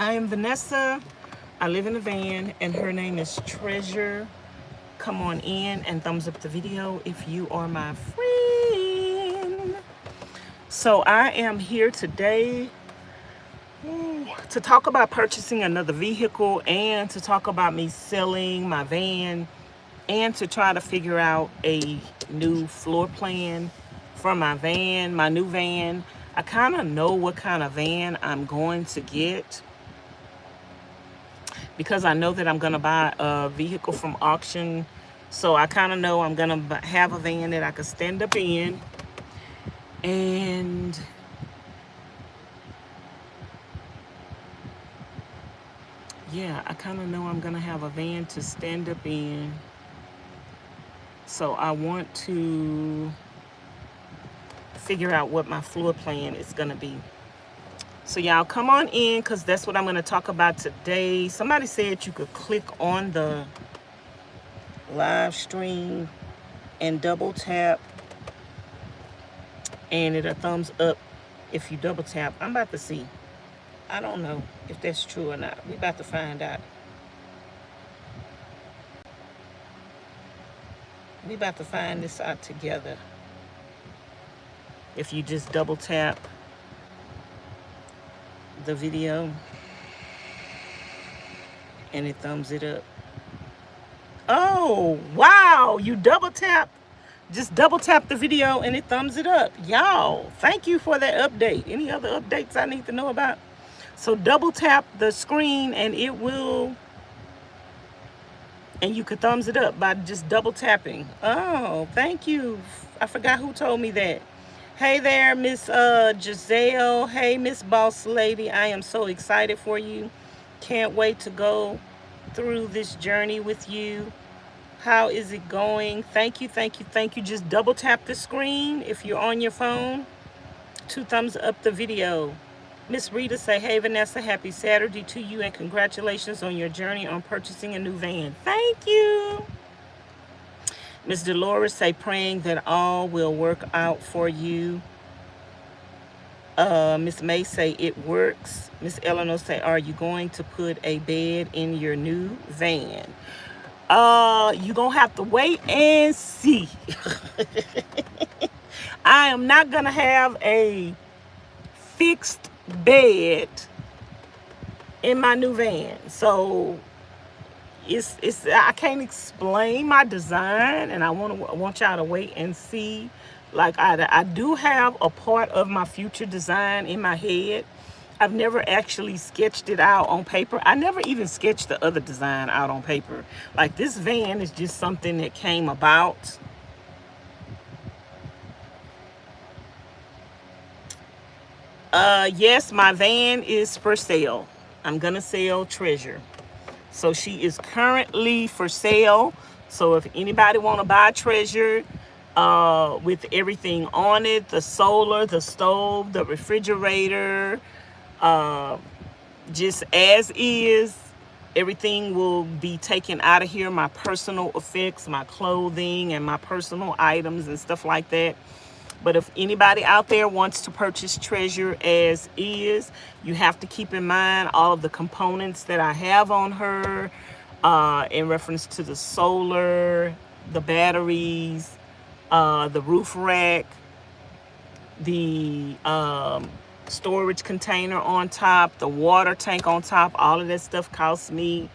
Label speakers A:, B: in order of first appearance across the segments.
A: I am Vanessa. I live in a van, and her name is Treasure. Come on in and thumbs up the video if you are my friend. So I am here today to talk about purchasing another vehicle and to talk about me selling my van and to try to figure out a new floor plan for my van, my new van. I kind of know what kind of van I'm going to get because I know that I'm going to buy a vehicle from auction. So I kind of know I'm going to have a van that I can stand up in. And yeah, I kind of know I'm going to have a van to stand up in. So I want to figure out what my floor plan is going to be. So y'all come on in because that's what I'm going to talk about today. Somebody said you could click on the live stream and double tap and it'll thumbs up if you double tap. I'm about to see. I don't know if that's true or not. We're about to find out. We about to find this out together. If you just double tap the video and it thumbs it up. Oh, wow. You double tap. Just double tap the video and it thumbs it up. Y'all, thank you for that update. Any other updates I need to know about? So double tap the screen and it will, and you can thumbs it up by just double tapping. Oh, thank you. I forgot who told me that. Hey there, Miss Giselle. Hey, Miss Boss Lady. I am so excited for you. Can't wait to go through this journey with you. How is it going? Thank you, thank you, thank you. Just double tap the screen if you're on your phone. 2 thumbs up the video. Miss Rita say, hey, Vanessa, happy Saturday to you and congratulations on your journey on purchasing a new van. Thank you. Miss Dolores say, praying that all will work out for you. Miss May say, it works. Miss Eleanor say, are you going to put a bed in your new van? You're going to have to wait and see. I am not going to have a fixed bed in my new van. So it's I can't explain my design, and I want y'all to wait and see. Like I do have a part of my future design in my head. I've never actually sketched it out on paper. I never even sketched the other design out on paper. Like this van is just something that came about. Yes, my van is for sale. I'm gonna sell Treasure. So she is currently for sale. So if anybody want to buy Treasure with everything on it, the solar, the stove, the refrigerator, just as is, everything will be taken out of here. My personal effects, my clothing, and my personal items and stuff like that. But if anybody out there wants to purchase Treasure as is, you have to keep in mind all of the components that I have on her in reference to the solar, the batteries, the roof rack, the storage container on top, the water tank on top. All of that stuff costs me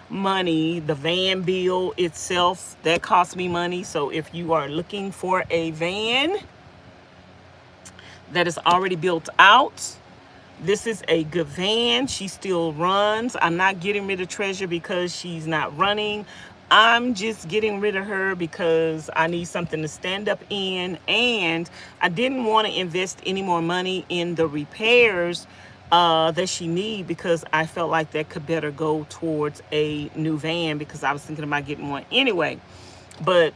A: money. The van bill itself, that costs me money. So if you are looking for a van that is already built out, this is a good van. She still runs. I'm not getting rid of Treasure because she's not running. I'm just getting rid of her because I need something to stand up in, and I didn't want to invest any more money in the repairs that she needs because I felt like that could better go towards a new van because I was thinking about getting one anyway. But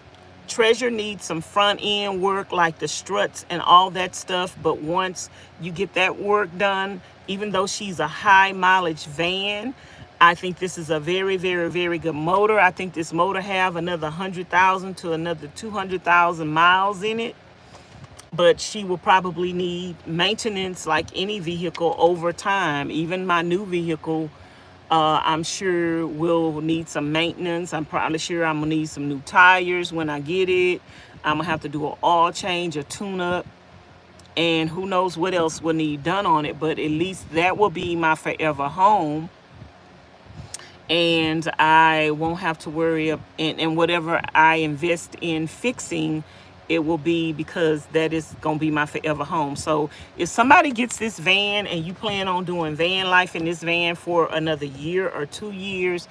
A: Treasure needs some front end work like the struts and all that stuff. But once you get that work done, even though she's a high mileage van, I think this is a very, very, very good motor. I think this motor have another 100,000 to another 200,000 miles in it. but she will probably need maintenance like any vehicle over time. Even my new vehicle, I'm sure will need some maintenance. I'm probably sure I'm gonna need some new tires when I get it. I'm gonna have to do an oil change, a tune up, and who knows what else will need done on it. But at least that will be my forever home, and I won't have to worry. And whatever I invest in fixing, it will be because that is going to be my forever home. So if somebody gets this van and you plan on doing van life in this van for another year or 2 years,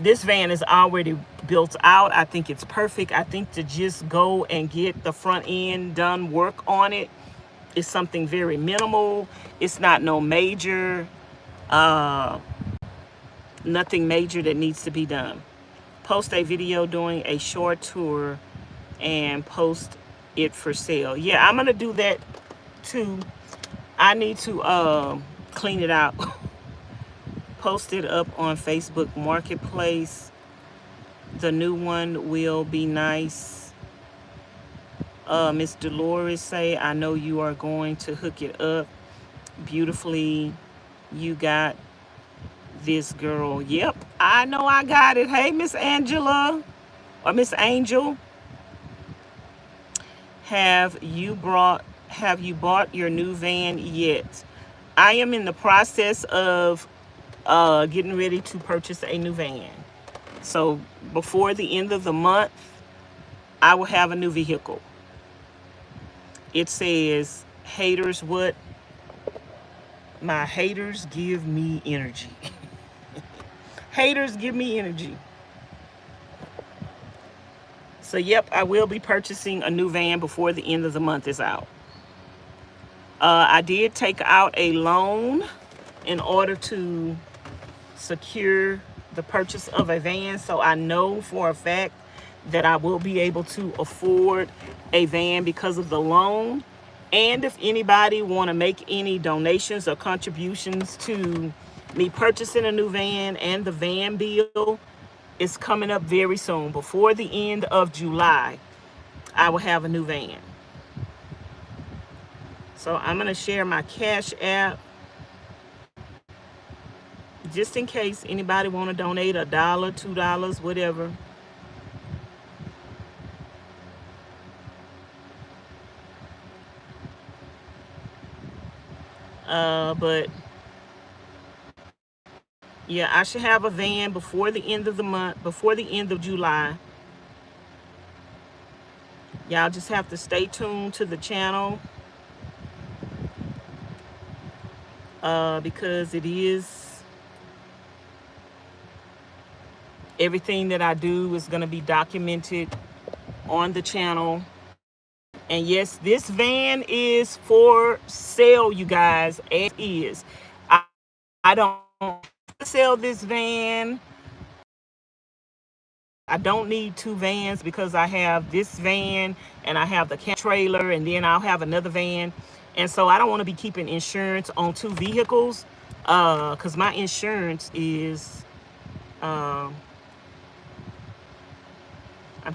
A: this van is already built out. I think it's perfect. I think to just go and get the front end done, work on it, is something very minimal. It's not no major, nothing major that needs to be done. Post a video doing a short tour and post it for sale. Yeah, I'm gonna do that too. I need to clean it out. Post it up on Facebook Marketplace. The new one will be nice. Miss Dolores say, I know you are going to hook it up beautifully. You got this, girl. Yep, I know I got it. Hey, Miss Angela or Miss Angel. Have you bought your new van yet? I am in the process of getting ready to purchase a new van. So before the end of the month, I will have a new vehicle. It says, haters what? My haters give me energy. Haters give me energy. So yep, I will be purchasing a new van before the end of the month is out. I did take out a loan in order to secure the purchase of a van, so I know for a fact that I will be able to afford a van because of the loan. And if anybody want to make any donations or contributions to me purchasing a new van and the van bill, it's coming up very soon. Before the end of July, I will have a new van. So I'm going to share my Cash App just in case anybody want to donate $1, $2, whatever. But yeah, I should have a van before the end of the month, before the end of July. Y'all just have to stay tuned to the channel because it is, everything that I do is going to be documented on the channel. And yes, this van is for sale, you guys. It is. I don't sell this van. I don't need two vans because I have this van and I have the trailer, and then I'll have another van. And so I don't want to be keeping insurance on two vehicles because my insurance is, I'm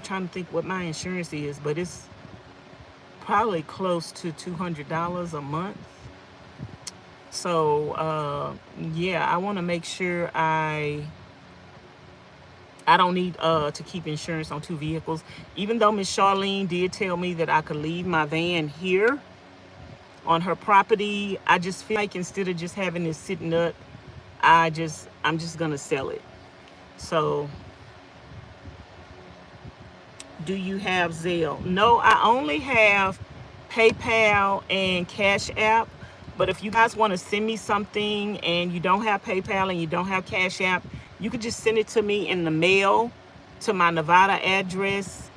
A: trying to think what my insurance is, but it's probably close to $200 a month. So yeah, I want to make sure I don't need to keep insurance on two vehicles. Even though Miss Charlene did tell me that I could leave my van here on her property, I just feel like instead of just having it sitting up, I'm just gonna sell it. So do you have Zelle? No, I only have PayPal and Cash App. But if you guys want to send me something and you don't have PayPal and you don't have Cash App, you could just send it to me in the mail to my Nevada address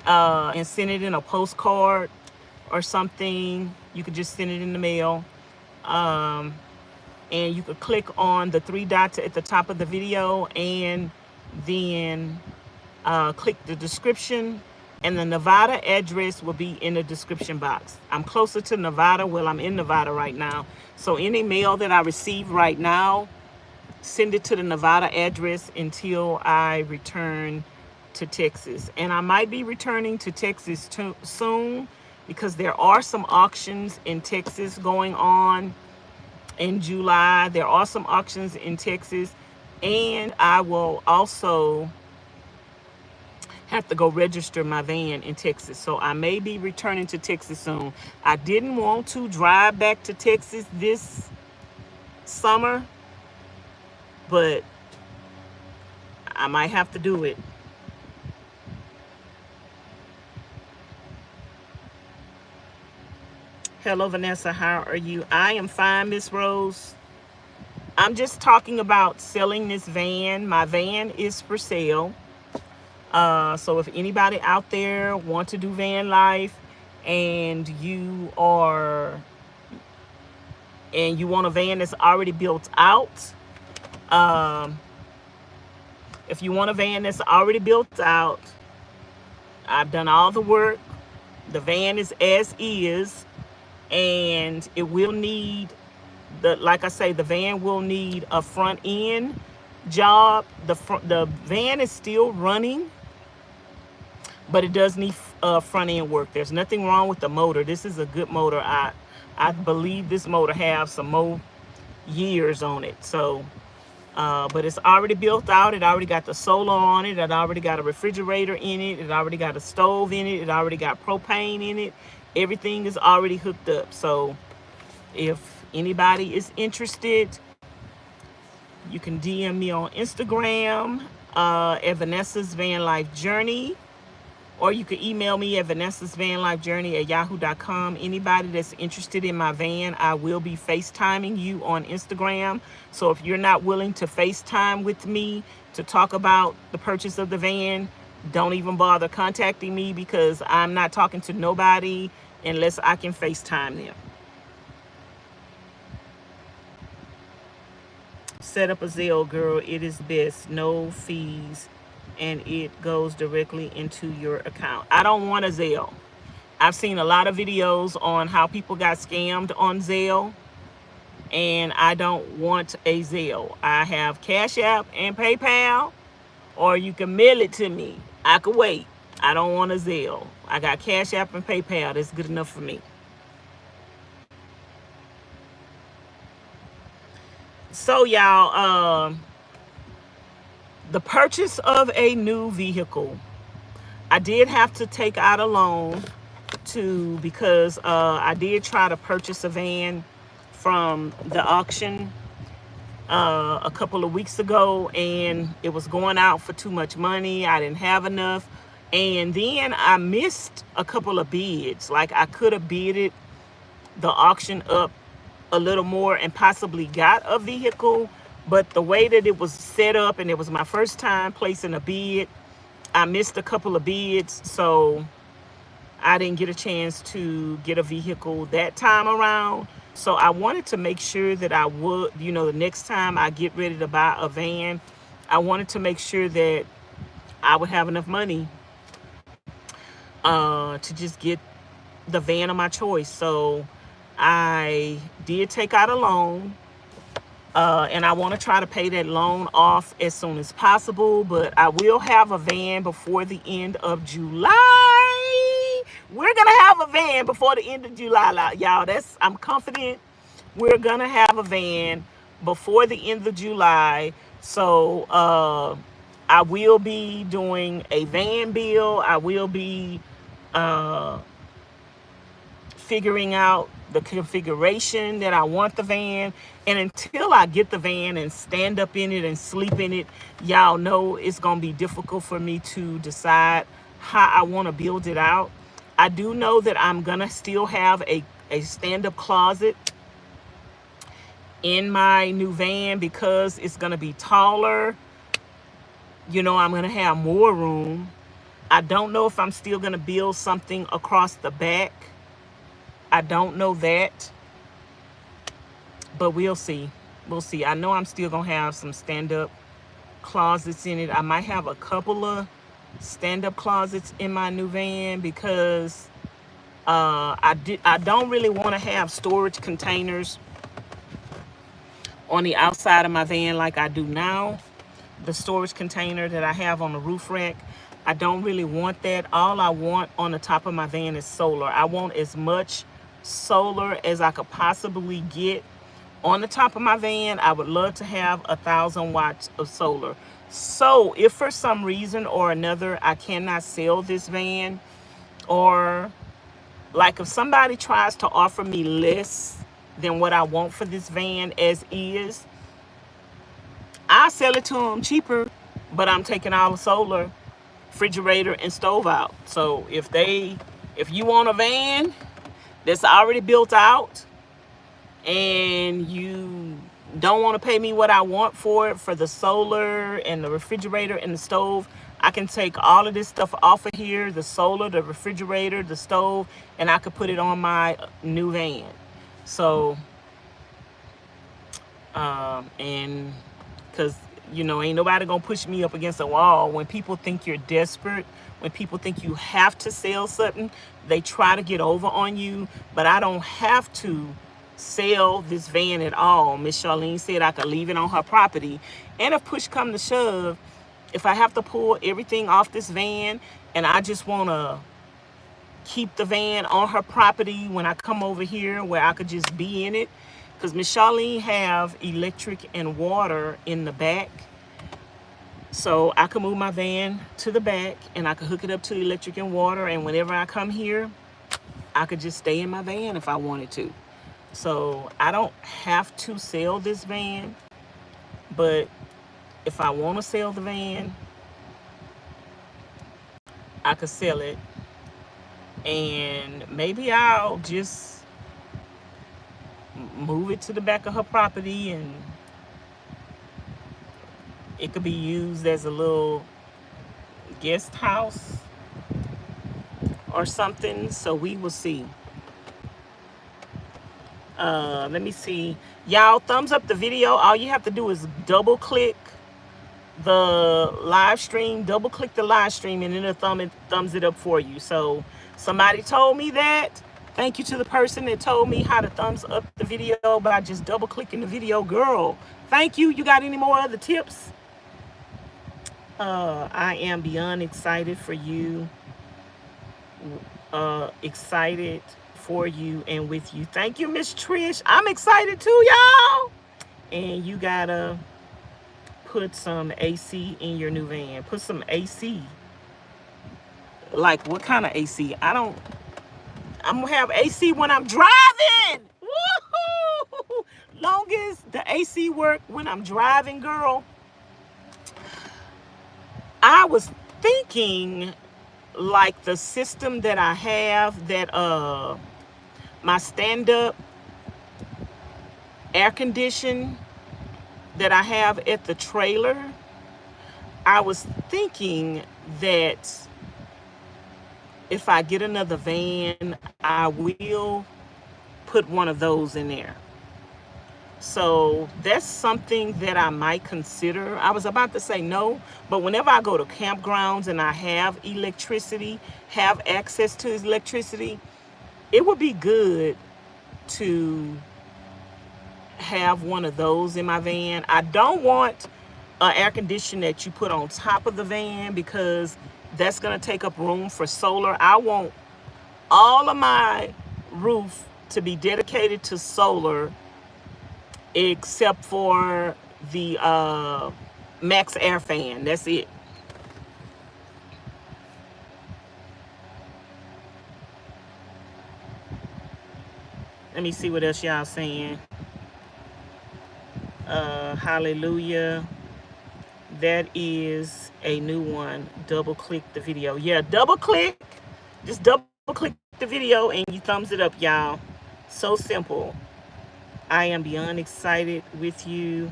A: and send it in a postcard or something. You could just send it in the mail. And you could click on the three dots at the top of the video and then click the description, and the Nevada address will be in the description box. I'm closer to Nevada. Well, I'm in Nevada right now. So any mail that I receive right now, send it to the Nevada address until I return to Texas. And I might be returning to Texas soon because there are some auctions in Texas going on in July. There are some auctions in Texas, and I will also have to go register my van in Texas. So I may be returning to Texas soon. I didn't want to drive back to Texas this summer, but I might have to do it. Hello, Vanessa. How are you? I am fine, Miss Rose. I'm just talking about selling this van. My van is for sale. So if anybody out there want to do van life and you want a van that's already built out, if you want a van that's already built out, I've done all the work. The van is as is, and it will need like I say, the van will need a front end job. The van is still running, but it does need front end work. There's nothing wrong with the motor. This is a good motor. I believe this motor has some more years on it. So, but it's already built out. It already got the solar on it. It already got a refrigerator in it. It already got a stove in it. It already got propane in it. Everything is already hooked up. So if anybody is interested, you can DM me on Instagram at Vanessa's Van Life Journey, or you can email me at vanessasvanlifejourney@yahoo.com. Anybody that's interested in my van, I will be FaceTiming you on Instagram. So if you're not willing to FaceTime with me to talk about the purchase of the van, don't even bother contacting me, because I'm not talking to nobody unless I can FaceTime them. Set up a Zelle, girl. It is best. No fees, and it goes directly into your account. I don't want a Zelle. I've seen a lot of videos on how people got scammed on Zelle, and I don't want a Zelle. I have Cash App and PayPal, or you can mail it to me. I could wait. I don't want a Zelle. I got Cash App and PayPal. That's good enough for me. So y'all, the purchase of a new vehicle, I did have to take out a loan because I did try to purchase a van from the auction a couple of weeks ago, and it was going out for too much money. I didn't have enough, and then I missed a couple of bids. Like, I could have bidded the auction up a little more and possibly got a vehicle, but the way that it was set up, and it was my first time placing a bid, I missed a couple of bids, so I didn't get a chance to get a vehicle that time around. So I wanted to make sure that I would, the next time I get ready to buy a van, I wanted to make sure that I would have enough money to just get the van of my choice. So I did take out a loan, and I want to try to pay that loan off as soon as possible, but I will have a van before the end of July. We're going to have a van before the end of July, y'all. I'm confident we're going to have a van before the end of July. So I will be doing a van bill. I will be figuring out the configuration that I want the van. And until I get the van and stand up in it and sleep in it, y'all know it's going to be difficult for me to decide how I want to build it out. I do know that I'm going to still have a stand-up closet in my new van because it's going to be taller. I'm going to have more room. I don't know if I'm still going to build something across the back. I don't know that, but we'll see. We'll see. I know I'm still going to have some stand-up closets in it. I might have a couple of stand-up closets in my new van because I don't really want to have storage containers on the outside of my van like I do now. The storage container that I have on the roof rack, I don't really want that. All I want on the top of my van is solar. I want as much solar as I could possibly get on the top of my van. I would love to have 1,000 watts of solar. So if for some reason or another I cannot sell this van, or like if somebody tries to offer me less than what I want for this van as is, I'll sell it to them cheaper, but I'm taking all the solar, refrigerator, and stove out. So if you want a van that's already built out and you don't want to pay me what I want for it, for the solar and the refrigerator and the stove, I can take all of this stuff off of here, the solar, the refrigerator, the stove, and I could put it on my new van. So, and because, you know, ain't nobody gonna push me up against a wall. When people think you're desperate, when people think you have to sell something, they try to get over on you, but I don't have to sell this van at all. Miss Charlene said I could leave it on her property. And if push come to shove, if I have to pull everything off this van and I just want to keep the van on her property when I come over here where I could just be in it, because Miss Charlene have electric and water in the back, so I could move my van to the back and I could hook it up to electric and water, and whenever I come here I could just stay in my van if I wanted to. So I don't have to sell this van, but if I want to sell the van, I could sell it, and maybe I'll just move it to the back of her property and it could be used as a little guest house or something. So we will see. Let me see. Y'all, thumbs up the video. All you have to do is double click the live stream, double click the live stream, and it'll thumbs it up for you. So somebody told me that. Thank you to the person that told me how to thumbs up the video by just double clicking the video. Girl, thank you. You got any more other tips? I am beyond excited for you. Excited for you and with you. Thank you, Miss Trish. I'm excited too, y'all. And you gotta put some AC in your new van. Put some AC. Like what kind of AC? I'm gonna have AC when I'm driving. Woohoo! Long as the AC work when I'm driving, girl. I was thinking like the system that I have, that my stand-up air condition that I have at the trailer. I was thinking that if I get another van, I will put one of those in there. So that's something that I might consider. I was about to say no, but whenever I go to campgrounds and I have electricity, have access to electricity, it would be good to have one of those in my van. I don't want an air conditioner that you put on top of the van because that's going to take up room for solar. I want all of my roof to be dedicated to solar except for the max air fan. That's it. Let me see what else y'all saying. Hallelujah. That is a new one. Double click the video. Yeah, double click. Just double click the video and you thumbs it up, y'all. So simple. I am beyond excited with you.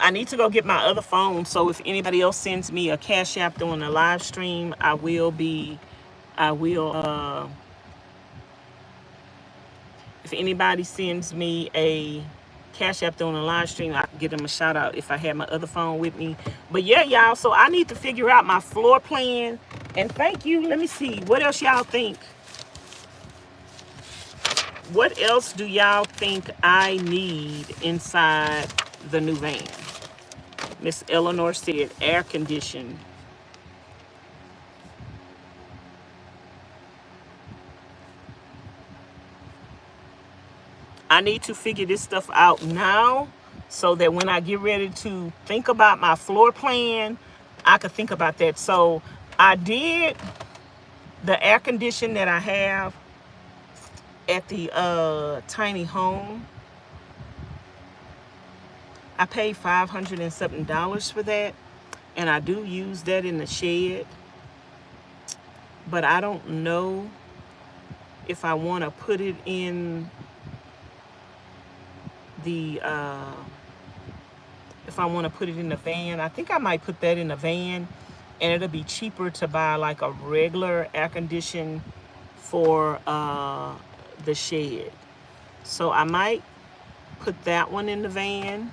A: I need to go get my other phone, so if anybody else sends me a Cash App during the live stream, I will if anybody sends me a Cash App during the live stream, I can give them a shout out if I had my other phone with me. But yeah, y'all, so I need to figure out my floor plan. And thank you. Let me see. What else y'all think? What else do y'all think I need inside the new van? Miss Eleanor said air condition. I need to figure this stuff out now so that when I get ready to think about my floor plan, I could think about that. So I did the air condition that I have at the tiny home. I paid $507 for that, and I do use that in the shed, but I don't know if I want to put it in the if I want to put it in the van. I think I might put that in the van, and it'll be cheaper to buy like a regular air condition for the shed. So I might put that one in the van.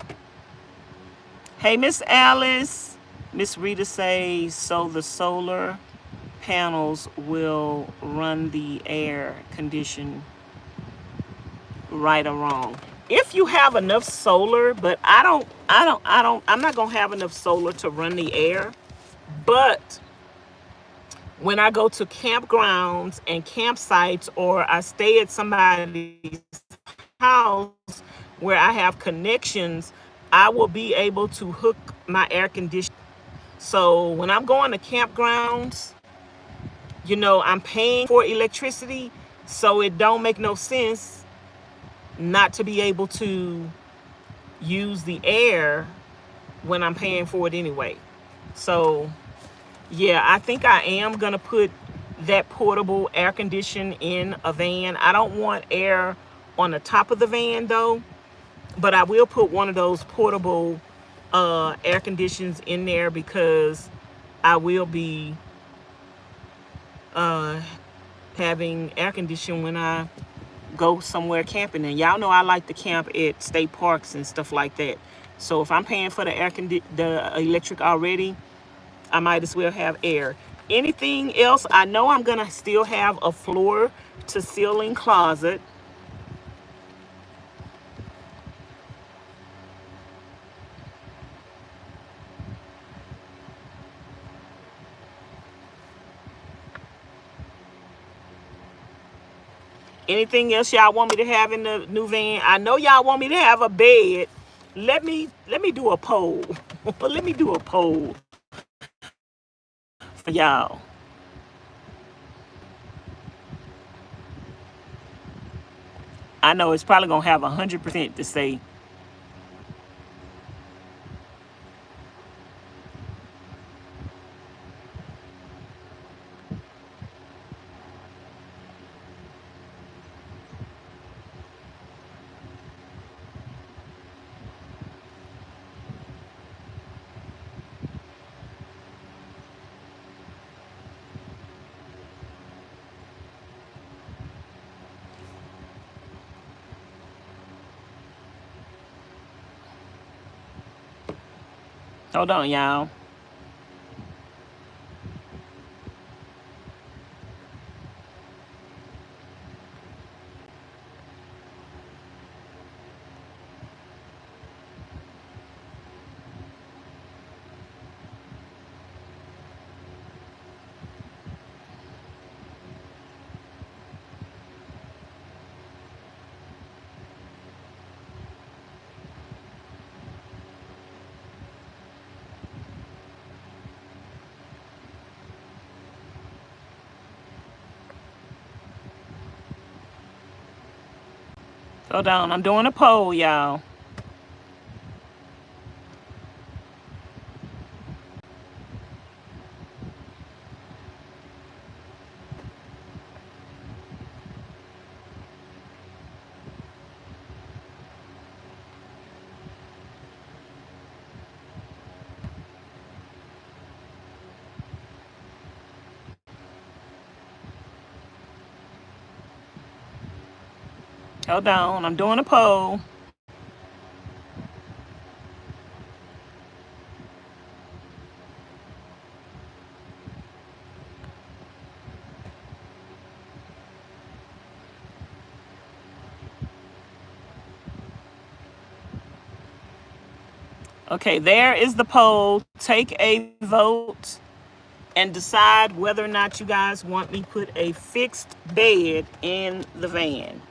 A: Hey, Miss Alice. Miss Rita says, so the solar panels will run the air condition, right or wrong? If you have enough solar, but I'm not gonna have enough solar to run the air. But when I go to campgrounds and campsites, or I stay at somebody's house where I have connections, I will be able to hook my air conditioner. So when I'm going to campgrounds, I'm paying for electricity, so it don't make no sense not to be able to use the air when I'm paying for it anyway. So yeah, I think I am gonna put that portable air condition in a van. I don't want air on the top of the van though, but I will put one of those portable air conditions in there, because I will be having air conditioning when I go somewhere camping. And y'all know I like to camp at state parks and stuff like that. So if I'm paying for the electric already, I might as well have air. Anything else? I know I'm gonna still have a floor to ceiling closet. Anything else y'all want me to have in the new van? I know y'all want me to have a bed. Let me do a poll. Let me do a poll for y'all. I know it's probably gonna have 100% to say. Hold on, y'all. Hold on. I'm doing a poll, y'all. Hold on. I'm doing a poll. Okay, there is the poll. Take a vote and decide whether or not you guys want me to put a fixed bed in the van.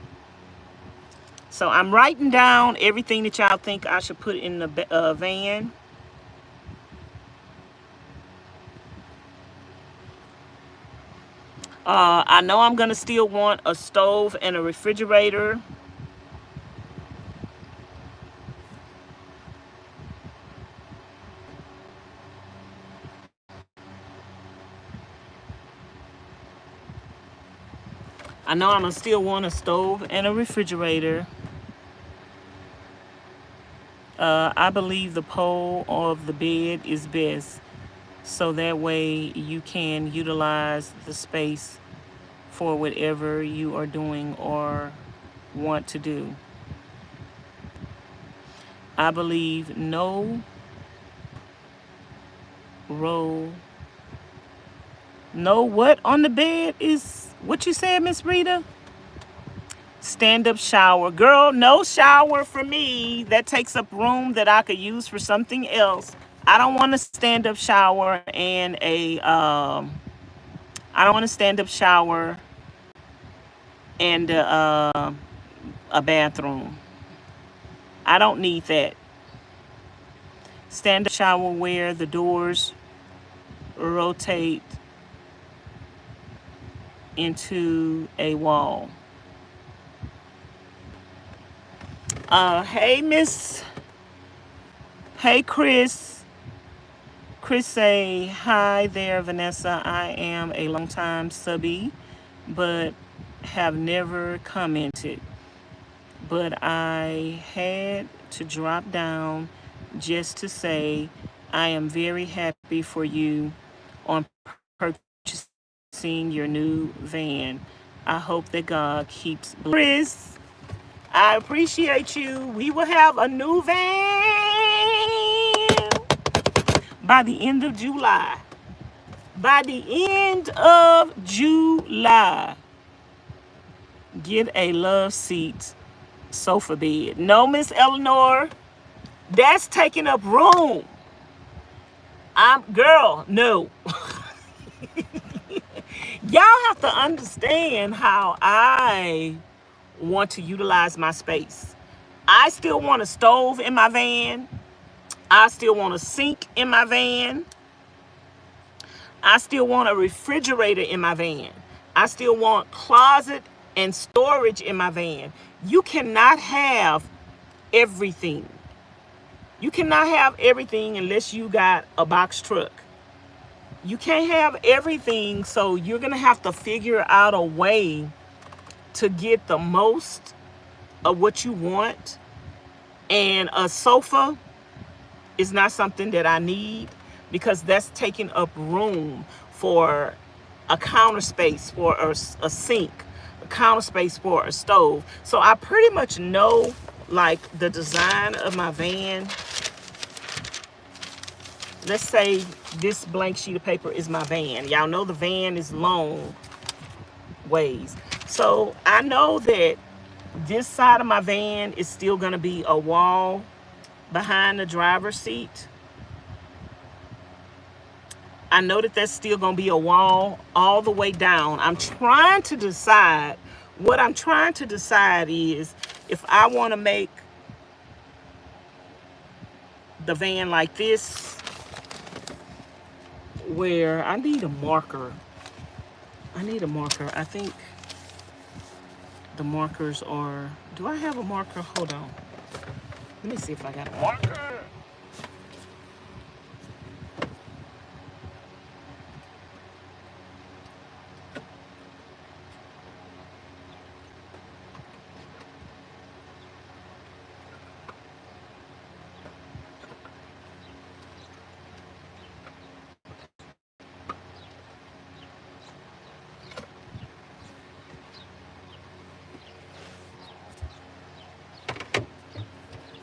A: So I'm writing down everything that y'all think I should put in the van. I know I'm going to still want a stove and a refrigerator. I know I'm going to still want a stove and a refrigerator. I believe the pole of the bed is best. So that way you can utilize the space for whatever you are doing or want to do. I believe no what on the bed is what you said, Miss Rita? Stand-up shower. Girl, no shower for me. That takes up room that I could use for something else. I don't want a stand-up shower and I don't want a stand-up shower and a bathroom. I don't need that. Stand-up shower where the doors rotate into a wall. Hey, Chris. Chris say, hi there, Vanessa. I am a longtime subby, but have never commented. But I had to drop down just to say I am very happy for you on purchasing your new van. I hope that God keeps Chris. I appreciate you. We will have a new van by the end of July. By the end of July. Get a love seat sofa bed. No, Miss Eleanor. That's taking up room. No. Y'all have to understand how I want to utilize my space. I still want a stove in my van. I still want a sink in my van. I still want a refrigerator in my van. I still want closet and storage in my van. You cannot have everything. You cannot have everything unless you got a box truck. You can't have everything, so you're going to have to figure out a way to get the most of what you want. And a sofa is not something that I need because that's taking up room for a counter space for a sink, a counter space for a stove. So I pretty much know like the design of my van. Let's say this blank sheet of paper is my van. Y'all know the van is long ways. So I know that this side of my van is still going to be a wall behind the driver's seat. I know that that's still going to be a wall all the way down. What I'm trying to decide is if I want to make the van like this, where I need a marker. I think the markers are, do I have a marker? Hold on. Let me see if I got a marker.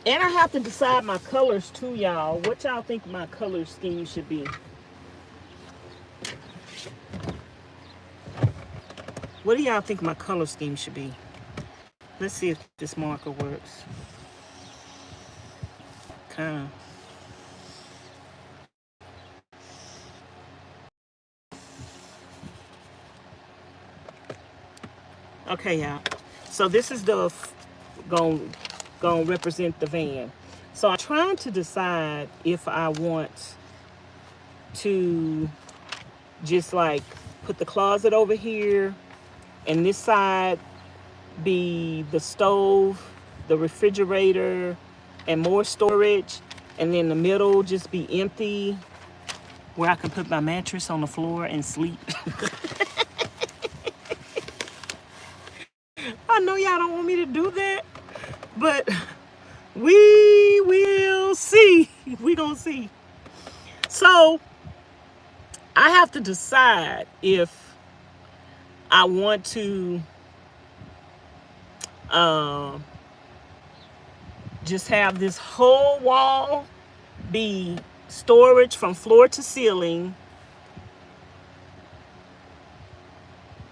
A: And I have to decide my colors too, y'all. What y'all think my color scheme should be? What do y'all think my color scheme should be? Let's see if this marker works. Kind of. Okay, y'all. So this is the gonna represent the van. So I'm trying to decide if I want to just like put the closet over here, and this side be the stove, the refrigerator, and more storage, and then the middle just be empty where I can put my mattress on the floor and sleep. I know y'all don't want me to do that, but we will see. We gonna see. So I have to decide if I want to just have this whole wall be storage from floor to ceiling,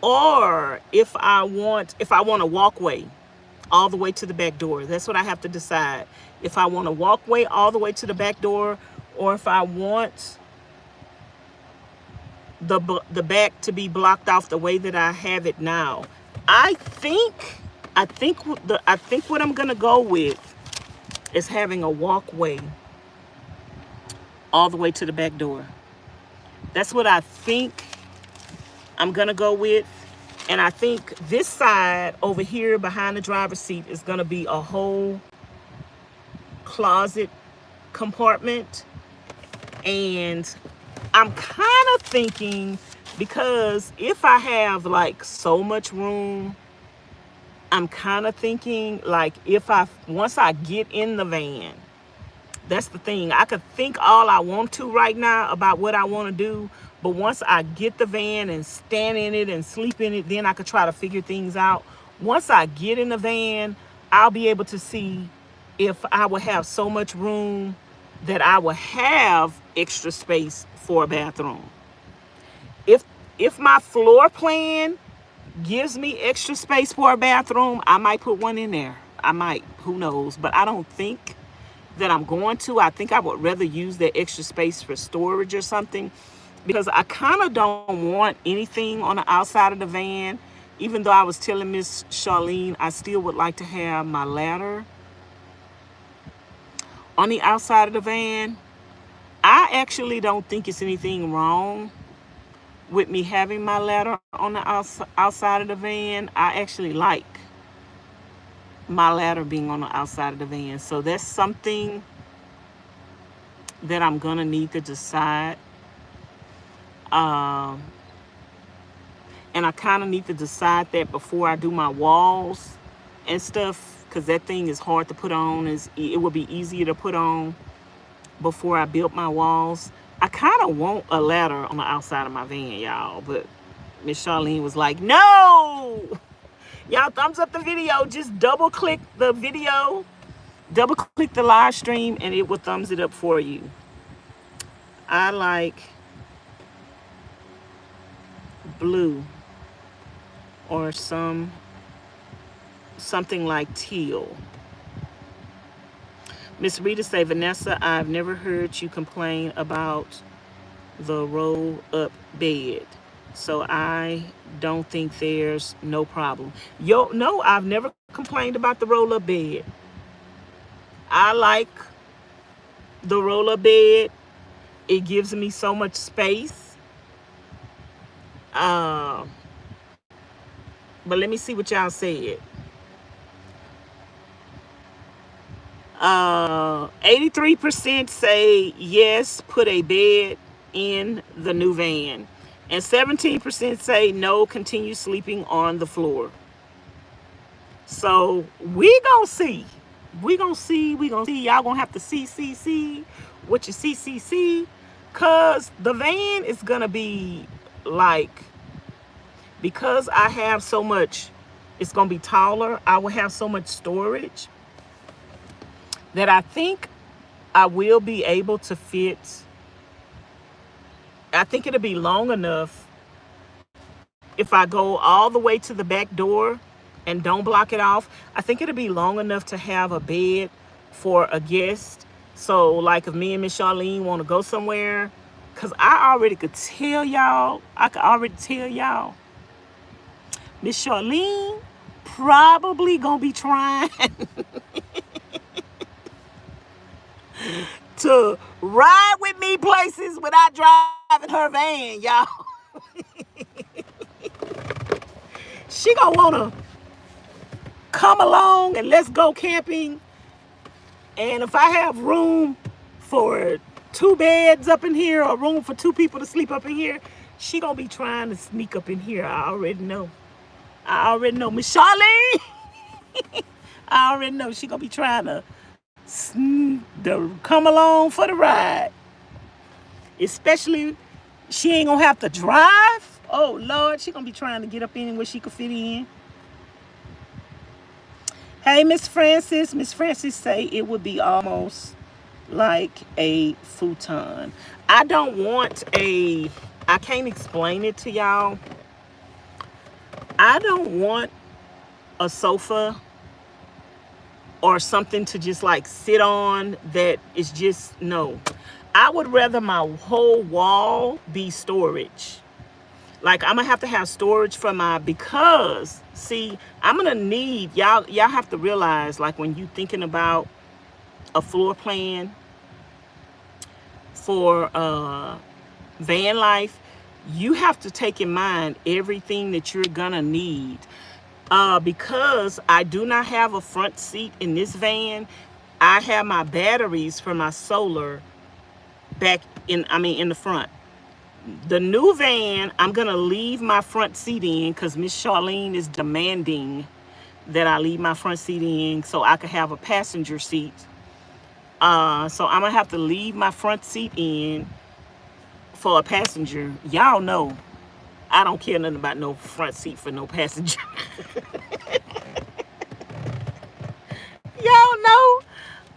A: or if I want a walkway all the way to the back door. That's what I have to decide. If I want a walkway all the way to the back door, or if I want the back to be blocked off the way that I have it now. I think what I'm gonna go with is having a walkway all the way to the back door. That's what I think I'm gonna go with. And I think this side over here behind the driver's seat is gonna be a whole closet compartment. And I'm kind of thinking, because if I have like so much room, I'm kind of thinking like once I get in the van, that's the thing. I could think all I want to right now about what I want to do, but once I get the van and stand in it and sleep in it, then I could try to figure things out. Once I get in the van, I'll be able to see if I will have so much room that I will have extra space for a bathroom. If my floor plan gives me extra space for a bathroom, I might put one in there. I might, who knows, but I don't think that I'm going to. I think I would rather use that extra space for storage or something, because I kind of don't want anything on the outside of the van. Even though I was telling Miss Charlene, I still would like to have my ladder on the outside of the van. I actually don't think it's anything wrong with me having my ladder on the outside of the van. I actually like my ladder being on the outside of the van. So that's something that I'm gonna need to decide. And I kind of need to decide that before I do my walls and stuff, because that thing is hard to put on. It would be easier to put on before I built my walls. I kind of want a ladder on the outside of my van, y'all, but Miss Charlene was like, no! Y'all thumbs up the video. Just double click the video, double click the live stream, and it will thumbs it up for you. I like blue or something like teal. Miss Rita say, Vanessa, I've never heard you complain about the roll up bed, so I don't think there's no problem. No, I've never complained about the roll up bed. I like the roll up bed. It gives me so much space. But let me see what y'all said. 83% say yes, put a bed in the new van. And 17% say no, continue sleeping on the floor. So we gonna see. We gonna see. Y'all gonna have to see what you see. Cause the van is gonna be like, because I have so much, it's gonna be taller. I will have so much storage that I think I will be able to fit. I think it'll be long enough if I go all the way to the back door and don't block it off. I think it'll be long enough to have a bed for a guest. So like if me and Miss Charlene want to go somewhere, because I already could tell y'all, Miss Charlene probably gonna be trying to ride with me places without driving her van, y'all. She gonna wanna come along and let's go camping. And if I have room for 2 beds up in here or room for 2 people to sleep up in here, she gonna be trying to sneak up in here. I already know. Miss Charlene, I already know she gonna be trying to come along for the ride. Especially, she ain't gonna have to drive. Oh Lord, she gonna be trying to get up in where she could fit in. Hey, Miss Francis. Miss Francis say it would be almost like a futon. I don't want I can't explain it to y'all. I don't want a sofa or something to just like sit on that is just, no. I would rather my whole wall be storage. Like, I'm gonna have to have storage for because see, I'm gonna need, y'all have to realize, like, when you thinking about a floor plan for van life, you have to take in mind everything that you're gonna need. Because I do not have a front seat in this van, I have my batteries for my solar back in the front. The new van, I'm gonna leave my front seat in because Miss Charlene is demanding that I leave my front seat in so I could have a passenger seat. So I'm gonna have to leave my front seat in for a passenger. Y'all know I don't care nothing about no front seat for no passenger. Y'all know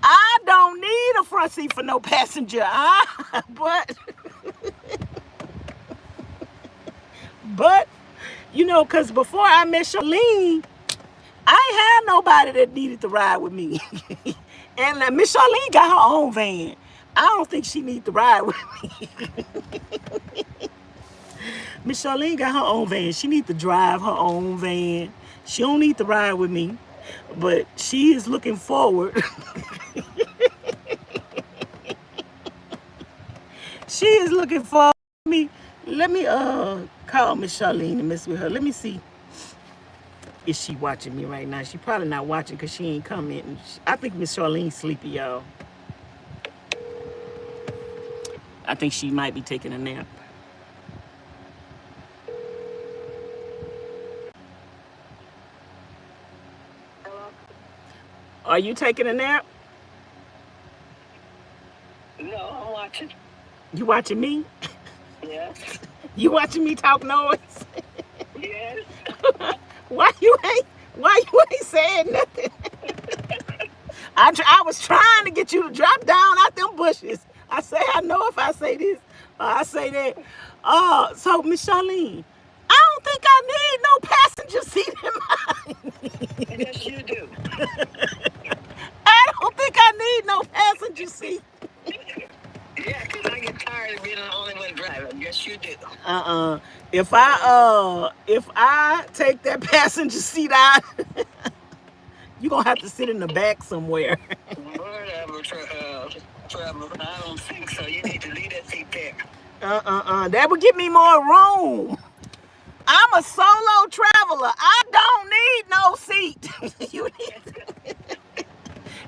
A: I don't need a front seat for no passenger. But you know, because before I met Charlene, I ain't had nobody that needed to ride with me. And Miss Charlene got her own van. I don't think she needs to ride with me. Miss Charlene got her own van. She needs to drive her own van. She don't need to ride with me. But she is looking forward. She is looking forward to me. Let me call Miss Charlene and mess with her. Let me see. Is she watching me right now? She probably not watching because she ain't commenting. I think Miss Charlene's sleepy, y'all. I think she might be taking a nap. Are you taking a nap?
B: No, I'm watching.
A: You watching me?
B: Yes.
A: You watching me talk noise?
B: Yes.
A: Why you ain't saying nothing? I was trying to get you to drop down out them bushes. I say, I know if I say this or I say that. So Miss Charlene, I don't think I need no passenger seat in mine.
B: Yes, you do.
A: I don't think I need no passenger seat.
B: Yeah, because I get tired of being the only one driving. Yes, you do.
A: If I take that passenger seat out, you're gonna have to sit in the back somewhere.
B: Whatever, Trevor. I don't think so. You need to leave that seat there.
A: That would give me more room. I'm a solo traveler. I don't need no seat.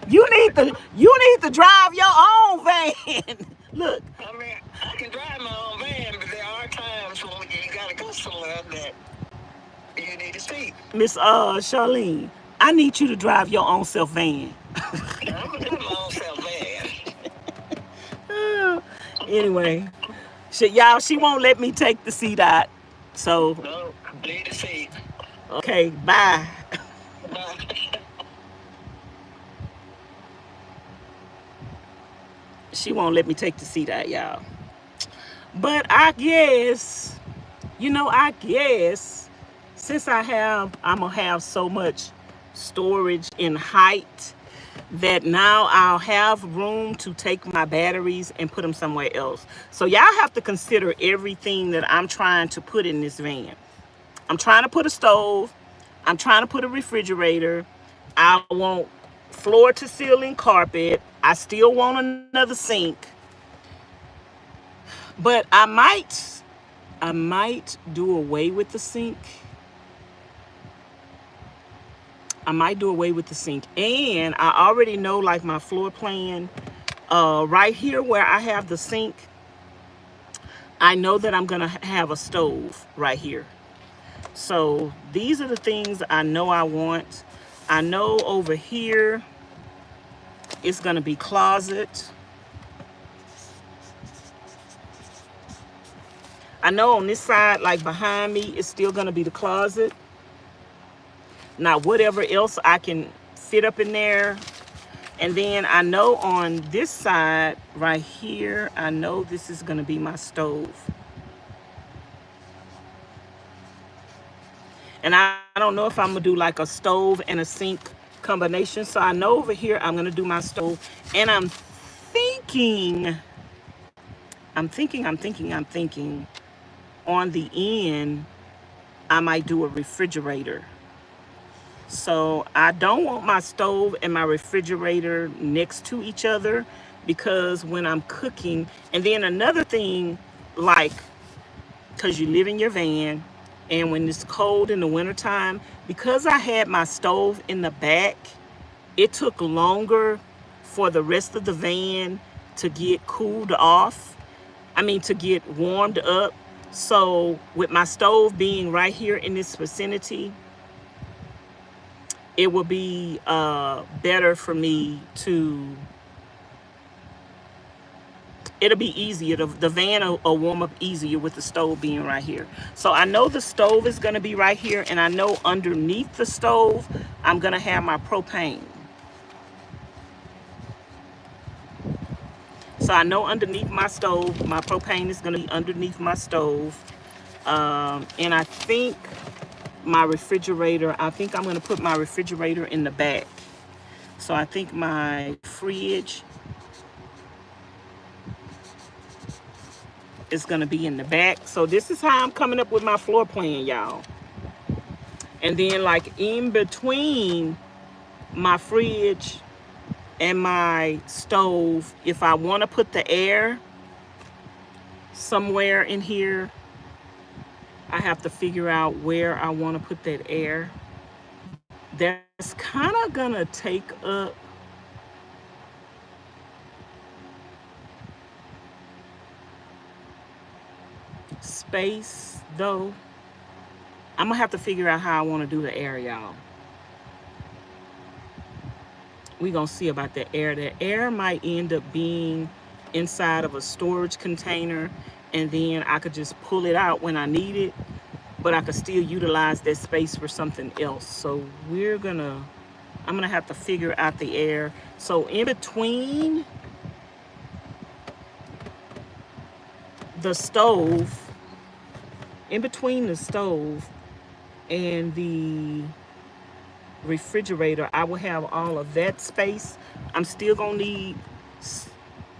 A: You need to drive your own van. Look.
B: I mean, I can drive my own van, but there are times when you gotta go somewhere that you need a seat.
A: Miss Charlene, I need you to drive your own self van.
B: I'm gonna do my own self van.
A: Anyway, y'all, she won't let me take the seat out. So
B: no, leave the seat.
A: Okay, bye.
B: Bye.
A: She won't let me take the seat out, y'all. But I guess, since I'm gonna have so much storage in height that now I'll have room to take my batteries and put them somewhere else. So y'all have to consider everything that I'm trying to put in this van. I'm trying to put a stove. I'm trying to put a refrigerator. I want floor to ceiling carpet. I still want another sink. But I might do away with the sink. I might do away with the sink. And I already know, like, my floor plan. Right here where I have the sink, I know that I'm gonna have a stove right here. So these are the things I know I want. I know over here it's gonna be closet. I know on this side, like behind me, it's still gonna be the closet. Now whatever else I can fit up in there. And then I know on this side right here, I know this is gonna be my stove. And I don't know if I'm gonna do like a stove and a sink combination. So I know over here I'm gonna do my stove. And thinking, I'm thinking on the end, I might do a refrigerator. So I don't want my stove and my refrigerator next to each other, because when I'm cooking, and then another thing, like, because you live in your van, and when it's cold in the wintertime, because I had my stove in the back, it took longer for the rest of the van to get cooled off. I mean, to get warmed up. So with my stove being right here in this vicinity, it will be better for me to, it'll be easier. The van will warm up easier with the stove being right here. So I know the stove is gonna be right here, and I know underneath the stove, I'm gonna have my propane. So I know underneath my stove, my propane is gonna be underneath my stove. And I think my refrigerator, I think I'm gonna put my refrigerator in the back. So I think my fridge is gonna be in the back. So this is how I'm coming up with my floor plan, y'all. And then, like, in between my fridge and my stove, if I want to put the air somewhere in here, I have to figure out where I want to put that air. That's kind of gonna take up space, though. I'm gonna have to figure out how I want to do the air, y'all. We gonna see about the air. The air might end up being inside of a storage container, and then I could just pull it out when I need it, but I could still utilize that space for something else. So I'm gonna have to figure out the air. So in between the stove, and the refrigerator, I will have all of that space. I'm still gonna need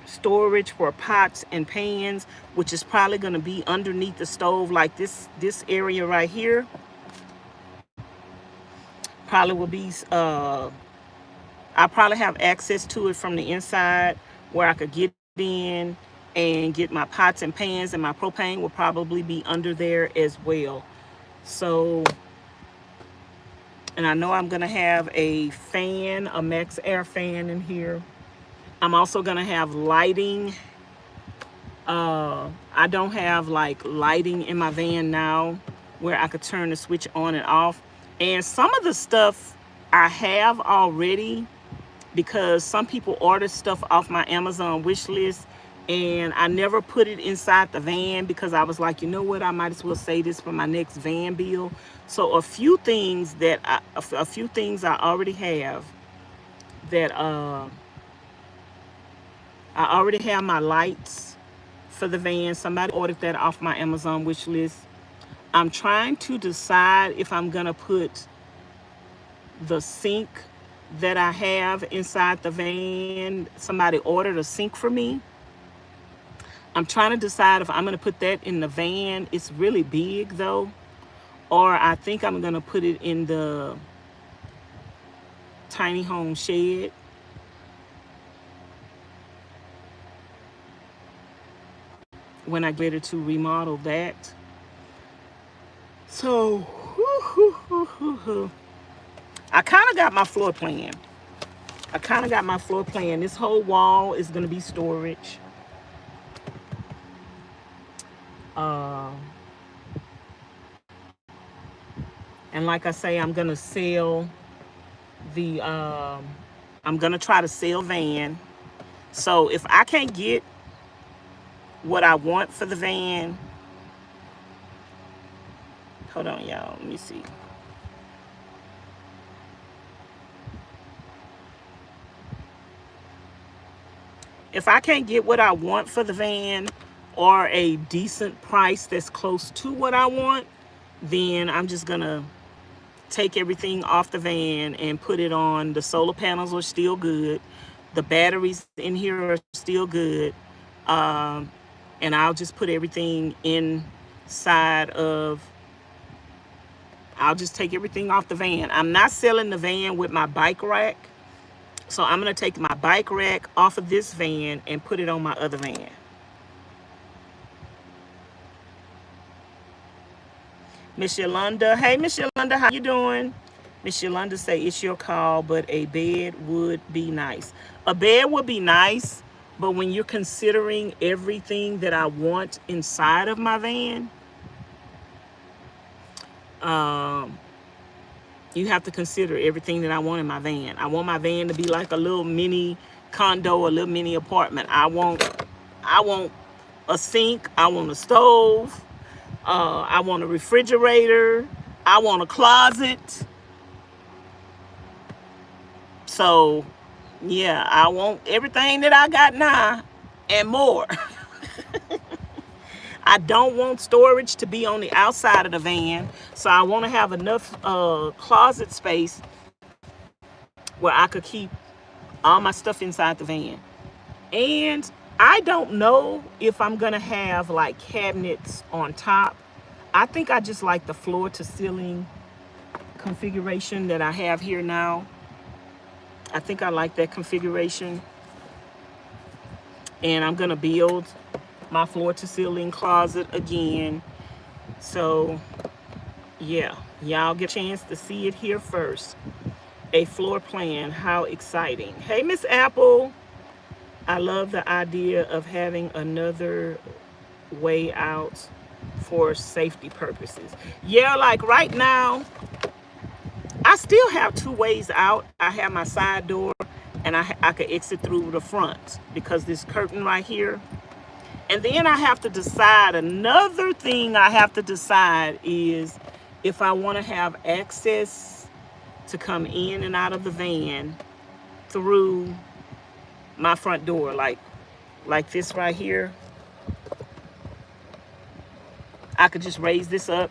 A: storage for pots and pans, which is probably gonna be underneath the stove, like this area right here. Probably will be I probably have access to it from the inside, where I could get in and get my pots and pans, and my propane will probably be under there as well. So, and I know I'm gonna have a fan, a max air fan in here. I'm also gonna have lighting. I don't have like lighting in my van now where I could turn the switch on and off. And some of the stuff I have already, because some people order stuff off my Amazon wish list, and I never put it inside the van because I was like, you know what, I might as well save this for my next van bill. So a few things I already have that I already have my lights for the van. Somebody ordered that off my Amazon wish list. I'm trying to decide if I'm gonna put the sink that I have inside the van. Somebody ordered a sink for me. I'm trying to decide if I'm gonna put that in the van. It's really big though. or I think I'm gonna put it in the tiny home shed. When I get ready to remodel that. So I kind of got my floor plan. This whole wall is gonna be storage. Uh, and like I say, I'm gonna sell the. I'm gonna try to sell van. So if I can't get what I want for the van, hold on, y'all. Let me see. If I can't get what I want for the van or a decent price that's close to what I want, then I'm just gonna take everything off the van and put it on. The solar panels are still good. The batteries in here are still good. And I'll just put everything inside of, I'll just take everything off the van. I'm not selling the van with my bike rack. So I'm going to take my bike rack off of this van and put it on my other van. Miss Yolanda. Hey, Miss Yolanda, how you doing? Miss Yolanda say it's your call, but a bed would be nice. A bed would be nice, but when you're considering everything that I want inside of my van, you have to consider everything that I want in my van. I want my van to be like a little mini condo, a little mini apartment. I want a sink. I want a stove. I want a refrigerator. I want a closet. So, yeah, I want everything that I got now and more. I don't want storage to be on the outside of the van. So I want to have enough closet space where I could keep all my stuff inside the van. And I don't know if I'm going to have like cabinets on top. I think I just like the floor to ceiling configuration that I have here now. I think I like that configuration. And I'm going to build my floor to ceiling closet again. So, yeah, y'all get a chance to see it here first. A floor plan, how exciting. Hey, Miss Apple. I love the idea of having another way out for safety purposes. Yeah, like right now, I still have two ways out. I have my side door and I could exit through the front because this curtain right here. And then I have to decide, another thing I have to decide is if I want to have access to come in and out of the van through my front door, like this right here. I could just raise this up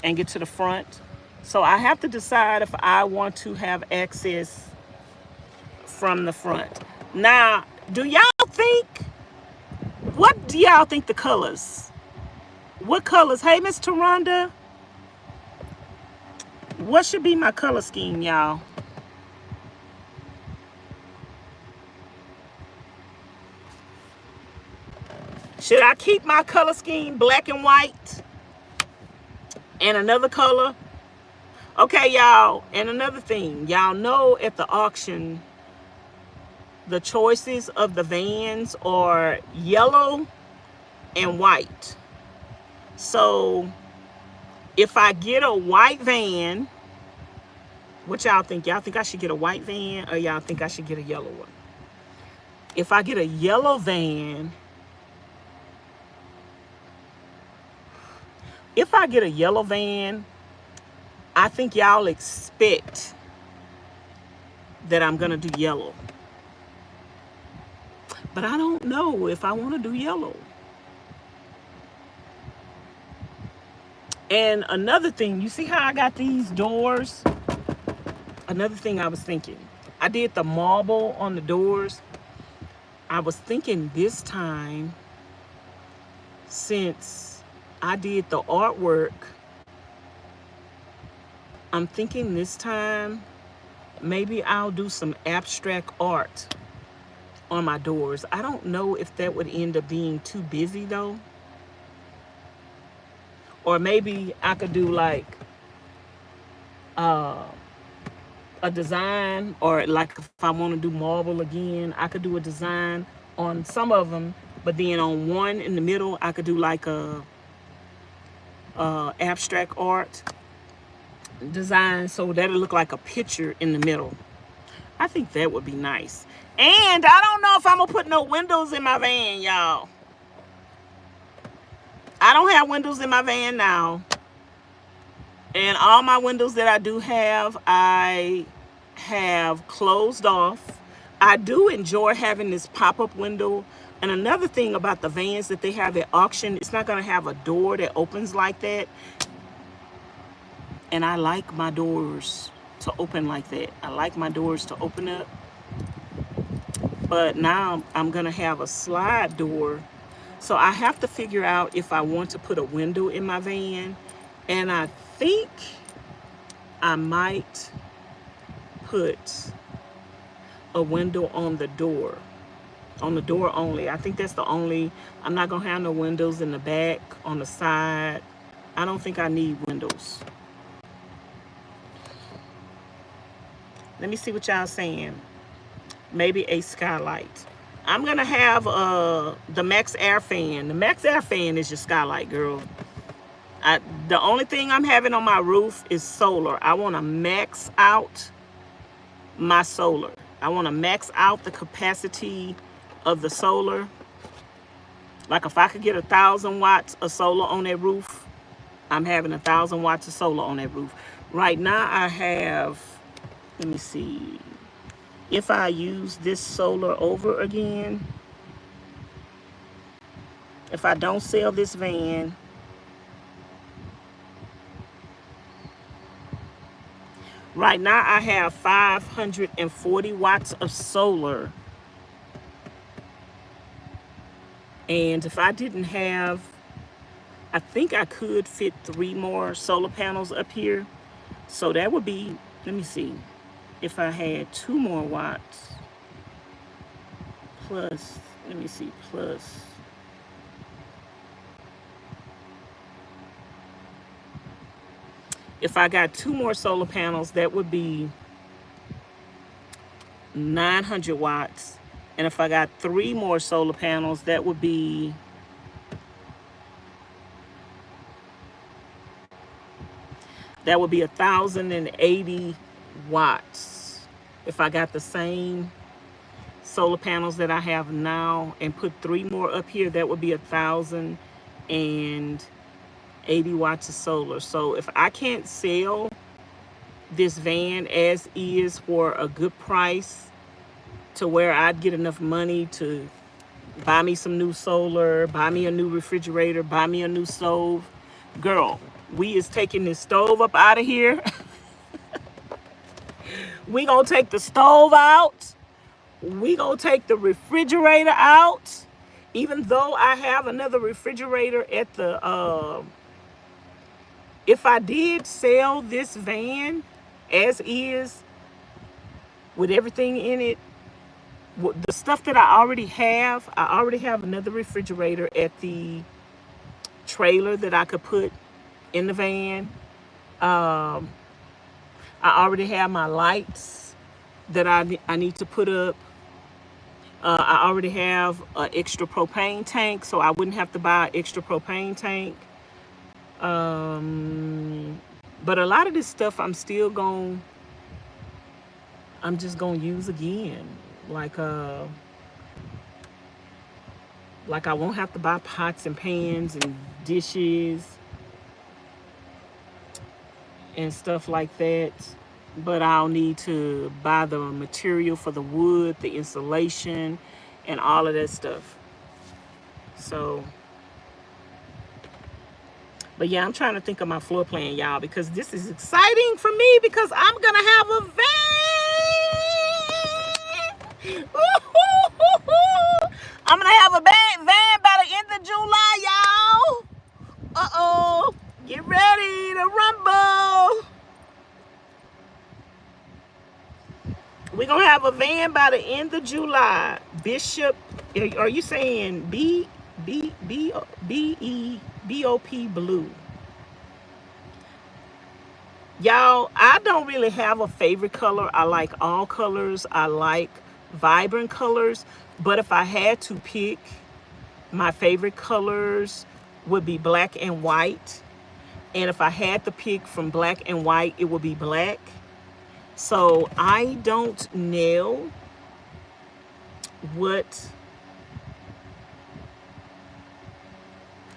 A: and get to the front. So I have to decide if I want to have access from the front. Now, what do y'all think the colors? What colors? Hey, Miss Taronda. What should be my color scheme, y'all? Should I keep my color scheme black and white? And another color? Okay, y'all. And another thing. Y'all know at the auction, the choices of the vans are yellow and white. So if I get a white van, what y'all think? Y'all think I should get a white van or y'all think I should get a yellow one? If I get a yellow van, I think y'all expect that I'm going to do yellow. But I don't know if I want to do yellow. And another thing, you see how I got these doors? Another thing I was thinking, I did the marble on the doors. I was thinking this time, since I did the artwork I'm thinking this time maybe I'll do some abstract art on my doors. I don't know if that would end up being too busy though. Or maybe I could do like uh, a design, or like if I want to do marble again, I could do a design on some of them, but then on one in the middle, I could do like a abstract art design, so that'll look like a picture in the middle. I think that would be nice. And I don't know if I'm gonna put no windows in my van, y'all. I don't have windows in my van now. And all my windows that I do have, I have closed off. I do enjoy having this pop-up window. And another thing about the vans that they have at auction, it's not gonna have a door that opens like that. And I like my doors to open like that. I like my doors to open up. But now I'm gonna have a slide door. So I have to figure out if I want to put a window in my van. And I think I might put a window on the door only. I think that's the only, I'm not gonna have no windows in the back, on the side. I don't think I need windows. Let me see what y'all saying. Maybe a skylight. I'm gonna have the Max Air fan. The Max Air fan is your skylight, girl. The only thing I'm having on my roof is solar. I want to max out my solar. I want to max out the capacity of the solar. Like if I could get 1,000 watts of solar on that roof, I'm having 1,000 watts of solar on that roof. Right now I have, let me see, if I use this solar over again, if I don't sell this van, right now I have 540 watts of solar. And if I didn't have, I think I could fit 3 more solar panels up here. So that would be, let me see, if I had 2 more watts plus, let me see, plus, if I got 2 more solar panels, that would be 900 watts. And if I got 3 more solar panels, that would be 1,080 watts. If I got the same solar panels that I have now and put 3 more up here, that would be 1,080 watts of solar. So if I can't sell this van as is for a good price to where I'd get enough money to buy me some new solar, buy me a new refrigerator, buy me a new stove, girl, we is taking this stove up out of here. We gonna take the stove out. We gonna take the refrigerator out. Even though I have another refrigerator at the, if I did sell this van as is, with everything in it, the stuff that I already have another refrigerator at the trailer that I could put in the van. I already have my lights that I need to put up. I already have an extra propane tank, so I wouldn't have to buy an extra propane tank. But a lot of this stuff I'm just gonna use again. Like I won't have to buy pots and pans and dishes and stuff like that. But I'll need to buy the material for the wood, the insulation, and all of that stuff. So, but yeah, I'm trying to think of my floor plan, y'all, because this is exciting for me because I'm going to have a van. I'm going to have a van by the end of July, y'all. Uh-oh. Get ready to rumble. We're gonna have a van by the end of July. Bishop, are you saying B-E-B-O-P blue? Y'all, I don't really have a favorite color. I like all colors. I like vibrant colors. But if I had to pick, my favorite colors would be black and white. And if I had to pick from black and white, it would be black. So I don't know what...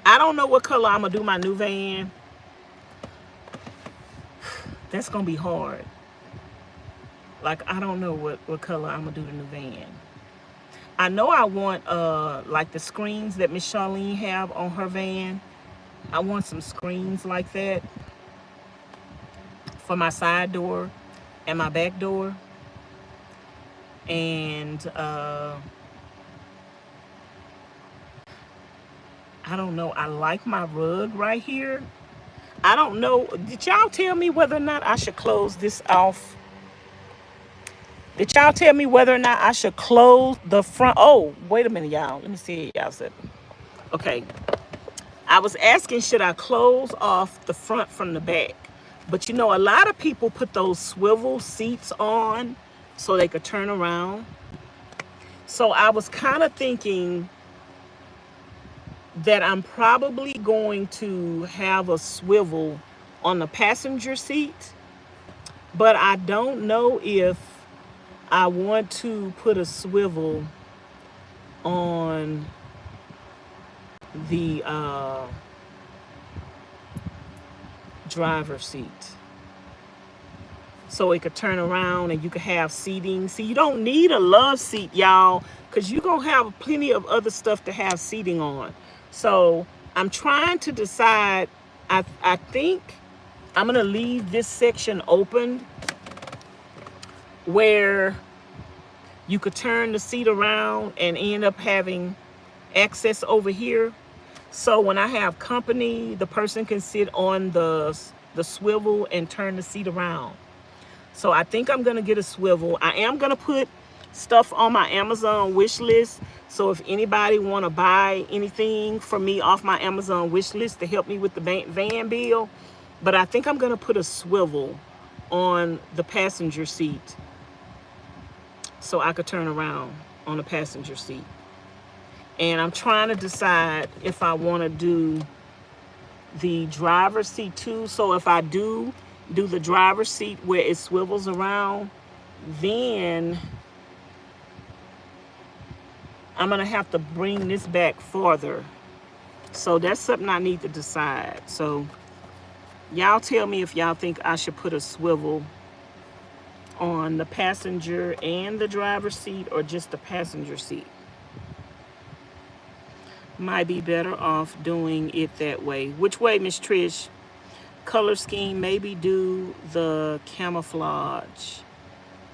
A: I don't know what color I'm going to do my new van. That's going to be hard. Like, I don't know what color I'm going to do the new van. I know I want, like, the screens that Miss Charlene have on her van. I want some screens like that for my side door and my back door. And, I don't know. I like my rug right here. I don't know. Did y'all tell me whether or not I should close this off? Did y'all tell me whether or not I should close the front? Oh, wait a minute, y'all. Let me see y'all said. Okay. I was asking, should I close off the front from the back? But you know, a lot of people put those swivel seats on so they could turn around. So I was kind of thinking that I'm probably going to have a swivel on the passenger seat, but I don't know if I want to put a swivel on the driver's seat, so it could turn around and you could have seating. See, you don't need a love seat, y'all, because you're going to have plenty of other stuff to have seating on. So I'm trying to decide. I think I'm going to leave this section open where you could turn the seat around and end up having access over here. So when I have company, the person can sit on the swivel and turn the seat around. So I think I'm going to get a swivel. I am going to put stuff on my Amazon wish list. So if anybody want to buy anything for me off my Amazon wish list to help me with the van bill. But I think I'm going to put a swivel on the passenger seat so I could turn around on the passenger seat. And I'm trying to decide if I want to do the driver's seat too. So if I do the driver's seat where it swivels around, then I'm going to have to bring this back farther. So that's something I need to decide. So y'all tell me if y'all think I should put a swivel on the passenger and the driver's seat, or just the passenger seat. Might be better off doing it that way. Which way, Miss Trish? Color scheme, maybe do the camouflage.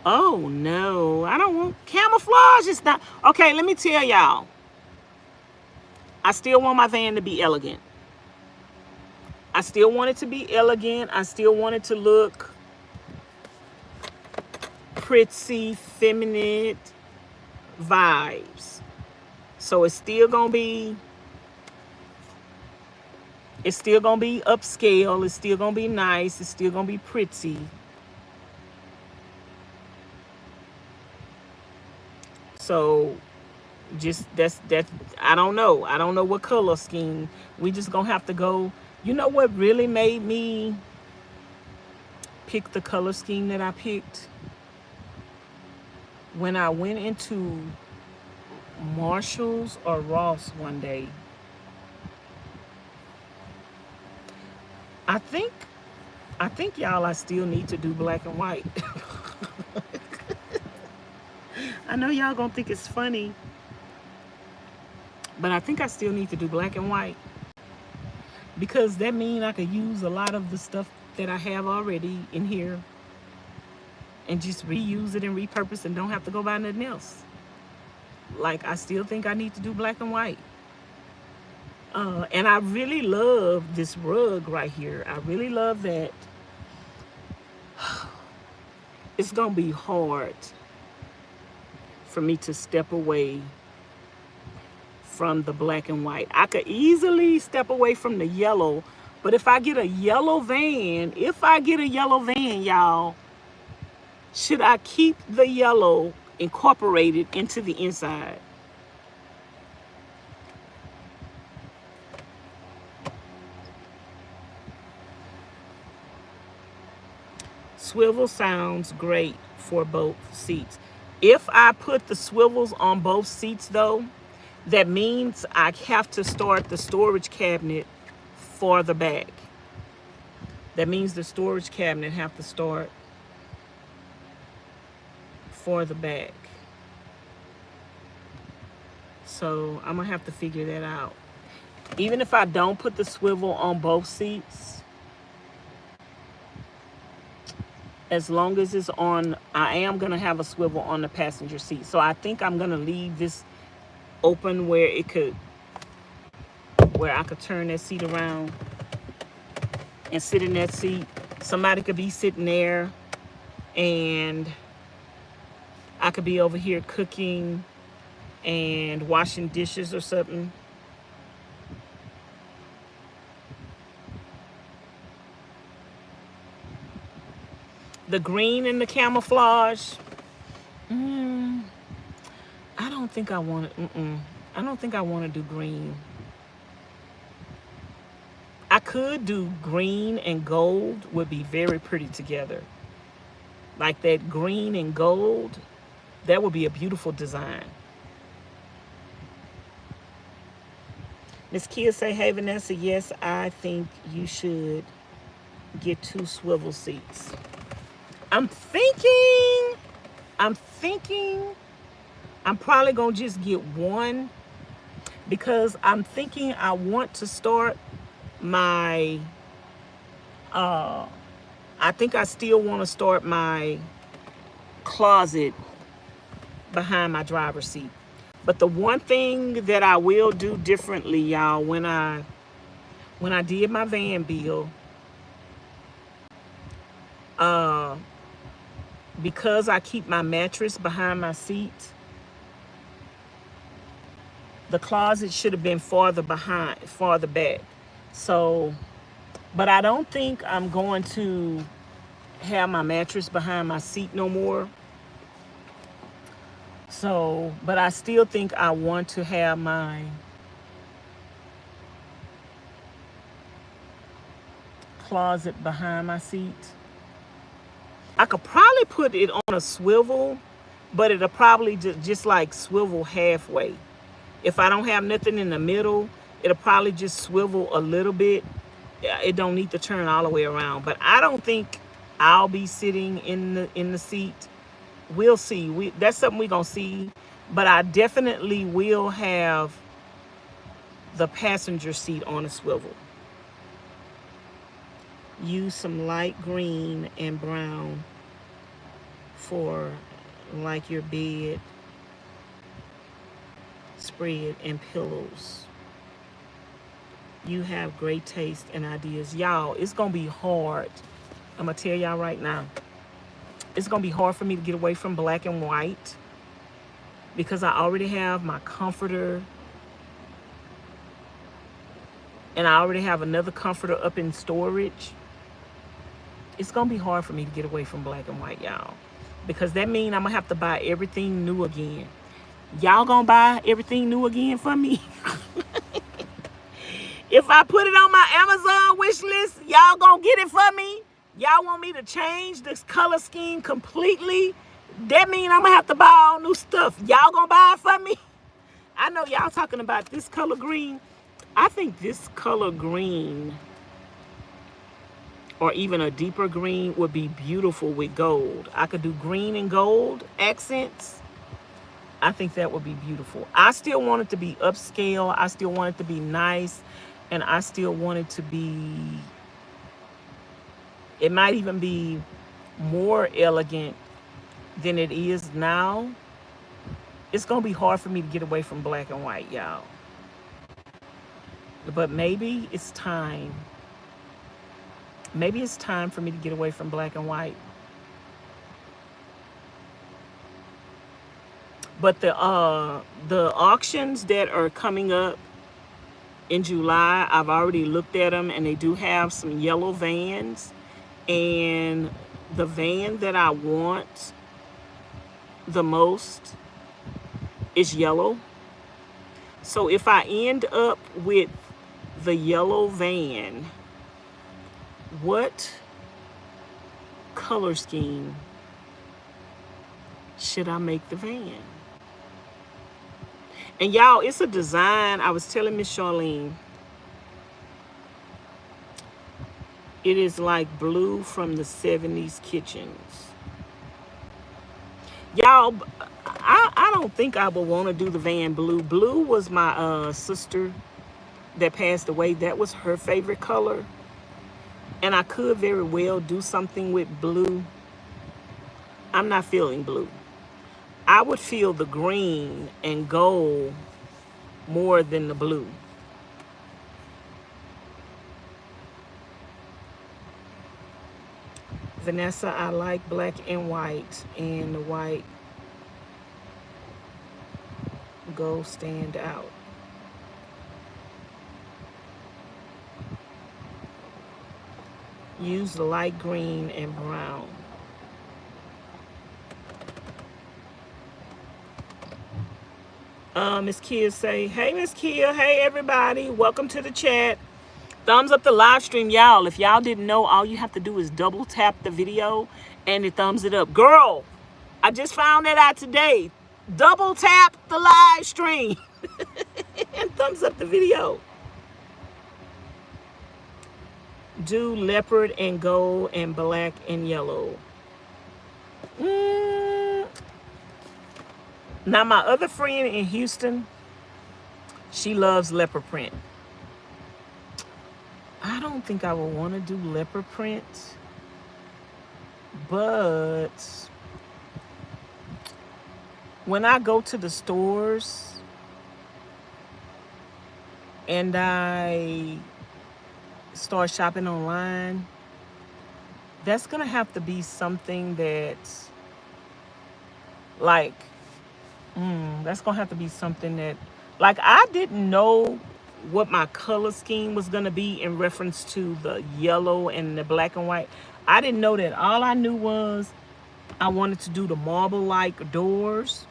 A: Oh no, I don't want camouflage. It's not okay. Let me tell y'all, I still want my van to be elegant. I still want it to be elegant. I still want it to look pretty, feminine vibes. So it's still gonna be upscale. It's still gonna be nice. It's still gonna be pretty. So just that's I don't know. I don't know what color scheme. We just gonna have to go. You know what really made me pick the color scheme that I picked? When I went into Marshall's or Ross one day, I think y'all, I still need to do black and white. I know y'all gonna think it's funny, but I think I still need to do black and white, because that means I could use a lot of the stuff that I have already in here and just reuse it and repurpose and don't have to go buy nothing else. Like, I still think I need to do black and white. And I really love this rug right here. I really love that. It's gonna be hard for me to step away from the black and white. I could easily step away from the yellow, but if I get a yellow van, y'all, should I keep the yellow incorporated into the inside? Swivel sounds great for both seats. If I put the swivels on both seats though, that means I have to start the storage cabinet for the back. That means the storage cabinet have to start for the back. So I'm gonna have to figure that out. Even if I don't put the swivel on both seats, as long as it's on, I am gonna have a swivel on the passenger seat. So I think I'm gonna leave this open where I could turn that seat around and sit in that seat. Somebody could be sitting there and I could be over here cooking and washing dishes or something. The green and the camouflage, I don't think I want to, I don't think I want to do green. I could do green and gold, would be very pretty together. Like that green and gold, that would be a beautiful design. Miss Kia say, hey Vanessa, yes, I think you should get 2 swivel seats. I'm thinking I'm probably gonna just get 1 because I'm thinking I want to start my I think I still want to start my closet behind my driver's seat. But the one thing that I will do differently, y'all, when I did my van bill, because I keep my mattress behind my seat, the closet should have been farther back. So, but I don't think I'm going to have my mattress behind my seat no more. So, but I still think I want to have my closet behind my seat. I could probably put it on a swivel, but it'll probably just like swivel halfway. If I don't have nothing in the middle, it'll probably just swivel a little bit. It don't need to turn all the way around. But I don't think I'll be sitting in the seat. We'll see. That's something we're gonna see. But I definitely will have the passenger seat on a swivel. Use some light green and brown for like your bed spread and pillows. You have great taste and ideas. Y'all, it's gonna be hard. I'm gonna tell y'all right now. It's gonna be hard for me to get away from black and white because I already have my comforter and I already have another comforter up in storage. It's gonna be hard for me to get away from black and white, y'all, because that means I'm gonna have to buy everything new again. Y'all gonna buy everything new again for me? If I put it on my Amazon wish list, y'all gonna get it for me? Y'all want me to change this color scheme completely? That means I'm gonna have to buy all new stuff. Y'all gonna buy it for me? I know y'all talking about this color green. I think this color green, or even a deeper green, would be beautiful with gold. I could do green and gold accents. I think that would be beautiful. I still want it to be upscale. I still want it to be nice. And I still want it to be, it might even be more elegant than it is now. It's going to be hard for me to get away from black and white, y'all. But maybe it's time. Maybe it's time for me to get away from black and white. But the auctions that are coming up in July, I've already looked at them, and they do have some yellow vans. And the van that I want the most is yellow. So if I end up with the yellow van, what color scheme should I make the van? And y'all, it's a design. I was telling Miss Charlene, it is like blue from the 70s kitchens. Y'all, I don't think I would want to do the van blue. Blue was my sister that passed away. That was her favorite color. And I could very well do something with blue. I'm not feeling blue. I would feel the green and gold more than the blue. Vanessa, I like black and white, and the white gold stand out. Use the light green and brown. Miss Kia say, hey, Miss Kia, hey, everybody, welcome to the chat. Thumbs up the live stream, y'all. If y'all didn't know, all you have to do is double tap the video and it thumbs it up. Girl, I just found that out today. Double tap the live stream and thumbs up the video. Do leopard and gold and black and yellow. Now, my other friend in Houston, she loves leopard print. I don't think I would want to do leopard print, but when I go to the stores and I start shopping online, that's going to have to be something that's like, that's going to have to be something that, like, I didn't know what my color scheme was going to be in reference to the yellow and the black and white. I didn't know that. All I knew was I wanted to do the marble-like doors.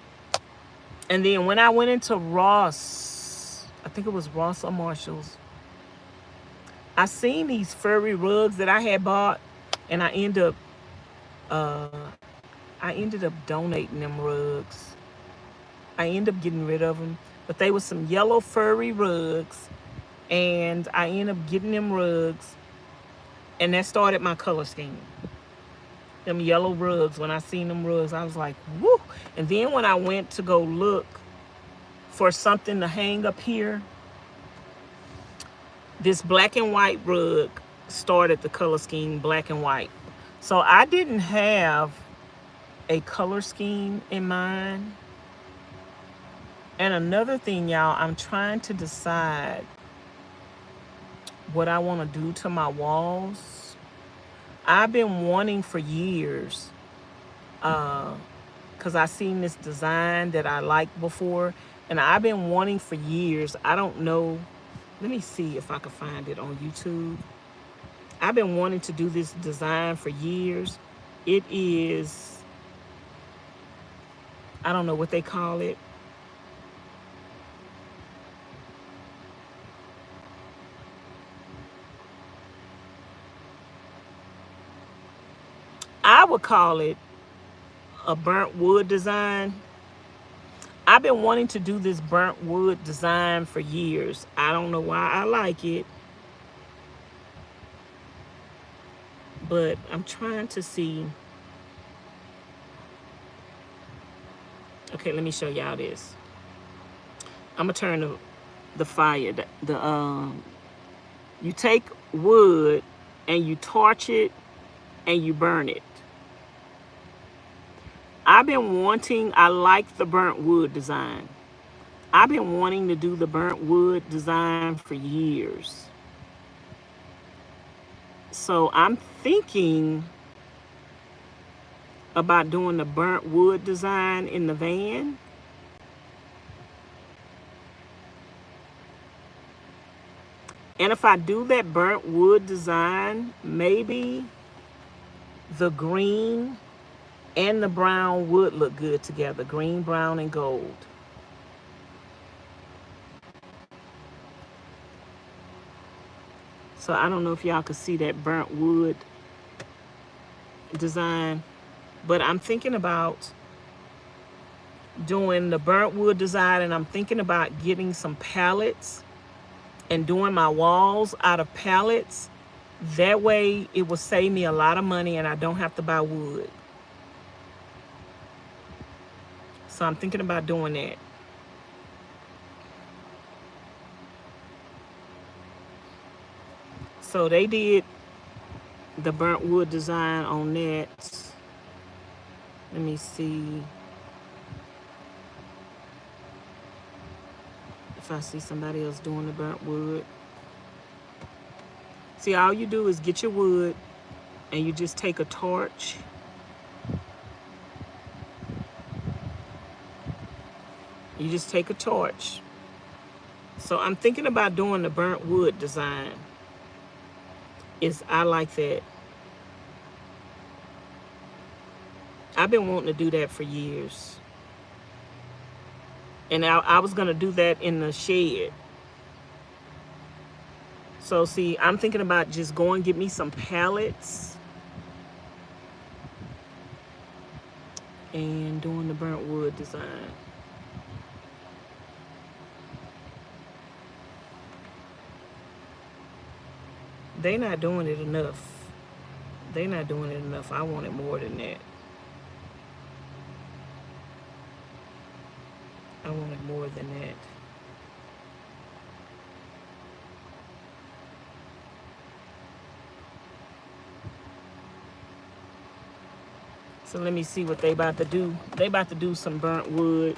A: And then when I went into Ross, I think it was Ross or Marshall's, I seen these furry rugs that I had bought, and I ended up donating them rugs. I ended up getting rid of them. But they were some yellow furry rugs, and I ended up getting them rugs, and that started my color scheme. Them yellow rugs, when I seen them rugs, I was like, woo. And then when I went to go look for something to hang up here, this black and white rug started the color scheme, black and white. So I didn't have a color scheme in mind. And another thing, y'all, I'm trying to decide what I want to do to my walls. I've been wanting for years, because I seen this design that I liked before, and I've been wanting for years. I don't know. Let me see if I can find it on YouTube. I've been wanting to do this design for years. It is, I don't know what they call it. I would call it a burnt wood design. I've been wanting to do this burnt wood design for years. I don't know why I like it, but I'm trying to see. Okay, let me show y'all this. I'm gonna turn the fire. You take wood and you torch it and you burn it. I've been wanting, I like the burnt wood design. I've been wanting to do the burnt wood design for years. So I'm thinking about doing the burnt wood design in the van. And if I do that burnt wood design, maybe the green and the brown would look good together. Green, brown, and gold. So I don't know if y'all could see that burnt wood design, but I'm thinking about doing the burnt wood design, and I'm thinking about getting some pallets and doing my walls out of pallets. That way it will save me a lot of money and I don't have to buy wood. So I'm thinking about doing that. So they did the burnt wood design on that. Let me see if I see somebody else doing the burnt wood. See, all you do is get your wood and you just take a torch. You just take a torch. So I'm thinking about doing the burnt wood design. I like that. I've been wanting to do that for years. And I was going to do that in the shed. So see, I'm thinking about just going get me some pallets and doing the burnt wood design. They not doing it enough. They not doing it enough. I wanted more than that. I wanted more than that. So let me see what they about to do. They about to do some burnt wood.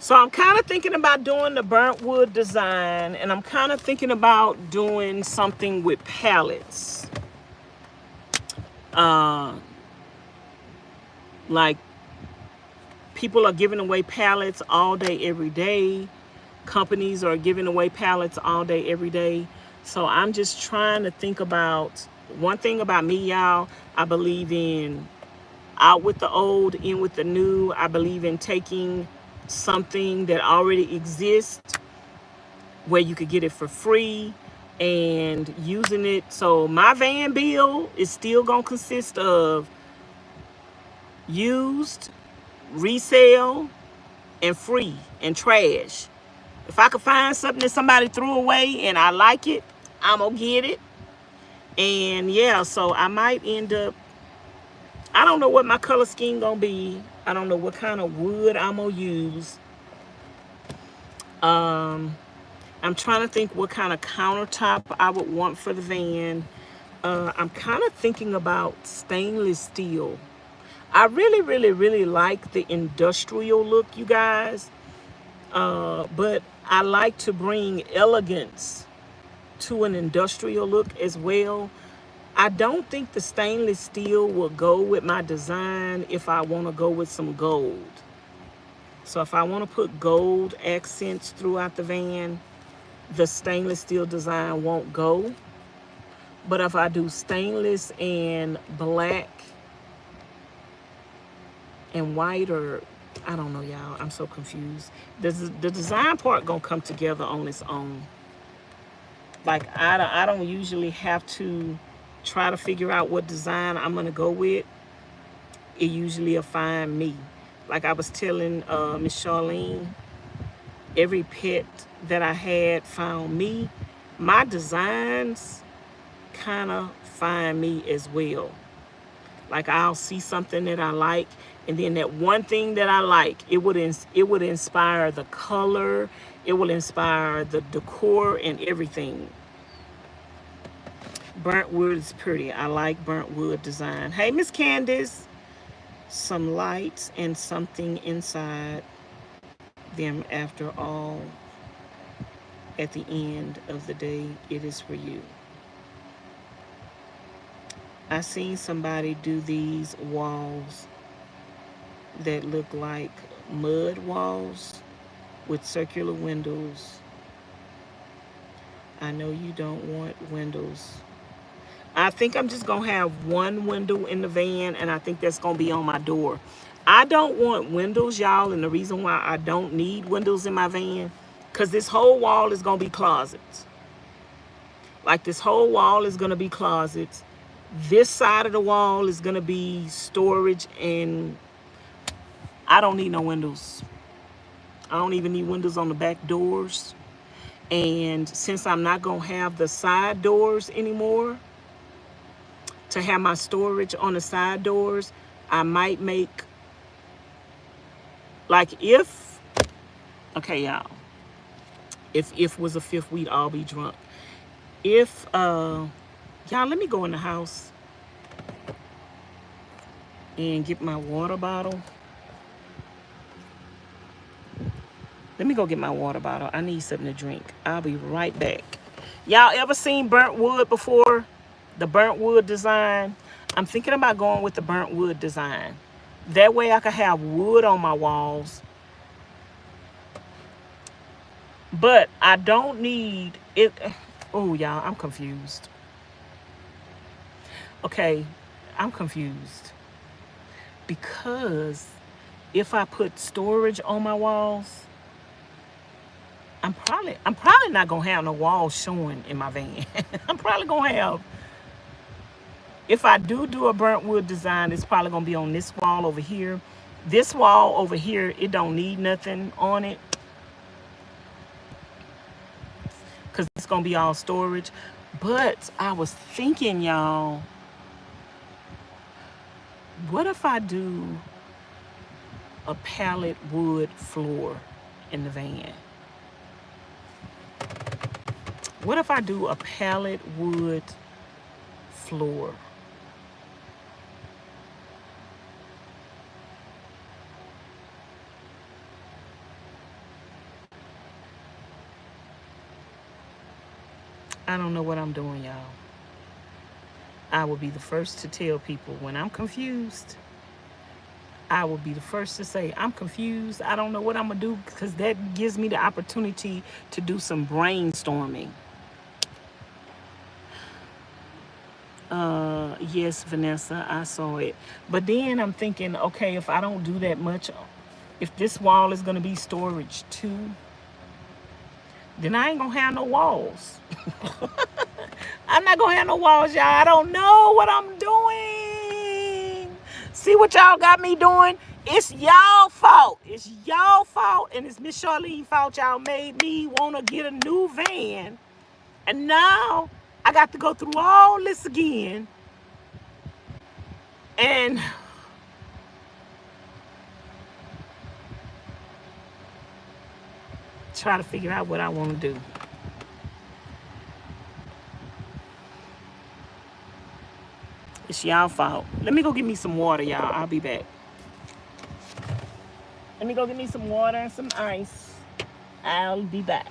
A: So I'm kind of thinking about doing the burnt wood design, and I'm kind of thinking about doing something with pallets. Like people are giving away pallets all day, every day. Companies are giving away pallets all day, every day. So I'm just trying to think about, one thing about me, y'all, I believe in out with the old, in with the new. I believe in taking something that already exists where you could get it for free and using it. So my van bill is still gonna consist of used, resale, and free, and trash. If I could find something that somebody threw away and I like it, I'm gonna get it. And yeah, so I might end up, I don't know what my color scheme gonna be. I don't know what kind of wood I'm gonna use. I'm trying to think what kind of countertop I would want for the van. I'm kind of thinking about stainless steel. I really like the industrial look, you guys. But I like to bring elegance to an industrial look as well. I don't think the stainless steel will go with my design if I want to go with some gold. So if I want to put gold accents throughout the van, the stainless steel design won't go. But if I do stainless and black and white, or I don't know, y'all, I'm so confused. The design part gonna come together on its own. Like I don't usually have to try to figure out what design I'm gonna go with. It usually will find me. Like I was telling Miss Charlene, every pet that I had found me. My designs kind of find me as well. Like I'll see something that I like, and then that one thing that I like, it would inspire the color, it will inspire the decor and everything. Burnt wood is pretty. I like burnt wood design. Hey, Miss Candace. Some lights and something inside them. After all, at the end of the day, it is for you. I seen somebody do these walls that look like mud walls with circular windows. I know you don't want windows. I think I'm just gonna have one window in the van, and I think that's gonna be on my door. I don't want windows, y'all, and the reason why I don't need windows in my van, because this whole wall is gonna be closets. Like this whole wall is gonna be closets. This side of the wall is gonna be storage, and I don't need no windows. I don't even need windows on the back doors. And since I'm not gonna have the side doors anymore, to have my storage on the side doors, I might make, like, if, okay, y'all, if was a fifth, we'd all be drunk. If y'all, let me go in the house and get my water bottle. Let me go get my water bottle. I need something to drink. I'll be right back. Y'all ever seen burnt wood before? The burnt wood design? I'm thinking about going with the burnt wood design. That way I can have wood on my walls. But I don't need it. Oh, y'all, I'm confused. Okay, I'm confused. Because if I put storage on my walls, I'm probably not gonna have no walls showing in my van. I'm probably gonna have, if I do a burnt wood design, it's probably gonna be on this wall over here. This wall over here, it don't need nothing on it, because it's gonna be all storage. But I was thinking, y'all, what if I do a pallet wood floor in the van? What if I do a pallet wood floor? I don't know what I'm doing, y'all. I will be the first to tell people when I'm confused. I will be the first to say, I'm confused. I don't know what I'm going to do, because that gives me the opportunity to do some brainstorming. Yes, Vanessa, I saw it. But then I'm thinking, okay, if I don't do that much, if this wall is going to be storage too, then I ain't going to have no walls. I'm not going to have no walls, y'all. I don't know what I'm doing. See what y'all got me doing? It's y'all fault. It's y'all fault. And it's Miss Charlene's fault. Y'all made me want to get a new van. And now I got to go through all this again. And try to figure out what I want to do. It's y'all fault. Let me go get me some water, y'all. I'll be back. Let me go get me some water and some ice. I'll be back.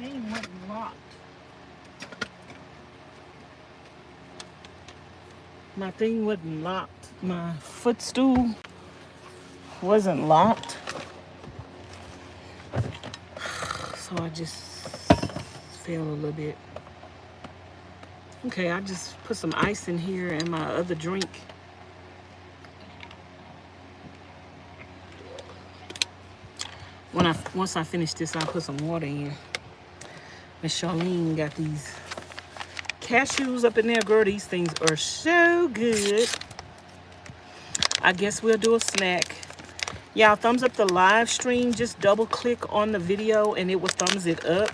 A: thing wasn't locked. My thing wasn't locked. My footstool wasn't locked. So I just fell a little bit. Okay, I just put some ice in here and my other drink. Once I finish this, I'll put some water in. Miss Charlene got these cashews up in there. Girl, these things are so good. I guess we'll do a snack. Y'all, thumbs up the live stream. Just double click on the video and it will thumbs it up.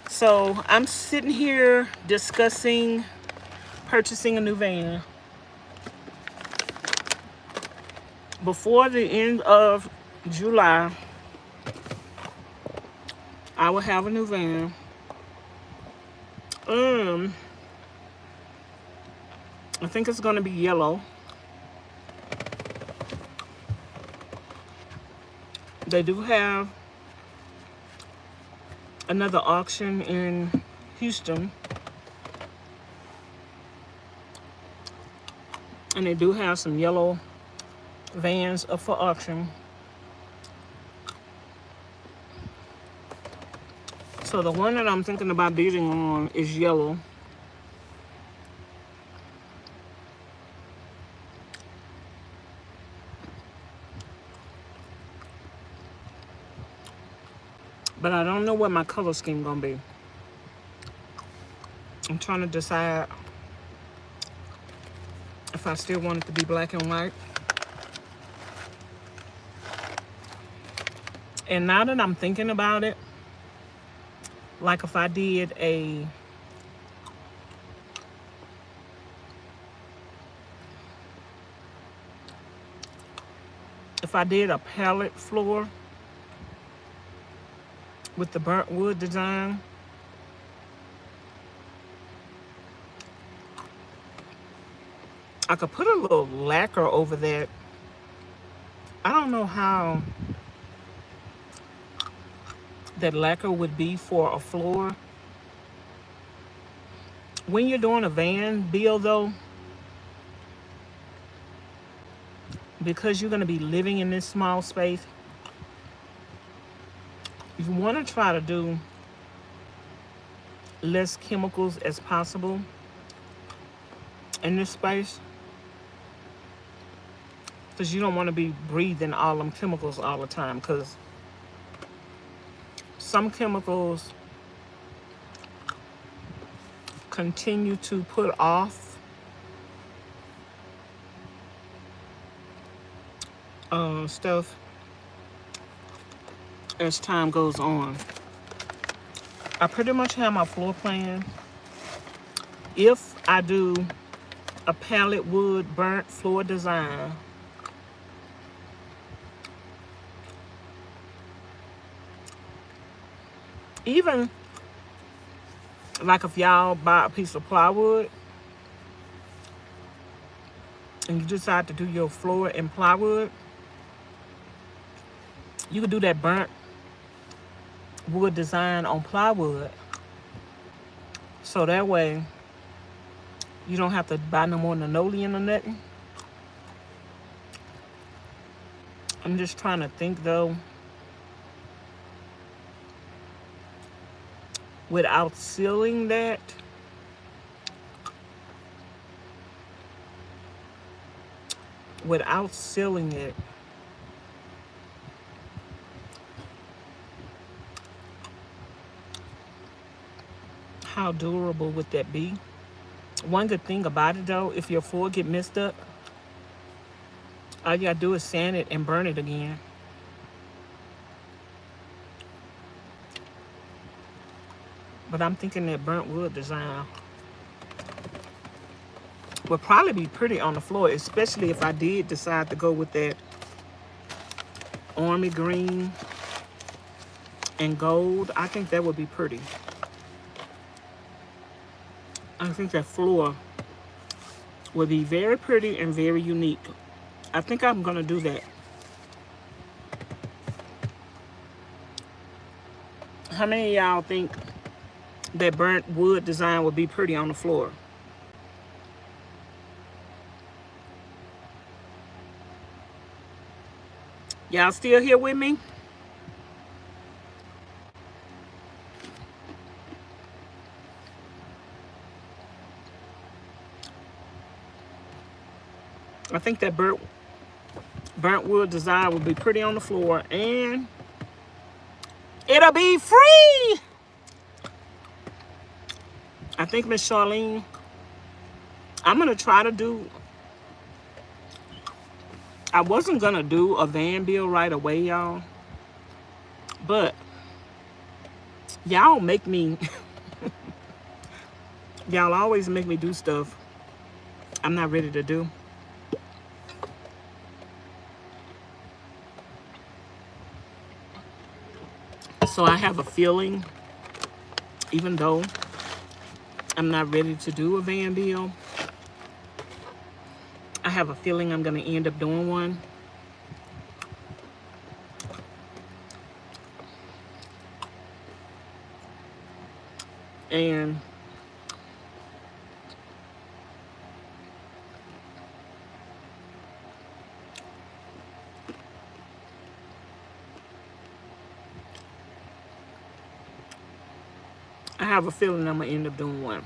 A: So I'm sitting here discussing purchasing a new van. Before the end of July, I will have a new van. I think it's gonna be yellow. They do have another auction in Houston. And they do have some yellow vans up for auction. So the one that I'm thinking about bidding on is yellow. But I don't know what my color scheme gonna be. I'm trying to decide if I still want it to be black and white. And now that I'm thinking about it, like if I did a pallet floor with the burnt wood design, I could put a little lacquer over that. I don't know how that lacquer would be for a floor. When you're doing a van build though, because you're gonna be living in this small space, you wanna try to do less chemicals as possible in this space, because you don't want to be breathing all them chemicals all the time, because some chemicals continue to put off stuff as time goes on. I pretty much have my floor plan. If I do a pallet wood burnt floor design, even like if y'all buy a piece of plywood and you decide to do your floor in plywood, you could do that burnt wood design on plywood. So that way you don't have to buy no more linoleum or nothing. I'm just trying to think though, without sealing that, it, how durable would that be? One good thing about it though, if your floor get messed up, all you gotta do is sand it and burn it again. But I'm thinking that burnt wood design would probably be pretty on the floor, especially if I did decide to go with that army green and gold. I think that would be pretty. I think that floor would be very pretty and very unique. I think I'm gonna do that. How many of y'all think that burnt wood design would be pretty on the floor? Y'all still here with me? I think that burnt wood design would be pretty on the floor, and it'll be free. I think Miss Charlene, I'm gonna try to do. I wasn't gonna do a van bill right away, y'all, but y'all make me. Y'all always make me do stuff I'm not ready to do. So I have a feeling, even though I'm not ready to do a van bill, I have a feeling I'm going to end up doing one. And I have a feeling I'm going to end up doing one.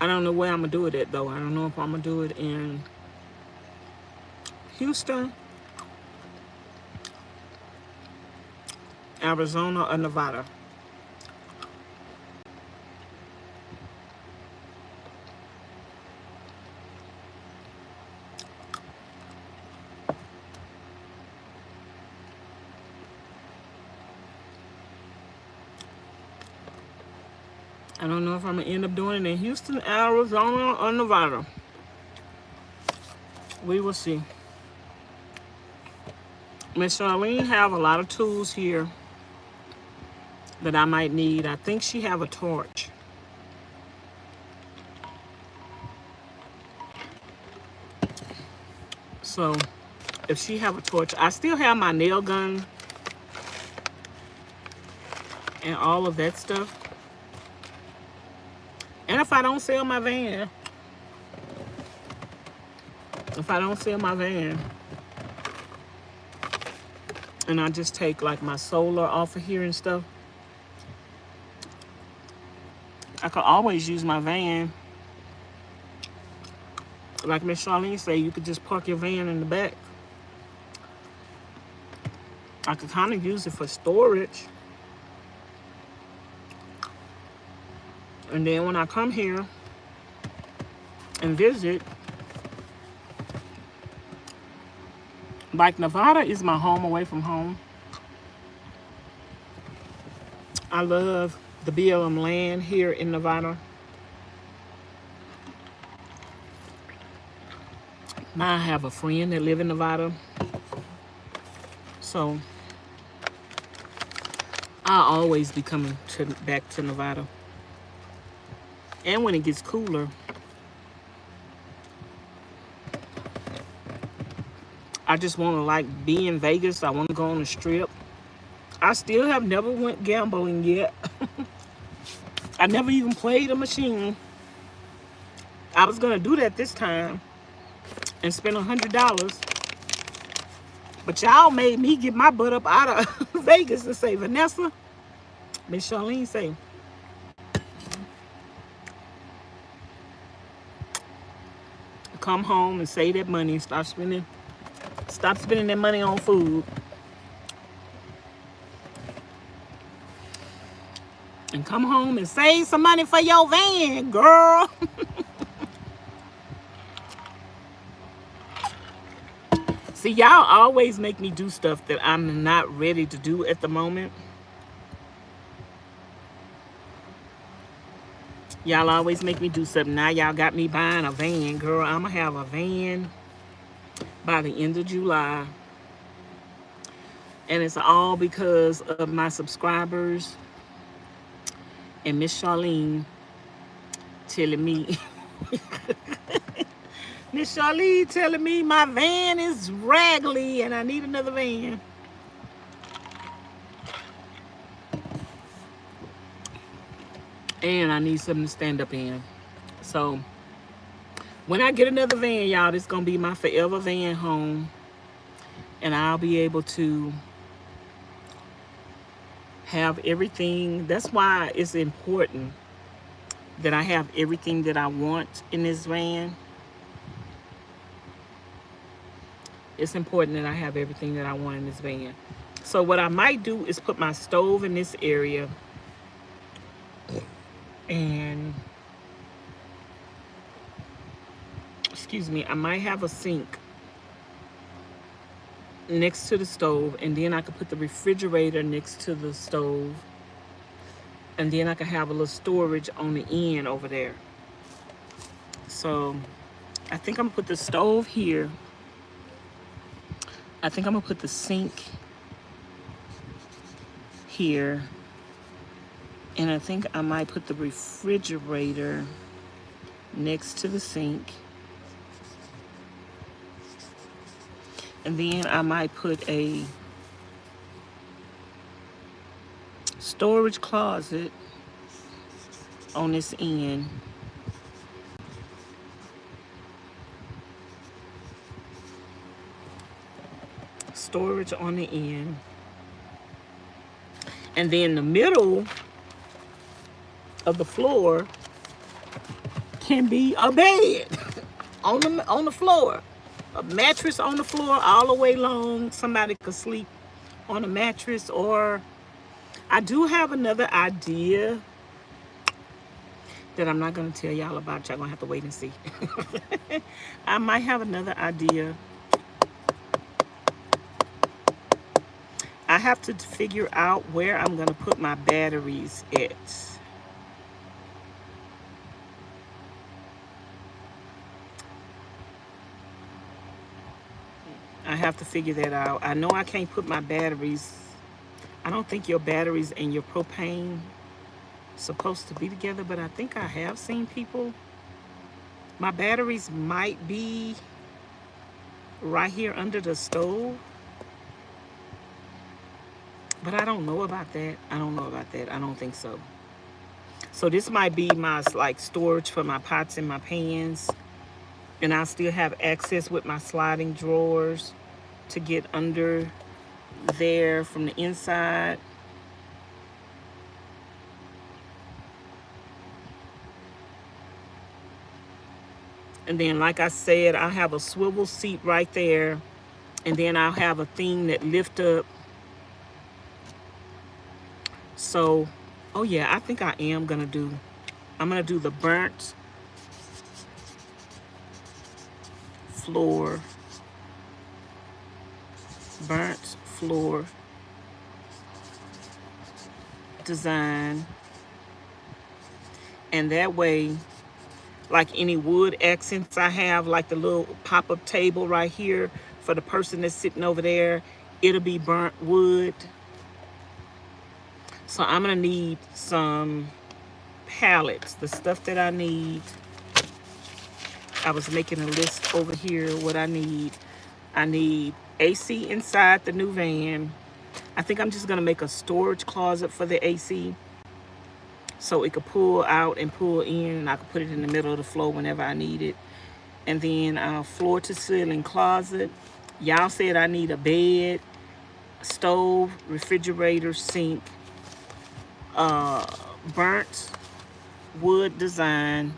A: I don't know where I'm going to do it at, though. I don't know if I'm going to do it in Houston, Arizona, or Nevada. I don't know if I'm going to end up doing it in Houston, Arizona, or Nevada. We will see. Miss Charlene have a lot of tools here that I might need. I think she have a torch. So if she have a torch, I still have my nail gun and all of that stuff. And if I don't sell my van, and I just take like my solar off of here and stuff, I could always use my van. Like Miss Charlene say, you could just park your van in the back. I could kind of use it for storage. And then when I come here and visit, like Nevada is my home away from home. I love the BLM land here in Nevada. Now I have a friend that live in Nevada. So I'll always be coming back to Nevada. And when it gets cooler, I just want to like be in Vegas. I want to go on the strip. I still have never went gambling yet. I never even played a machine. I was going to do that this time and spend $100. But y'all made me get my butt up out of Vegas and say, Vanessa, Miss Charlene say, come home and save that money and stop spending that money on food. And come home and save some money for your van, girl. See, y'all always make me do stuff that I'm not ready to do at the moment. Y'all always make me do something. Now y'all got me buying a van, girl. I'm going to have a van by the end of July. And it's all because of my subscribers and Miss Charlene telling me, Miss Charlene telling me my van is raggedy and I need another van. And I need something to stand up in. So when I get another van, y'all, this is going to be my forever van home. And I'll be able to have everything. That's why it's important that I have everything that I want in this van. It's important that I have everything that I want in this van. So what I might do is put my stove in this area, and excuse me, I might have a sink next to the stove, and then I could put the refrigerator next to the stove, and then I could have a little storage on the end over there. So I think I'm gonna put the stove here. I think I'm gonna put the sink here, and I think I might put the refrigerator next to the sink, and then I might put a storage closet on this end. Storage on the end. And then the middle of the floor can be a bed on the floor. A mattress on the floor all the way long. Somebody could sleep on a mattress. Or I do have another idea that I'm not going to tell y'all about. Y'all going to have to wait and see. I might have another idea. I have to figure out where I'm going to put my batteries at. I have to figure that out. I know I can't put my batteries. I don't think your batteries and your propane supposed to be together, but I think I have seen people. My batteries might be right here under the stove. But I don't know about that. I don't think so. So this might be my like storage for my pots and my pans. And I'll still have access with my sliding drawers to get under there from the inside. And then, like I said, I have a swivel seat right there. And then I'll have a thing that lift up. So, oh yeah, I think I'm gonna do the burnt floor design. And that way, like any wood accents I have, like the little pop-up table right here for the person that's sitting over there, it'll be burnt wood. So I'm gonna need some pallets, the stuff that I need. I was making a list over here what I need. I need AC inside the new van. I think I'm just gonna make a storage closet for the AC so it could pull out and pull in, and I could put it in the middle of the floor whenever I need it. And then a floor to ceiling closet. Y'all said I need a bed, stove, refrigerator, sink, burnt wood design,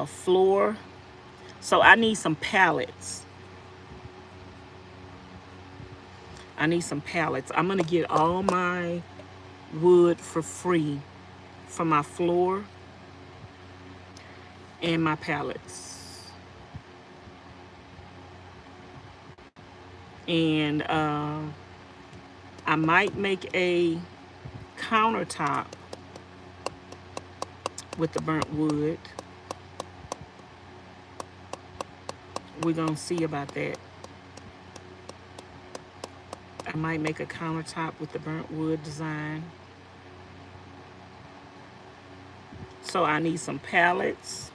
A: floor. So I need some pallets. I'm gonna get all my wood for free for my floor and my pallets. And I might make a countertop with the burnt wood. We're gonna see about that. I might make a countertop with the burnt wood design. So I need some pallets.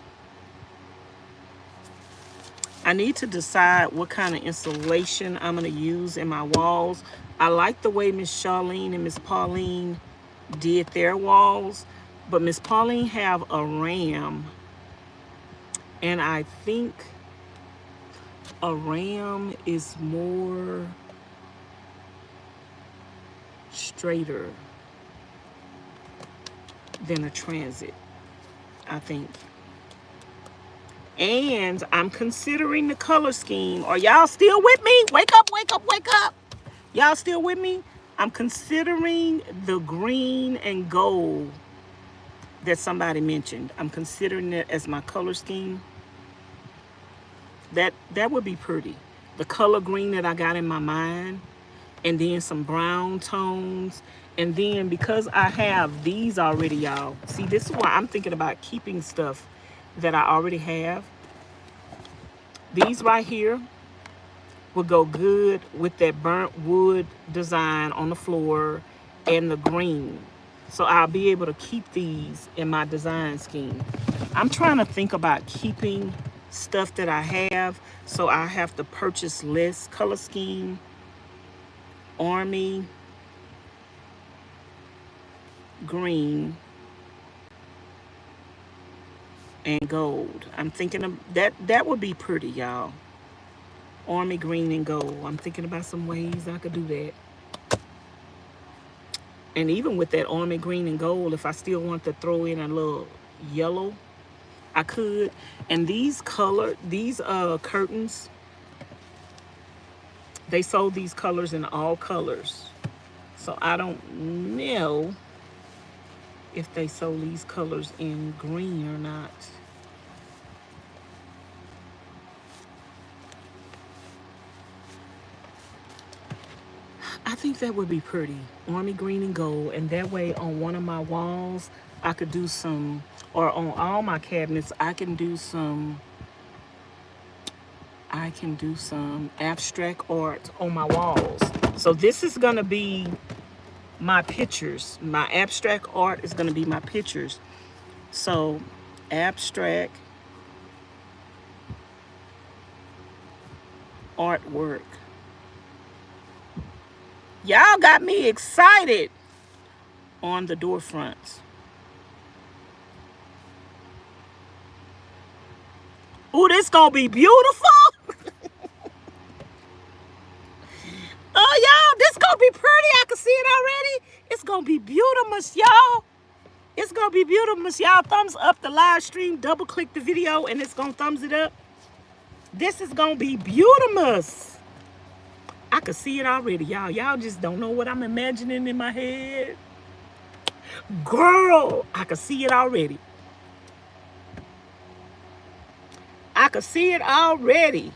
A: I need to decide what kind of insulation I'm going to use in my walls. I like the way Miss Charlene and Miss Pauline did their walls, but Miss Pauline have a ram, and I think a ram is more straighter than a transit, I think. And I'm considering the color scheme. Are y'all still with me? Wake up, wake up, wake up. Y'all still with me? I'm considering the green and gold that somebody mentioned. I'm considering it as my color scheme. That would be pretty. The color green that I got in my mind, and then some brown tones. And then because I have these already, y'all, see, this is why I'm thinking about keeping stuff that I already have. These right here would go good with that burnt wood design on the floor and the green. So I'll be able to keep these in my design scheme. I'm trying to think about keeping stuff that I have, so I have to purchase less. Color scheme, army green and gold. I'm thinking of that would be pretty, y'all. Army green and gold. I'm thinking about some ways I could do that. And even with that army green and gold, if I still want to throw in a little yellow, I could. And these curtains, they sold these colors in all colors. So I don't know if they sold these colors in green or not. I think that would be pretty. Army green and gold. And that way on one of my walls, I could do some, or on all my cabinets, I can do some abstract art on my walls. So this is gonna be my pictures. My abstract art is gonna be my pictures. So abstract artwork. Y'all got me excited on the door fronts. Ooh, this gonna be beautiful. Oh, y'all, this gonna be pretty. I can see it already. It's gonna be beautiful, y'all. It's gonna be beautiful, y'all. Thumbs up the live stream. Double click the video, and it's gonna thumbs it up. This is gonna be beautiful. I can see it already, y'all. Y'all just don't know what I'm imagining in my head. Girl, I can see it already. I can see it already.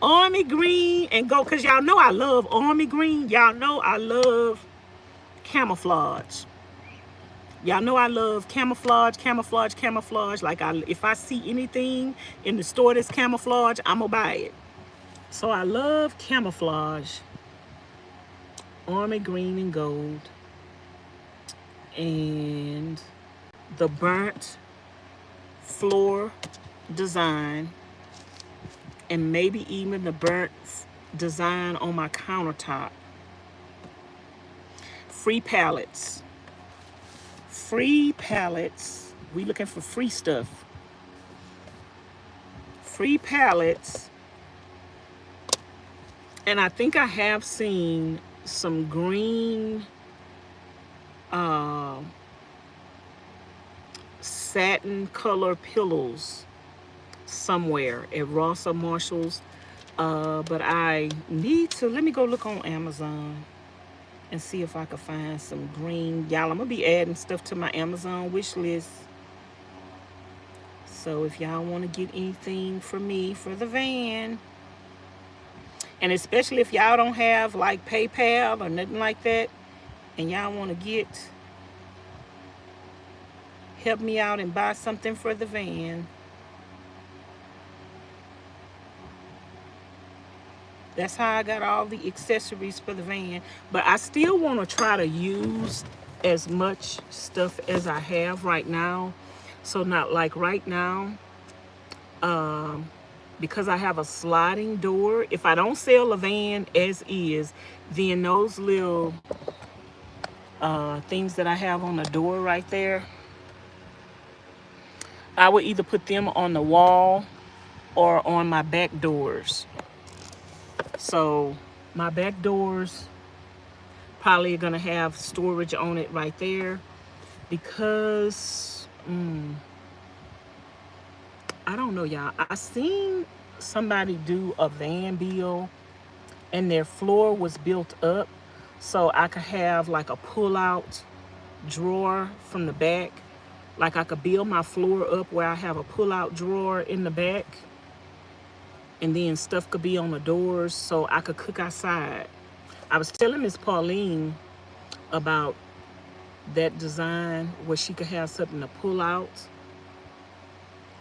A: Army green and gold, because y'all know I love army green. Y'all know I love camouflage. Y'all know I love camouflage. Like, if I see anything in the store that's camouflage, I'm gonna buy it. So I love camouflage. Army green and gold. And the burnt floor design. And maybe even the burnt design on my countertop. Free palettes. Free palettes. We looking for free stuff. Free palettes. And I think I have seen some green satin color pillows somewhere at Ross or Marshall's. But I need to, let me go look on Amazon and see if I can find some green. Y'all, I'm gonna be adding stuff to my Amazon wish list. So if y'all want to get anything from me for the van, and especially if y'all don't have like PayPal or nothing like that, and y'all want to help me out and buy something for the van, that's how I got all the accessories for the van. But I still want to try to use as much stuff as I have right now. So not like right now, because I have a sliding door. If I don't sell a van as is, then those little things that I have on the door right there, I would either put them on the wall or on my back doors. So my back doors probably are gonna have storage on it right there, because I don't know, y'all. I seen somebody do a van build and their floor was built up so I could have like a pull out drawer from the back. Like I could build my floor up where I have a pull out drawer in the back, and then stuff could be on the doors so I could cook outside. I was telling Miss Pauline about that design where she could have something to pull out.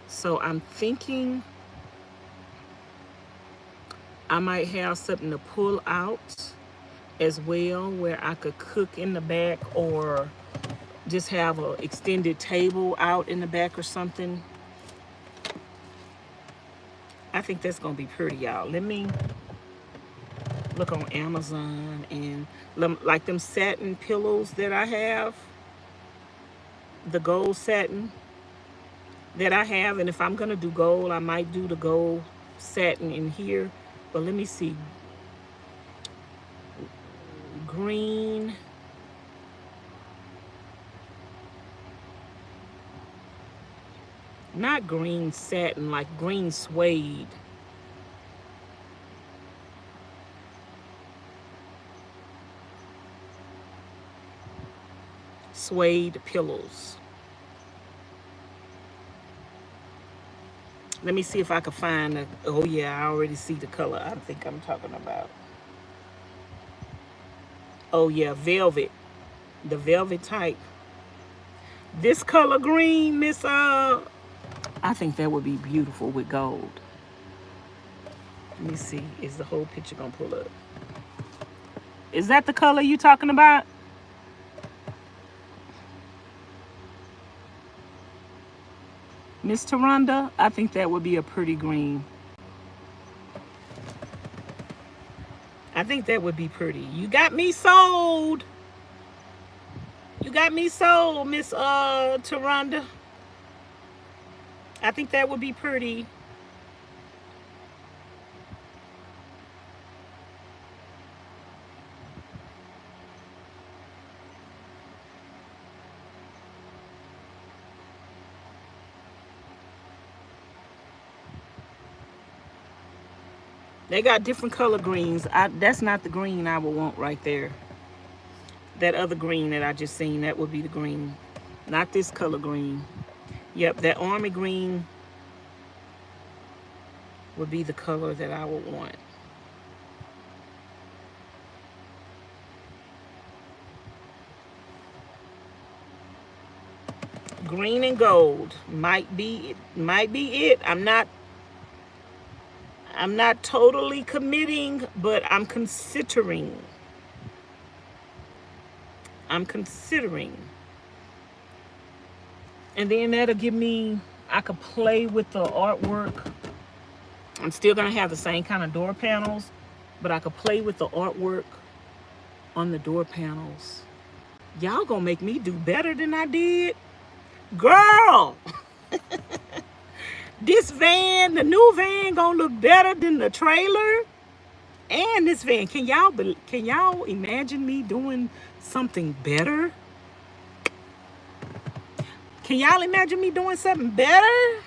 A: So I'm thinking I might have something to pull out as well, where I could cook in the back or just have an extended table out in the back or something. I think that's gonna be pretty, y'all. Let me look on Amazon, and like them satin pillows that I have, the gold satin that I have, and if I'm gonna do gold, I might do the gold satin in here. But let me see, green, not green satin, like green suede. Suede pillows. Let me see if I can find a, oh yeah, I already see the color I think I'm talking about. Oh yeah, velvet. The velvet type. This color green, Miss I think that would be beautiful with gold. Let me see. Is the whole picture gonna pull up? Is that the color you talking about? Miss Taronda? I think that would be a pretty green. I think that would be pretty. You got me sold. You got me sold, Miss Taronda. I think that would be pretty. They got different color greens. That's not the green I would want right there. That other green that I just seen, that would be the green. Not this color green. Yep, that army green would be the color that I would want. Green and gold might be it. I'm not totally committing, but I'm considering. I'm considering. And then that'll give me, I could play with the artwork. I'm still gonna have the same kind of door panels, but I could play with the artwork on the door panels. Y'all gonna make me do better than I did. Girl, this van, the new van, gonna look better than the trailer and this van. Can y'all imagine me doing something better? Can y'all imagine me doing something better?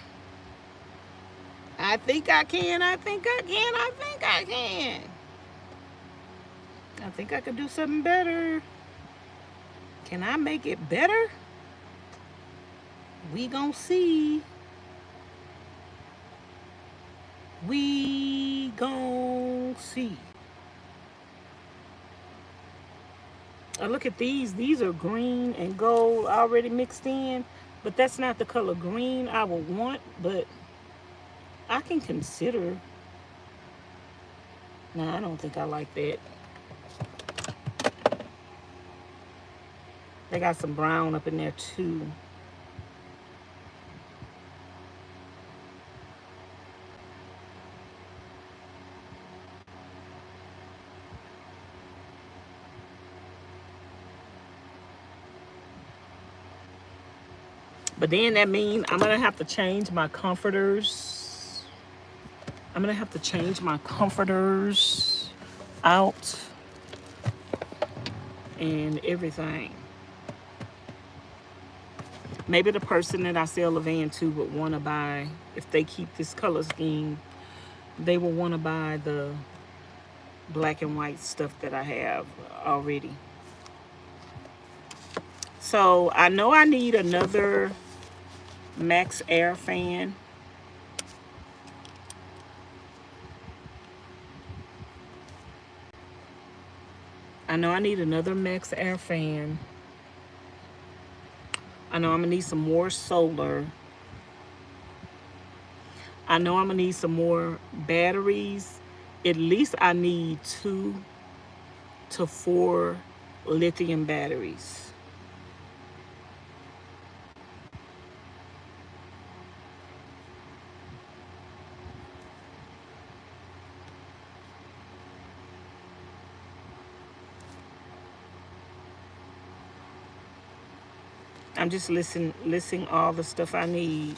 A: I think I can. I think I can. I think I can. I think I could do something better. Can I make it better? We gonna see. We gon' see. Look at these. These are green and gold already mixed in, but that's not the color green I would want, but I can consider. Nah, I don't think I like that. They got some brown up in there too. But then that means I'm gonna have to change my comforters. I'm gonna have to change my comforters out and everything. Maybe the person that I sell the van to would want to buy, if they keep this color scheme, they will want to buy the black and white stuff that I have already. So I know I need another max air fan. I know I need another max air fan. I know I'm gonna need some more solar. I know I'm gonna need some more batteries. At least I need 2 to 4 lithium batteries. I'm just listing all the stuff I need.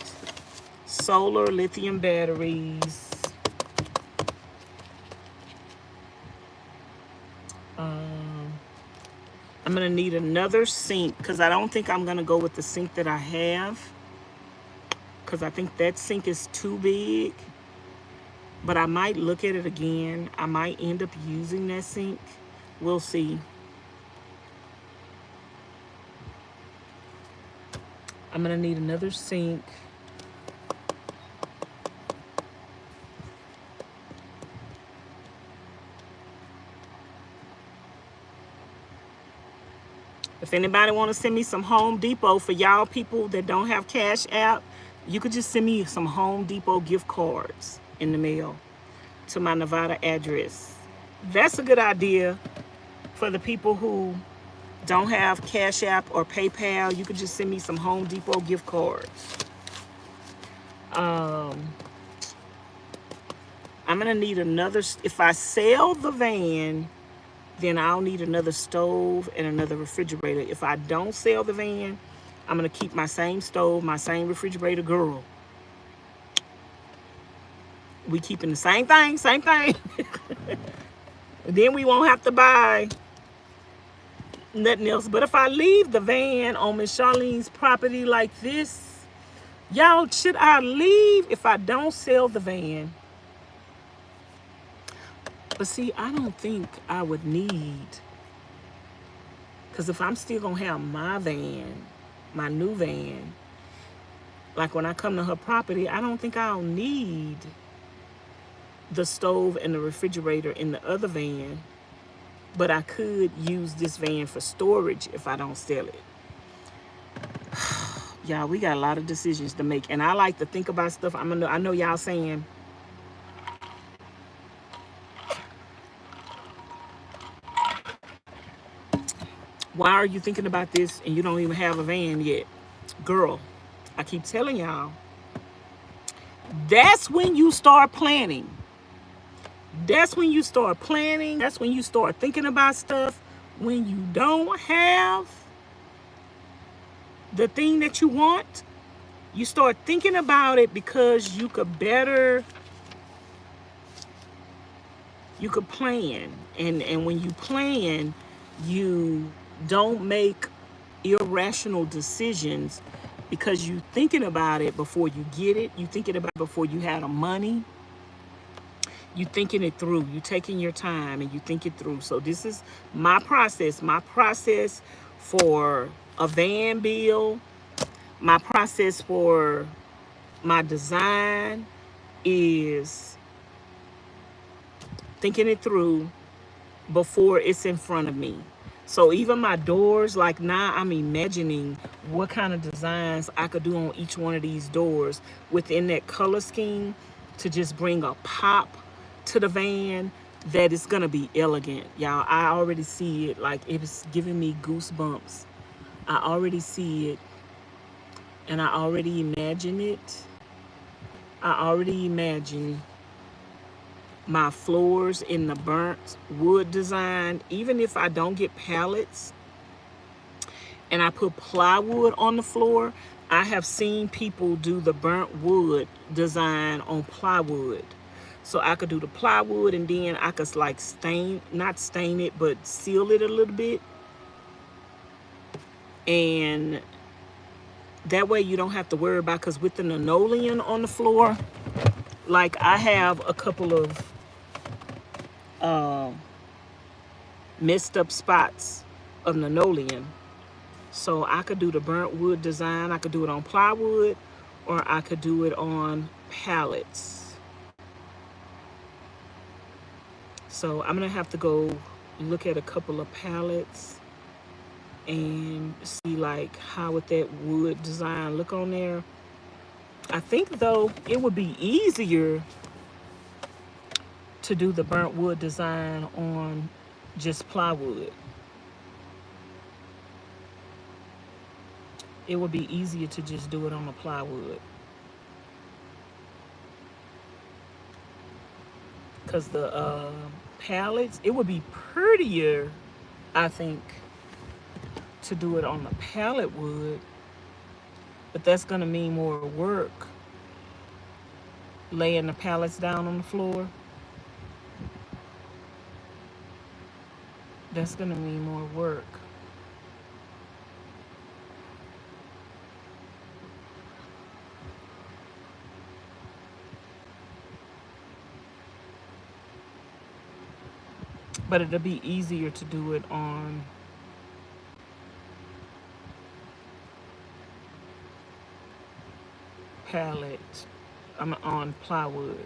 A: Solar, lithium batteries. I'm gonna need another sink because I don't think I'm gonna go with the sink that I have, because I think that sink is too big. But I might look at it again. I might end up using that sink. We'll see. I'm gonna need another sink. If anybody want to send me some Home Depot, for y'all people that don't have Cash App, you could just send me some Home Depot gift cards in the mail to my Nevada address. That's a good idea for the people who don't have Cash App or PayPal. You could just send me some Home Depot gift cards. I'm gonna need another, if I sell the van, then I'll need another stove and another refrigerator. If I don't sell the van, I'm gonna keep my same stove, my same refrigerator. Girl, we keeping the same thing. Then we won't have to buy nothing else. But if I leave the van on Miss Charlene's property like this, y'all, should I leave if I don't sell the van? But see, I don't think I would need, because if I'm still gonna have my van, my new van, like when I come to her property, I don't think I'll need the stove and the refrigerator in the other van. But I could use this van for storage if I don't sell it. Y'all, we got a lot of decisions to make, and I like to think about stuff. I know y'all saying, why are you thinking about this and you don't even have a van yet? Girl, I keep telling y'all, that's when you start planning. That's when you start planning. That's when you start thinking about stuff. When you don't have the thing that you want, you start thinking about it because you could plan. And when you plan, you don't make irrational decisions because you thinking about it before you get it. You thinking about it before you have the money. You thinking it through. You taking your time and you think it through. So this is my process. My process for a van bill. My process for my design is thinking it through before it's in front of me. So even my doors, like now I'm imagining what kind of designs I could do on each one of these doors within that color scheme to just bring a pop to the van that is gonna be elegant. Y'all, I already see it, like it's giving me goosebumps. I already see it and I already imagine it. I already imagine my floors in the burnt wood design. Even if I don't get pallets and I put plywood on the floor, I have seen people do the burnt wood design on plywood. So I could do the plywood and then I could like not stain it, but seal it a little bit. And that way you don't have to worry about, because with the linoleum on the floor, like I have a couple of messed up spots of linoleum. So I could do the burnt wood design. I could do it on plywood or I could do it on pallets. So I'm gonna have to go look at a couple of pallets and see like how would that wood design look on there. I think though it would be easier to do the burnt wood design on just plywood. It would be easier to just do it on the plywood. Because the pallets, it would be prettier, I think, to do it on the pallet wood. But that's going to mean more work, laying the pallets down on the floor. That's going to mean more work. But it'll be easier to do it on pallet, on plywood.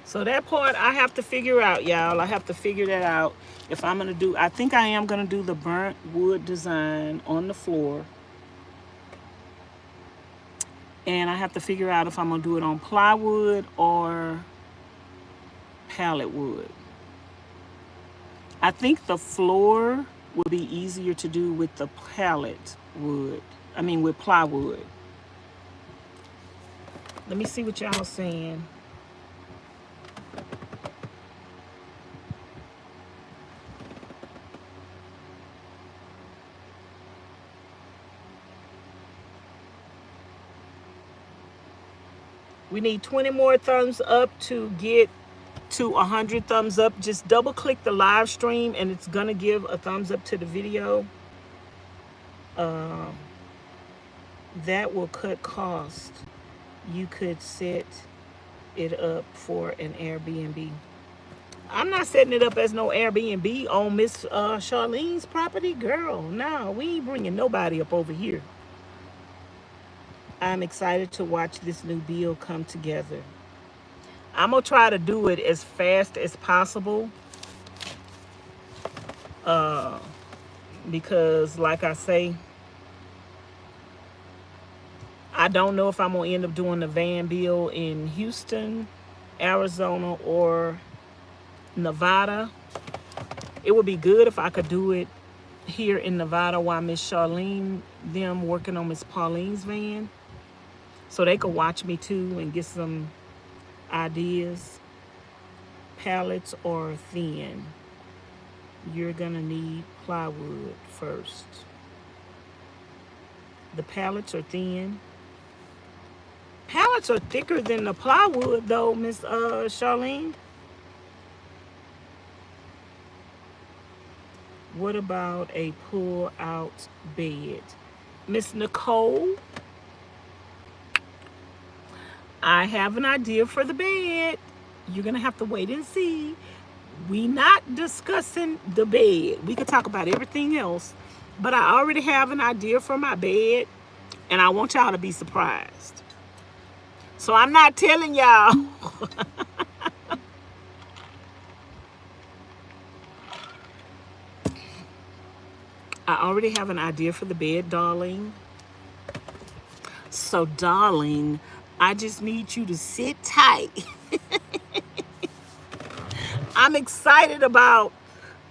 A: So that part I have to figure out, y'all. I have to figure that out. If I'm gonna do, I think I am gonna do the burnt wood design on the floor. And I have to figure out if I'm gonna do it on plywood or pallet wood. I think the floor will be easier to do with the pallet wood. I mean with plywood. Let me see what y'all saying. We need 20 more thumbs up to get to 100 thumbs up. Just double click the live stream and it's gonna give a thumbs up to the video. That will cut cost. You could set it up for an Airbnb. I'm not setting it up as no Airbnb on Miss Charlene's property, girl. No, we ain't bringing nobody up over here. I'm excited to watch this new bill come together. I'm gonna try to do it as fast as possible. Because like I say, I don't know if I'm gonna end up doing the van bill in Houston, Arizona, or Nevada. It would be good if I could do it here in Nevada while Miss Charlene them working on Miss Pauline's van, so they could watch me too and get some ideas. Pallets or thin? You're gonna need plywood first. The pallets are thin. Pallets are thicker than the plywood though, Miss Charlene. What about a pull-out bed? Miss Nicole, I have an idea for the bed. You're gonna have to wait and see. We not discussing the bed. We could talk about everything else, but I already have an idea for my bed, and I want y'all to be surprised. So I'm not telling y'all. I already have an idea for the bed, darling. So, darling, I just need you to sit tight. I'm excited about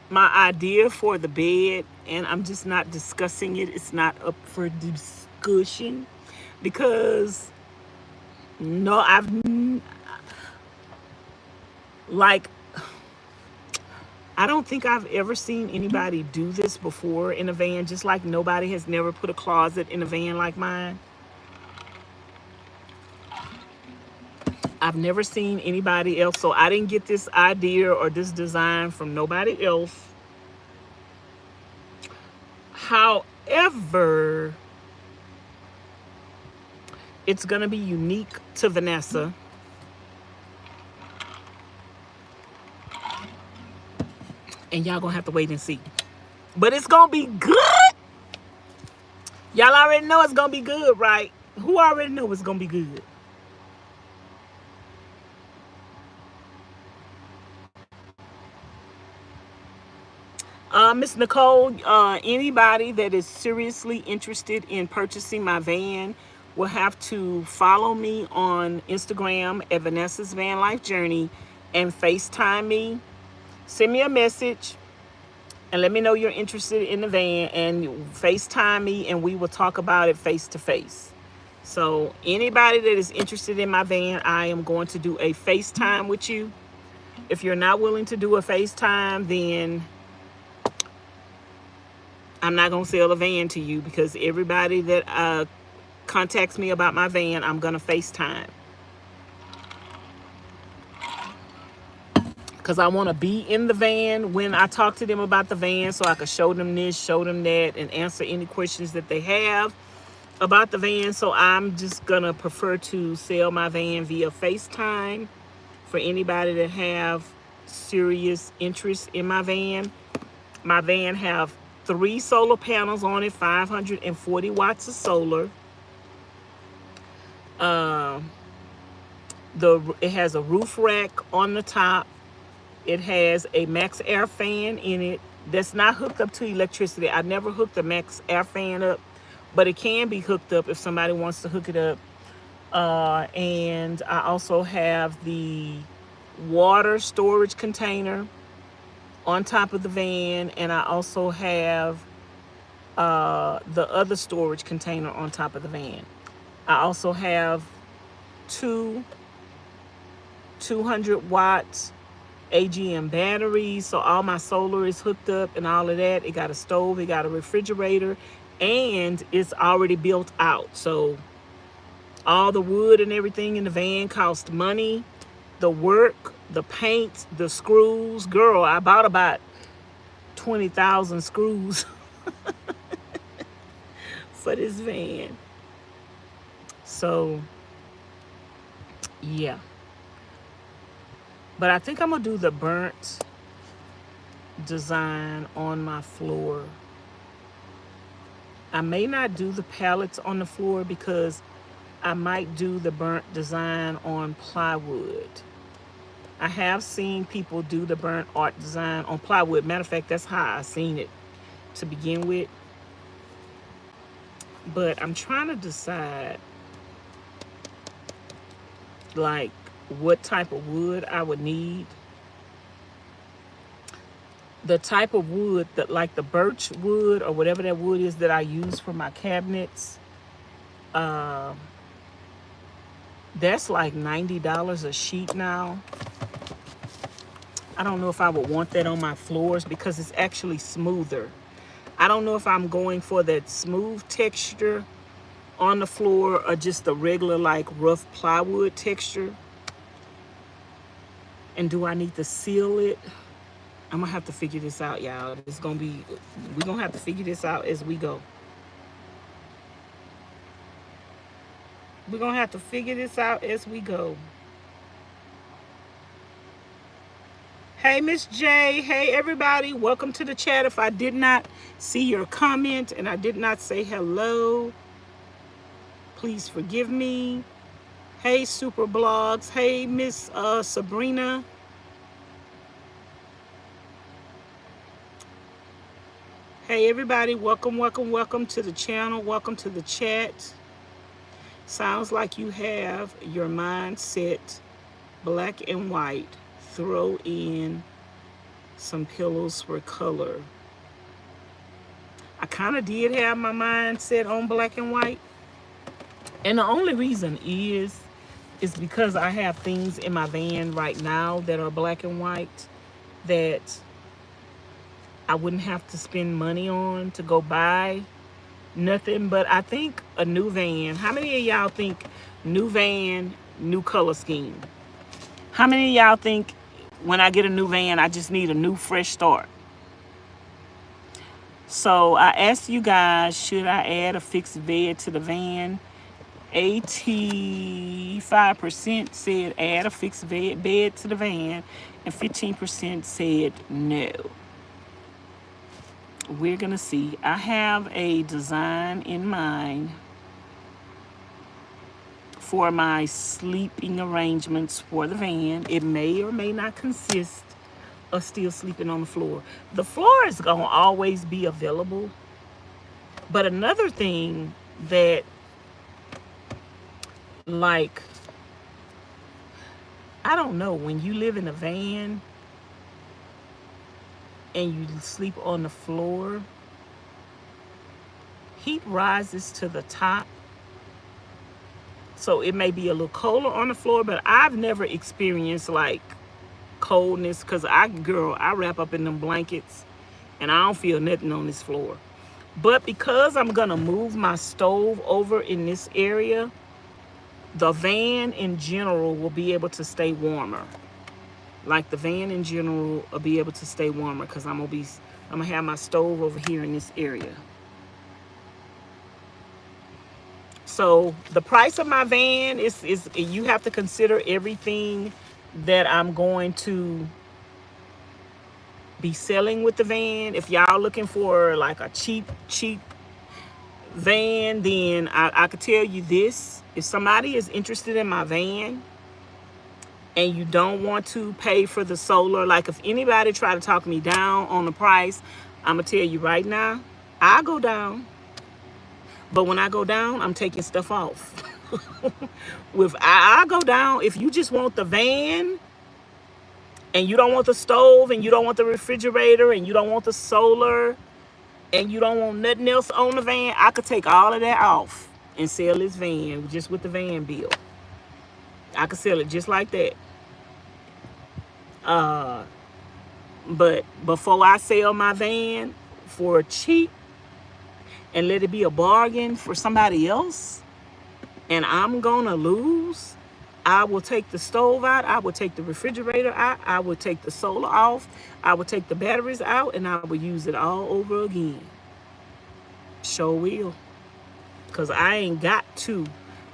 A: my idea for the bed, and I'm just not discussing it. It's not up for discussion because no, like, I don't think I've ever seen anybody do this before in a van, just like nobody has never put a closet in a van like mine. I've never seen anybody else, so I didn't get this idea or this design from nobody else. However, it's going to be unique to Vanessa. And y'all going to have to wait and see. But it's going to be good. Y'all already know it's going to be good, right? Who already know it's going to be good? Miss Nicole, anybody that is seriously interested in purchasing my van will have to follow me on Instagram at Vanessa's Van Life Journey and FaceTime me. Send me a message and let me know you're interested in the van, and FaceTime me and we will talk about it face to face. So anybody that is interested in my van, I am going to do a FaceTime with you. If you're not willing to do a FaceTime, then I'm not going to sell a van to you, because everybody that contacts me about my van, I'm going to FaceTime. Because I want to be in the van when I talk to them about the van, so I can show them this, show them that, and answer any questions that they have about the van. So I'm just going to prefer to sell my van via FaceTime for anybody that have serious interest in my van. My van have 3 solar panels on it, 540 watts of solar. It has a roof rack on the top. It has a max air fan in it that's not hooked up to electricity. I never hooked the max air fan up, but it can be hooked up if somebody wants to hook it up. And I also have the water storage container on top of the van, and I also have the other storage container on top of the van. I also have 2 200 watts AGM batteries, so all my solar is hooked up and all of that. It got a stove, it got a refrigerator, and it's already built out. So all the wood and everything in the van cost money. The work, the paint, the screws. Girl, I bought about 20,000 screws for this van. So, yeah. But I think I'm going to do the burnt design on my floor. I may not do the pallets on the floor because I might do the burnt design on plywood. I have seen people do the burnt art design on plywood. Matter of fact, that's how I seen it to begin with. But I'm trying to decide, like, what type of wood I would need. The type of wood that, like the birch wood or whatever that wood is that I use for my cabinets, that's like $90 a sheet now. I don't know if I would want that on my floors because it's actually smoother. I don't know if I'm going for that smooth texture on the floor or just the regular, like, rough plywood texture. And do I need to seal it? I'm gonna have to figure this out, y'all. We're gonna have to figure this out as we go. We're gonna have to figure this out as we go. Hey, Miss J. Hey, everybody. Welcome to the chat. If I did not see your comment and I did not say hello, please forgive me. Hey, Super Blogs. Hey, Miss Sabrina. Hey, everybody. Welcome, welcome, welcome to the channel. Welcome to the chat. Sounds like you have your mind set black and white. Throw in some pillows for color. I kind of did have my mind set on black and white. And the only reason is because I have things in my van right now that are black and white that I wouldn't have to spend money on to go buy nothing. But I think a new van, how many of y'all think new van, new color scheme? How many of y'all think when I get a new van, I just need a new fresh start? So I asked you guys, should I add a fixed bed to the van? 85% said add a fixed bed to the van, and 15% said no. We're gonna see. I have a design in mind for my sleeping arrangements for the van. It may or may not consist of still sleeping on the floor. The floor is gonna always be available. But another thing that, like, I don't know, when you live in a van and you sleep on the floor, heat rises to the top. So it may be a little colder on the floor, but I've never experienced like coldness, because I wrap up in them blankets and I don't feel nothing on this floor. But because I'm gonna move my stove over in this area, the van in general will be able to stay warmer. Like the van in general will be able to stay warmer because I'm gonna have my stove over here in this area. So the price of my van is you have to consider everything that I'm going to be selling with the van. If y'all looking for like a cheap van, then I could tell you this. If somebody is interested in my van and you don't want to pay for the solar, like if anybody try to talk me down on the price, I'm gonna tell you right now, I go down. But when I go down, I'm taking stuff off. I go down. If you just want the van and you don't want the stove and you don't want the refrigerator and you don't want the solar and you don't want nothing else on the van, I could take all of that off and sell this van just with the van bill. I could sell it just like that. But before I sell my van for cheap and let it be a bargain for somebody else, and I'm gonna lose, I will take the stove out, I will take the refrigerator out, I will take the solar off, I will take the batteries out, and I will use it all over again. Sure will. Because I ain't got to.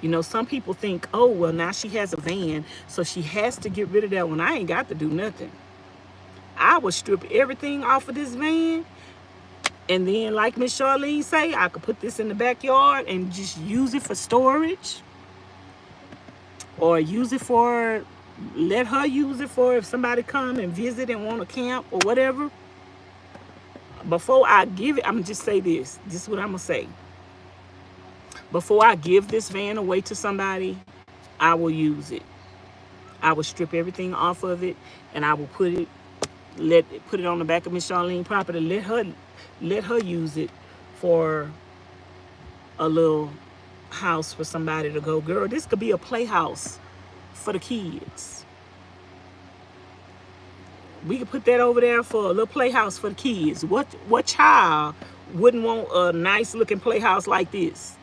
A: You know, some people think, oh, well, now she has a van, so she has to get rid of that one. I ain't got to do nothing. I will strip everything off of this van. And then, like Miss Charlene say, I could put this in the backyard and just use it for storage. Or use it for, let her use it for if somebody come and visit and want to camp or whatever. Before I give it, I'm going to just say this. This is what I'm going to say. Before I give this van away to somebody, I will use it. I will strip everything off of it, and I will put it on the back of Miss Charlene property. Let her use it for a little house for somebody to go. Girl, this could be a playhouse for the kids. We could put that over there for a little playhouse for the kids. What child wouldn't want a nice looking playhouse like this?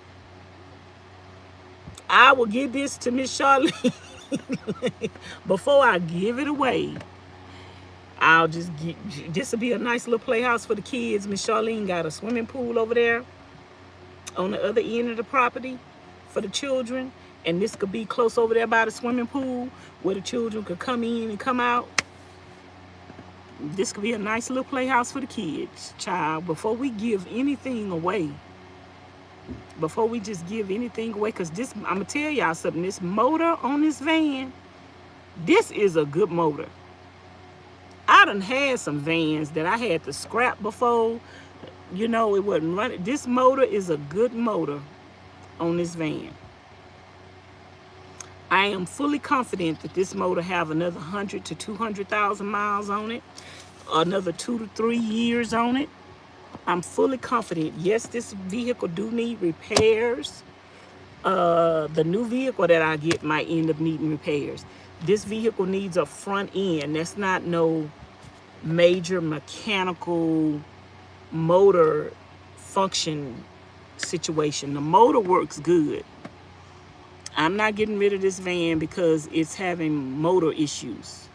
A: I will give this to Miss Charlene. Before I give it away, I'll just get, this will be a nice little playhouse for the kids. Miss Charlene got a swimming pool over there on the other end of the property for the children. And this could be close over there by the swimming pool where the children could come in and come out. This could be a nice little playhouse for the kids, child. Before we give anything away, before we just give anything away, because this, I'm going to tell y'all something. This motor on this van, this is a good motor. I done had some vans that I had to scrap before. You know, it wasn't running. This motor is a good motor on this van. I am fully confident that this motor have another 100 to 200,000 miles on it, another 2 to 3 years on it. I'm fully confident. Yes, this vehicle do need repairs. The new vehicle that I get might end up needing repairs. This vehicle needs a front end. That's not no major mechanical motor function situation. The motor works good. I'm not getting rid of this van because it's having motor issues.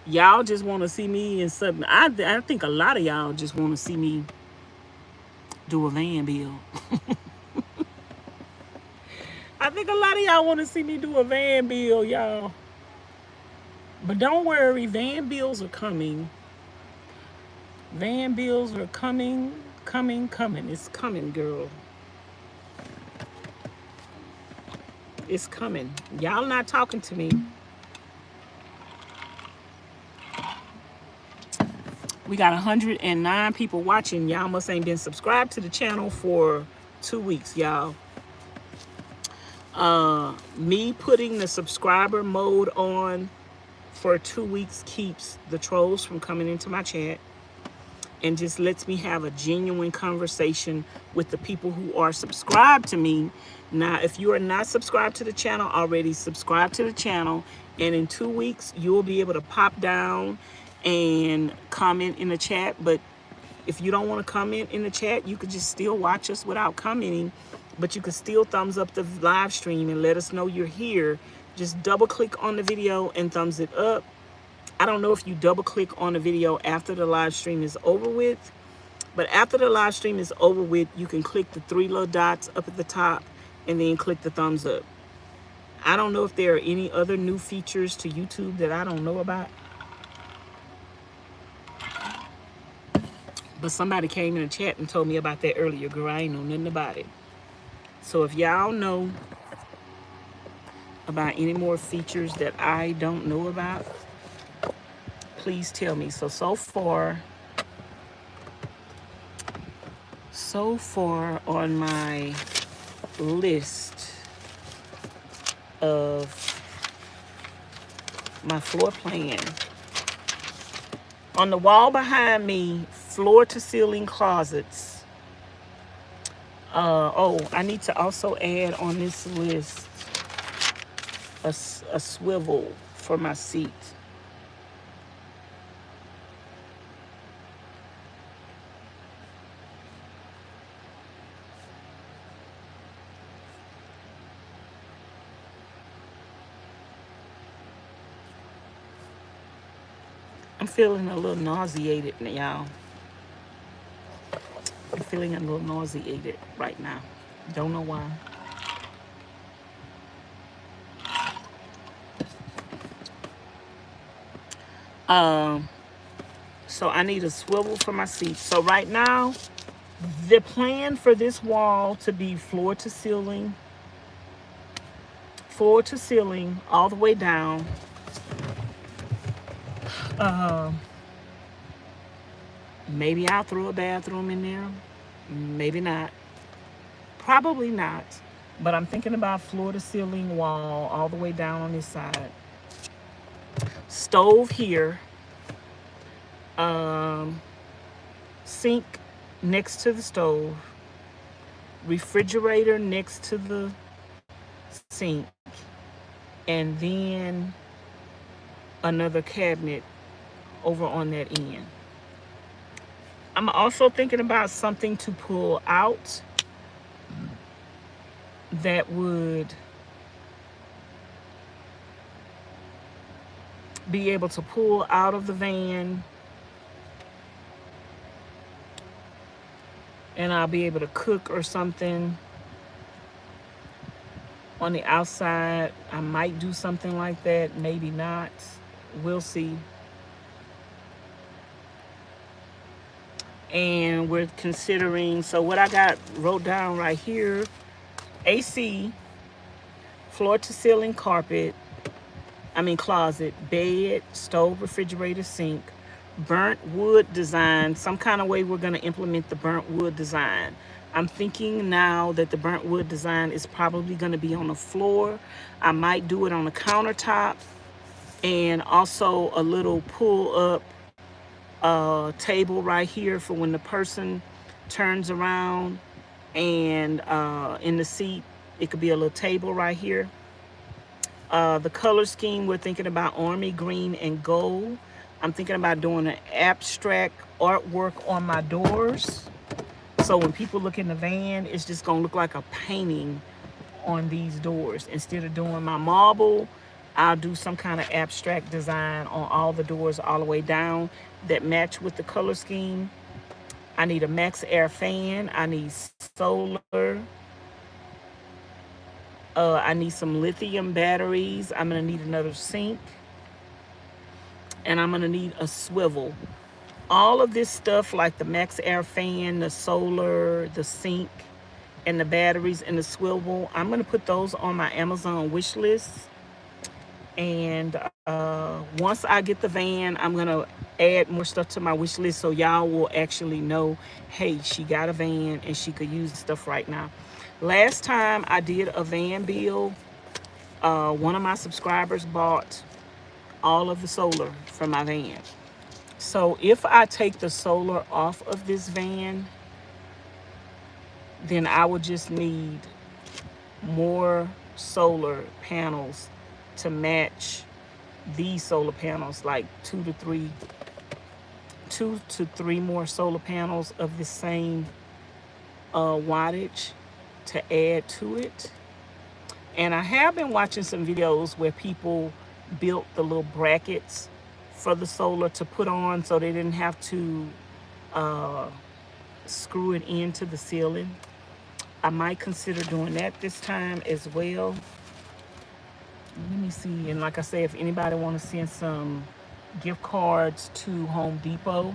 A: Y'all just want to see me in something. I think a lot of y'all just want to see me do a van build. I think a lot of y'all want to see me do a van build, y'all. But don't worry, van builds are coming. Van builds are coming. It's coming, girl. It's coming. Y'all not talking to me. We got 109 people watching. Y'all must ain't been subscribed to the channel for 2 weeks, y'all. Me putting the subscriber mode on for 2 weeks keeps the trolls from coming into my chat and just lets me have a genuine conversation with the people who are subscribed to me. Now, if you are not subscribed to the channel already, subscribe to the channel, and in 2 weeks you'll be able to pop down and comment in the chat. But if you don't want to comment in the chat, you could just still watch us without commenting, but you could still thumbs up the live stream and let us know you're here. Just double click on the video and thumbs it up. I don't know if you double click on the video after the live stream is over with, but after the live stream is over with, you can click the 3 little dots up at the top and then click the thumbs up. I don't know if there are any other new features to YouTube that I don't know about, but somebody came in the chat and told me about that earlier. Girl, I ain't know nothing about it. So if y'all know about any more features that I don't know about, please tell me. So far on my list of my floor plan, on the wall behind me, floor to ceiling closets. I need to also add on this list a swivel for my seat. I'm feeling a little nauseated now, y'all. I'm feeling a little nauseated right now. Don't know why. So I need a swivel for my seat. So right now, the plan for this wall to be floor to ceiling, all the way down. Maybe I'll throw a bathroom in there. Maybe not. Probably not. But I'm thinking about floor to ceiling wall all the way down on this side. Stove here. Sink next to the stove. Refrigerator next to the sink. And then another cabinet over on that end. I'm also thinking about something to pull out that would be able to pull out of the van, and I'll be able to cook or something on the outside. I might do something like that, maybe not. We'll see. And we're considering, so what I got wrote down right here: AC, floor to ceiling closet, bed, stove, refrigerator, sink, burnt wood design. Some kind of way we're going to implement the burnt wood design. I'm thinking now that the burnt wood design is probably going to be on the floor. I might do it on the countertop, and also a little pull up table right here for when the person turns around, and in the seat, it could be a little table right here. The color scheme, we're thinking about army green and gold. I'm thinking about doing an abstract artwork on my doors. So when people look in the van, it's just gonna look like a painting on these doors. Instead of doing my marble, I'll do some kind of abstract design on all the doors all the way down that match with the color scheme. I need a max air fan. I need solar. I need some lithium batteries. I'm gonna need another sink, and I'm gonna need a swivel. All of this stuff, like the max air fan, the solar, the sink, and the batteries and the swivel, I'm gonna put those on my Amazon wish list. And once I get the van, I'm gonna add more stuff to my wish list so y'all will actually know, hey, she got a van and she could use the stuff right now. Last time I did a van build, one of my subscribers bought all of the solar for my van. So if I take the solar off of this van, then I would just need more solar panels to match these solar panels, like two to three more solar panels of the same wattage to add to it. And I have been watching some videos where people built the little brackets for the solar to put on so they didn't have to screw it into the ceiling. I might consider doing that this time as well. Let me see. And like I say, if anybody want to send some gift cards to Home Depot,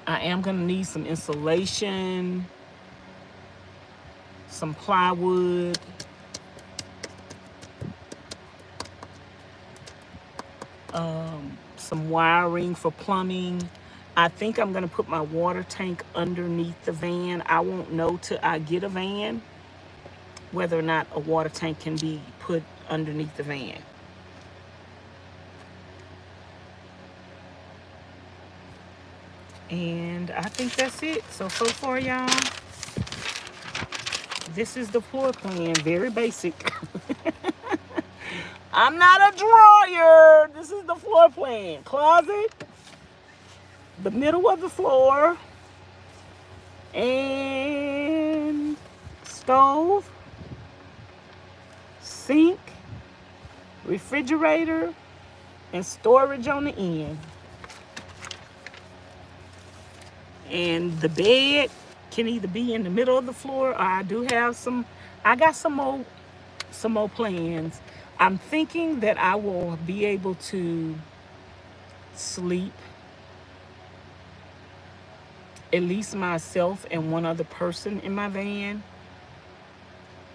A: I am going to need some insulation, some plywood, some wiring for plumbing. I think I'm going to put my water tank underneath the van. I won't know till I get a van whether or not a water tank can be put underneath the van. And I think that's it. So far, y'all, this is the floor plan. Very basic. I'm not a drawer. This is the floor plan. Closet, the middle of the floor, and stove, sink, refrigerator, and storage on the end. And the bed can either be in the middle of the floor, or I got some more plans. I'm thinking that I will be able to sleep, at least myself and one other person in my van.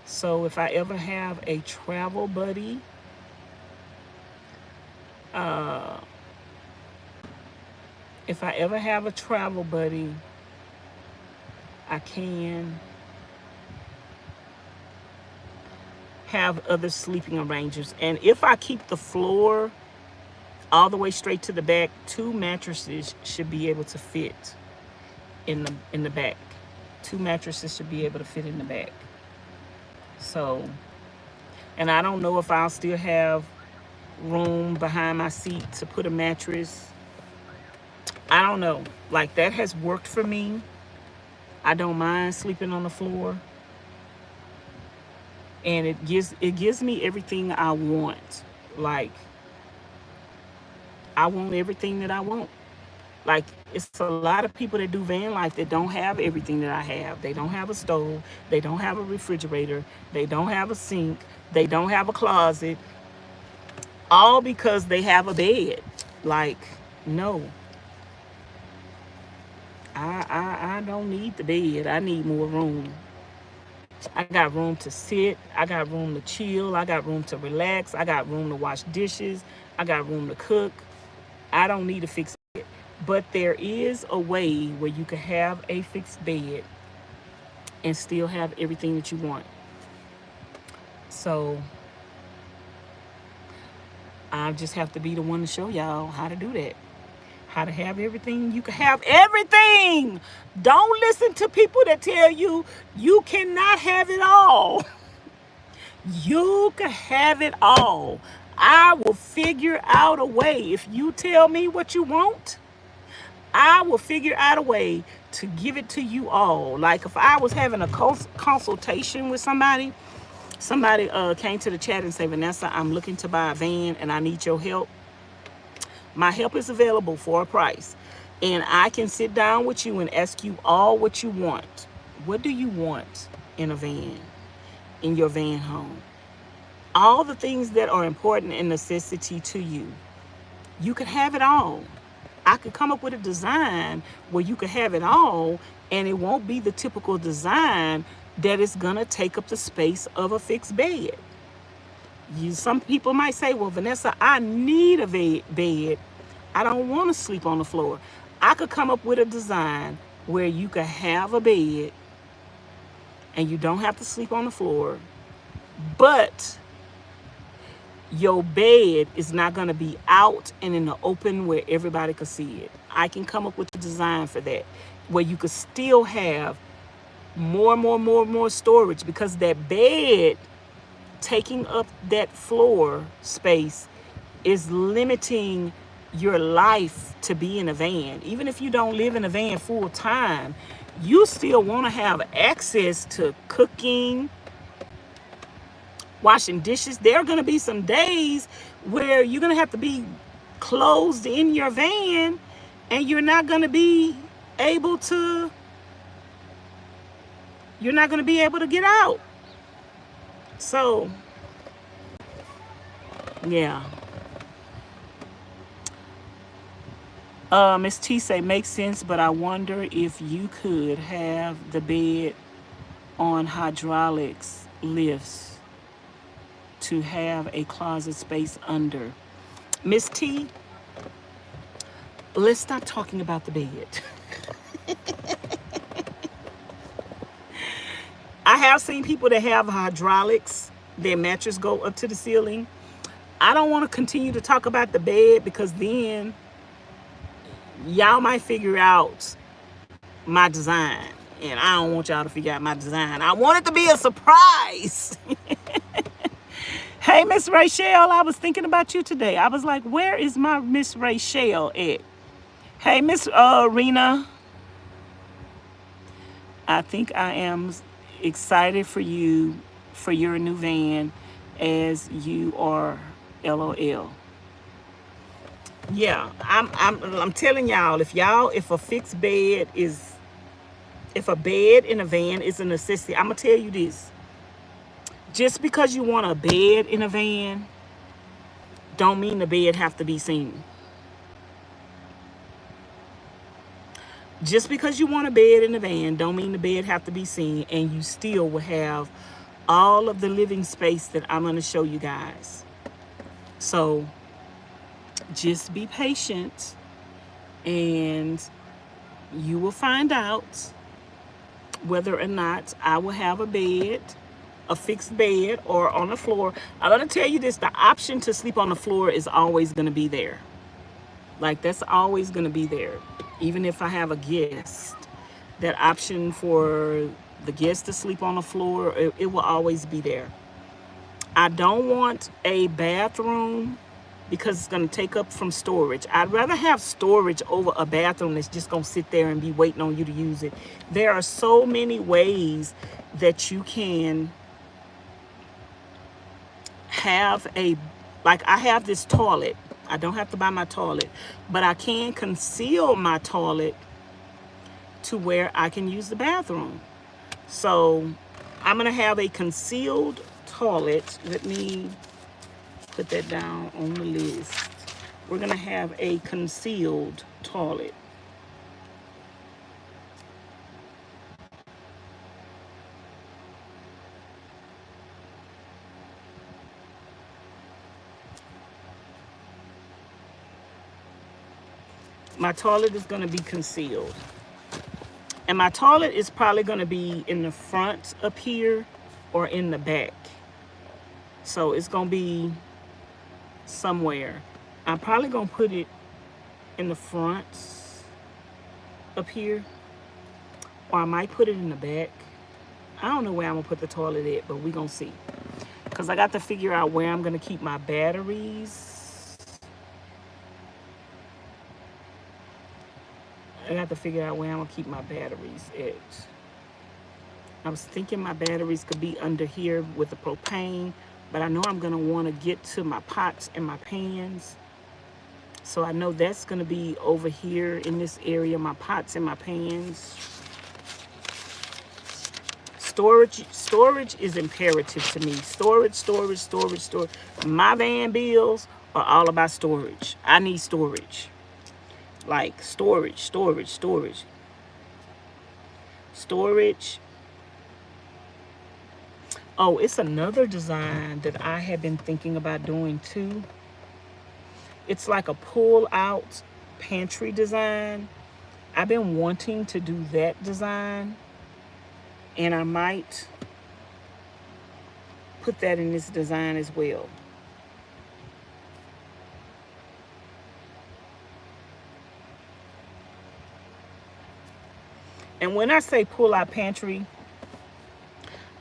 A: So if I ever have a travel buddy, I can have other sleeping arrangements. And if I keep the floor all the way straight to the back, 2 mattresses should be able to fit in the back. 2 mattresses should be able to fit in the back. So, and I don't know if I'll still have room behind my seat to put a mattress. I don't know. Like, that has worked for me. I don't mind sleeping on the floor. And it gives me everything I want. Like, I want everything that I want. Like, it's a lot of people that do van life that don't have everything that I have. They don't have a stove. They don't have a refrigerator. They don't have a sink. They don't have a closet. All because they have a bed. Like, no. I don't need the bed. I need more room. I got room to sit. I got room to chill. I got room to relax. I got room to wash dishes. I got room to cook. I don't need a fixed bed. But there is a way where you can have a fixed bed and still have everything that you want. So I just have to be the one to show y'all how to do that. how to have everything. You can have everything. Don't listen to people that tell you you cannot have it all. You can have it all. I will figure out a way. If you tell me what you want, I will figure out a way to give it to you all. Like if I was having a consultation with somebody came to the chat and say, Vanessa, I'm looking to buy a van and I need your help. My help is available for a price. And I can sit down with you and ask you all what you want. What do you want in a van, in your van home? All the things that are important and necessity to you. You could have it all. I could come up with a design where you could have it all, and it won't be the typical design that is gonna take up the space of a fixed bed. Some people might say, well, Vanessa, I need a bed. I don't want to sleep on the floor. I could come up with a design where you could have a bed and you don't have to sleep on the floor, but your bed is not going to be out and in the open where everybody could see it. I can come up with a design for that where you could still have more storage, because that bed taking up that floor space is limiting your life to be in a van. Even if you don't live in a van full time, you still want to have access to cooking, washing dishes. There are going to be some days where you're going to have to be closed in your van and you're not going to be able to get out. So, yeah. Miss T say makes sense, but I wonder if you could have the bed on hydraulics lifts to have a closet space under. Miss T, let's stop talking about the bed. I have seen people that have hydraulics, their mattress go up to the ceiling. I don't want to continue to talk about the bed, because then y'all might figure out my design, and I don't want y'all to figure out my design. I want it to be a surprise. Hey, Miss Rachel, I was thinking about you today. I was like, where is my Miss Rachel at? Hey, Miss Rena, I think I am excited for you for your new van, as you are. LOL. Yeah, I'm telling y'all, if a fixed bed is, if a bed in a van is a necessity, I'm gonna tell you this. Just because you want a bed in a van, don't mean the bed have to be seen. Just because you want a bed in a van, don't mean the bed have to be seen, and you still will have all of the living space that I'm gonna show you guys. So just be patient and you will find out whether or not I will have a bed, a fixed bed, or on the floor. I'm going to tell you this, the option to sleep on the floor is always going to be there. Like, that's always going to be there. Even if I have a guest, that option for the guest to sleep on the floor, it will always be there. I don't want a bathroom because it's going to take up from storage. I'd rather have storage over a bathroom that's just going to sit there and be waiting on you to use it. There are so many ways that you can have like I have this toilet. I don't have to buy my toilet, but I can conceal my toilet to where I can use the bathroom. So I'm going to have a concealed toilet. Let me put that down on the list. We're going to have a concealed toilet. My toilet is going to be concealed. And my toilet is probably going to be in the front up here or in the back. So it's going to be somewhere. I'm probably going to put it in the front up here, or I might put it in the back. I don't know where I'm gonna put the toilet at, but we gonna see. Cause I got to figure out where I'm gonna keep my batteries. I got to figure out where I'm gonna keep my batteries at. I was thinking my batteries could be under here with the propane, but I know I'm gonna wanna get to my pots and my pans. So I know that's gonna be over here in this area, my pots and my pans. Storage is imperative to me. Storage. My van bills are all about storage. I need storage. Like storage. Oh, it's another design that I have been thinking about doing too. It's like a pull-out pantry design. I've been wanting to do that design. And I might put that in this design as well. And when I say pull-out pantry,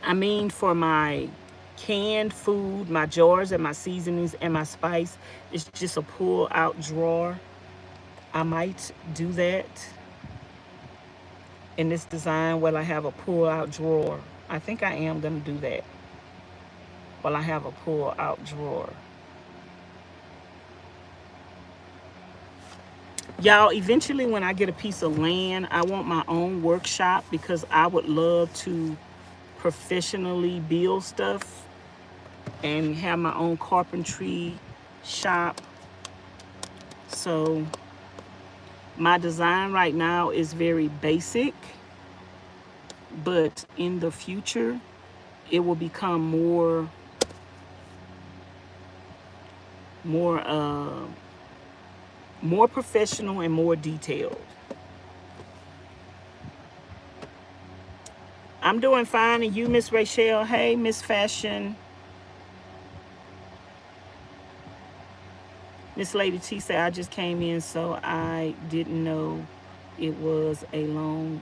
A: I mean for my canned food, my jars and my seasonings and my spice, it's just a pull-out drawer. I might do that in this design where I have a pull-out drawer. I think I am gonna do that while I have a pull-out drawer. Y'all, eventually when I get a piece of land, I want my own workshop because I would love to professionally build stuff and have my own carpentry shop. So my design right now is very basic, but in the future, it will become more professional and more detailed. I'm doing fine, and you, Miss Rachel? Hey, Miss Fashion. Miss Lady T said, I just came in, so I didn't know it was a long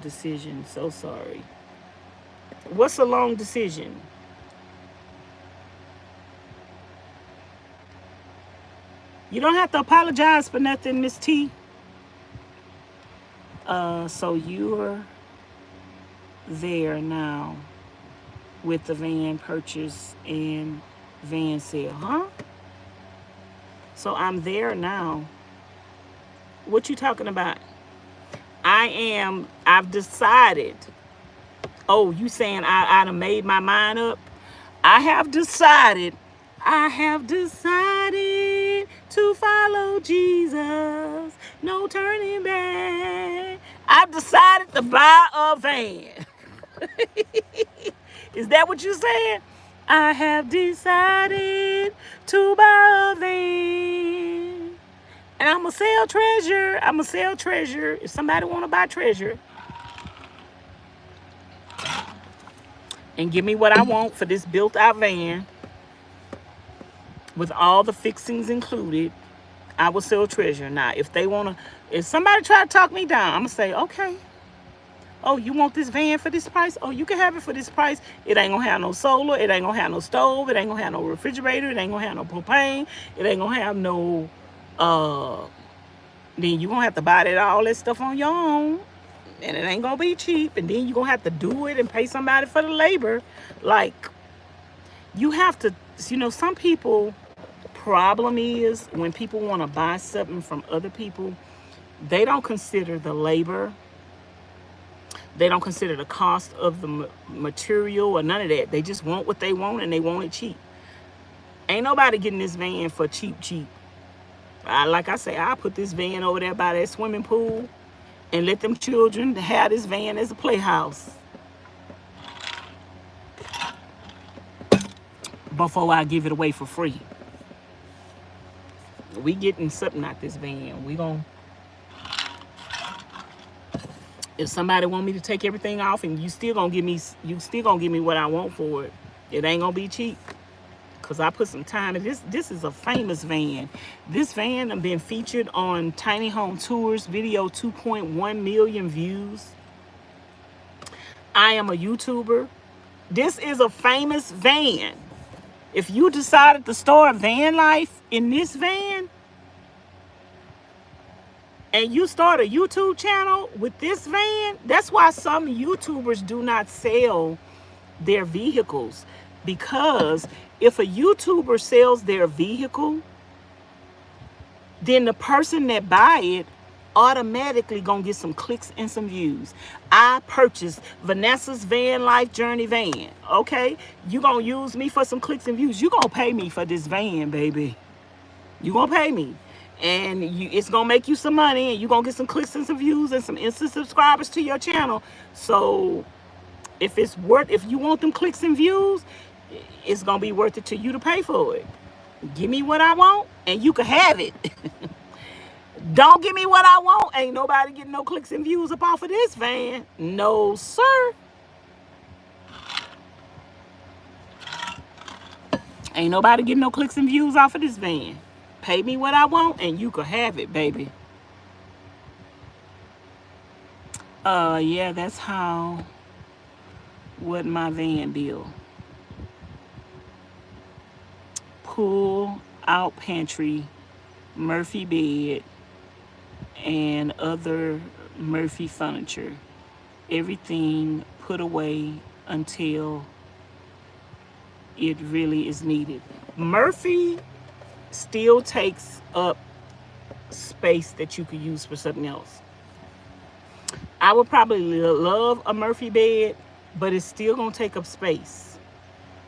A: decision. So sorry. What's a long decision? You don't have to apologize for nothing, Miss T. So you're there now with the van purchase and van sale, huh? So I'm there now. What you talking about? I've decided. Oh, you saying I done made my mind up? I have decided to follow Jesus. No turning back. I've decided to buy a van. Is that what you saying? I have decided to buy a van. And I'm going to sell treasure. If somebody want to buy treasure. And give me what I want for this built-out van. With all the fixings included, I will sell treasure. Now, if somebody try to talk me down, I'm going to say, okay. Oh, you want this van for this price? Oh, you can have it for this price. It ain't going to have no solar. It ain't going to have no stove. It ain't going to have no refrigerator. It ain't going to have no propane. It ain't going to have no, then you're going to have to buy all that stuff on your own. And it ain't going to be cheap. And then you're going to have to do it and pay somebody for the labor. Like, you have to, some people, problem is when people want to buy something from other people, they don't consider the labor. They don't consider the cost of the material or none of that. They just want what they want and they want it cheap. Ain't nobody getting this van for cheap. Like I say, I'll put this van over there by that swimming pool and let them children have this van as a playhouse. Before I give it away for free. We getting something out this van. If somebody want me to take everything off and you still gonna give me what I want for it, it ain't gonna be cheap. because I put some time in this. This is a famous van. This van has been featured on Tiny Home Tours video, 2.1 million views. I am a YouTuber. This is a famous van. If you decided to start van life in this van and you start a YouTube channel with this van, that's why some YouTubers do not sell their vehicles. Because if a YouTuber sells their vehicle, then the person that buy it automatically gonna get some clicks and some views. I purchased Vanessa's Van Life Journey van. Okay, you gonna use me for some clicks and views. You gonna pay me for this van, baby. You gonna pay me, and it's gonna make you some money, and you gonna get some clicks and some views and some instant subscribers to your channel. So if you want them clicks and views, it's gonna be worth it to you to pay for it. Give me what I want, and you can have it. Don't give me what I want. Ain't nobody getting no clicks and views up off of this van. No, sir. Ain't nobody getting no clicks and views off of this van. Pay me what I want, and you can have it, baby. Yeah, that's what my van bill. Pull out pantry, Murphy bed, and other Murphy furniture. Everything put away until it really is needed. Murphy still takes up space that you could use for something else. I would probably love a Murphy bed, but it's still gonna take up space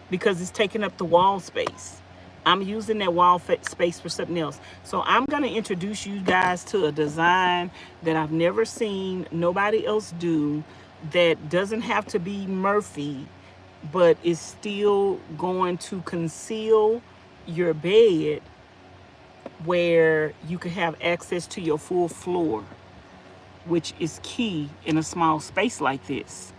A: because it's taking up the wall space. I'm using that wall space for something else. So I'm going to introduce you guys to a design that I've never seen nobody else do, that doesn't have to be Murphy, but is still going to conceal your bed where you can have access to your full floor, which is key in a small space like this.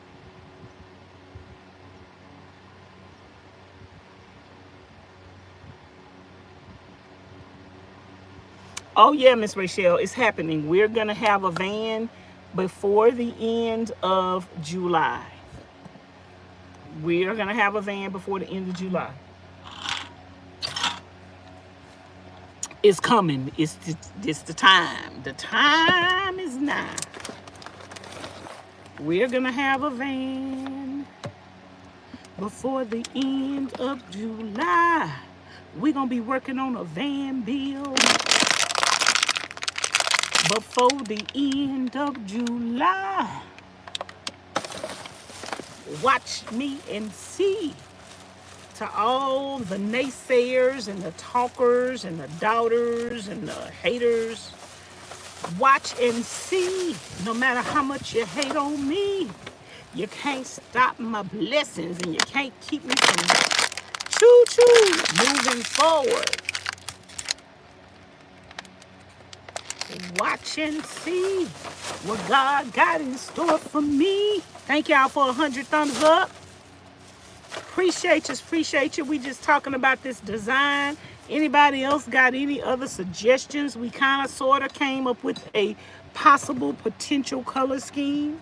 A: Oh yeah, Miss Rachel, it's happening. We're gonna have a van before the end of July. We're gonna have a van before the end of July. It's coming. It's the time. The time is now. We're gonna have a van before the end of July. We're gonna be working on a van bill before the end of July. Watch me and see. To all the naysayers and the talkers and the doubters and the haters, watch and see. No matter how much you hate on me, you can't stop my blessings, and you can't keep me from choo-choo moving forward. Watch and see what God got in store for me. Thank y'all for 100 thumbs up. Appreciate you. We just talking about this design. Anybody else got any other suggestions? We kind of sort of came up with a possible potential color scheme.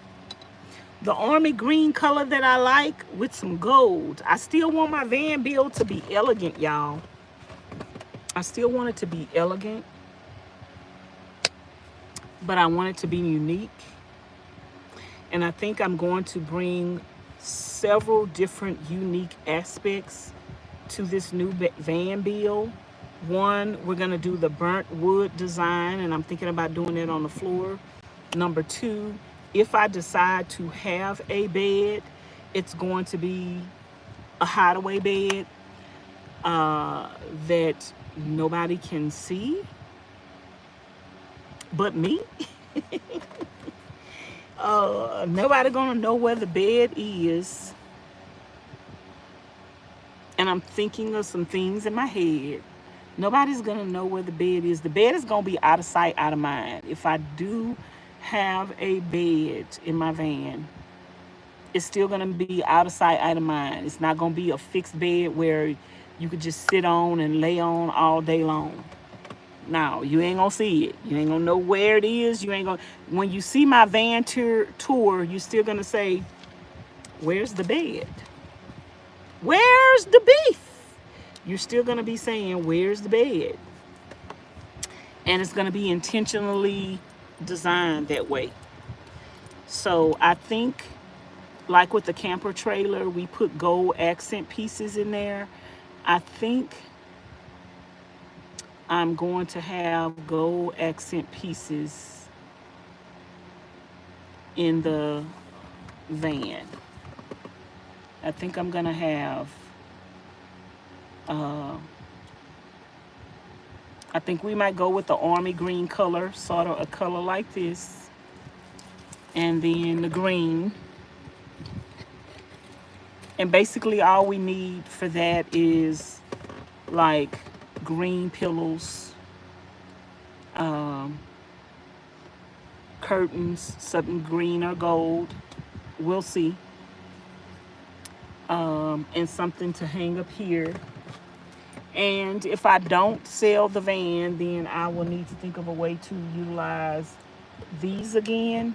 A: The army green color that I like with some gold. I still want my van build to be elegant, y'all. I still want it to be elegant, but I want it to be unique. And I think I'm going to bring several different unique aspects to this new van build. One, we're going to do the burnt wood design, and I'm thinking about doing it on the floor. Number two, if I decide to have a bed, it's going to be a hideaway bed that nobody can see but me. Nobody gonna know where the bed is. And I'm thinking of some things in my head. Nobody's gonna know where the bed is. The bed is gonna be out of sight, out of mind. If I do have a bed in my van, it's still gonna be out of sight, out of mind. It's not gonna be a fixed bed where you could just sit on and lay on all day long. Now, you ain't gonna see it. You ain't gonna know where it is. You ain't gonna, when you see my van tour, you still gonna say, where's the bed? Where's the beef? You're still gonna be saying, where's the bed? And it's gonna be intentionally designed that way. So I think, like with the camper trailer, we put gold accent pieces in there. I think I'm going to have gold accent pieces in the van. I think I'm gonna have, I think we might go with the army green color, sort of a color like this. And then the green. And basically all we need for that is like green pillows, curtains, something green or gold, we'll see, and something to hang up here. And if I don't sell the van, then I will need to think of a way to utilize these again.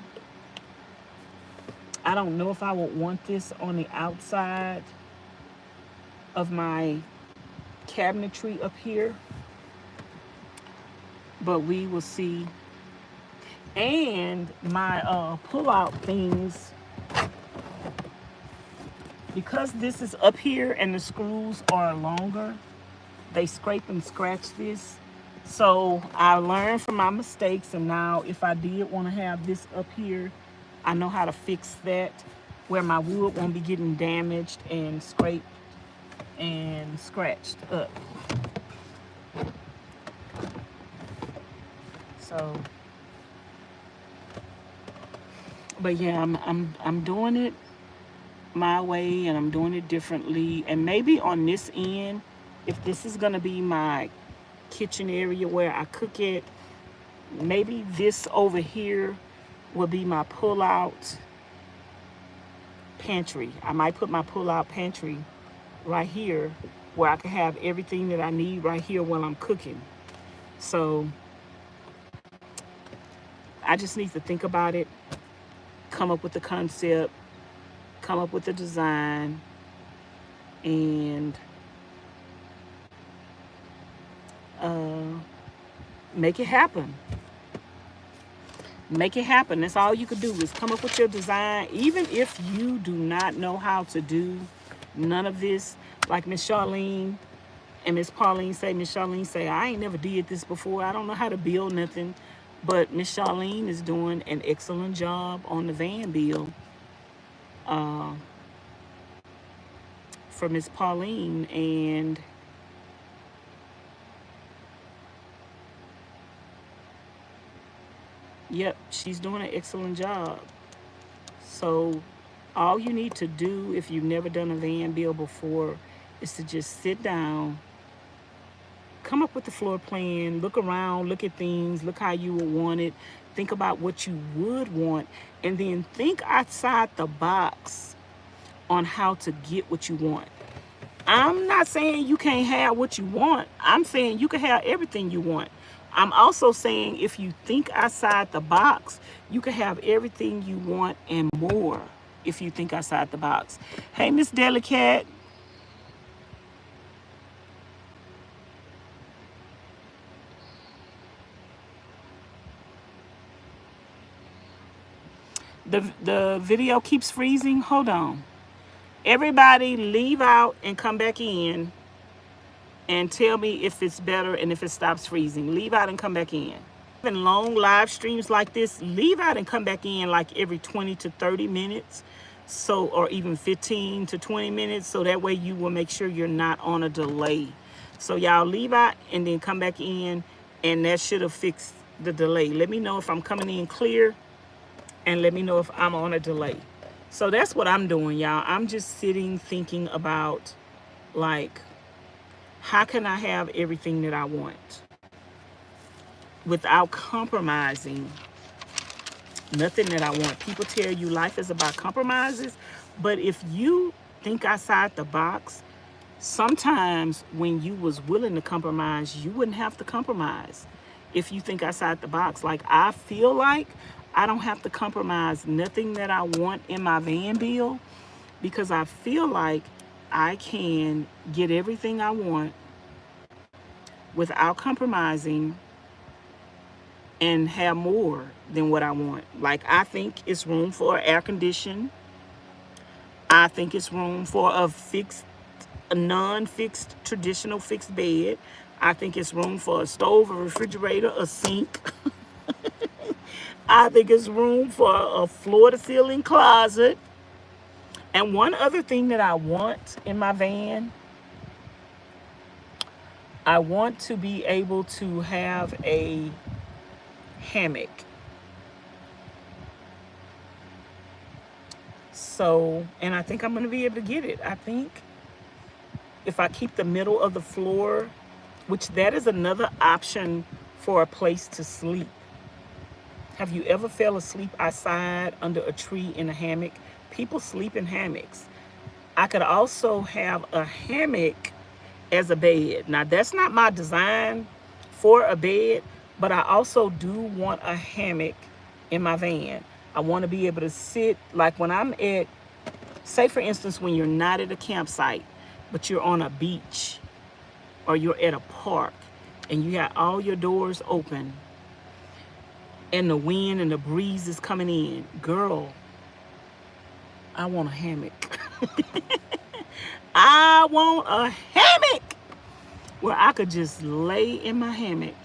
A: I don't know if I would want this on the outside of my cabinetry up here, but we will see. And my pull-out things, because this is up here and the screws are longer, they scrape and scratch this. So I learned from my mistakes, and now if I did want to have this up here, I know how to fix that, where my wood won't be getting damaged and scraped and scratched up. So, but yeah, I'm doing it my way, and I'm doing it differently. And maybe on this end, if this is gonna be my kitchen area where I cook it, maybe this over here will be my pull-out pantry. I might put my pull-out pantry right here, where I can have everything that I need right here while I'm cooking. So I just need to think about it, come up with the concept, come up with the design, and make it happen. Make it happen. That's all you could do, is come up with your design. Even if you do not know how to do none of this, like Miss Charlene and Miss Pauline say. Miss Charlene say, I ain't never did this before. I don't know how to build nothing. But Miss Charlene is doing an excellent job on the van build for Miss Pauline. And yep, she's doing an excellent job. So all you need to do, if you've never done a van build before, is to just sit down, come up with the floor plan, look around, look at things, look how you would want it, think about what you would want, and then think outside the box on how to get what you want. I'm not saying you can't have what you want. I'm saying you can have everything you want. I'm also saying if you think outside the box, you can have everything you want and more if you think outside the box. Hey, Miss Delicat. The video keeps freezing. Hold on. Everybody leave out and come back in and tell me if it's better and if it stops freezing. Leave out and come back in. In long live streams like this, leave out and come back in like every 20 to 30 minutes. So, or even 15 to 20 minutes. So that way you will make sure you're not on a delay. So y'all leave out and then come back in, and that should have fixed the delay. Let me know if I'm coming in clear, and let me know if I'm on a delay. So that's what I'm doing, y'all. I'm just sitting thinking about, like, how can I have everything that I want without compromising nothing that I want. People tell you life is about compromises, but if you think outside the box, sometimes when you was willing to compromise, you wouldn't have to compromise if you think outside the box. Like, I feel like I don't have to compromise nothing that I want in my van bill, because I feel like I can get everything I want without compromising and have more than what I want. Like, I think it's room for air condition. I think it's room for a non-fixed, traditional fixed bed. I think it's room for a stove, a refrigerator, a sink. I think it's room for a floor-to-ceiling closet. And one other thing that I want in my van, I want to be able to have a hammock. So, and I think I'm going to be able to get it. I think if I keep the middle of the floor, which that is another option for a place to sleep. Have you ever fell asleep outside under a tree in a hammock? People sleep in hammocks. I could also have a hammock as a bed. Now, that's not my design for a bed, but I also do want a hammock in my van. I want to be able to sit, like when I'm at, say for instance, when you're not at a campsite, but you're on a beach or you're at a park and you got all your doors open and the wind and the breeze is coming in. Girl, I want a hammock. I want a hammock where I could just lay in my hammock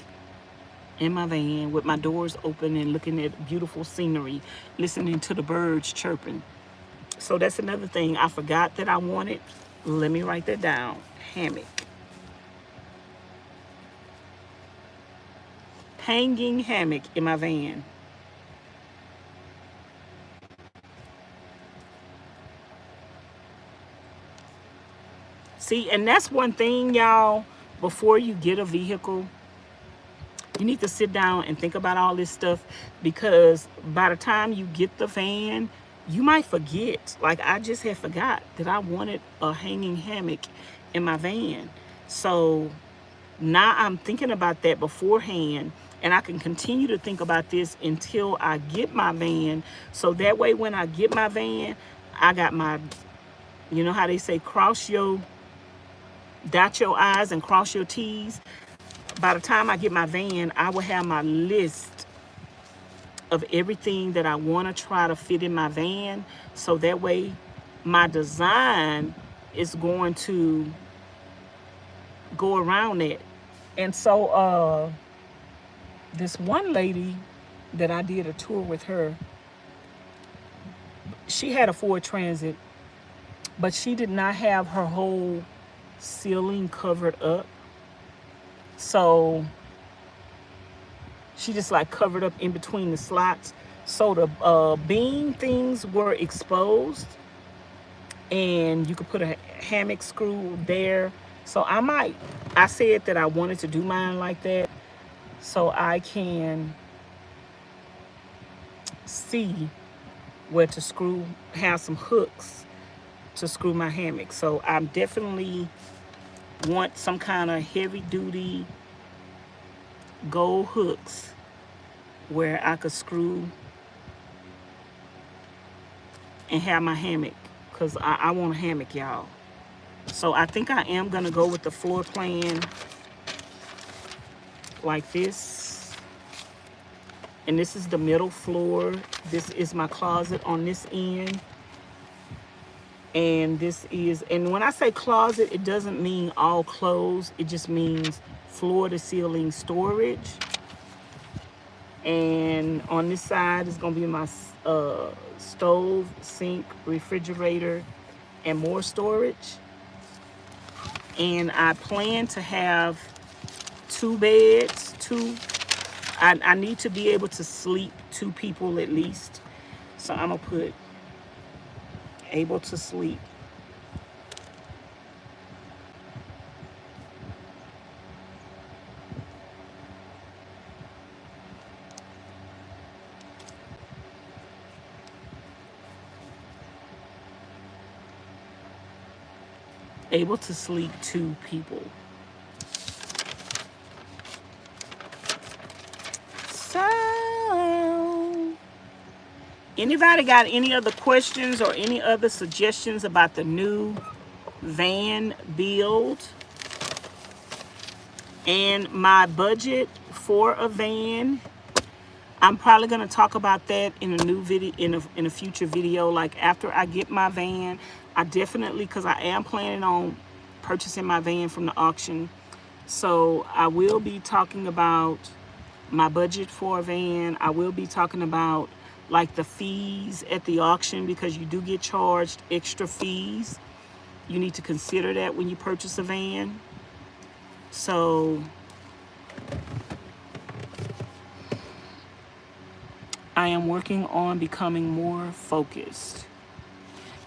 A: in my van with my doors open and looking at beautiful scenery, listening to the birds chirping. So that's another thing I forgot that I wanted. Let me write that down. Hammock. Hanging hammock in my van. See, and that's one thing, y'all, before you get a vehicle, you need to sit down and think about all this stuff, because by the time you get the van, you might forget. Like, I just had forgot that I wanted a hanging hammock in my van. So now I'm thinking about that beforehand, and I can continue to think about this until I get my van. So that way, when I get my van, I got my, you know how they say, dot your I's and cross your T's. By the time I get my van, I will have my list of everything that I want to try to fit in my van. So that way, my design is going to go around it. And so, this one lady that I did a tour with her, she had a Ford Transit, but she did not have her whole ceiling covered up. So she just like covered up in between the slots. So the beam things were exposed, and you could put a hammock screw there. So I said that I wanted to do mine like that, so I can see where to have some hooks to screw my hammock. So I definitely want some kind of heavy duty gold hooks where I could screw and have my hammock, because I want a hammock, y'all. So I think I am gonna go with the floor plan like this. And this is the middle floor. This is my closet on this end. And and when I say closet, it doesn't mean all clothes. It just means floor to ceiling storage. And on this side is gonna be my stove, sink, refrigerator, and more storage. And I plan to have 2 beds, I need to be able to sleep 2 people at least. So I'm gonna put able to sleep. able to sleep 2 people. So, anybody got any other questions or any other suggestions about the new van build and my budget for a van? I'm probably going to talk about that in a new video, in a future video. Like after I get my van, I definitely, because I am planning on purchasing my van from the auction. So I will be talking about my budget for a van. I will be talking about like the fees at the auction, because you do get charged extra fees. You need to consider that when you purchase a van. So I am working on becoming more focused.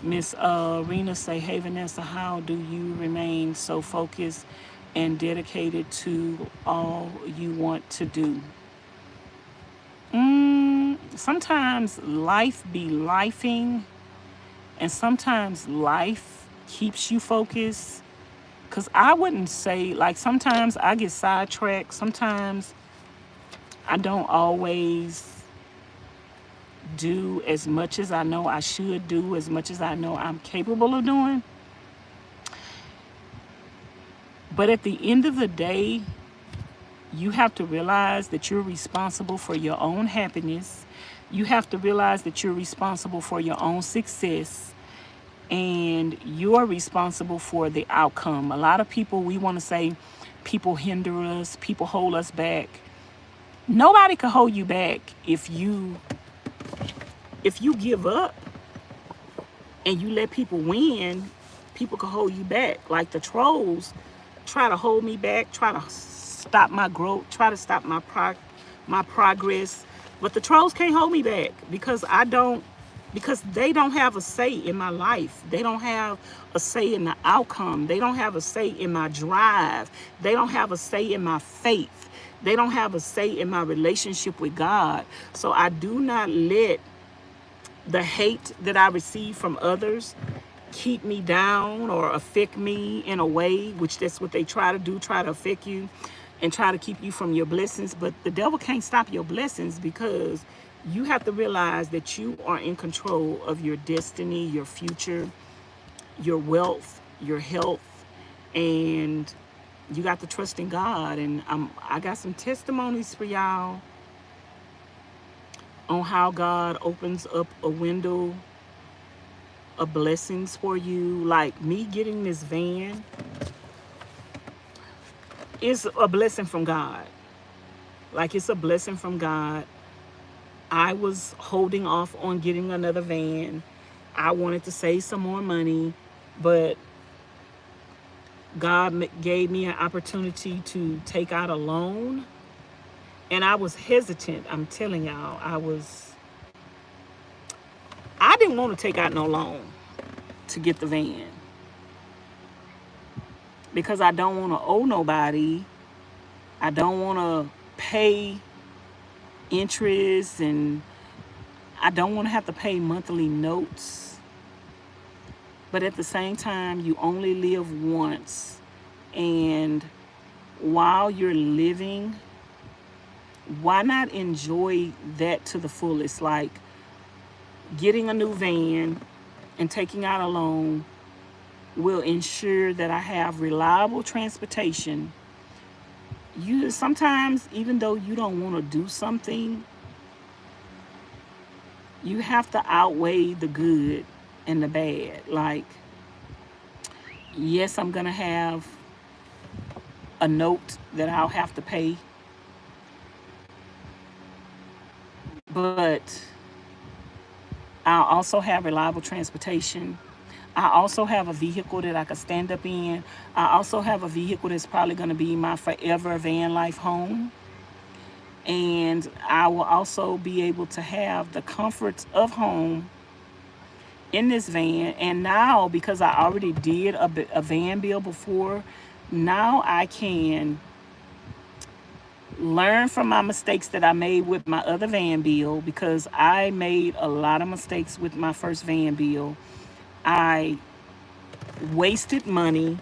A: Miss Rena say, hey Vanessa, how do you remain so focused and dedicated to all you want to do? Sometimes life be lifing, and sometimes life keeps you focused. Because I wouldn't say, like, sometimes I get sidetracked. Sometimes I don't always do as much as I know I should do, as much as I know I'm capable of doing. But at the end of the day, you have to realize that you're responsible for your own happiness. You have to realize that you're responsible for your own success, and you're responsible for the outcome. A lot of people, we want to say people hinder us, people hold us back. Nobody can hold you back if you give up and you let people win. People can hold you back. Like the trolls try to hold me back, try to stop my growth, try to stop my progress. But the trolls can't hold me back because they don't have a say in my life. They don't have a say in the outcome. They don't have a say in my drive. They don't have a say in my faith. They don't have a say in my relationship with God. So I do not let the hate that I receive from others keep me down or affect me in a way, which that's what they try to do, try to affect you and try to keep you from your blessings. But the devil can't stop your blessings, because you have to realize that you are in control of your destiny, your future, your wealth, your health, and you got to trust in God. And I got some testimonies for y'all on how God opens up a window of blessings for you. Like me getting this van is a blessing from God. Like, it's a blessing from God. I was holding off on getting another van. I wanted to save some more money, but God gave me an opportunity to take out a loan. And I was hesitant. I'm telling y'all, I didn't want to take out no loan to get the van, because I don't want to owe nobody. I don't want to pay interest, and I don't want to have to pay monthly notes. But at the same time, you only live once. And while you're living, why not enjoy that to the fullest? Like getting a new van and taking out a loan will ensure that I have reliable transportation. You sometimes, even though you don't want to do something, you have to outweigh the good and the bad. Like, yes, I'm gonna have a note that I'll have to pay, but I'll also have reliable transportation. I also have a vehicle that I could stand up in. I also have a vehicle that's probably going to be my forever van life home. And I will also be able to have the comforts of home in this van. And now, because I already did a van bill before, now I can learn from my mistakes that I made with my other van bill, because I made a lot of mistakes with my first van bill. I wasted money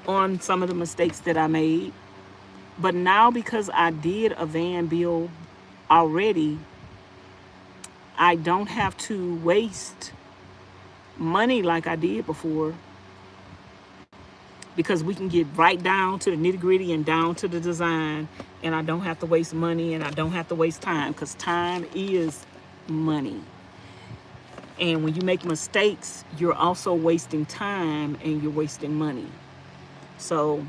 A: on some of the mistakes that I made. But now, because I did a van bill already, I don't have to waste money like I did before, because we can get right down to the nitty gritty and down to the design, and I don't have to waste money and I don't have to waste time, because time is money. And when you make mistakes, you're also wasting time and you're wasting money. So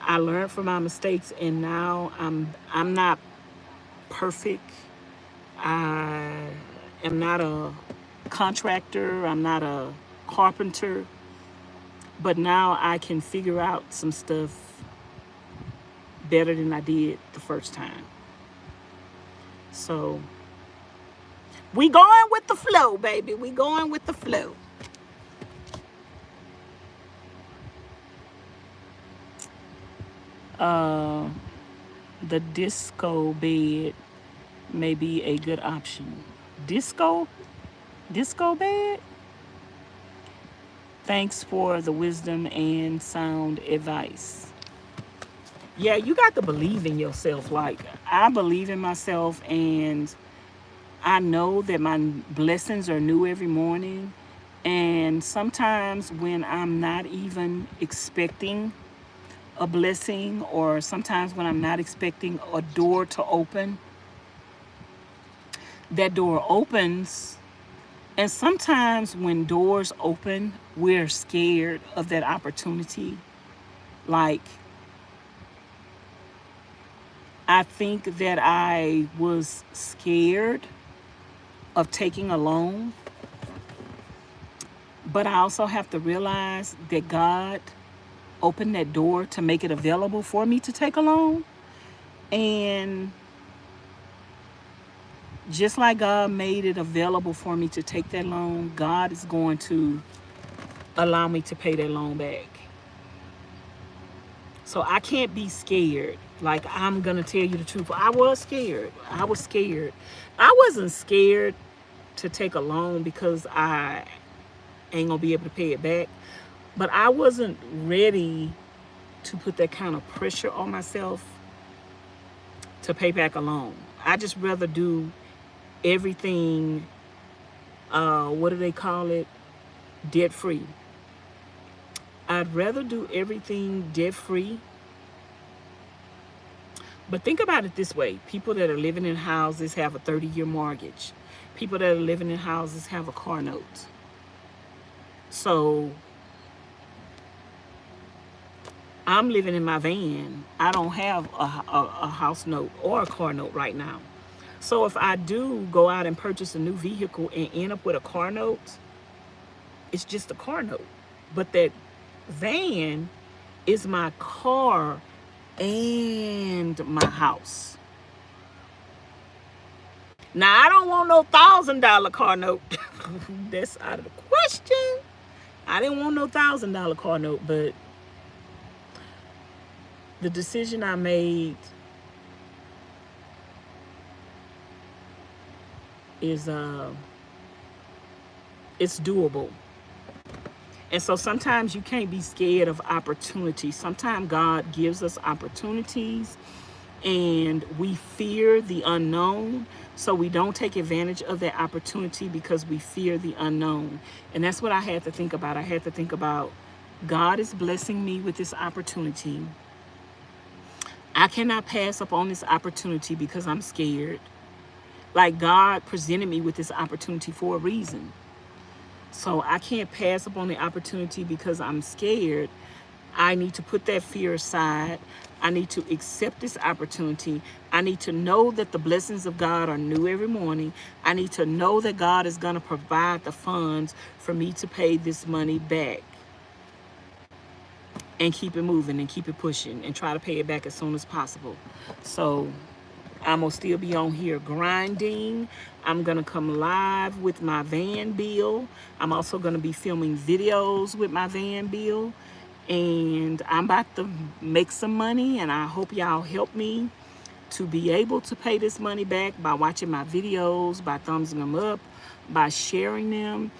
A: I learned from my mistakes, and now I'm not perfect. I am not a contractor. I'm not a carpenter. But now I can figure out some stuff better than I did the first time. So we going with the flow, baby. We going with the flow. The disco bed may be a good option. Disco bed? Thanks for the wisdom and sound advice. Yeah, you got to believe in yourself. Like, I believe in myself, and I know that my blessings are new every morning. And sometimes when I'm not even expecting a blessing, or sometimes when I'm not expecting a door to open, that door opens. And sometimes when doors open, we're scared of that opportunity. Like, I think that I was scared of taking a loan, but I also have to realize that God opened that door to make it available for me to take a loan. And just like God made it available for me to take that loan, God is going to allow me to pay that loan back. So I can't be scared. Like, I'm going to tell you the truth. I was scared. I wasn't scared to take a loan because I ain't going to be able to pay it back. But I wasn't ready to put that kind of pressure on myself to pay back a loan. I just rather do everything, what do they call it? Debt free. I'd rather do everything debt free. But think about it this way. People that are living in houses have a 30-year mortgage. People that are living in houses have a car note. So I'm living in my van. I don't have a house note or a car note right now. So if I do go out and purchase a new vehicle and end up with a car note, it's just a car note. But that van is my car and my house. Now, I don't want no $1,000 car note. That's out of the question. I didn't want no $1,000 car note, but the decision I made is it's doable. And so sometimes you can't be scared of opportunities. Sometimes God gives us opportunities and we fear the unknown. So we don't take advantage of that opportunity because we fear the unknown. And that's what I had to think about. I had to think about, God is blessing me with this opportunity. I cannot pass up on this opportunity because I'm scared. Like, God presented me with this opportunity for a reason. So I can't pass up on the opportunity because I'm scared. I need to put that fear aside. I need to accept this opportunity. I need to know that the blessings of God are new every morning. I need to know that God is going to provide the funds for me to pay this money back. And keep it moving and keep it pushing and try to pay it back as soon as possible. So I'm going to still be on here grinding. I'm going to come live with my van bill. I'm also going to be filming videos with my van bill. And I'm about to make some money, and I hope y'all help me to be able to pay this money back by watching my videos, by thumbsing them up, by sharing them.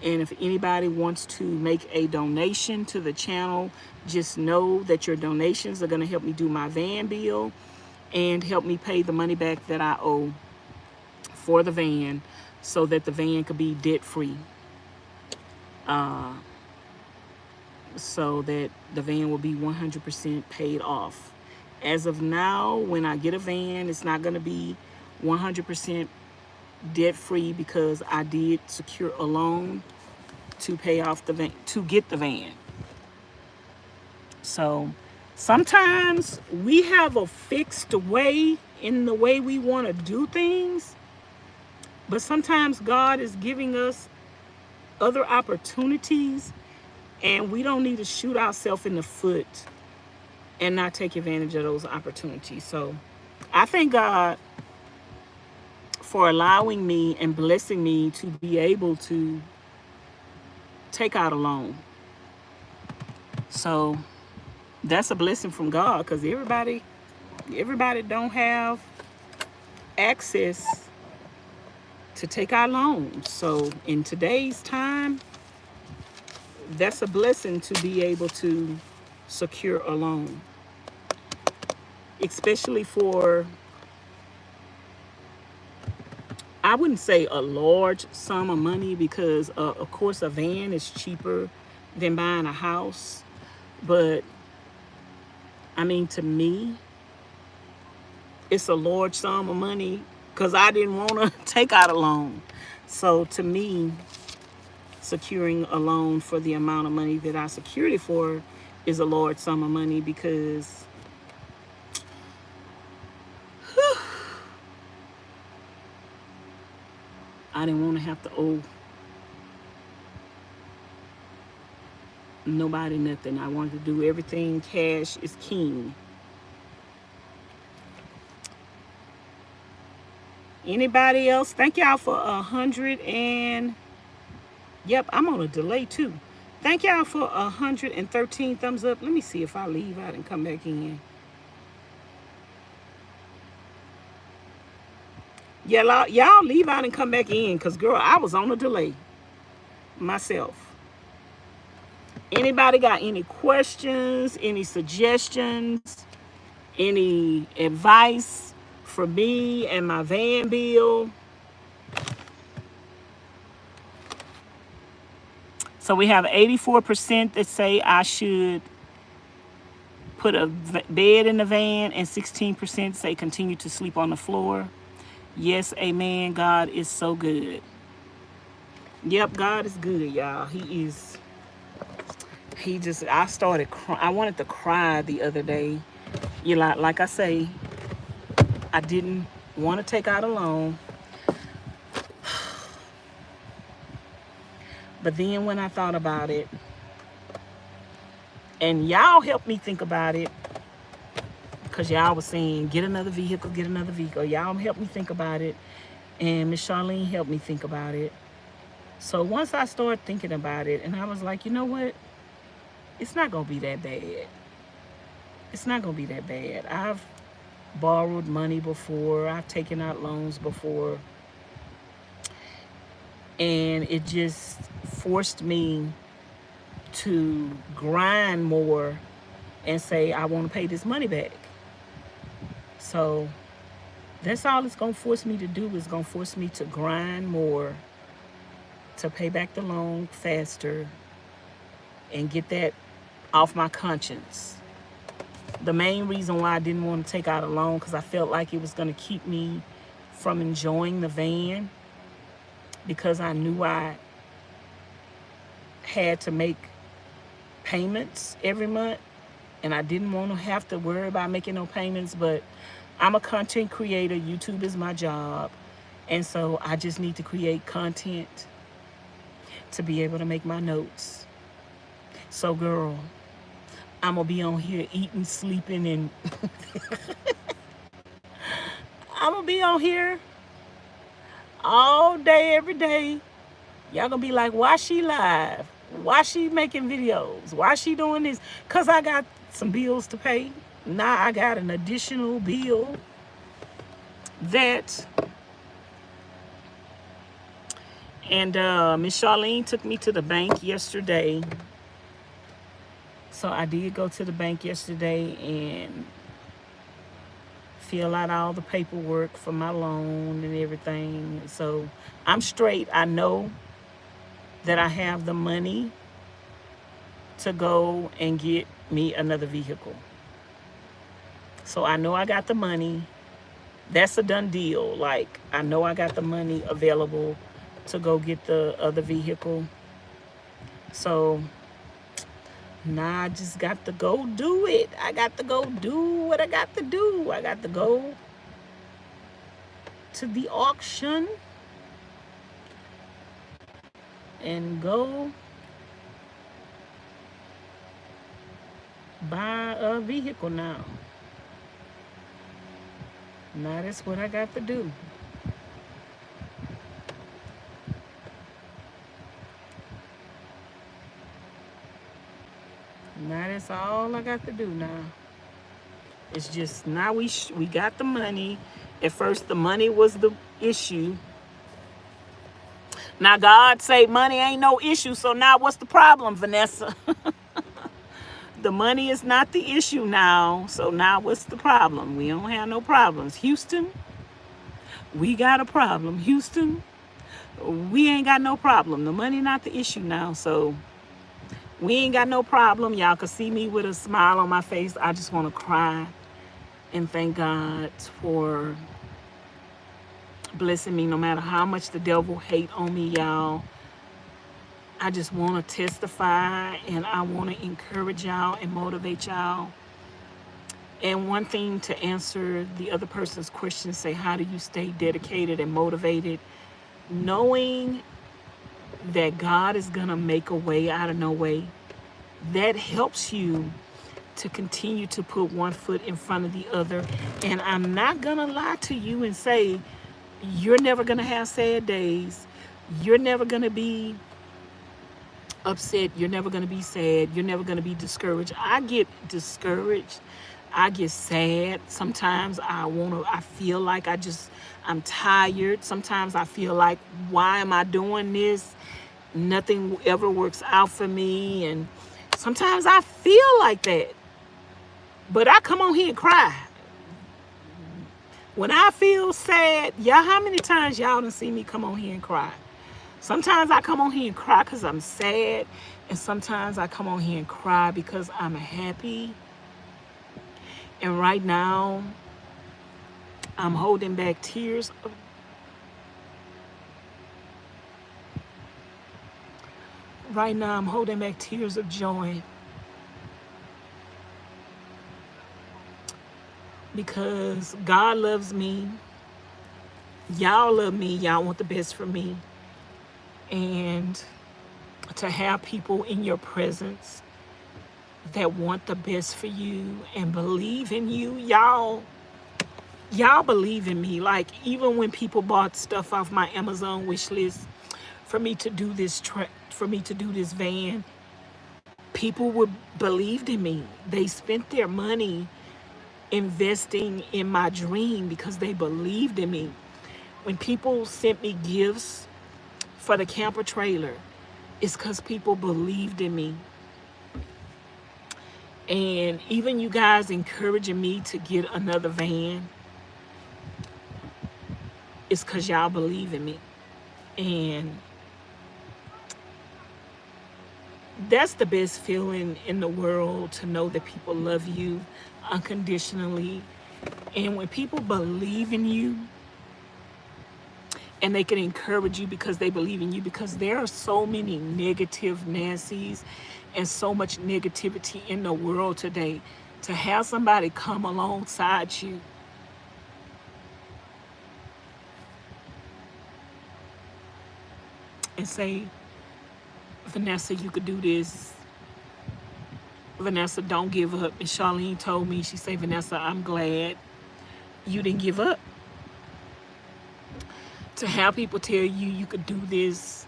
A: And if anybody wants to make a donation to the channel, just know that your donations are going to help me do my van bill and help me pay the money back that I owe for the van, so that the van could be debt free. So that the van will be 100% paid off. As of now, when I get a van, it's not going to be 100% debt free, because I did secure a loan to pay off the van, to get the van. So sometimes we have a fixed way in the way we want to do things, but sometimes God is giving us other opportunities, and we don't need to shoot ourselves in the foot and not take advantage of those opportunities. So I thank God for allowing me and blessing me to be able to take out a loan. So that's a blessing from God, because everybody don't have access to take out loans. So in today's time, that's a blessing to be able to secure a loan, especially for, I wouldn't say a large sum of money, because of course a van is cheaper than buying a house. But I mean, to me, it's a large sum of money, because I didn't want to take out a loan. So to me, securing a loan for the amount of money that I secured it for is a large sum of money, because I didn't want to have to owe nobody nothing. I wanted to do everything cash is king. Anybody else? Thank y'all for 100 and, yep, I'm on a delay too. Thank y'all for 113 thumbs up. Let me see if I leave out and come back in. Yeah, y'all leave out and come back in, because girl, I was on a delay myself. Anybody got any questions, any suggestions, any advice for me and my van bill? So we have 84% that say I should put a bed in the van, and 16% say continue to sleep on the floor. Yes, amen. God is so good. Yep, God is good, y'all. He is. I started crying. I wanted to cry the other day. You know, like I say, I didn't want to take out a loan. But then when I thought about it, and y'all helped me think about it, because y'all was saying, get another vehicle, get another vehicle. Y'all helped me think about it, and Miss Charlene helped me think about it. So once I started thinking about it, and I was like, you know what? It's not going to be that bad. It's not going to be that bad. I've borrowed money before. I've taken out loans before. And it just forced me to grind more and say, I want to pay this money back. So that's all it's going to force me to do, is going to force me to grind more to pay back the loan faster and get that off my conscience. The main reason why I didn't want to take out a loan, because I felt like it was going to keep me from enjoying the van, because I knew I had to make payments every month, and I didn't want to have to worry about making no payments. But I'm a content creator. YouTube is my job, and so I just need to create content to be able to make my notes. So girl, I'm gonna be on here eating, sleeping, and I'm gonna be on here all day, every day. Y'all gonna be like, why she live? Why she making videos? Why she doing this? Because I got some bills to pay. Now I got an additional bill that And Miss Charlene took me to the bank yesterday. So I did go to the bank yesterday and fill out all the paperwork for my loan and everything. So I'm straight. I know that I have the money to go and get me another vehicle. So I know I got the money. That's a done deal. Like, I know I got the money available to go get the other vehicle. So now I just got to go do it. I got to go do what I got to do. I got to go to the auction and go buy a vehicle now. Now that's what I got to do. Now that's all I got to do now. It's just now we got the money. At first the money was the issue. Now God say money ain't no issue. So now what's the problem, Vanessa? The money is not the issue now. So now what's the problem? We don't have no problems. Houston, we got a problem. Houston, we ain't got no problem. The money not the issue now. So we ain't got no problem. Y'all can see me with a smile on my face. I just want to cry and thank God for blessing me no matter how much the devil hate on me, y'all. I just want to testify and I want to encourage y'all and motivate y'all. And one thing to answer the other person's question, say, how do you stay dedicated and motivated? Knowing that God is going to make a way out of no way. That helps you to continue to put one foot in front of the other. And I'm not going to lie to you and say, you're never going to have sad days. You're never going to be upset. You're never going to be sad. You're never going to be discouraged. I get discouraged. I get sad. Sometimes I feel like I'm tired. Sometimes I feel like, why am I doing this? Nothing ever works out for me. And sometimes I feel like that. But I come on here and cry. When I feel sad, y'all, how many times y'all done see me come on here and cry? Sometimes I come on here and cry because I'm sad. And sometimes I come on here and cry because I'm happy. And right now, I'm holding back tears. Right now, I'm holding back tears of joy. Because God loves me. Y'all love me. Y'all want the best for me. And to have people in your presence that want the best for you and believe in you, y'all believe in me. Like, even when people bought stuff off my Amazon wish list for me to do this van, people believed in me. They spent their money investing in my dream because they believed in me. When people sent me gifts for the camper trailer, it's because people believed in me. And even you guys encouraging me to get another van, it's because y'all believe in me. And that's the best feeling in the world, to know that people love you unconditionally. And when people believe in you and they can encourage you because they believe in you, because there are so many negative Nancy's and so much negativity in the world today, to have somebody come alongside you and say, Vanessa, you could do this. Vanessa, don't give up. And Charlene told me, she said, Vanessa, I'm glad you didn't give up. To have people tell you you could do this,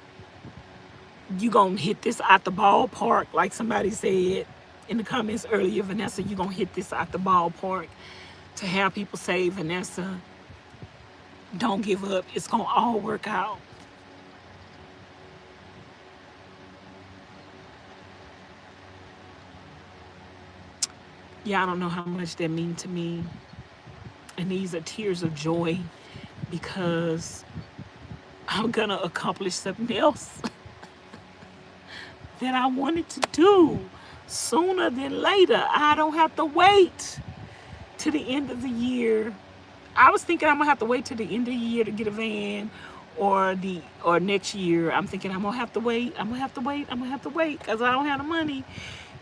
A: you gonna hit this out the ballpark, like somebody said in the comments earlier, Vanessa, you gonna hit this out the ballpark. To have people say, Vanessa, don't give up, it's gonna all work out. Y'all don't know how much that means to me. And these are tears of joy because I'm going to accomplish something else that I wanted to do sooner than later. I don't have to wait to the end of the year. I was thinking I'm gonna have to wait till the end of the year to get a van, or next year. I'm thinking I'm gonna have to wait. I'm gonna have to wait. I'm gonna have to wait because I don't have the money.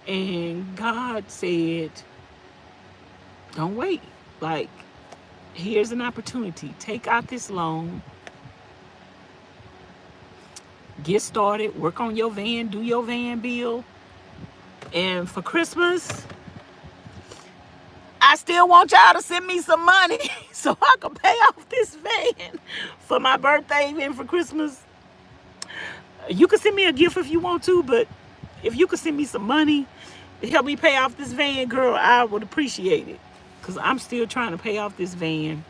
A: And God said, "Don't wait. Like, here's an opportunity. Take out this loan. Get started. Work on your van. Do your van bill. And for Christmas, I still want y'all to send me some money so I can pay off this van for my birthday and for Christmas. You can send me a gift if you want to, but if you could send me some money to help me pay off this van, girl, I would appreciate it. Because I'm still trying to pay off this van.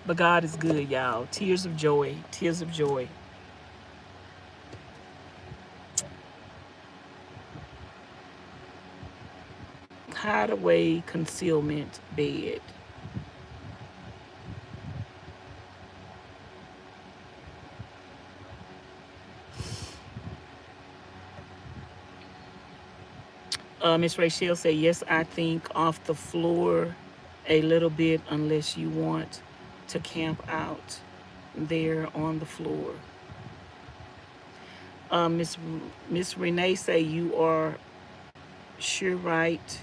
A: But God is good, y'all. Tears of joy. Tears of joy. Hideaway concealment bed. Miss Rachel said, yes, I think off the floor a little bit unless you want to camp out there on the floor. Miss Renee say, you are sure right.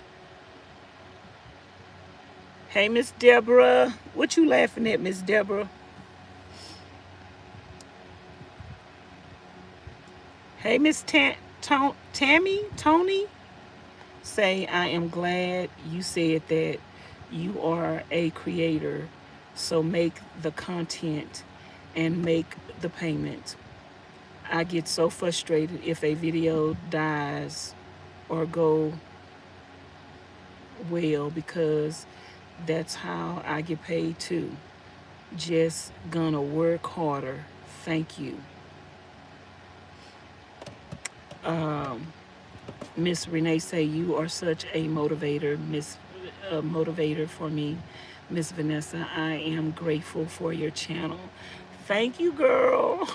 A: Hey, Miss Deborah. What you laughing at, Miss Deborah? Hey, Miss Tammy, Tony. Say, I am glad you said that you are a creator. So make the content and make the payment. I get so frustrated if a video dies or go well because that's how I get paid too. Just gonna work harder. Thank you. Miss Renee say, you are such a motivator, motivator for me. Miss Vanessa, I am grateful for your channel. Thank you, girl.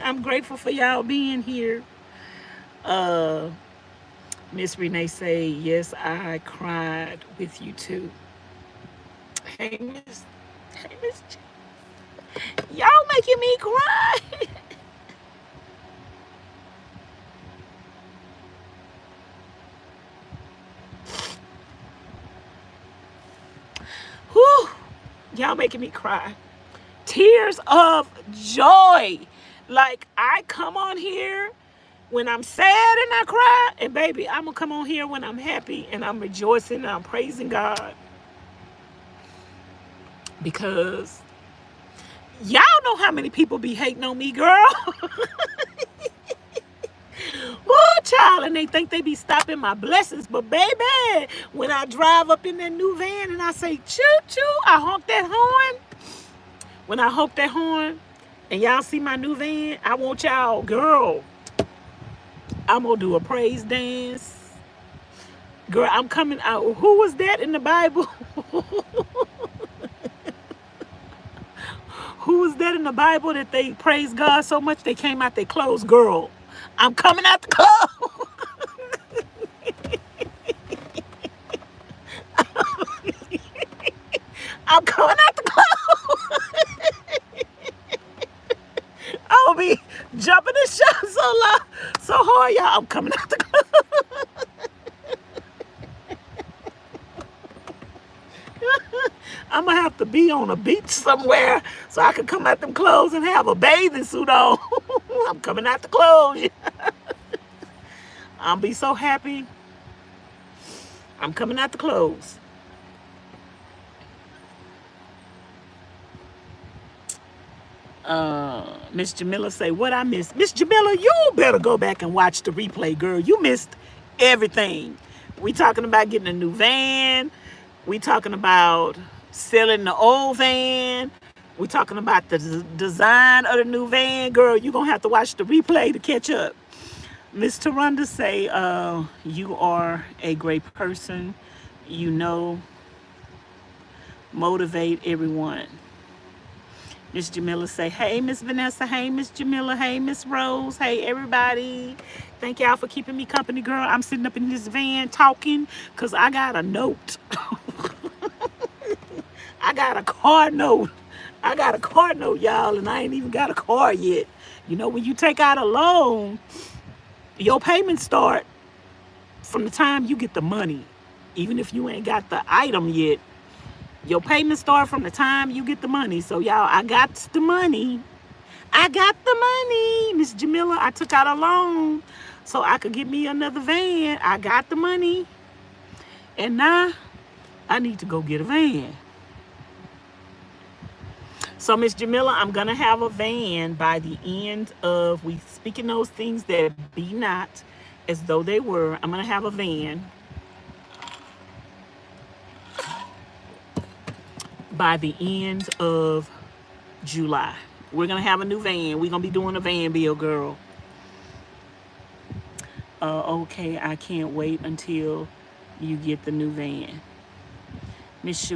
A: I'm grateful for y'all being here. Miss Renee say, yes, I cried with you too. Hey, Miss, y'all making me cry. Whew, y'all making me cry. Tears of joy. Like, I come on here when I'm sad and I cry, and baby, I'm gonna come on here when I'm happy and I'm rejoicing and I'm praising God. Because y'all know how many people be hating on me, girl. Oh, child, and they think they be stopping my blessings. But baby, when I drive up in that new van and I say choo choo, I honk that horn. When I honk that horn and y'all see my new van, I want y'all, girl, I'm gonna do a praise dance. Girl, I'm coming out. Who was that in the Bible? Who was that in the Bible that they praised God so much they came out their clothes? Girl, I'm coming out the clothes. I'm coming out the clothes. I'll be jumping and shouting so loud, so hard, y'all. I'm coming out the clothes. I'm gonna have to be on a beach somewhere so I can come out them clothes and have a bathing suit on. I'm coming out the clothes. I'll be so happy. I'm coming out the clothes. Miss Jamila say, what I missed? Miss Jamila, you better go back and watch the replay, girl. You missed everything. We talking about getting a new van. We talking about selling the old van. We talking about the design of the new van. Girl, you're going to have to watch the replay to catch up. Miss Taronda say, you are a great person. You know, motivate everyone. Miss Jamila say, hey, Miss Vanessa. Hey, Miss Jamila. Hey, Miss Rose. Hey, everybody. Thank y'all for keeping me company, girl. I'm sitting up in this van talking because I got a note. I got a car note. I got a car note, y'all, and I ain't even got a car yet. You know, when you take out a loan, your payments start from the time you get the money. Even if you ain't got the item yet, your payments start from the time you get the money. So, y'all, I got the money. I got the money. Miss Jamila, I took out a loan so I could get me another van. I got the money. And now I need to go get a van. So, Miss Jamila, I'm going to have a van by the end of, we speaking those things that be not as though they were. I'm going to have a van by the end of July. We're going to have a new van. We're going to be doing a van bill, girl. Okay, I can't wait until you get the new van. Miss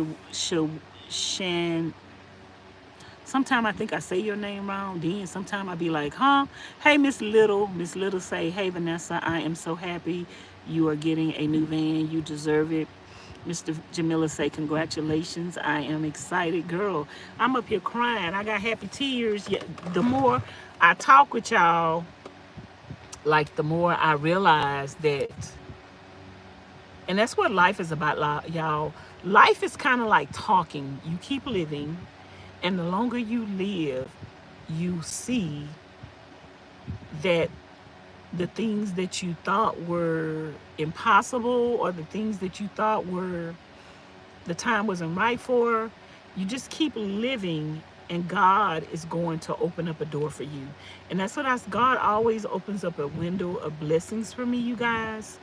A: Shan. Sometimes I think I say your name wrong. Then sometimes I be like, huh? Hey, Miss Little. Miss Little say, hey, Vanessa, I am so happy you are getting a new van. You deserve it. Mr. Jamila say, congratulations. I am excited. Girl, I'm up here crying. I got happy tears. Yeah, the more I talk with y'all, like the more I realize that, and that's what life is about, y'all. Life is kind of like talking. You keep living. And the longer you live, you see that the things that you thought were impossible or the things that you thought were the time wasn't right for, you just keep living and God is going to open up a door for you. And that's what God always opens up a window of blessings for me, you guys.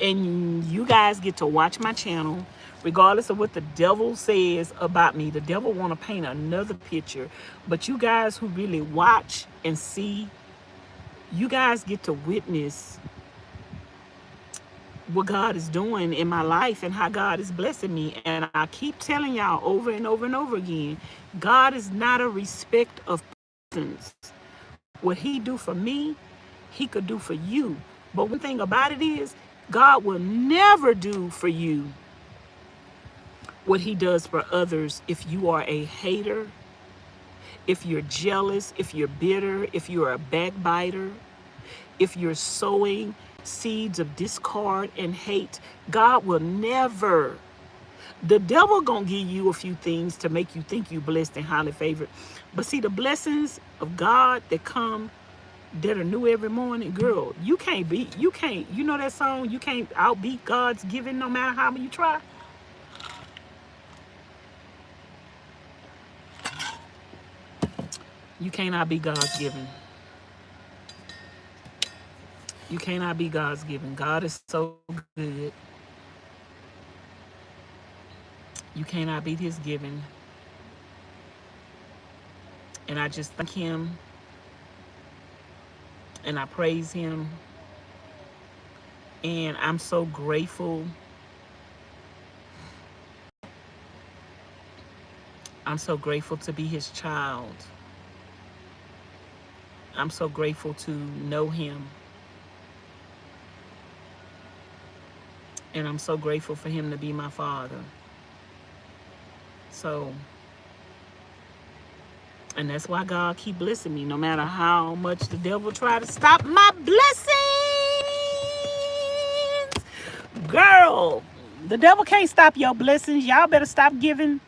A: And you guys get to watch my channel regardless of what the devil says about me. The devil want to paint another picture, but you guys who really watch and see, you guys get to witness what God is doing in my life and how God is blessing me. And I keep telling y'all over and over and over again, God is not a respect of persons. What he do for me, he could do for you. But one thing about it is, God will never do for you what he does for others if you are a hater, if you're jealous, if you're bitter, if you're a backbiter, if you're sowing seeds of discord and hate. God will never. The devil gonna give you a few things to make you think you blessed and highly favored. But see, the blessings of God that come, that are new every morning, girl, you can't, you know that song, you can't outbeat God's giving no matter how you try. You cannot be God's given. You cannot be God's given. God is so good. You cannot beat his giving. And I just thank him. And I praise him. And I'm so grateful. I'm so grateful to be his child. I'm so grateful to know him. And I'm so grateful for him to be my father. So, and that's why God keep blessing me, no matter how much the devil try to stop my blessings. Girl, the devil can't stop your blessings. Y'all better stop giving.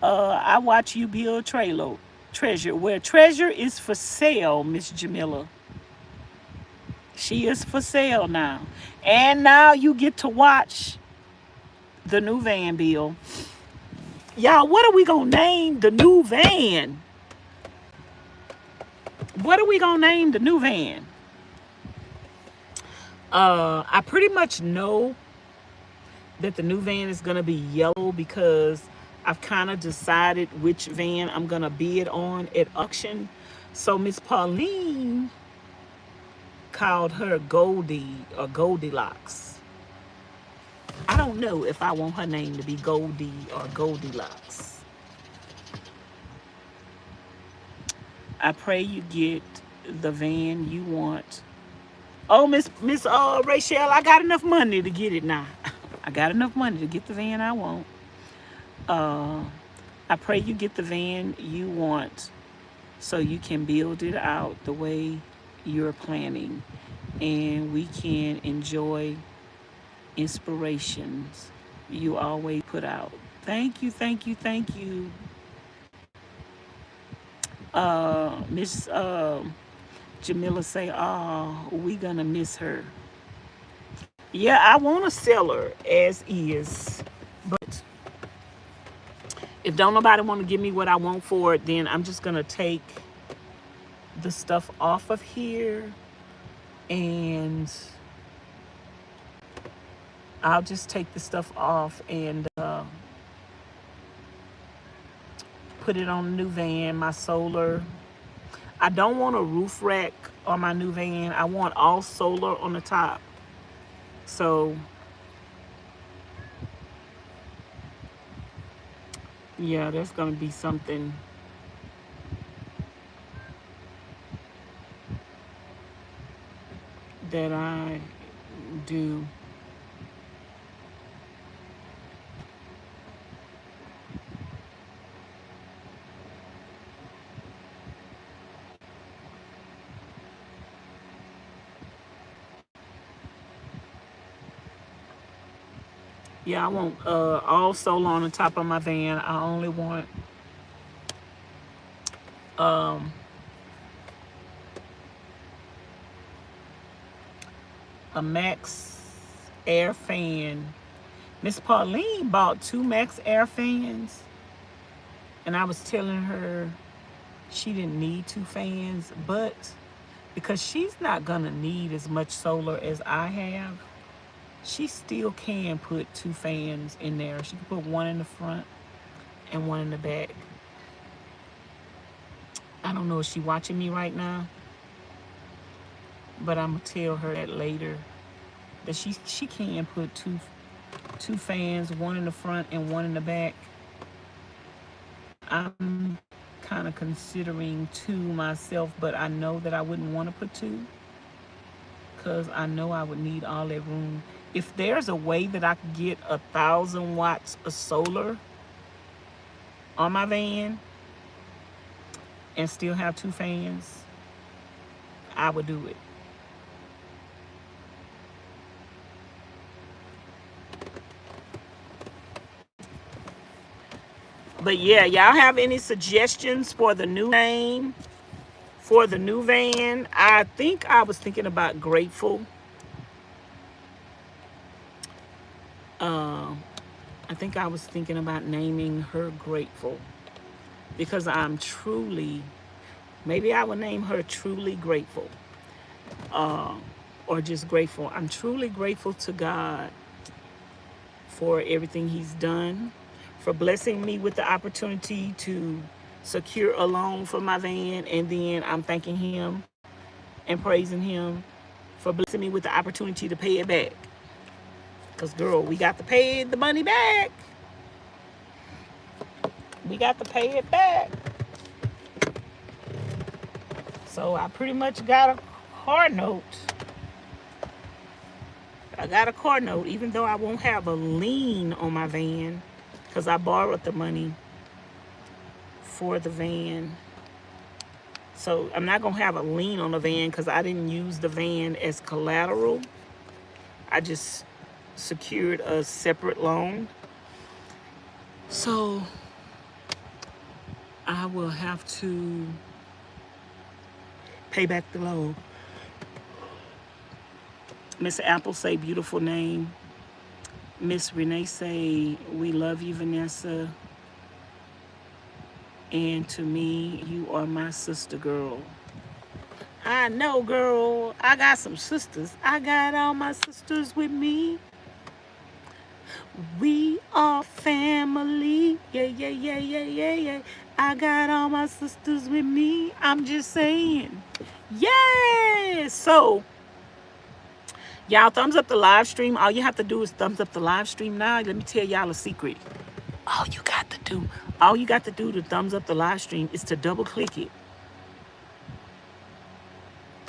A: I watch you build treasure. Where treasure is for sale, Miss Jamila. She is for sale now. And now you get to watch the new van bill. Y'all, what are we going to name the new van? What are we going to name the new van? I pretty much know that the new van is going to be yellow because I've kind of decided which van I'm going to bid on at auction. So Miss Pauline called her Goldie or Goldilocks. I don't know if I want her name to be Goldie or Goldilocks. I pray you get the van you want. Oh, Miss Rachel, I got enough money to get it now. I got enough money to get the van I want. I pray you get the van you want so you can build it out the way you're planning, and we can enjoy inspirations you always put out. Thank you, thank you, thank you. Miss Jamila say, oh, we gonna miss her. Yeah, I want to sell her as is, but if don't nobody want to give me what I want for it, then I'm just gonna take the stuff off of here, and I'll just take the stuff off and put it on the new van, my solar. I don't want a roof rack on my new van. I want all solar on the top. So yeah, that's gonna be something that I do. Yeah, I want all solar on the top of my van. I only want a max air fan. Miss Pauline bought 2 max air fans, and I was telling her she didn't need 2 fans, but because she's not gonna need as much solar as I have, she still can put 2 fans in there. She can put one in the front and one in the back. I don't know if she's watching me right now, but I'm gonna tell her that later, that she can put two fans, one in the front and one in the back. I'm kind of considering 2 myself, but I know that I wouldn't want to put 2 because I know I would need all that room. If there's a way that I could get 1,000 watts of solar on my van and still have 2 fans, I would do it. But yeah, y'all have any suggestions for the new name for the new van? I think I was thinking about Grateful. I think I was thinking about naming her Grateful because I'm truly, maybe I would name her Truly Grateful, or just Grateful. I'm truly grateful to God for everything He's done, for blessing me with the opportunity to secure a loan for my van, and then I'm thanking Him and praising Him for blessing me with the opportunity to pay it back. Because, girl, we got to pay the money back. We got to pay it back. So I pretty much got a car note. I got a car note, even though I won't have a lien on my van because I borrowed the money for the van. So I'm not going to have a lien on the van because I didn't use the van as collateral. I just secured a separate loan. So I will have to pay back the loan. Miss Apple say, beautiful name. Miss Renee say, we love you, Vanessa. And to me, you are my sister, girl. I know, girl. I got some sisters. I got all my sisters with me. We are family. Yeah, yeah, yeah, yeah, yeah, yeah. I got all my sisters with me. I'm just saying. Yes. So, y'all, thumbs up the live stream. All you have to do is thumbs up the live stream now. Let me tell y'all a secret. All you got to do to thumbs up the live stream is to double click it.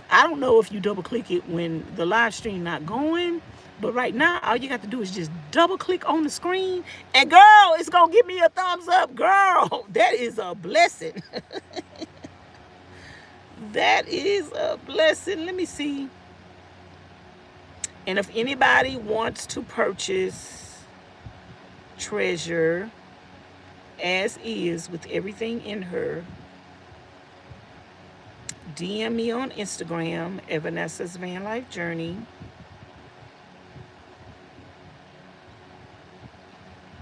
A: I don't know if you double click it when the live stream not going, but right now all you got to do is just double click on the screen, and girl, it's gonna give me a thumbs up, girl. That is a blessing. That is a blessing. Let me see. And if anybody wants to purchase Treasure as is with everything in her, DM me on Instagram at Vanessa's Van Life Journey.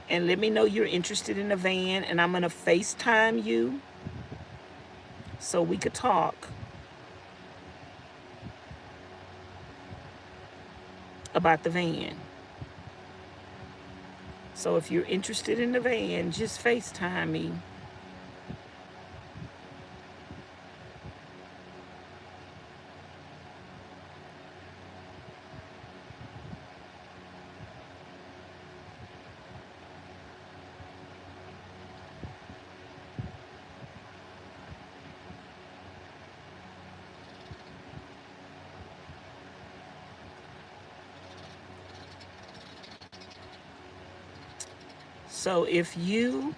A: And let me know you're interested in a van, and I'm going to FaceTime you so we could talk about the van. So if you're interested in the van, just FaceTime me. So if you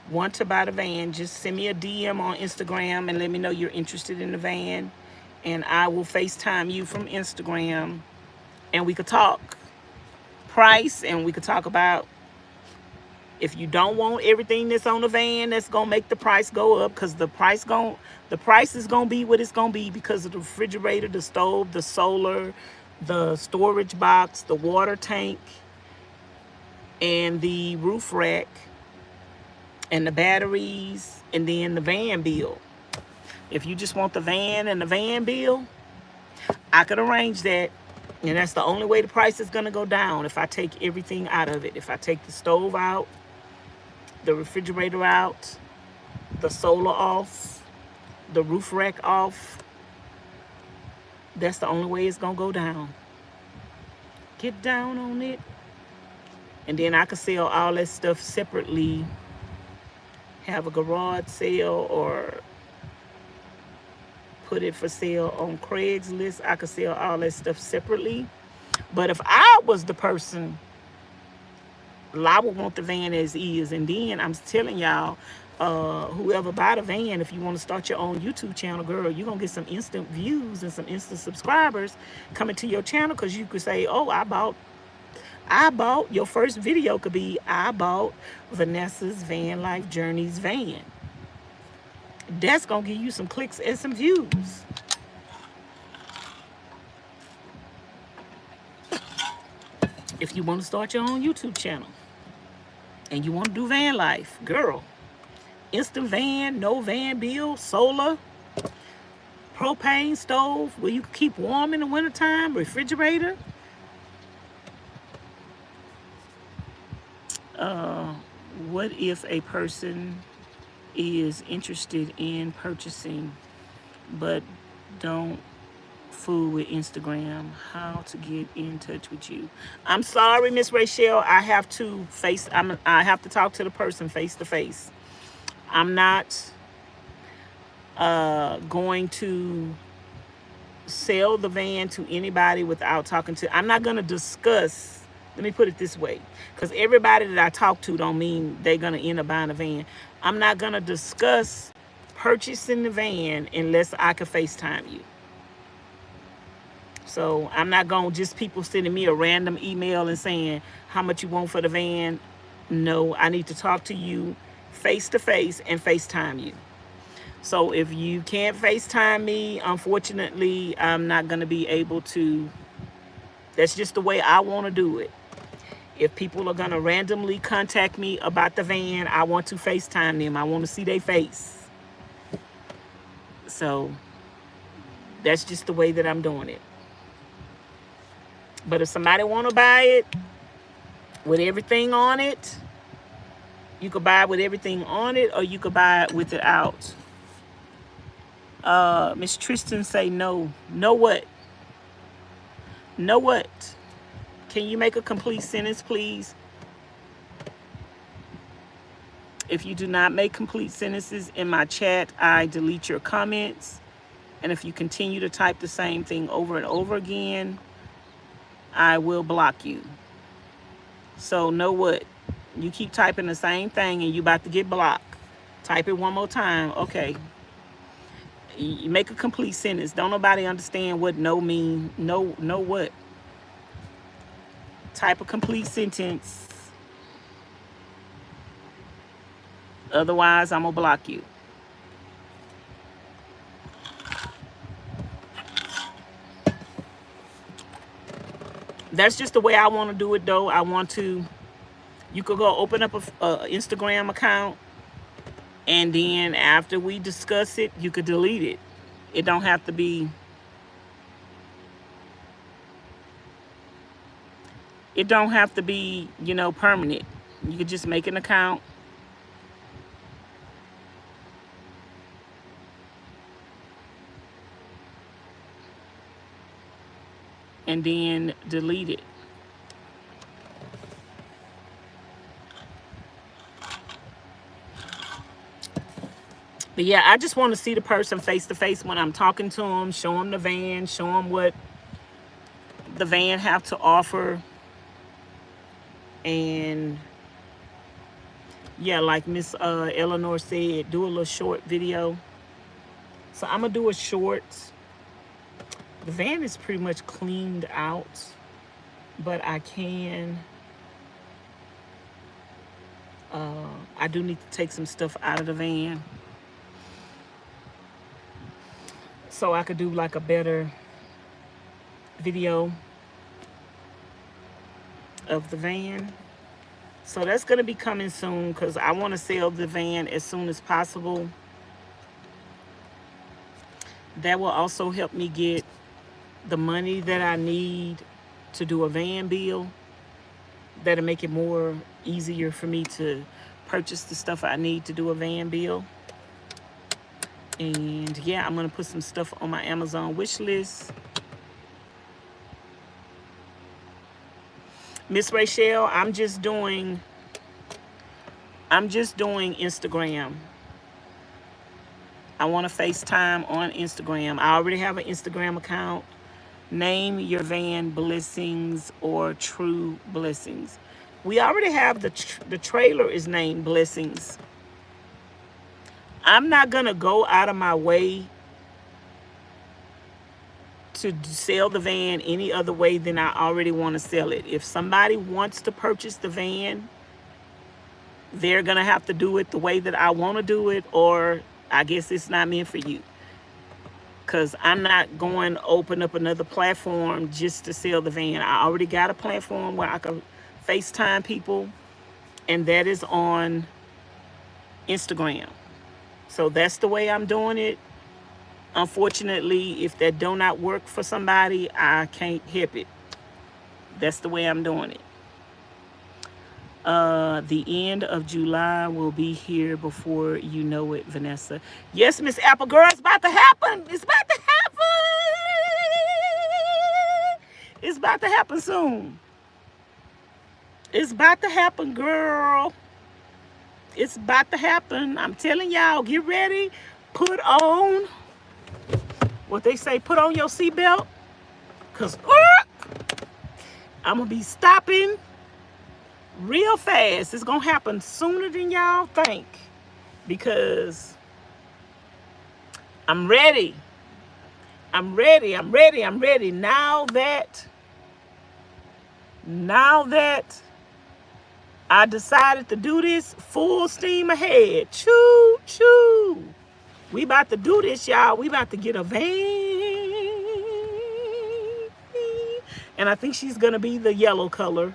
A: want to buy the van, just send me a DM on Instagram and let me know you're interested in the van, and I will FaceTime you from Instagram, and we could talk price, and we could talk about if you don't want everything that's on the van that's gonna make the price go up, because the price is gonna be what it's gonna be because of the refrigerator, the stove, the solar, the storage box, the water tank, and the roof rack, and the batteries, and then the van bill. If you just want the van and the van bill, I could arrange that. And that's the only way the price is gonna go down, if I take everything out of it. If I take the stove out, the refrigerator out, the solar off, the roof rack off, that's the only way it's gonna go down. Get down on it. And then I could sell all that stuff separately, have a garage sale, or put it for sale on Craigslist. I could sell all that stuff separately. But if I was the person, I would want the van as is. And then I'm telling y'all, whoever buy the van, if you want to start your own YouTube channel, girl, you're going to get some instant views and some instant subscribers coming to your channel, because you could say, oh, I bought, your first video could be, I bought Vanessa's Van Life Journeys van. That's going to give you some clicks and some views. If you want to start your own YouTube channel and you want to do van life, girl, instant van, no van bill, solar, propane stove where you can keep warm in the wintertime, refrigerator. What if a person is interested in purchasing but don't fool with Instagram? How to get in touch with you? I'm sorry, Miss Rachel. I have to talk to the person face to face. I'm not going to sell the van to anybody without talking to. I'm not going to discuss. Let me put it this way, because everybody that I talk to don't mean they're going to end up buying a van. I'm not going to discuss purchasing the van unless I can FaceTime you. So I'm not going to just people sending me a random email and saying how much you want for the van. No, I need to talk to you face to face and FaceTime you. So if you can't FaceTime me, unfortunately, I'm not going to be able to. That's just the way I want to do it. If people are going to randomly contact me about the van, I want to FaceTime them. I want to see their face. So that's just the way that I'm doing it. But if somebody want to buy it with everything on it, You could buy it with everything on it, or you could buy it with it out. Miss Tristan say no. No what? No what? Can you make a complete sentence, please? If you do not make complete sentences in my chat, I delete your comments. And if you continue to type the same thing over and over again, I will block you. So know what? You keep typing the same thing and you about to get blocked. Type it one more time. Okay. You make a complete sentence. Don't nobody understand what no mean. No what? Type a complete sentence. Otherwise, I'm going to block you. That's just the way I want to do it, though. I want to, you could go open up a Instagram account, and then after we discuss it, you could delete it. It don't have to be, you know, permanent. You could just make an account. And then delete it. But yeah, I just want to see the person face to face when I'm talking to them, show them the van, show them what the van have to offer. And yeah, like Miss Eleanor said, do a little short video. So I'm going to do a short. The van is pretty much cleaned out, but I can, I do need to take some stuff out of the van so I could do like a better video of the van. So that's going to be coming soon because I want to sell the van as soon as possible. That will also help me get the money that I need to do a van bill. That'll make it more easier for me to purchase the stuff I need to do a van bill. And yeah, I'm gonna put some stuff on my Amazon wish list. Miss Rachel, I'm just doing Instagram. I want to FaceTime on Instagram. I already have an Instagram account. Name your van Blessings or True Blessings. We already have the trailer is named Blessings. I'm not gonna go out of my way to sell the van any other way than I already want to sell it. If somebody wants to purchase the van, they're gonna have to do it the way that I want to do it, or I guess it's not meant for you. Because I'm not going to open up another platform just to sell the van. I already got a platform where I can FaceTime people, and that is on Instagram. So that's the way I'm doing it. Unfortunately, if that do not work for somebody, I can't help it. That's the way I'm doing it. The end of July will be here before you know it, Vanessa. Yes, Miss Apple Girl, it's about to happen. It's about to happen. It's about to happen soon. It's about to happen, girl. It's about to happen. I'm telling y'all, get ready. Put on what they say, put on your seatbelt. Because I'm going to be stopping real fast. It's going to happen sooner than y'all think. Because I'm ready. I'm ready. I'm ready. I'm ready. Now that I decided to do this, full steam ahead. Choo, choo. We about to do this, y'all. We about to get a van. And I think she's going to be the yellow color.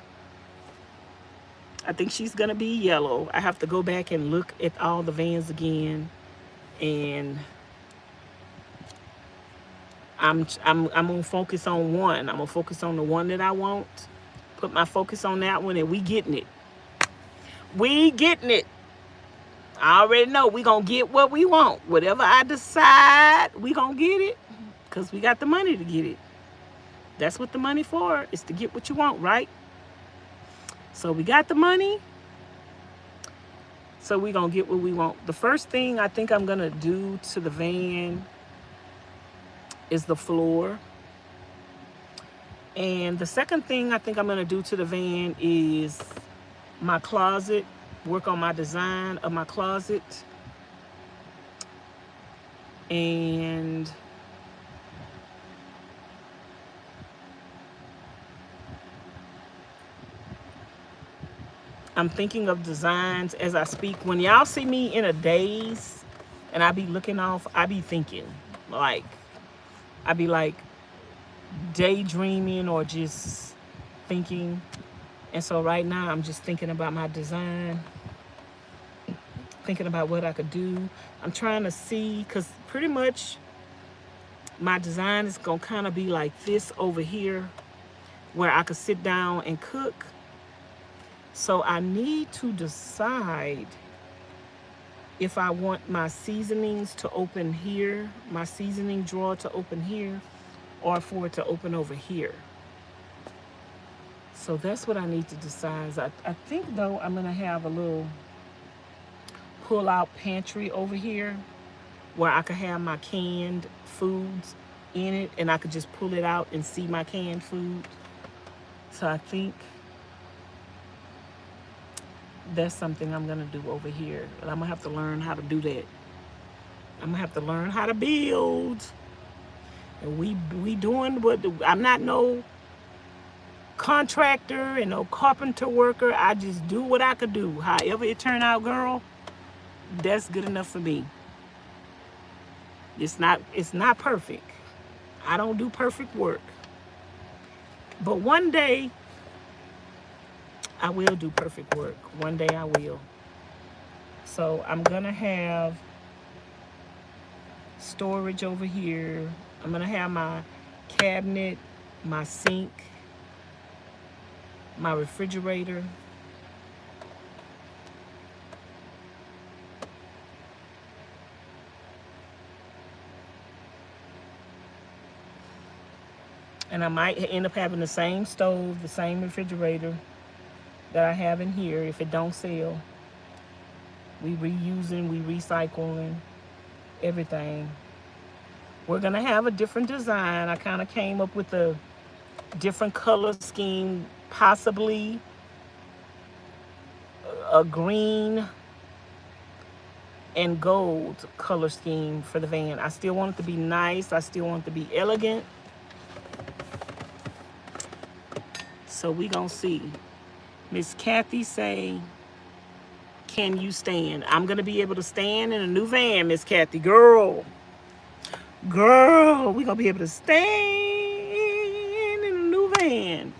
A: I think she's going to be yellow. I have to go back and look at all the vans again. And I'm going to focus on one. I'm going to focus on the one that I want. Put my focus on that one, and we getting it. We getting it. I already know we gonna get what we want. Whatever I decide, we gonna get it. Because we got the money to get it. That's what the money for, is to get what you want, right? So we got the money. So we gonna get what we want. The first thing I think I'm gonna do to the van is the floor. And the second thing I think I'm gonna do to the van is my closet, work on my design of my closet. And I'm thinking of designs as I speak. When y'all see me in a daze and I be looking off, I be thinking, like, I be like daydreaming or just thinking. And so right now I'm just thinking about my design, thinking about what I could do. I'm trying to see, because pretty much my design is gonna kind of be like this over here, where I could sit down and cook. So I need to decide if I want my seasonings to open here, my seasoning drawer to open here, or for it to open over here. So that's what I need to decide. I think, though, I'm going to have a little pull-out pantry over here where I could have my canned foods in it, and I could just pull it out and see my canned food. So I think that's something I'm gonna do over here. And I'm gonna have to learn how to do that. I'm gonna have to learn how to build. And we doing what, I'm not no contractor and no carpenter worker. I just do what I could do. However it turn out, girl, that's good enough for me. It's not perfect. I don't do perfect work. But one day I will do perfect work. One day I will. So I'm gonna have storage over here. I'm gonna have my cabinet, my sink, my refrigerator. And I might end up having the same stove, the same refrigerator that I have in here if it don't sell. We reusing, we recycling, everything. We're gonna have a different design. I kind of came up with a different color scheme, possibly a green and gold color scheme for the van. I still want it to be nice. I still want it to be elegant. So we gonna see. Miss Kathy say, can you stand? I'm gonna be able to stand in a new van, Miss Kathy. Girl, we gonna be able to stand in a new van.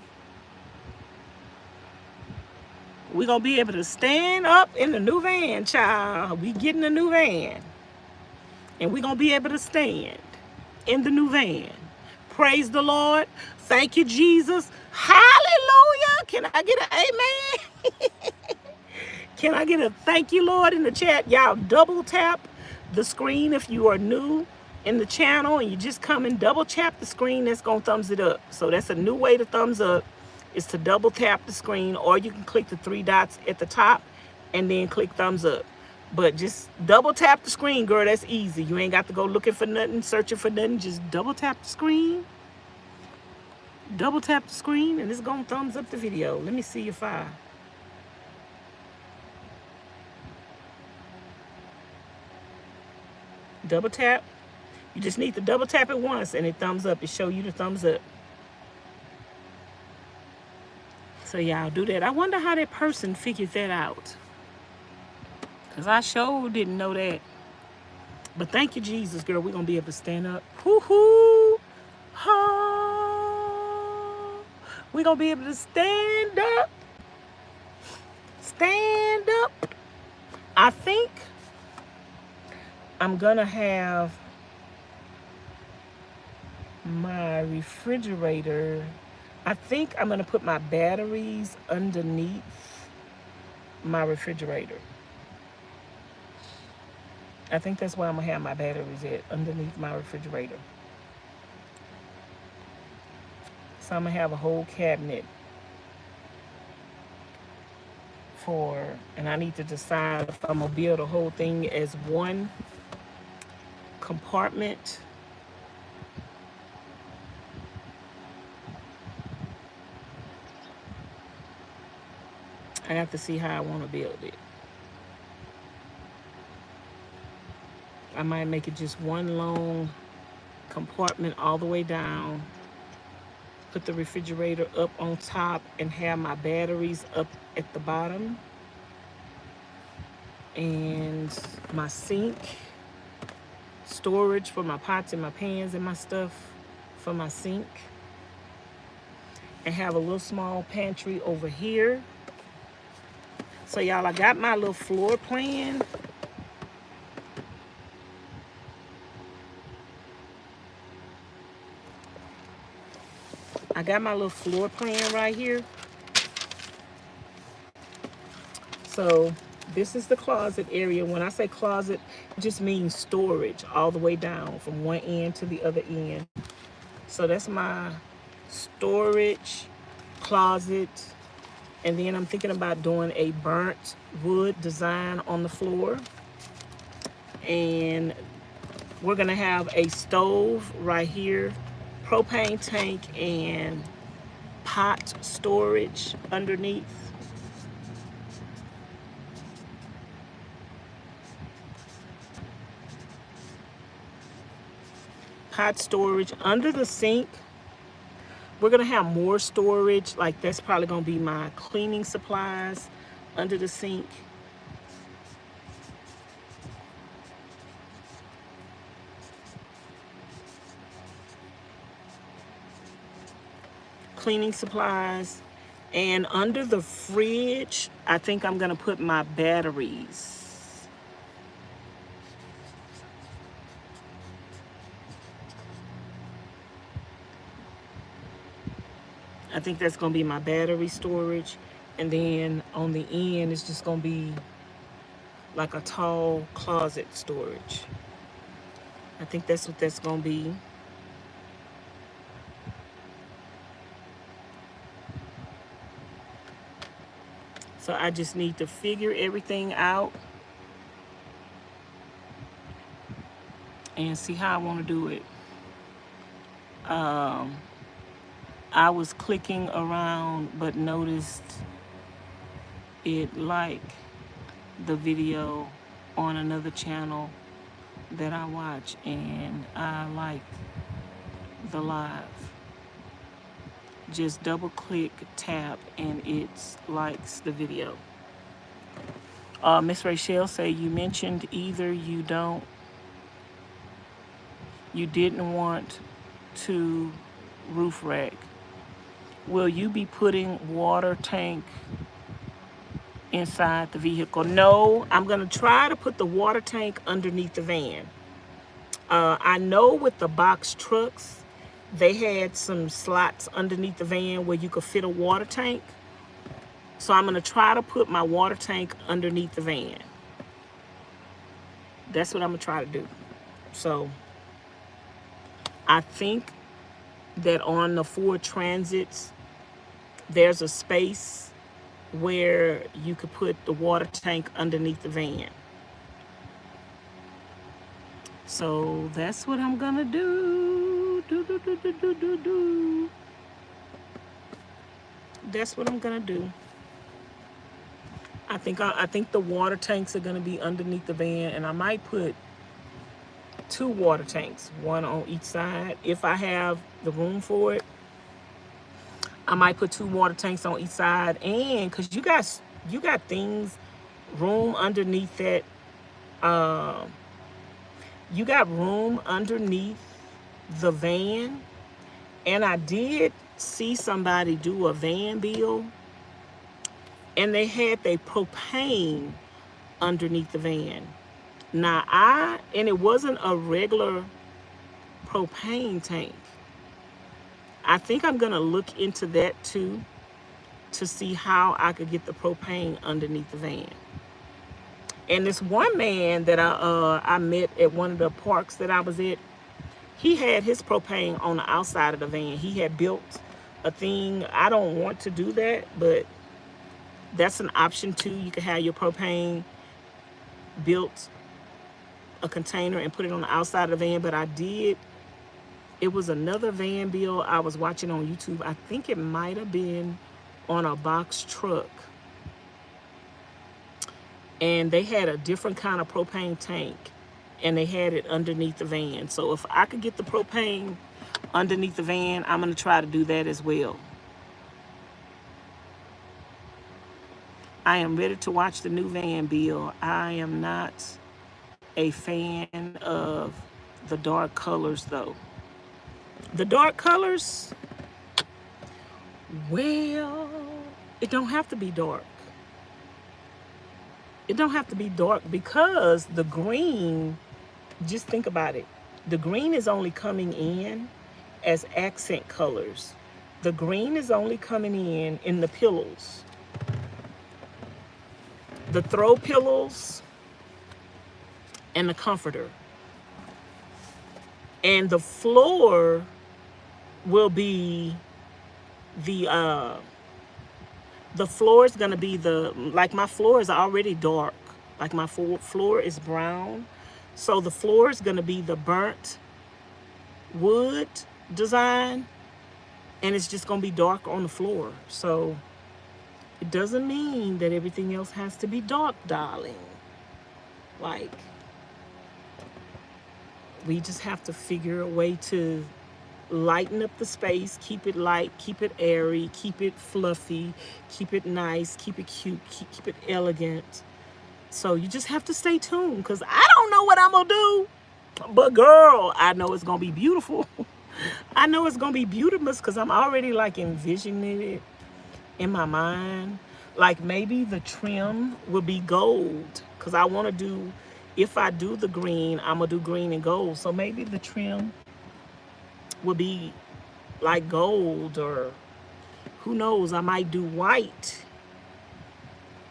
A: We gonna be able to stand up in the new van, child. We getting a new van. And we gonna be able to stand in the new van. Praise the Lord. Thank you, Jesus. Hallelujah. Can I get an amen? Can I get a thank you, Lord, in the chat? Y'all double tap the screen if you are new in the channel and you just come and double tap the screen. That's going to thumbs it up. So that's a new way to thumbs up, is to double tap the screen, or you can click the three dots at the top and then click thumbs up. But just double tap the screen, girl. That's easy. You ain't got to go looking for nothing, searching for nothing. Just double tap the screen. Double tap the screen and it's going to thumbs up the video. Let me see if I... double tap. You just need to double tap it once and it thumbs up. It show you the thumbs up. So y'all do that. I wonder how that person figured that out, because I sure didn't know that. But thank you, Jesus, girl. We're going to be able to stand up. Hoo-hoo. Oh. We're going to be able to stand up. Stand up. I think I'm going to have my refrigerator. I think I'm going to put my batteries underneath my refrigerator. I think that's where I'm gonna have my batteries at, underneath my refrigerator. So I'm gonna have a whole cabinet for, and I need to decide if I'm gonna build the whole thing as one compartment. I have to see how I want to build it. I might make it just one long compartment all the way down, put the refrigerator up on top, and have my batteries up at the bottom, and my sink, storage for my pots and my pans and my stuff for my sink, and have a little small pantry over here. So y'all, I got my little floor plan. I got my little floor plan right here. So this is the closet area. When I say closet, it just means storage all the way down from one end to the other end. So that's my storage closet. And then I'm thinking about doing a burnt wood design on the floor. And we're gonna have a stove right here, propane tank, and pot storage underneath. Pot storage under the sink. We're gonna have more storage, like that's probably gonna be my cleaning supplies under the sink. Cleaning supplies. And under the fridge, I think I'm gonna put my batteries. I think that's gonna be my battery storage. And then on the end, it's just gonna be like a tall closet storage. I think that's what that's gonna be. So I just need to figure everything out and see how I want to do it. I was clicking around but noticed it like the video on another channel that I watch, and I like the live. Just double click, tap, and it likes the video. Miss Rachel say you mentioned either you didn't want to roof rack. Will you be putting water tank inside the vehicle? No, I'm gonna try to put the water tank underneath the van. I know with the box trucks, they had some slots underneath the van where you could fit a water tank. So I'm gonna try to put my water tank underneath the van. That's what I'm gonna try to do. So I think that on the Ford Transits, there's a space where you could put the water tank underneath the van. So that's what I'm gonna do. That's what I'm gonna do. I think the water tanks are gonna be underneath the van, and I might put 2 water tanks, one on each side. If I have the room for it, I might put 2 water tanks on each side. And because you got things, room underneath that, you got room underneath the van. And I did see somebody do a van bill, and they had their propane underneath the van. Now and it wasn't a regular propane tank. I think I'm gonna look into that too. to see how I could get the propane underneath the van. And this one man that I met at one of the parks that I was at, he had his propane on the outside of the van. He had built a thing. I don't want to do that, but that's an option too. You can have your propane built a container and put it on the outside of the van. But I did, it was another van build I was watching on YouTube. I think it might have been on a box truck. And they had a different kind of propane tank, and they had it underneath the van. So if I could get the propane underneath the van, I'm going to try to do that as well. I am ready to watch the new van build. I am not a fan of the dark colors, though. The dark colors, well, it don't have to be dark. It don't have to be dark because the green, just think about it. The green is only coming in as accent colors. The green is only coming in the pillows. The throw pillows and the comforter. And the floor will be the floor is going to be like my floor is already dark. Like my floor is brown. So the floor is going to be the burnt wood design. And it's just going to be dark on the floor. So it doesn't mean that everything else has to be dark, darling. Like, we just have to figure a way to lighten up the space, keep it light, keep it airy, keep it fluffy, keep it nice, keep it cute, keep it elegant. So you just have to stay tuned, because I don't know what I'm going to do. But girl, I know it's going to be beautiful. I know it's going to be beautiful because I'm already like envisioning it in my mind. Like maybe the trim will be gold, because I want to do, if I do the green, I'm going to do green and gold. So maybe the trim will be like gold, or who knows, I might do white.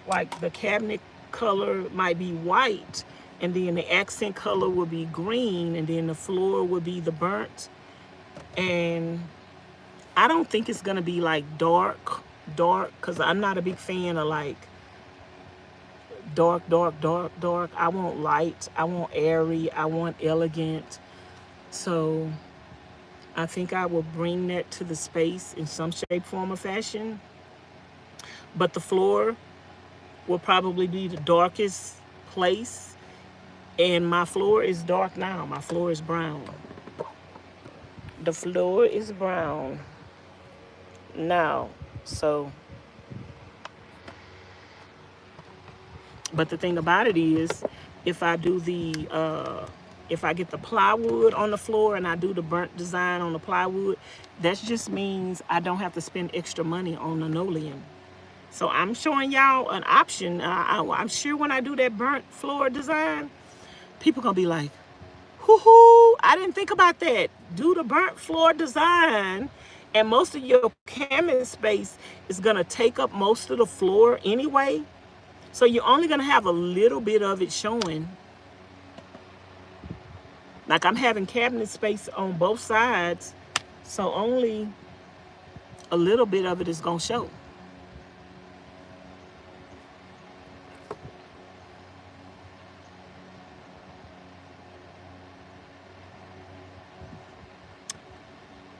A: Like the cabinet color might be white, and then the accent color will be green, and then the floor will be the burnt. And I don't think it's gonna be like dark, because I'm not a big fan of like dark. I want light, I want airy, I want elegant. So I think I will bring that to the space in some shape, form, or fashion. But the floor will probably be the darkest place. And my floor is dark now. My floor is brown. The floor is brown now. So, but the thing about it is, if I do if I get the plywood on the floor and I do the burnt design on the plywood, that just means I don't have to spend extra money on linoleum. So I'm showing y'all an option. I'm sure when I do that burnt floor design, people gonna be like, hoo-hoo, I didn't think about that. Do the burnt floor design, and most of your cabin space is gonna take up most of the floor anyway. So you're only gonna have a little bit of it showing. Like I'm having cabinet space on both sides, so only a little bit of it is gonna show.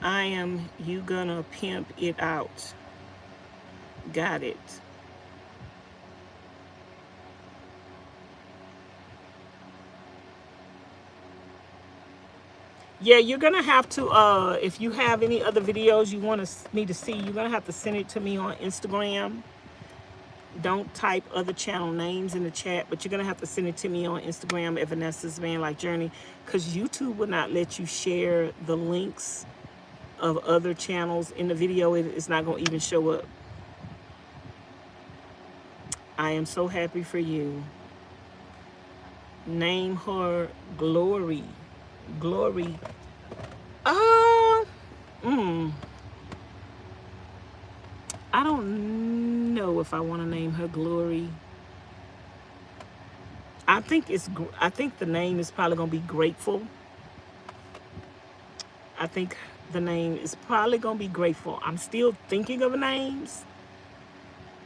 A: I am you gonna pimp it out. Got it. Yeah, you're gonna have to, if you have any other videos you want me to see, you're gonna have to send it to me on Instagram. Don't type other channel names in the chat, but you're gonna have to send it to me on Instagram at Vanessa's Van Life Journey, because YouTube will not let you share the links of other channels in the video. It's not gonna even show up. I am so happy for you. Name her Glory. Glory. I don't know if I want to name her Glory. I think the name is probably gonna be Grateful. I think the name is probably gonna be Grateful. I'm still thinking of names,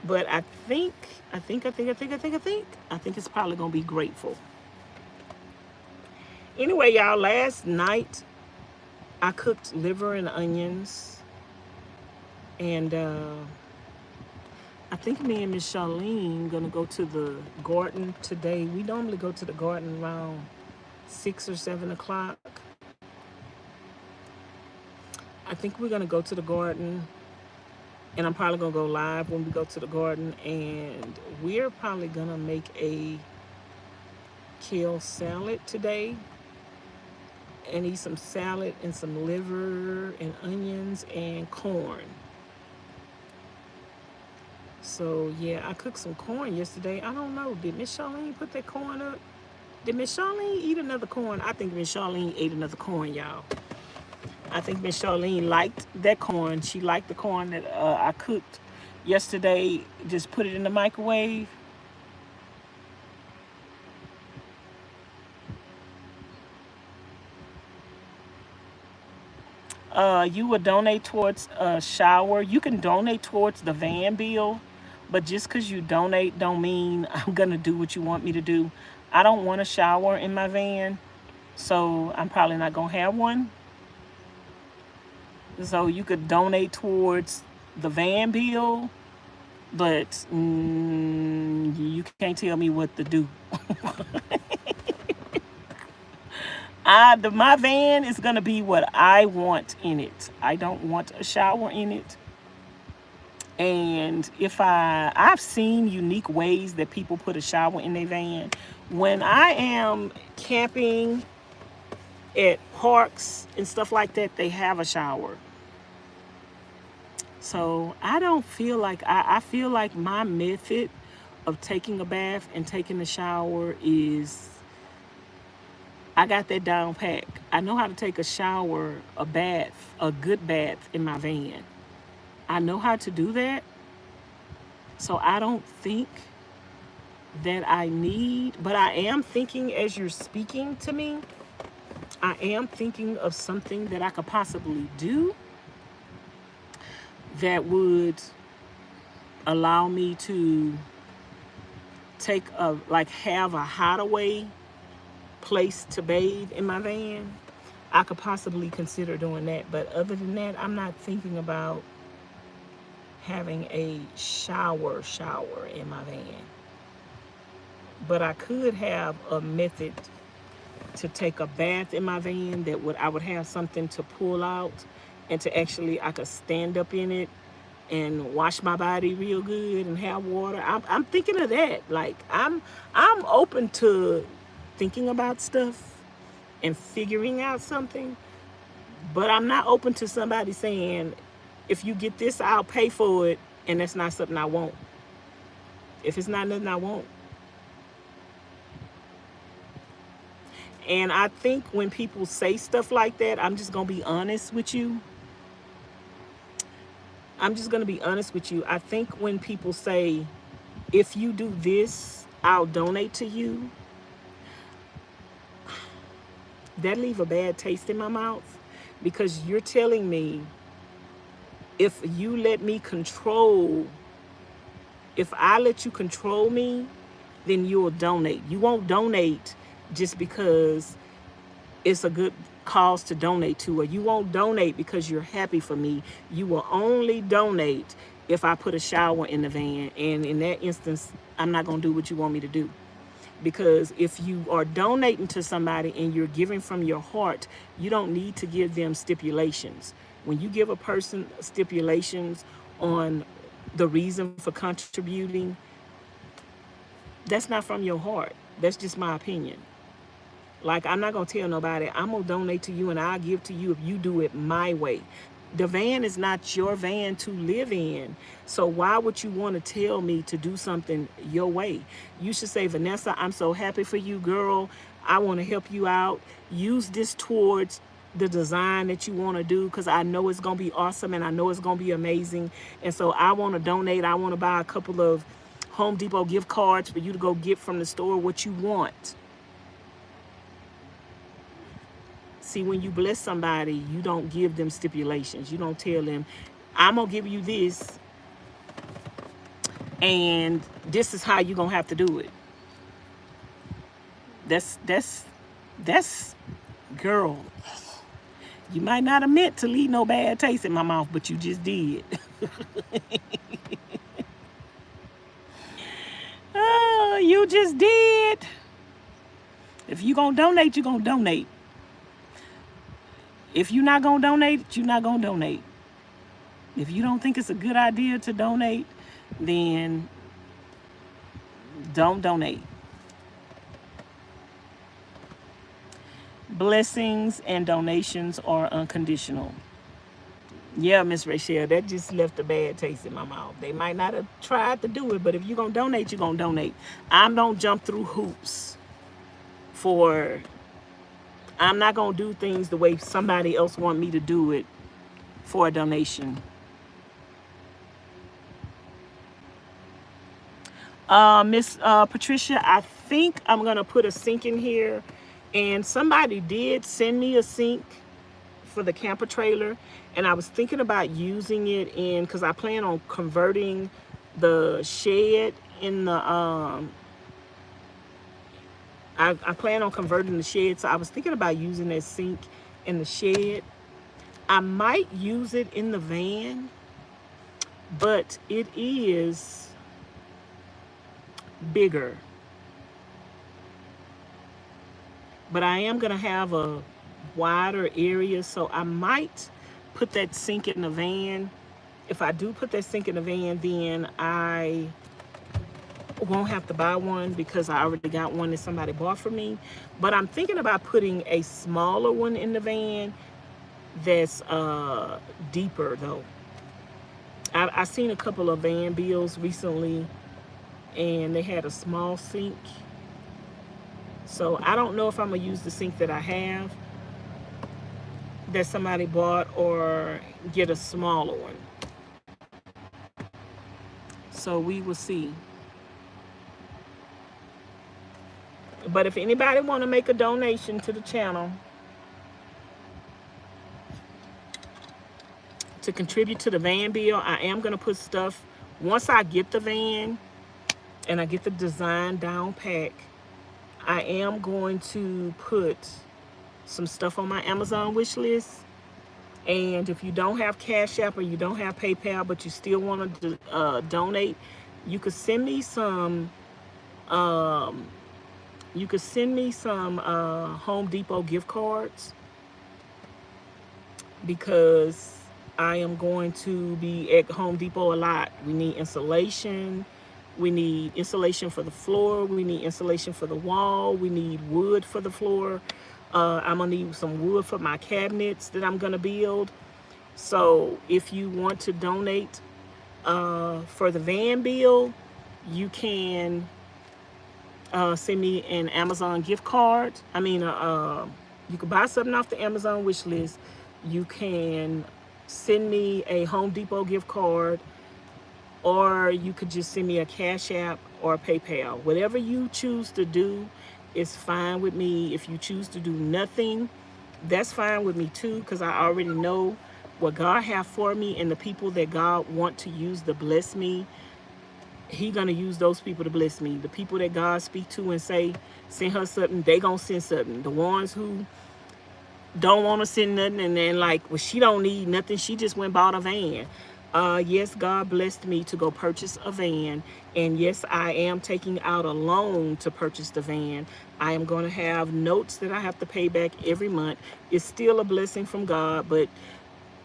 A: but I think it's probably gonna be Grateful. Anyway, y'all, last night I cooked liver and onions, and I think me and Miss Charlene gonna go to the garden today. We normally go to the garden around 6 or 7 o'clock. I think we're gonna go to the garden, and I'm probably gonna go live when we go to the garden, and we're probably gonna make a kale salad today, and eat some salad and some liver and onions and corn. So yeah, I cooked some corn yesterday. I don't know, did Miss Charlene put that corn up? Did Miss Charlene eat another corn? I think Miss Charlene ate another corn, y'all. I think Miss Charlene liked that corn. She liked the corn that I cooked yesterday. Just put it in the microwave. You would donate towards a shower. You can donate towards the van bill, but just because you donate don't mean I'm gonna do what you want me to do. I don't want a shower in my van, so I'm probably not gonna have one. So you could donate towards the van bill, but you can't tell me what to do. My van is gonna be what I want in it. I don't want a shower in it. And if I've seen unique ways that people put a shower in their van. When I am camping at parks and stuff like that, they have a shower. So I don't feel like I feel like my method of taking a bath and taking a shower is, I got that down pat. I know how to take a shower, a bath, a good bath in my van. I know how to do that. So I don't think that I need, but I am thinking as you're speaking to me, I am thinking of something that I could possibly do that would allow me to have a hideaway place to bathe in my van. I could possibly consider doing that, but other than that, I'm not thinking about having a shower in my van. But I could have a method to take a bath in my van that I would have something to pull out, and to actually, I could stand up in it and wash my body real good and have water. I'm thinking of that. Like I'm open to thinking about stuff and figuring out something, but I'm not open to somebody saying, if you get this, I'll pay for it, and that's not something I want. If it's not nothing I want. And I think when people say stuff like that, I'm just going to be honest with you. I think when people say, if you do this, I'll donate to you, that leave a bad taste in my mouth, because you're telling me, if I let you control me, then you'll donate. You won't donate just because it's a good cause to donate to, or you won't donate because you're happy for me. You will only donate if I put a shower in the van, and in that instance, I'm not going to do what you want me to do. Because if you are donating to somebody and you're giving from your heart, you don't need to give them stipulations. When you give a person stipulations on the reason for contributing, that's not from your heart. That's just my opinion. Like, I'm not going to tell nobody, I'm going to donate to you and I'll give to you if you do it my way. The van is not your van to live in. So why would you want to tell me to do something your way? You should say, Vanessa, I'm so happy for you, girl. I want to help you out. Use this towards the design that you want to do, because I know it's going to be awesome and I know it's going to be amazing. And so I want to donate. I want to buy a couple of Home Depot gift cards for you to go get from the store what you want. See, when you bless somebody, you don't give them stipulations. You don't tell them, I'm going to give you this, and this is how you're going to have to do it. That's girl, you might not have meant to leave no bad taste in my mouth, but you just did. Oh, you just did. If you gonna donate, you gonna donate. If you're not gonna donate, you're not gonna donate. If you don't think it's a good idea to donate, then don't donate. Blessings and donations are unconditional. Yeah, Miss Rachel, that just left a bad taste in my mouth. They might not have tried to do it, but if you're going to donate, you're going to donate. I don't jump through hoops for, I'm not going to do things the way somebody else want me to do it for a donation. Miss Patricia, I think I'm going to put a sink in here. And somebody did send me a sink for the camper trailer. And I was thinking about using it in, because I plan on converting the shed in the, I plan on converting the shed. So I was thinking about using that sink in the shed. I might use it in the van, but it is bigger. But I am going to have a wider area, so I might put that sink in the van. If I do put that sink in the van, then I won't have to buy one because I already got one that somebody bought for me. But I'm thinking about putting a smaller one in the van that's deeper, though. I've seen a couple of van bills recently, and they had a small sink. So I don't know if I'm going to use the sink that I have that somebody bought or get a smaller one. So we will see. But if anybody want to make a donation to the channel to contribute to the van bill, I am going to put stuff, once I get the van and I get the design down pat, I am going to put some stuff on my Amazon wish list. And if you don't have Cash App or you don't have PayPal, but you still want to donate, you could send me some. Home Depot gift cards, because I am going to be at Home Depot a lot. We need insulation. We need insulation for the floor. We need insulation for the wall. We need wood for the floor. I'm going to need some wood for my cabinets that I'm going to build. So if you want to donate for the van bill, you can send me an Amazon gift card. I mean, you can buy something off the Amazon wish list. You can send me a Home Depot gift card, or you could just send me a Cash App or a PayPal. Whatever you choose to do is fine with me. If you choose to do nothing, that's fine with me too, because I already know what God have for me, and the people that God want to use to bless me, He gonna use those people to bless me. The people that God speak to and say, send her something, they gonna send something. The ones who don't want to send nothing, and then like, well, she don't need nothing, she just went and bought a van. Yes, God blessed me to go purchase a van. And yes, I am taking out a loan to purchase the van. I am going to have notes that I have to pay back every month. It's still a blessing from God, but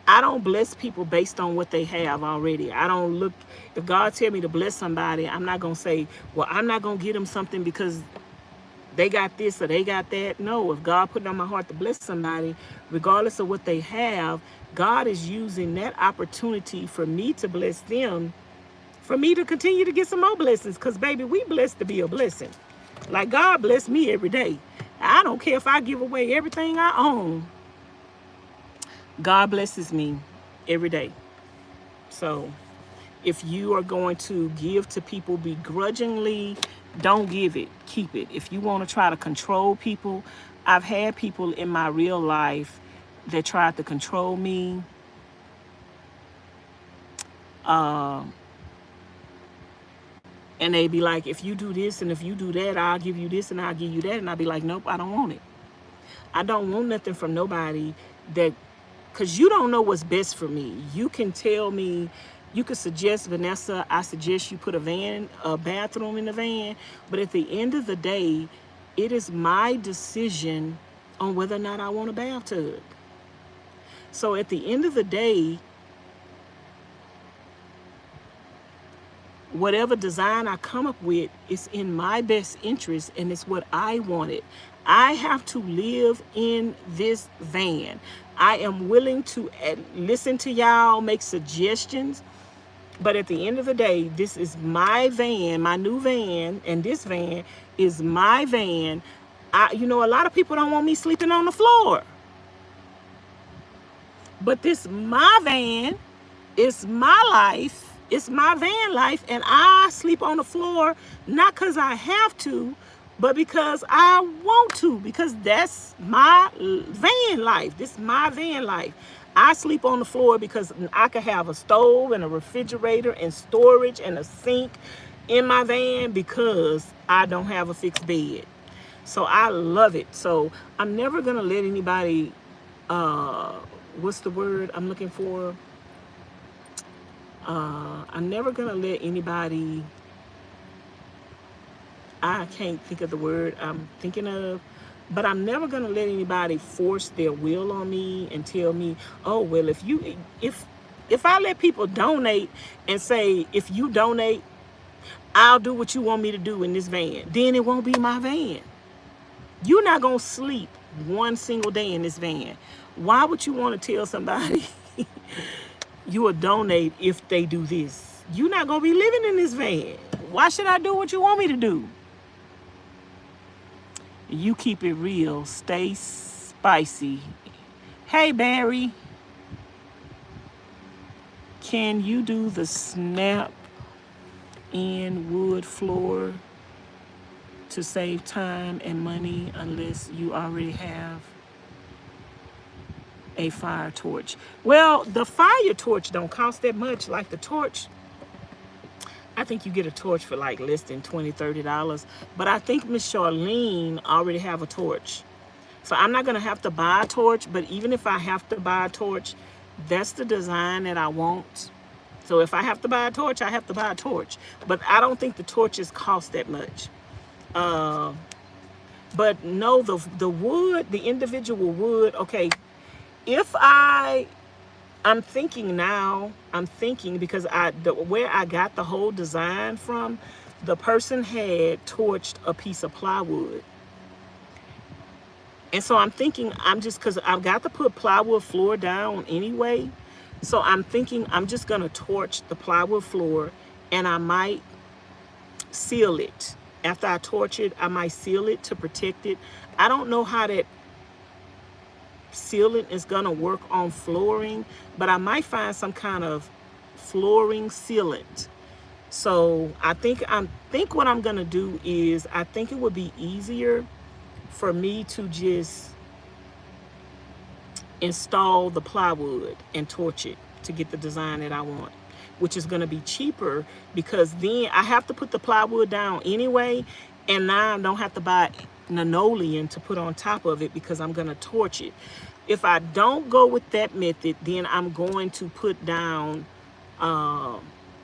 A: I don't bless people based on what they have already. I don't look, if God tell me to bless somebody, I'm not going to say, well, I'm not going to get them something because they got this or they got that. No, if God put it on my heart to bless somebody, regardless of what they have, God is using that opportunity for me to bless them, for me to continue to get some more blessings. Because, baby, we blessed to be a blessing. Like, God bless me every day. I don't care if I give away everything I own. God blesses me every day. So if you are going to give to people begrudgingly, don't give it, keep it. If you want to try to control people, I've had people in my real life that tried to control me. And they be like, if you do this and if you do that, I'll give you this and I'll give you that. And I'll be like, nope, I don't want it. I don't want nothing from nobody that, because you don't know what's best for me. You can tell me, you could suggest, Vanessa, I suggest you put a bathroom in the van. But at the end of the day, it is my decision on whether or not I want a bathtub. So at the end of the day, whatever design I come up with is in my best interest and it's what I wanted. I have to live in this van. I am willing to listen to y'all, make suggestions, but at the end of the day, this is my van, my new van, and this van is my van. A lot of people don't want me sleeping on the floor, but this my van, it's my life. It's my van life, and I sleep on the floor, not because I have to, but because I want to, because that's my van life. This is my van life. I sleep on the floor because I could have a stove and a refrigerator and storage and a sink in my van because I don't have a fixed bed. So I love it. So I'm never going to let anybody, what's the word I'm looking for? I'm never going to let anybody, I can't think of the word I'm thinking of, but I'm never going to let anybody force their will on me and tell me, oh, well, if I let people donate and say, if you donate, I'll do what you want me to do in this van, then it won't be my van. You're not going to sleep one single day in this van. Why would you want to tell somebody you will donate if they do this? You're not going to be living in this van. Why should I do what you want me to do? You keep it real. Stay spicy. Hey, Barry. Can you do the snap in wood floor to save time and money unless you already have a fire torch? Well, the fire torch don't cost that much. Like the torch, I think you get a torch for like less than $20-$30. But I think Miss Charlene already have a torch. So I'm not going to have to buy a torch. But even if I have to buy a torch, that's the design that I want. So if I have to buy a torch, I have to buy a torch. But I don't think the torches cost that much. But no, the wood, the individual wood, okay, if I'm thinking because where I got the whole design from, the person had torched a piece of plywood. And so I'm thinking, because I've got to put plywood floor down anyway. So I'm thinking I'm just going to torch the plywood floor and I might seal it. After I torch it, I might seal it to protect it. I don't know how that sealant is going to work on flooring, but I might find some kind of flooring sealant. So I think what I'm going to do is, I think it would be easier for me to just install the plywood and torch it to get the design that I want, which is going to be cheaper because then I have to put the plywood down anyway, and now I don't have to buy linoleum to put on top of it because I'm going to torch it. If I don't go with that method, then I'm going to put down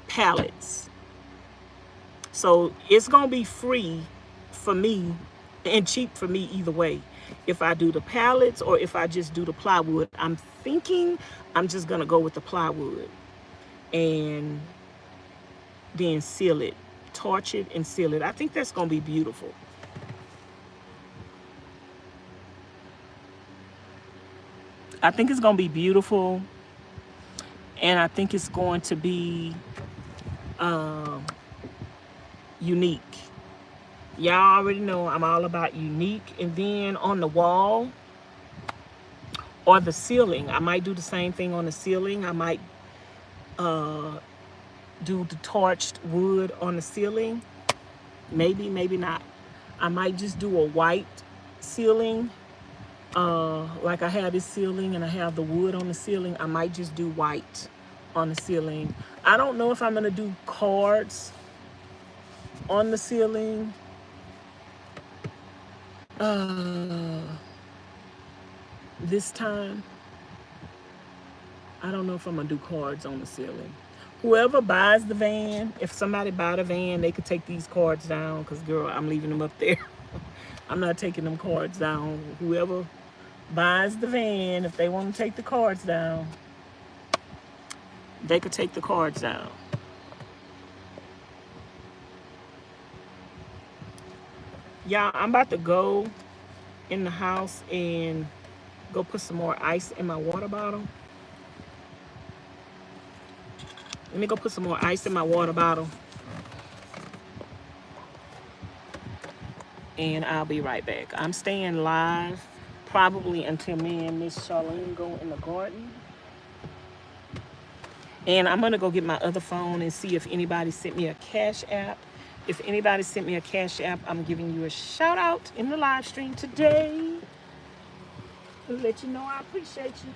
A: pallets. So it's going to be free for me and cheap for me either way. If I do the pallets or if I just do the plywood, I'm thinking I'm just going to go with the plywood and then seal it, torch it and seal it. I think that's going to be beautiful. I think it's going to be beautiful, and I think it's going to be unique. Y'all already know I'm all about unique. And then on the wall, or the ceiling. I might do the same thing on the ceiling. I might do the torched wood on the ceiling. Maybe, maybe not. I might just do a white ceiling. Like I have this ceiling and I have the wood on the ceiling. I might just do white on the ceiling. I don't know if I'm gonna do cards on the ceiling. This time, I don't know if I'm gonna do cards on the ceiling. Whoever buys the van, if somebody buy the van, they could take these cards down, because girl, I'm leaving them up there. I'm not taking them cards down. Whoever buys the van, if they want to take the cards down, they could take the cards down. Yeah, I'm about to go in the house and go put some more ice in my water bottle. Let me go put some more ice in my water bottle. And I'll be right back. I'm staying live probably until me and Miss Charlene go in the garden. And I'm gonna go get my other phone and see if anybody sent me a Cash App. If anybody sent me a Cash App, I'm giving you a shout out in the live stream today to let you know I appreciate you.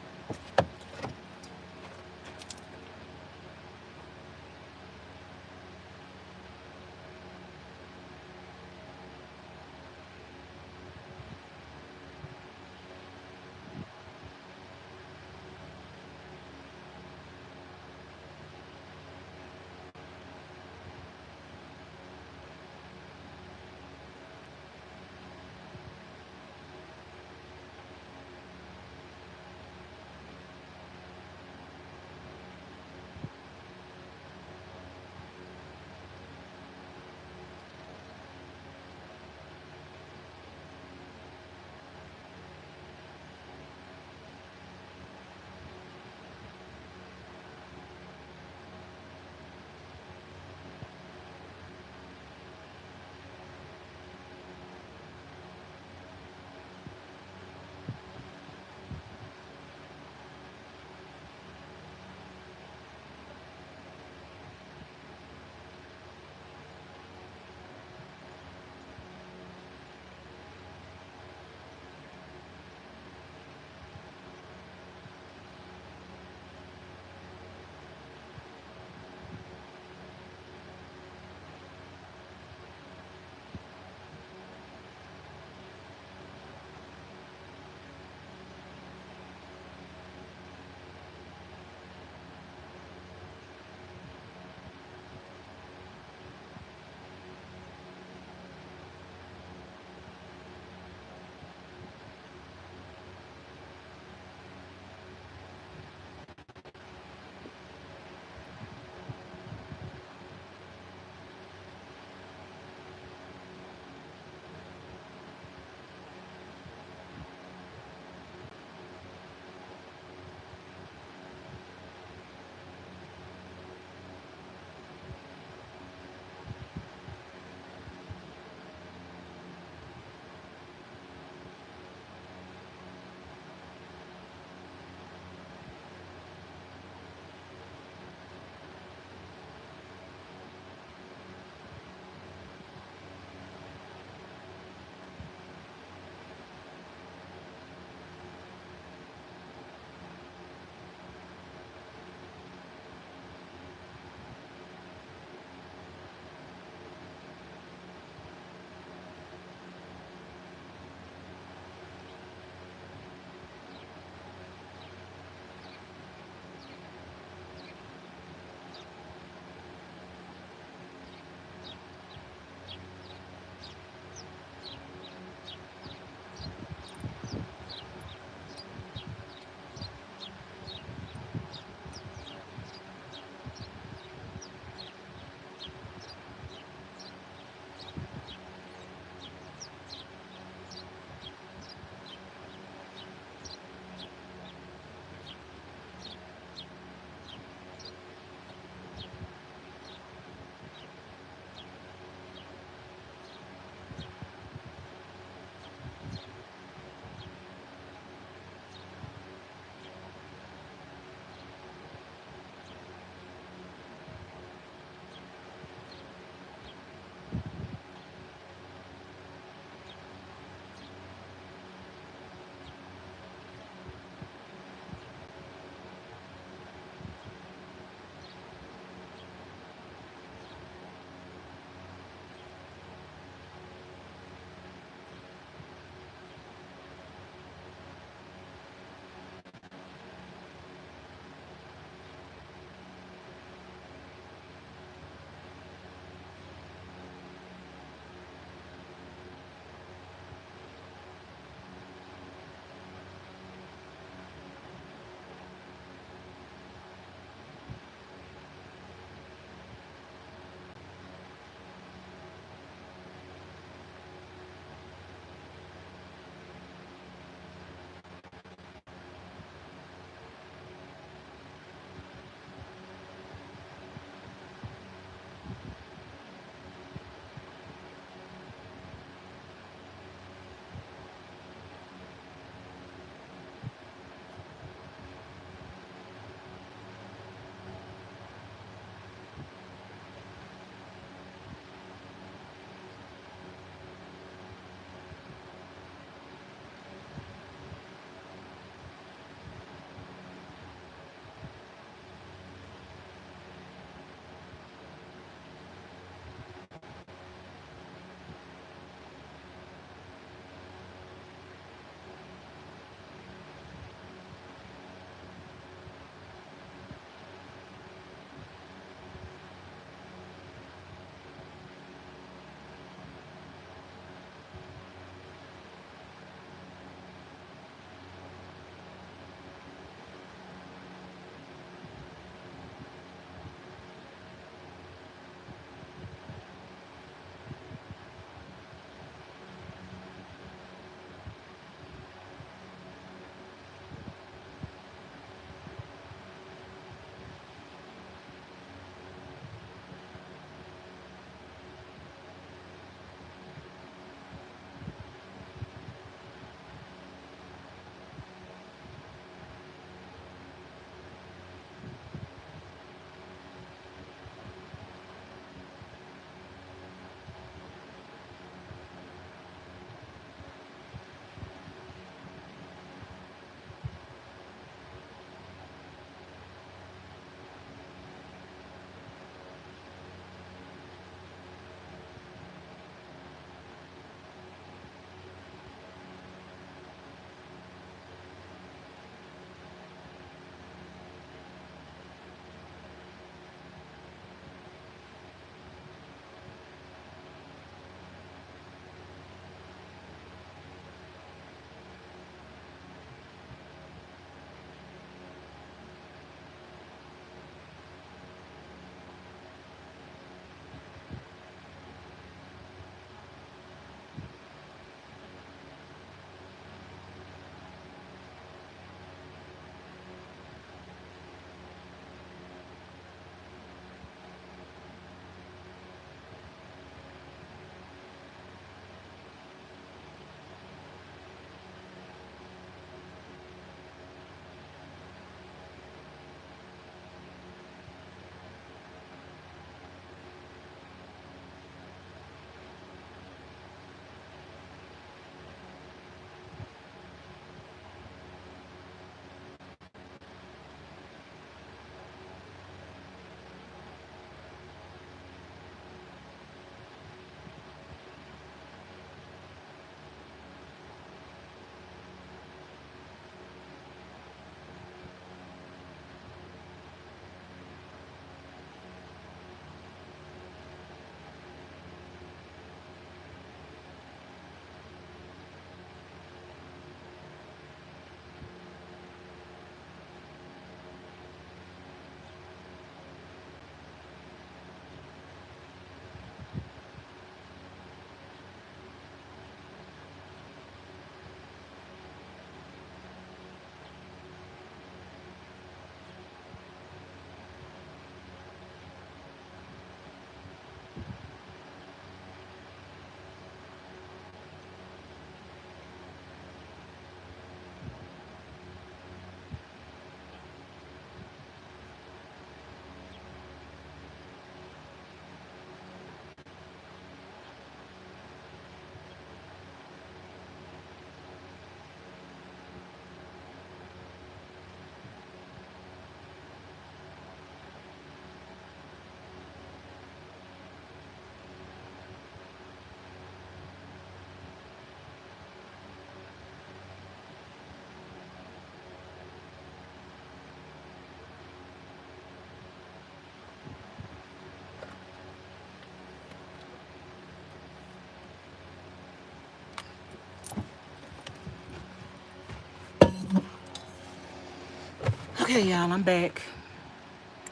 A: Okay, y'all, I'm back.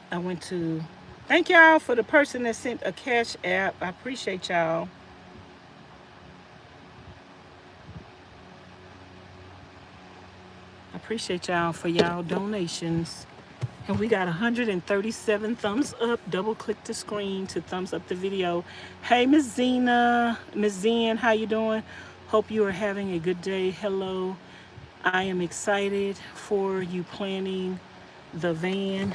A: I went to thank y'all for the person that sent a cash app. I appreciate y'all. I appreciate y'all for y'all donations. And we got 137 thumbs up. Double click the screen to thumbs up the video. Hey, Miss Zena, Miss Zen, how you doing? Hope you are having a good day. Hello. I am excited for you planning the van.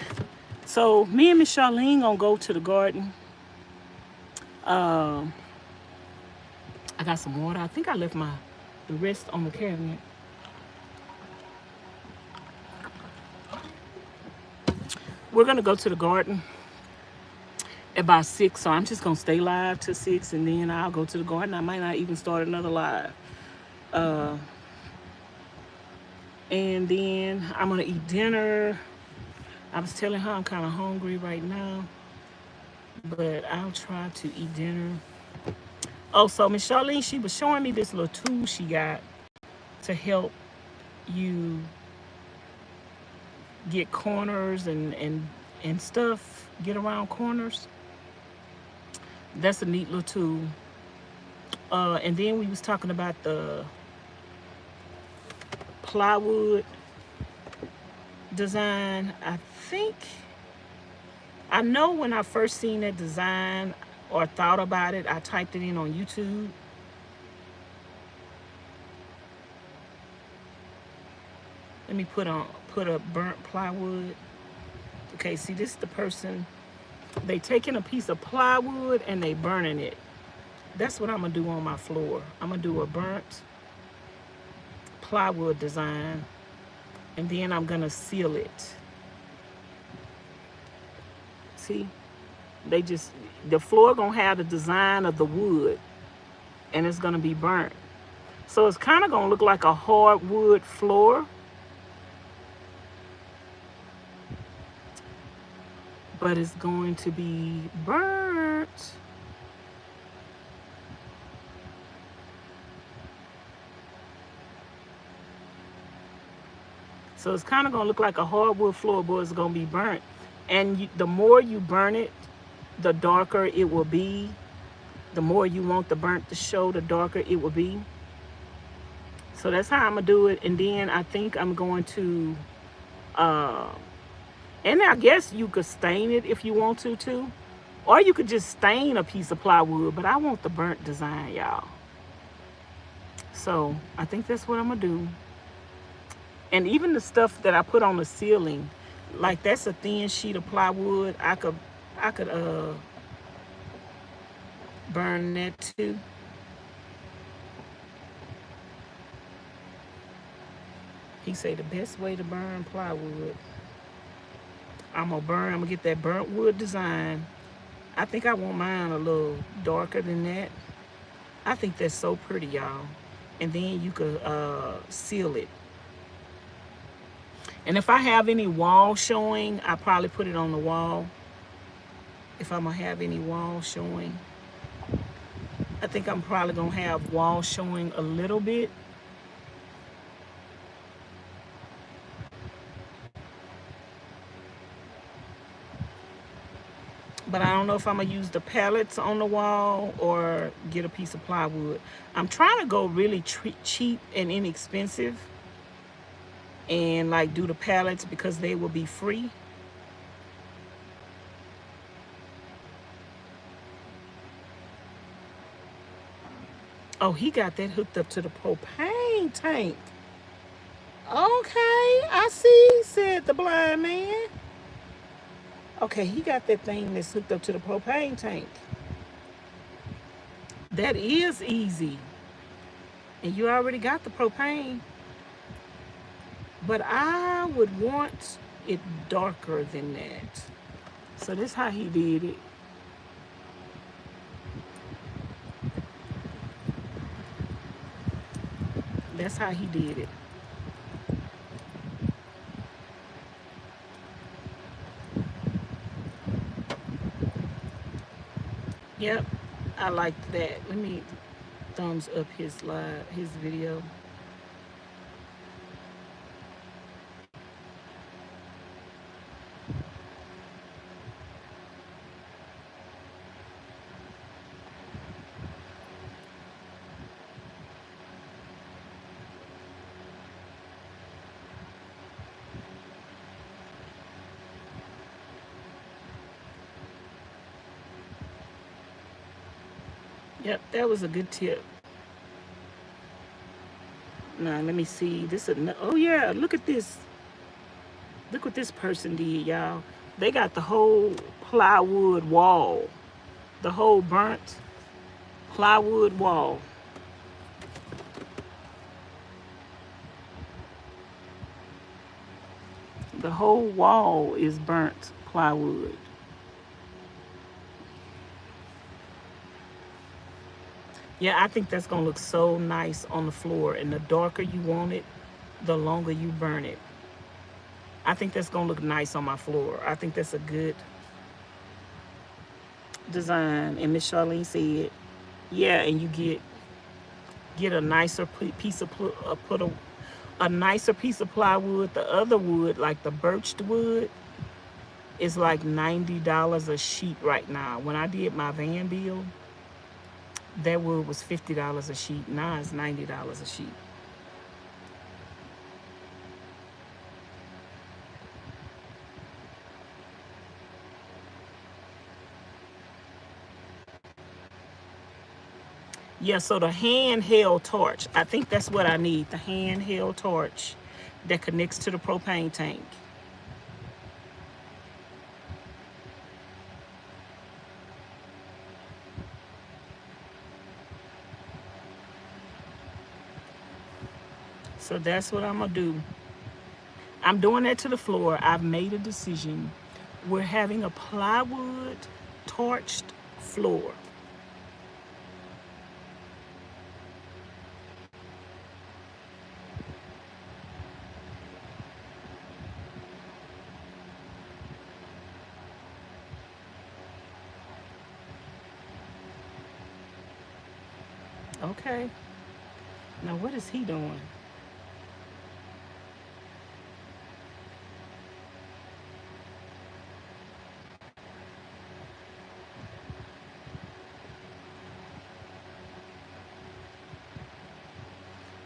A: So me and Miss Charlene gonna go to the garden. I got some water. I think I left the rest on the cabinet. We're gonna go to the garden at about 6, so I'm just gonna stay live till 6, and then I'll go to the garden. I might not even start another live. And then I'm gonna eat dinner. I was telling her I'm kind of hungry right now, but I'll try to eat dinner. Oh, so Miss Charlene, she was showing me this little tool she got to help you get corners and stuff, get around corners. That's a neat little tool. And then we was talking about the plywood design. I know when I first seen that design or thought about it, I typed it in on YouTube. Let me put up burnt plywood. Okay, see, this is the person. They taking a piece of plywood and they burning it. That's what I'm gonna do on my floor. I'm gonna do a burnt plywood design, and then I'm gonna seal it. See, the floor gonna have the design of the wood, and it's gonna be burnt. So it's kind of gonna look like a hardwood floor, but it's going to be burnt. So it's kind of gonna look like a hardwood floor, but it's gonna be burnt. And the more you burn it, the darker it will be. The more you want the burnt to show, the darker it will be. So that's how I'm gonna do it. And then I think I'm going to, and I guess you could stain it if you want to too. Or you could just stain a piece of plywood, but I want the burnt design, y'all. So I think that's what I'm gonna do. And even the stuff that I put on the ceiling, like that's a thin sheet of plywood. I could burn that too. He say the best way to burn plywood. I'm gonna get that burnt wood design. I think I want mine a little darker than that. I think that's so pretty, y'all. And then you could seal it. And if I have any wall showing, I probably put it on the wall. If I'm gonna have any wall showing, I think I'm probably gonna have wall showing a little bit. But I don't know if I'm gonna use the pallets on the wall or get a piece of plywood. I'm trying to go really cheap and inexpensive and like do the pallets because they will be free. Oh, he got that hooked up to the propane tank. Okay, I see, said the blind man. Okay, he got that thing that's hooked up to the propane tank. That is easy. And you already got the propane. But I would want it darker than that. So this is how he did it. That's how he did it. Yep, I liked that. Let me thumbs up his video. Yep, that was a good tip. Now let me see. Oh yeah, look at this. Look what this person did, y'all. They got the whole plywood wall. The whole burnt plywood wall. The whole wall is burnt plywood. Yeah, I think that's gonna look so nice on the floor. And the darker you want it, the longer you burn it. I think that's gonna look nice on my floor. I think that's a good design. And Miss Charlene said, yeah, and you get a nicer piece of a nicer piece of plywood. The other wood, like the birched wood, is like $90 a sheet right now. When I did my van bill, that wood was $50 a sheet. Now it's $90 a sheet. Yeah, so the handheld torch, I think that's what I need. The handheld torch that connects to the propane tank. So that's what I'm gonna do. I'm doing that to the floor. I've made a decision. We're having a plywood torched floor. Okay. Now what is he doing?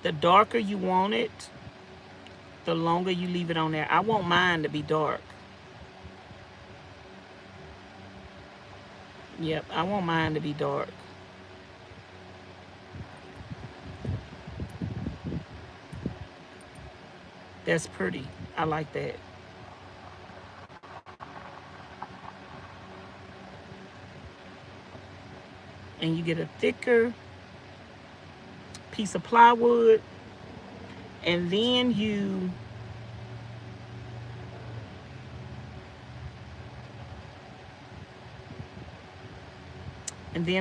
A: The darker you want it, the longer you leave it on there. I want mine to be dark. Yep, I want mine to be dark. That's pretty. I like that. And you get a thicker piece of plywood, and then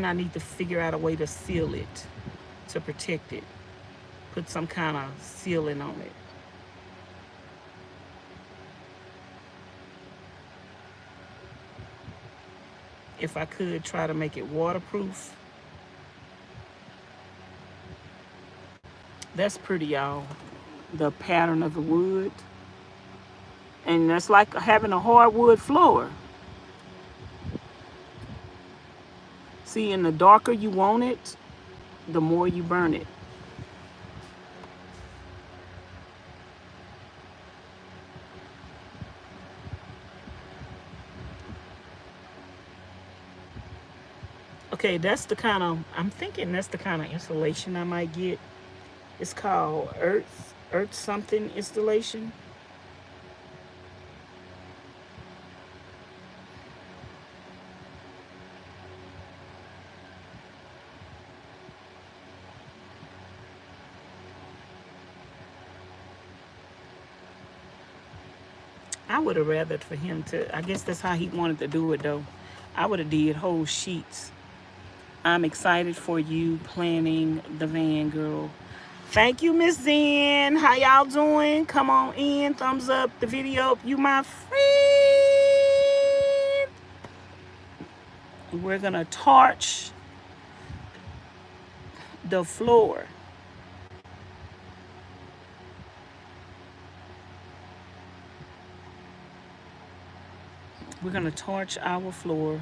A: I need to figure out a way to seal it, to protect it. Put some kind of sealing on it. If I could try to make it waterproof. That's pretty, y'all. The pattern of the wood. And that's like having a hardwood floor. See, and the darker you want it, the more you burn it. Okay, I'm thinking that's the kind of installation I might get. It's called Earth something installation. I would have rather for him to, I guess that's how he wanted to do it though. I would have did whole sheets. I'm excited for you planning the van, girl. Thank you, Miss Zen. How y'all doing? Come on in. Thumbs up the video if you my friend. We're going to torch the floor. We're going to torch our floor.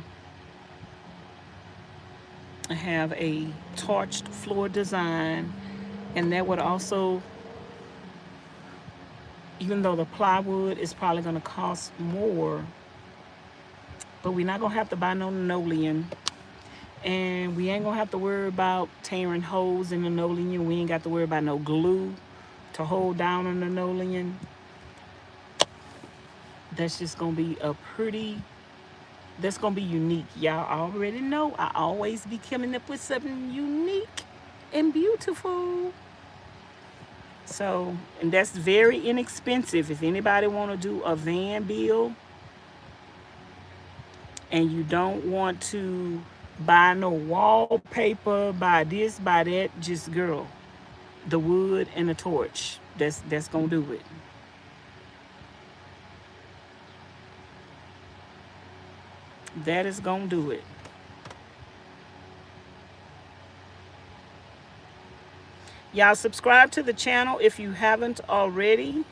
A: I have a torched floor design, and that would also, even though the plywood is probably going to cost more, but we're not going to have to buy no linoleum. And we ain't gonna have to worry about tearing holes in the linoleum. We ain't got to worry about no glue to hold down on the linoleum. That's just gonna be a pretty, that's gonna be unique. Y'all already know I always be coming up with something unique and beautiful. So, and that's very inexpensive. If anybody want to do a van bill and you don't want to buy no wallpaper, buy this, buy that, just girl, the wood and the torch. That's gonna do it. That is gonna do it. Y'all subscribe to the channel if you haven't already.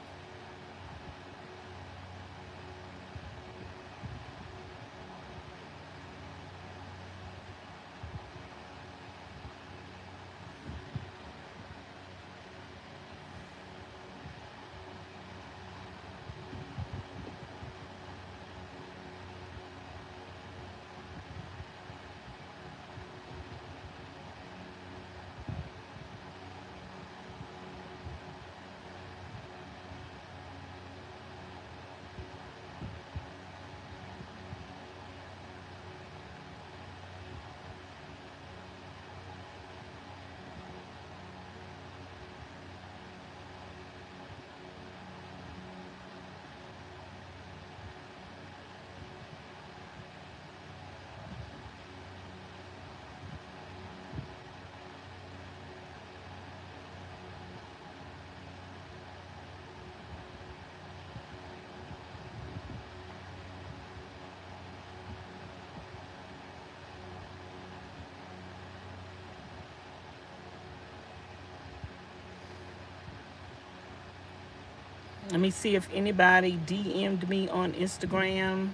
A: Let me see if anybody DM'd me on Instagram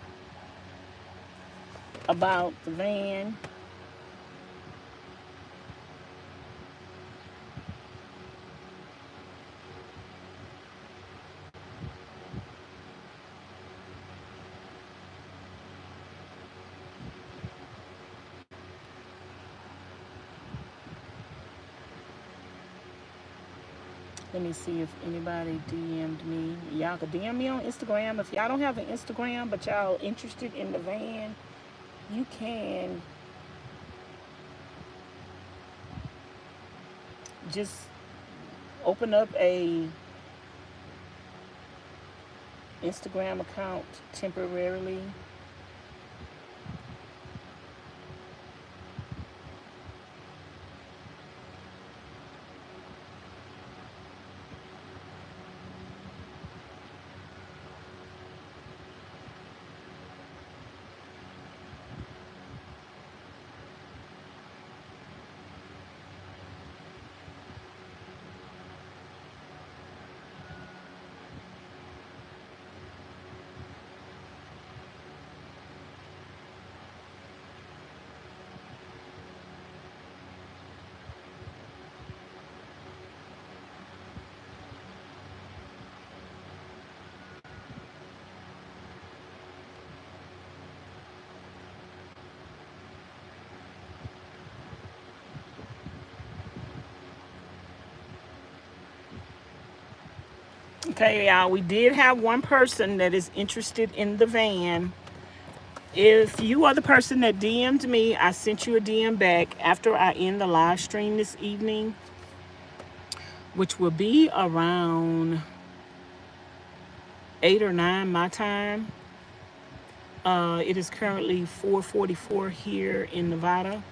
A: about the van. Let me see if anybody DM'd me. Y'all can DM me on Instagram. If y'all don't have an Instagram but y'all interested in the van, you can just open up a Instagram account temporarily. Okay, y'all, we did have one person that is interested in the van. If you are the person that DM'd me, I sent you a DM back after I end the live stream this evening, which will be around 8 or 9 my time. It is currently 4:44 here in Nevada.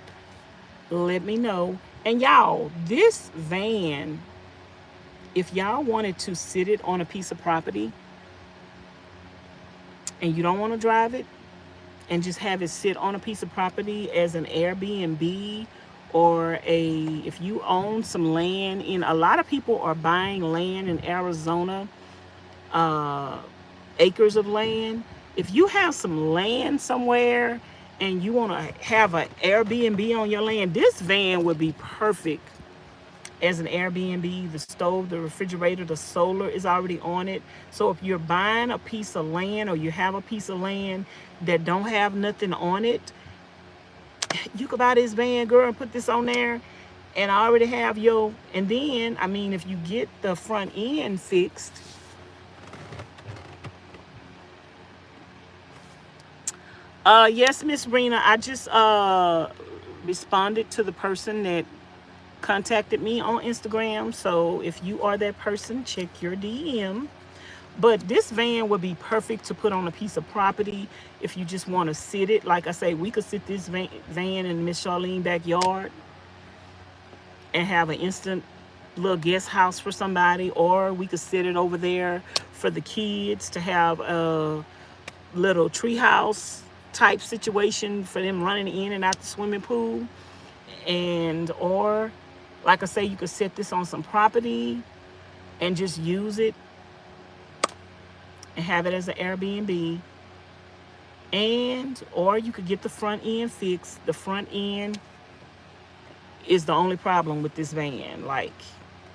A: Let me know. And y'all, this van, if y'all wanted to sit it on a piece of property and you don't want to drive it and just have it sit on a piece of property as an Airbnb, or if you own some land in, a lot of people are buying land in Arizona, acres of land. If you have some land somewhere and you want to have an Airbnb on your land, this van would be perfect as an Airbnb. The stove, the refrigerator, the solar is already on it. So if you're buying a piece of land or you have a piece of land that don't have nothing on it, You could buy this van, girl, and put this on there, and I already have your. And then, I mean, if you get the front end fixed, yes, Miss Rena, I just responded to the person that contacted me on Instagram. So if you are that person, check your DM. But this van would be perfect to put on a piece of property if you just want to sit it. Like I say, we could sit this van in Miss Charlene's backyard and have an instant little guest house for somebody, or we could sit it over there for the kids to have a little treehouse type situation for them running in and out the swimming pool. And or like I say, you could set this on some property and just use it and have it as an Airbnb. And or you could get the front end fixed. The front end is the only problem with this van. Like,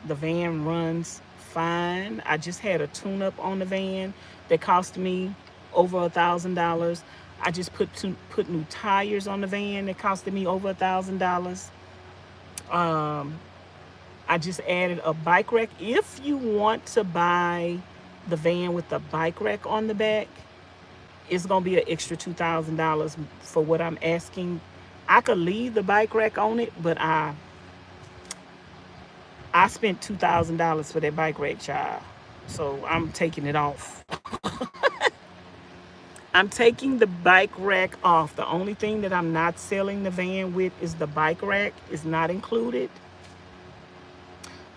A: the van runs fine. I just had a tune up on the van that cost me over $1,000. I just put new tires on the van that costed me over $1,000. I just added a bike rack. If you want to buy the van with the bike rack on the back, it's gonna be an extra $2,000 for what I'm asking. I could leave the bike rack on it, but I spent $2,000 for that bike rack, child. So I'm taking it off. I'm taking the bike rack off. The only thing that I'm not selling the van with is the bike rack. It's not included.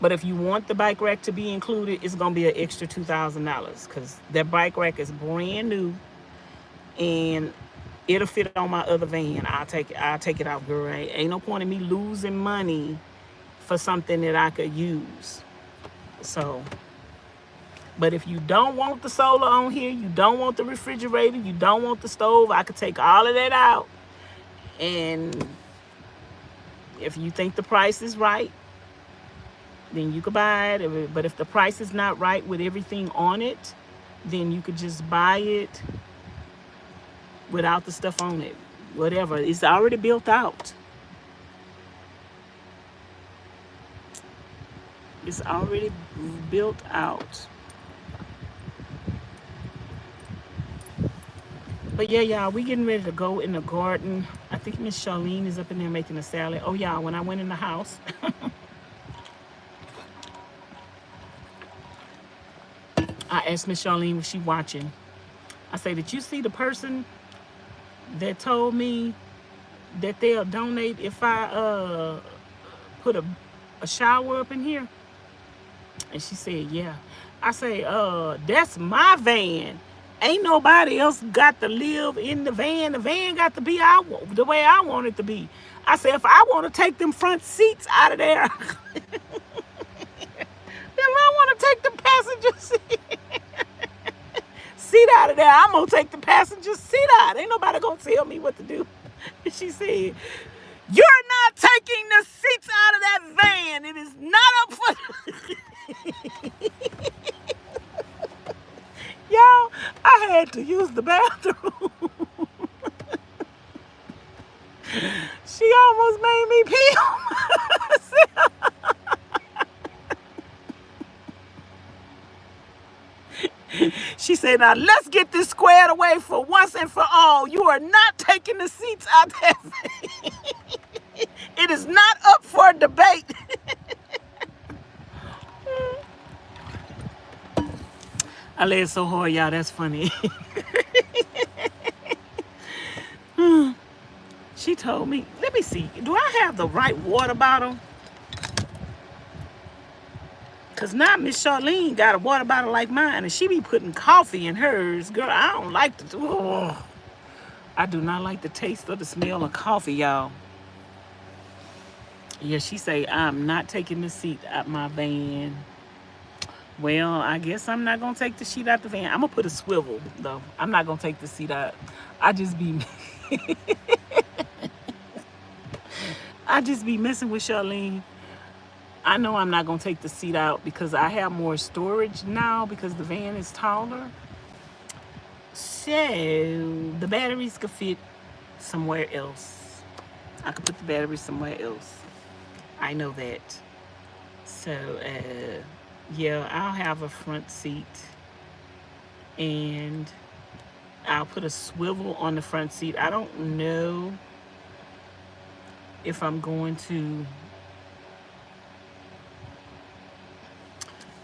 A: But if you want the bike rack to be included, it's gonna be an extra $2,000 because that bike rack is brand new and it'll fit on my other van. I'll take it out, girl. Ain't no point in me losing money for something that I could use. So, but if you don't want the solar on here, you don't want the refrigerator, you don't want the stove, I could take all of that out. And if you think the price is right, then you could buy it. But if the price is not right with everything on it, then you could just buy it without the stuff on it. Whatever. It's already built out. It's already built out. But yeah, y'all, we getting ready to go in the garden. I think Miss Charlene is up in there making a salad. Oh, y'all, when I went in the house, I asked Miss Charlene, was she watching? I say, did you see the person that told me that they'll donate if I put a shower up in here? And she said, yeah. I say, that's my van. Ain't nobody else got to live in the van. The van got to be the way I want it to be. I said, if I want to take them front seats out of there, if I want to take the passenger seat out of there, I'm going to take the passenger seat out. Ain't nobody going to tell me what to do. And she said, you're not taking the seats out of that van. It is not up for... Y'all, I had to use the bathroom. She almost made me pee on myself. She said, now let's get this squared away for once and for all. You are not taking the seats out there. It is not up for debate. I laughed so hard, y'all. That's funny. She told me, let me see. Do I have the right water bottle? Because now Miss Charlene got a water bottle like mine, and she be putting coffee in hers. Girl, I don't like the... Oh, I do not like the taste or the smell of coffee, y'all. Yeah, she say, I'm not taking the seat out my van. Well, I guess I'm not going to take the seat out the van. I'm going to put a swivel, though. I'm not going to take the seat out. I just be... I just be messing with Charlene. I know I'm not going to take the seat out because I have more storage now because the van is taller. So the batteries could fit somewhere else. I could put the battery somewhere else. I know that. So, yeah, I'll have a front seat, and I'll put a swivel on the front seat. I don't know if I'm going to.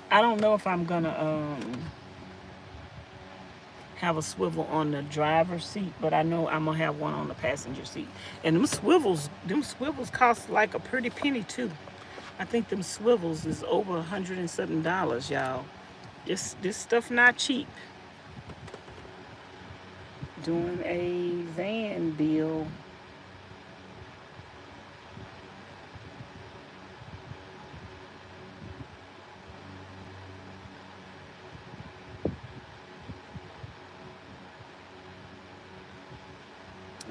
A: I don't know if I'm gonna have a swivel on the driver's seat, but I know I'm gonna have one on the passenger seat. And them swivels cost like a pretty penny too. I think them swivels is over $100 and something, y'all. This stuff not cheap. Doing a van bill.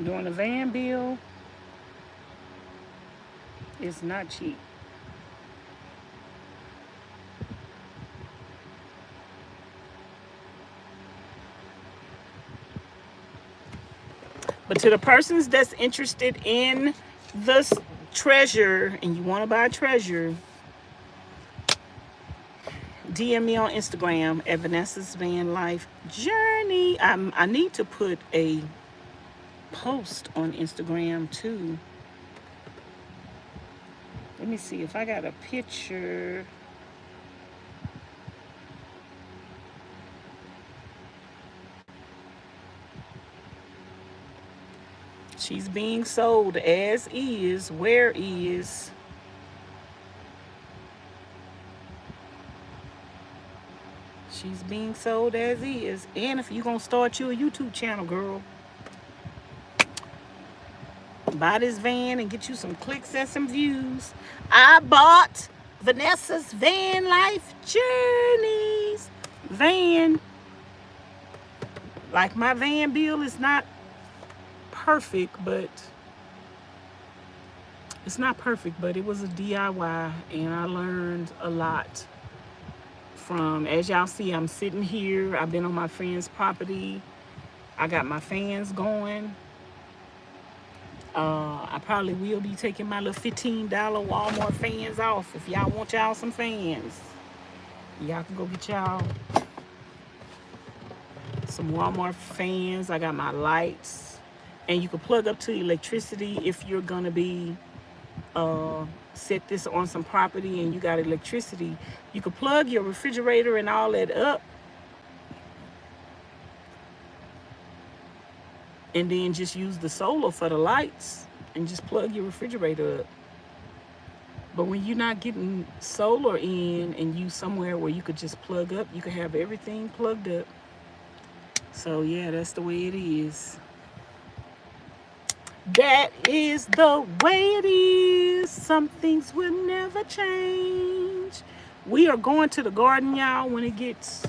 A: Doing a van bill is not cheap. But to the persons that's interested in this treasure and you want to buy a treasure, DM me on Instagram at Vanessa's Van Life Journey. I need to put a post on Instagram too. Let me see if I got a picture. She's being sold as is. Where is? She's being sold as is. And if you're going to start you a YouTube channel, girl, buy this van and get you some clicks and some views. I bought Vanessa's Van Life Journeys van. Like, my van bill is not perfect, but it's not perfect, but it was a DIY, and I learned a lot from, as y'all see, I'm sitting here. I've been on my friend's property. I got my fans going. I probably will be taking my little $15 Walmart fans off. If y'all want y'all some fans, y'all can go get y'all some Walmart fans. I got my lights, and you can plug up to electricity if you're gonna be set this on some property and you got electricity. You can plug your refrigerator and all that up, and then just use the solar for the lights and just plug your refrigerator up. But when you're not getting solar in and you somewhere where you could just plug up, you could have everything plugged up. So yeah, that's the way it is. That is the way it is. Some things will never change. We are going to the garden, y'all, when it gets...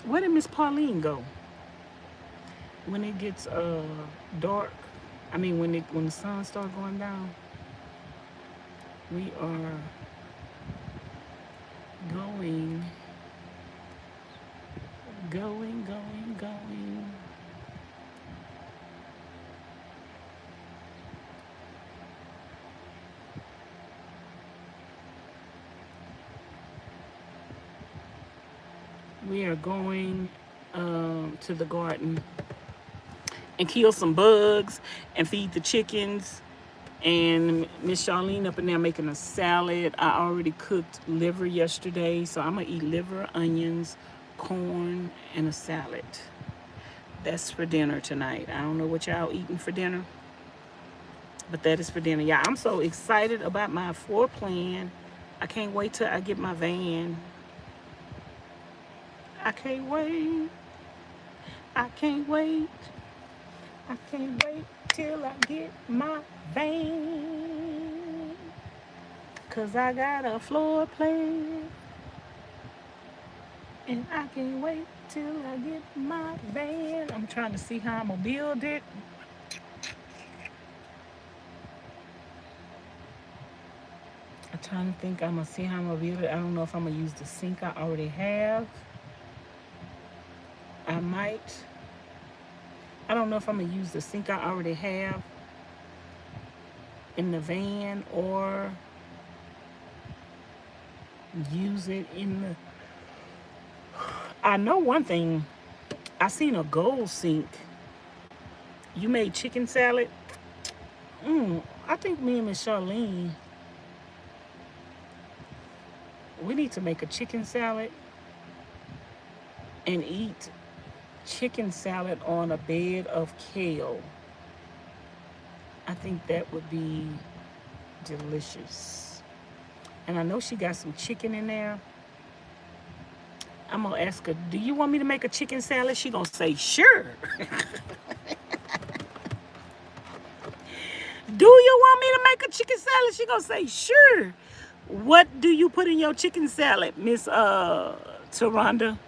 A: Where did Miss Pauline go? When it gets dark, I mean when the sun starts going down, we are going. We are going to the garden and kill some bugs and feed the chickens. And Miss Charlene up in there making a salad. I already cooked liver yesterday, so I'm gonna eat liver, onions, corn, and a salad. That's for dinner tonight. I don't know what y'all eating for dinner, but that is for dinner. Yeah, I'm so excited about my floor plan. I can't wait till I get my van. I can't wait. I can't wait. I can't wait till I get my van. 'Cause I got a floor plan. And I can't wait till I get my van. I'm trying to see how I'm gonna build it. I'm trying to think I'm gonna see how I'm gonna build it. I don't know if I'm gonna use the sink I already have. I might. I don't know if I'm gonna use the sink I already have in the van or use it in the. I know one thing. I seen a gold sink. You made chicken salad. I think me and Miss Charlene, we need to make a chicken salad and eat chicken salad on a bed of kale. I think that would be delicious. And I know she got some chicken in there. I'm gonna ask her, do you want me to make a chicken salad? She gonna say, sure. Do you want me to make a chicken salad? She gonna say, sure. What do you put in your chicken salad, Miss Taronda?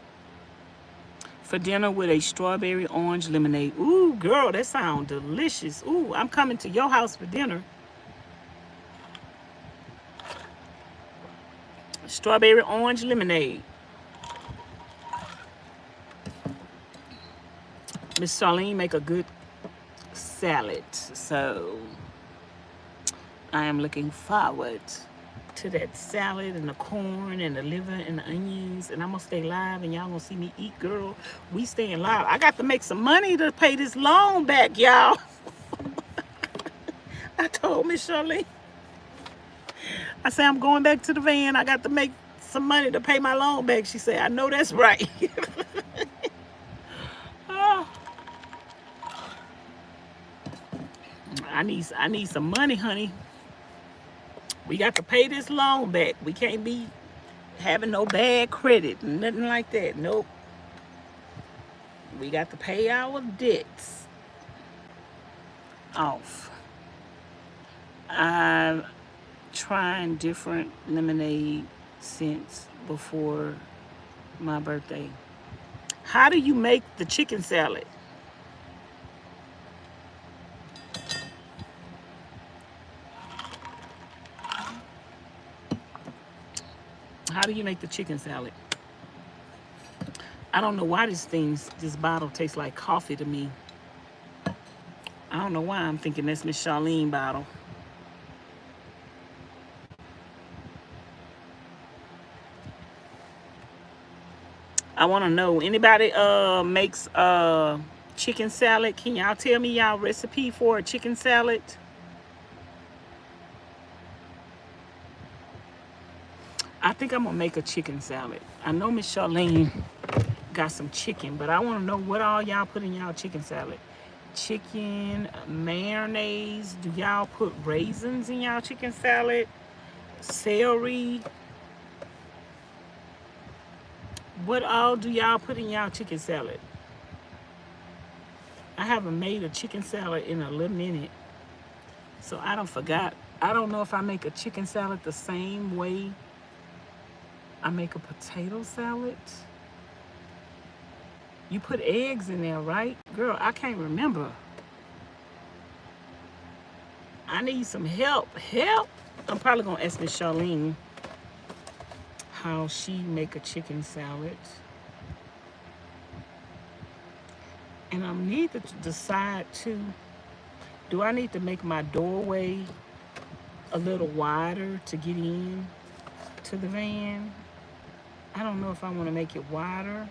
A: For dinner with a strawberry orange lemonade. Ooh, girl, that sounds delicious. Ooh, I'm coming to your house for dinner. Strawberry orange lemonade. Miss Charlene make a good salad, so I am looking forward to that salad and the corn and the liver and the onions, and I'm gonna stay live and y'all gonna see me eat, girl. We staying live. I got to make some money to pay this loan back, y'all. I told Miss Charlene, I said I'm going back to the van. I got to make some money to pay my loan back. She said, I know that's right. Oh, I need some money, honey. We got to pay this loan back. We can't be having no bad credit, nothing like that. Nope. We got to pay our debts off. I'm trying different lemonade scents before my birthday. How do you make the chicken salad? How do you make the chicken salad? I don't know why this bottle tastes like coffee to me. I don't know why I'm thinking that's Miss Charlene bottle. I want to know, anybody makes chicken salad? Can y'all tell me y'all recipe for a chicken salad? I think I'm gonna make a chicken salad. I know Miss Charlene got some chicken, but I want to know what all y'all put in y'all chicken salad. Chicken, mayonnaise. Do y'all put raisins in y'all chicken salad? Celery. What all do y'all put in y'all chicken salad? I haven't made a chicken salad in a little minute, so I don't forgot. I don't know if I make a chicken salad the same way I make a potato salad. You put eggs in there, right? Girl, I can't remember. I need some help. Help! I'm probably gonna ask Miss Charlene how she make a chicken salad. And I need to decide too, do I need to make my doorway a little wider to get in to the van? I don't know if I want to make it wider.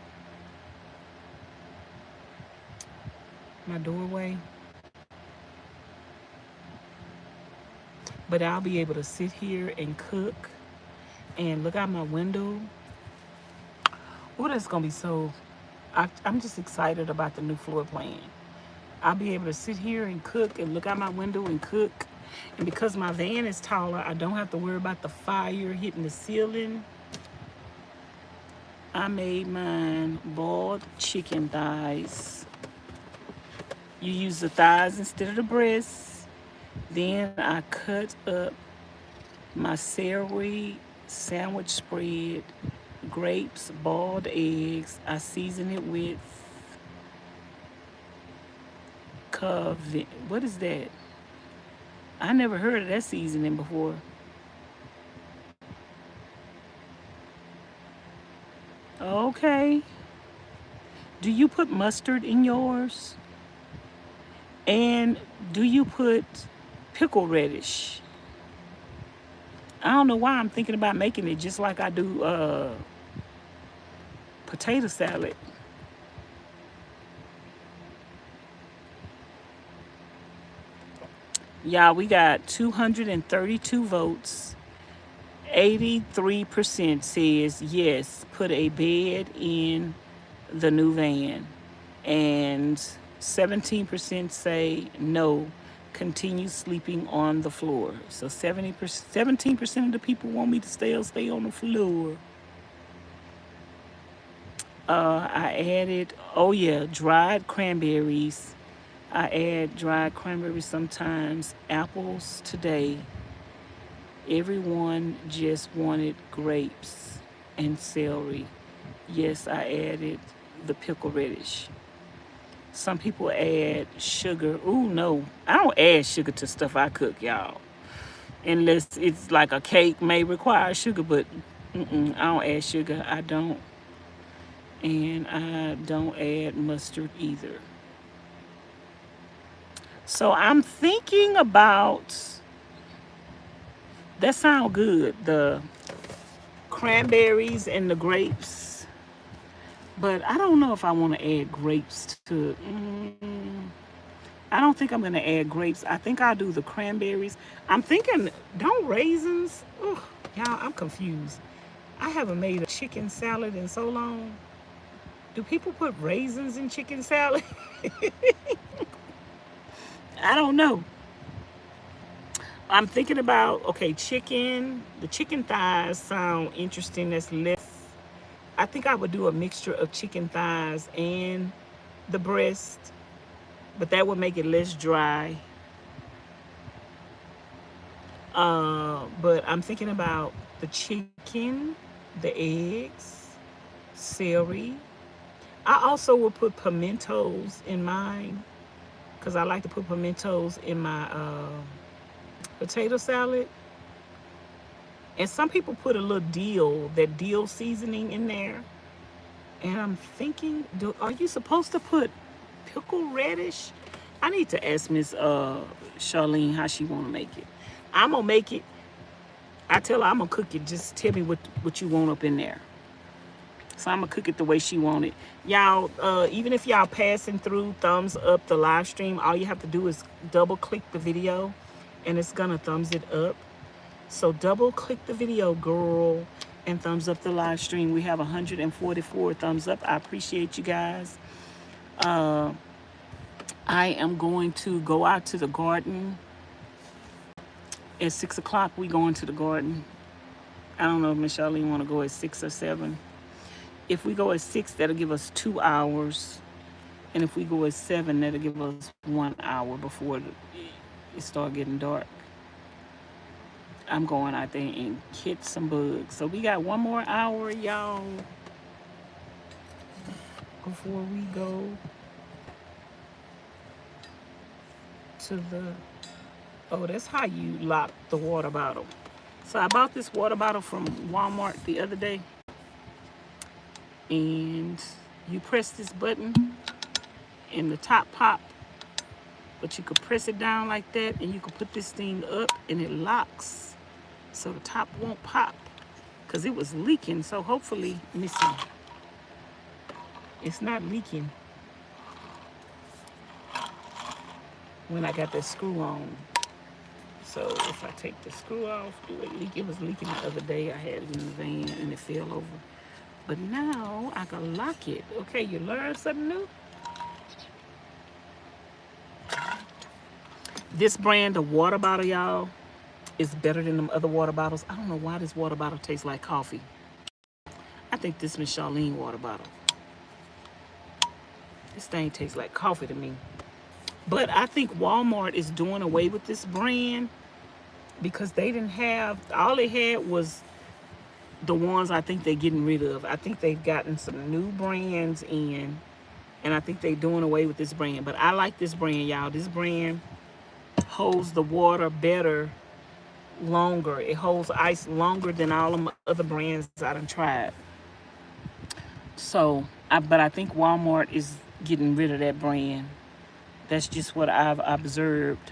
A: My doorway. But I'll be able to sit here and cook and look out my window. Oh, that's going to be so... I'm just excited about the new floor plan. I'll be able to sit here and cook and look out my window and cook. And because my van is taller, I don't have to worry about the fire hitting the ceiling. I made mine boiled chicken thighs. You use the thighs instead of the breasts. Then I cut up my celery sandwich spread, grapes, boiled eggs. I season it with what is that? I never heard of that seasoning before. Okay. Do you put mustard in yours? And do you put pickle radish? I don't know why I'm thinking about making it just like I do potato salad. Y'all, we got 232 votes. 83% says yes, put a bed in the new van. And 17% say no, continue sleeping on the floor. So 17% of the people want me to stay on the floor. I added, oh yeah, dried cranberries. I add dried cranberries sometimes. Apples today. Everyone just wanted grapes and celery. Yes, I added the pickle radish. Some people add sugar. Ooh, no. I don't add sugar to stuff I cook, y'all. Unless it's like a cake may require sugar, but I don't add sugar. I don't. And I don't add mustard either. So I'm thinking about, that sound good, the cranberries and the grapes. But I don't know if I want to add grapes to. I don't think I'm going to add grapes. I think I'll do the cranberries. I'm thinking, don't raisins? Ugh, y'all, I'm confused. I haven't made a chicken salad in so long. Do people put raisins in chicken salad? I don't know. I'm thinking about, okay, chicken. The chicken thighs sound interesting. That's less. I think I would do a mixture of chicken thighs and the breast, but that would make it less dry. But I'm thinking about the chicken, the eggs, celery. I also will put pimentos in mine because I like to put pimentos in my potato salad. And some people put a little dill, that dill seasoning in there. And I'm thinking, are you supposed to put pickle radish? I need to ask Miss Charlene how she want to make it. I'm going to make it. I tell her I'm going to cook it. Just tell me what you want up in there. So I'm going to cook it the way she want it. Y'all, even if y'all passing through, thumbs up the live stream. All you have to do is double click the video and it's going to thumbs it up. So double click the video, girl, and thumbs up the live stream. We have 144 thumbs up. I appreciate you guys. I am going to go out to the garden. At 6 o'clock, we going to the garden. I don't know if Miss Charlene want to go at 6 or 7. If we go at 6, that'll give us 2 hours. And if we go at 7, that'll give us 1 hour before it start getting dark. I'm going out there and catch some bugs. So we got 1 more hour, y'all, before we go to the, oh, that's how you lock the water bottle. So I bought this water bottle from Walmart the other day. And you press this button and the top pop. But you could press it down like that and you could put this thing up and it locks. So the top won't pop because it was leaking. So hopefully, let me see. It's not leaking when I got that screw on. So if I take the screw off, do it leak? It was leaking the other day. I had it in the van and it fell over. But now I can lock it. Okay, you learned something new? This brand of water bottle, y'all, is better than them other water bottles. I don't know why this water bottle tastes like coffee. I think this Miss Charlene water bottle. This thing tastes like coffee to me. But I think Walmart is doing away with this brand because they didn't have, all they had was the ones I think they're getting rid of. I think they've gotten some new brands in, and I think they're doing away with this brand. But I like this brand, y'all. This brand holds the water better, longer. It holds ice longer than all of my other brands I done tried. So But I think Walmart is getting rid of that brand. That's just what I've observed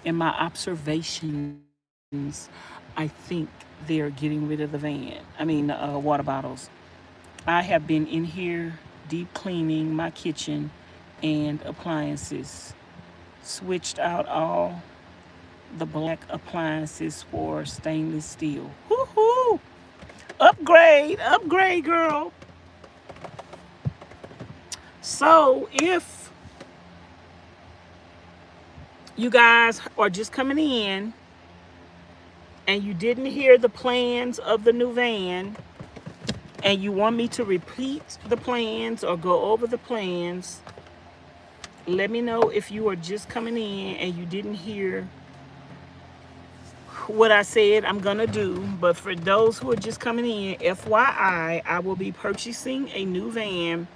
A: in my observations. I think they're getting rid of the water bottles. I have been in here deep cleaning my kitchen and appliances. Switched out all the black appliances for stainless steel. Woohoo! Upgrade, upgrade, girl. So if you guys are just coming in and you didn't hear the plans of the new van and you want me to repeat the plans or go over the plans, let me know if you are just coming in and you didn't hear what I said I'm gonna do. But for those who are just coming in, FYI, I will be purchasing a new van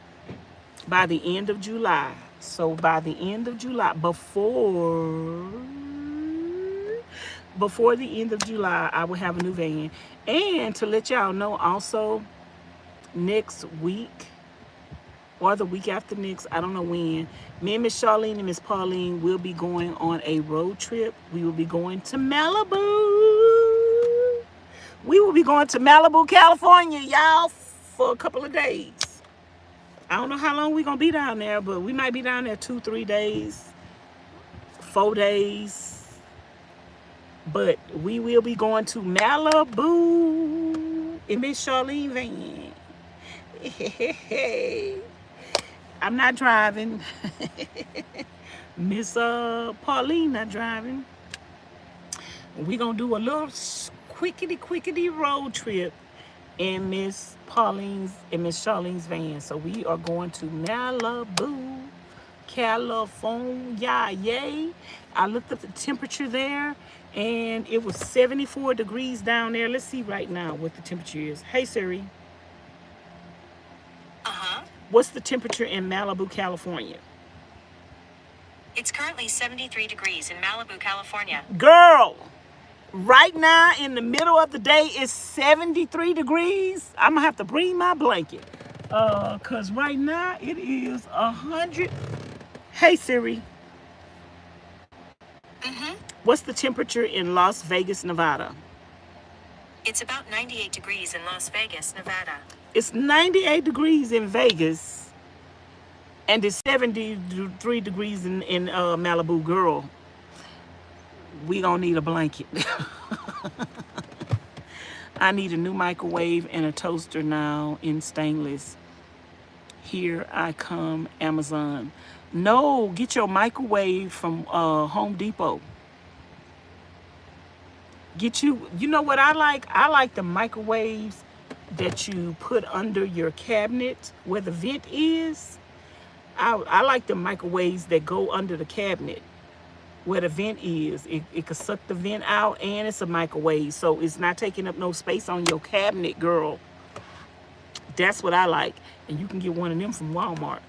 A: by the end of July. So by the end of July, before the end of July, I will have a new van. And to let y'all know also, next week or the week after next, I don't know when, me and Miss Charlene and Miss Pauline will be going on a road trip. We will be going to Malibu. We will be going to Malibu, California, y'all, for a couple of days. I don't know how long we're going to be down there, but we might be down there 2-3 days, 4 days. But we will be going to Malibu in Miss Charlene van. I'm not driving. Miss Pauline not driving. We're going to do a little quickety road trip in Miss Pauline's and Miss Charlene's van. So we are going to Malibu, California. Yay. I looked up the temperature there and it was 74 degrees down there. Let's see right now what the temperature is. Hey Siri. What's the temperature in Malibu, California?
C: It's currently 73 degrees in Malibu, California.
A: Girl, right now in the middle of the day it's 73 degrees. I'm gonna have to bring my blanket. Cause right now it is 100. Hey Siri. What's the temperature in Las Vegas, Nevada?
C: It's about 98 degrees in Las Vegas, Nevada.
A: It's 98 degrees in Vegas, and it's 73 degrees in Malibu. Girl, we gonna need a blanket. I need a new microwave and a toaster now in stainless. Here I come, Amazon. No, get your microwave from Home Depot. You know what I like? I like the microwaves that you put under your cabinet where the vent is. I like the microwaves that go under the cabinet where the vent is. It could suck the vent out and it's a microwave. So it's not taking up no space on your cabinet, girl. That's what I like. And you can get one of them from Walmart.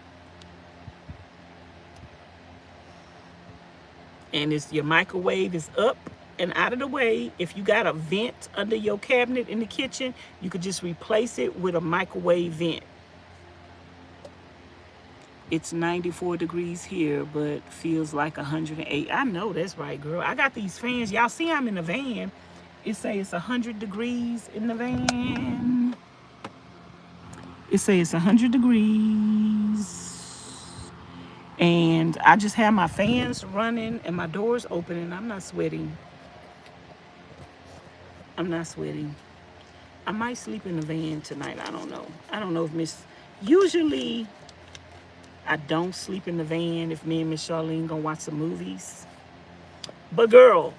A: And your microwave is up and out of the way. If you got a vent under your cabinet in the kitchen, you could just replace it with a microwave vent. It's 94 degrees here, but feels like 108. I know that's right, girl. I got these fans. Y'all see I'm in the van. It say it's 100 degrees in the van. It say it's 100 degrees. And I just have my fans running and my doors open and I'm not sweating. I'm not sweating. I might sleep in the van tonight. I don't know. I don't know if usually I don't sleep in the van if me and Miss Charlene gonna watch some movies. But girl,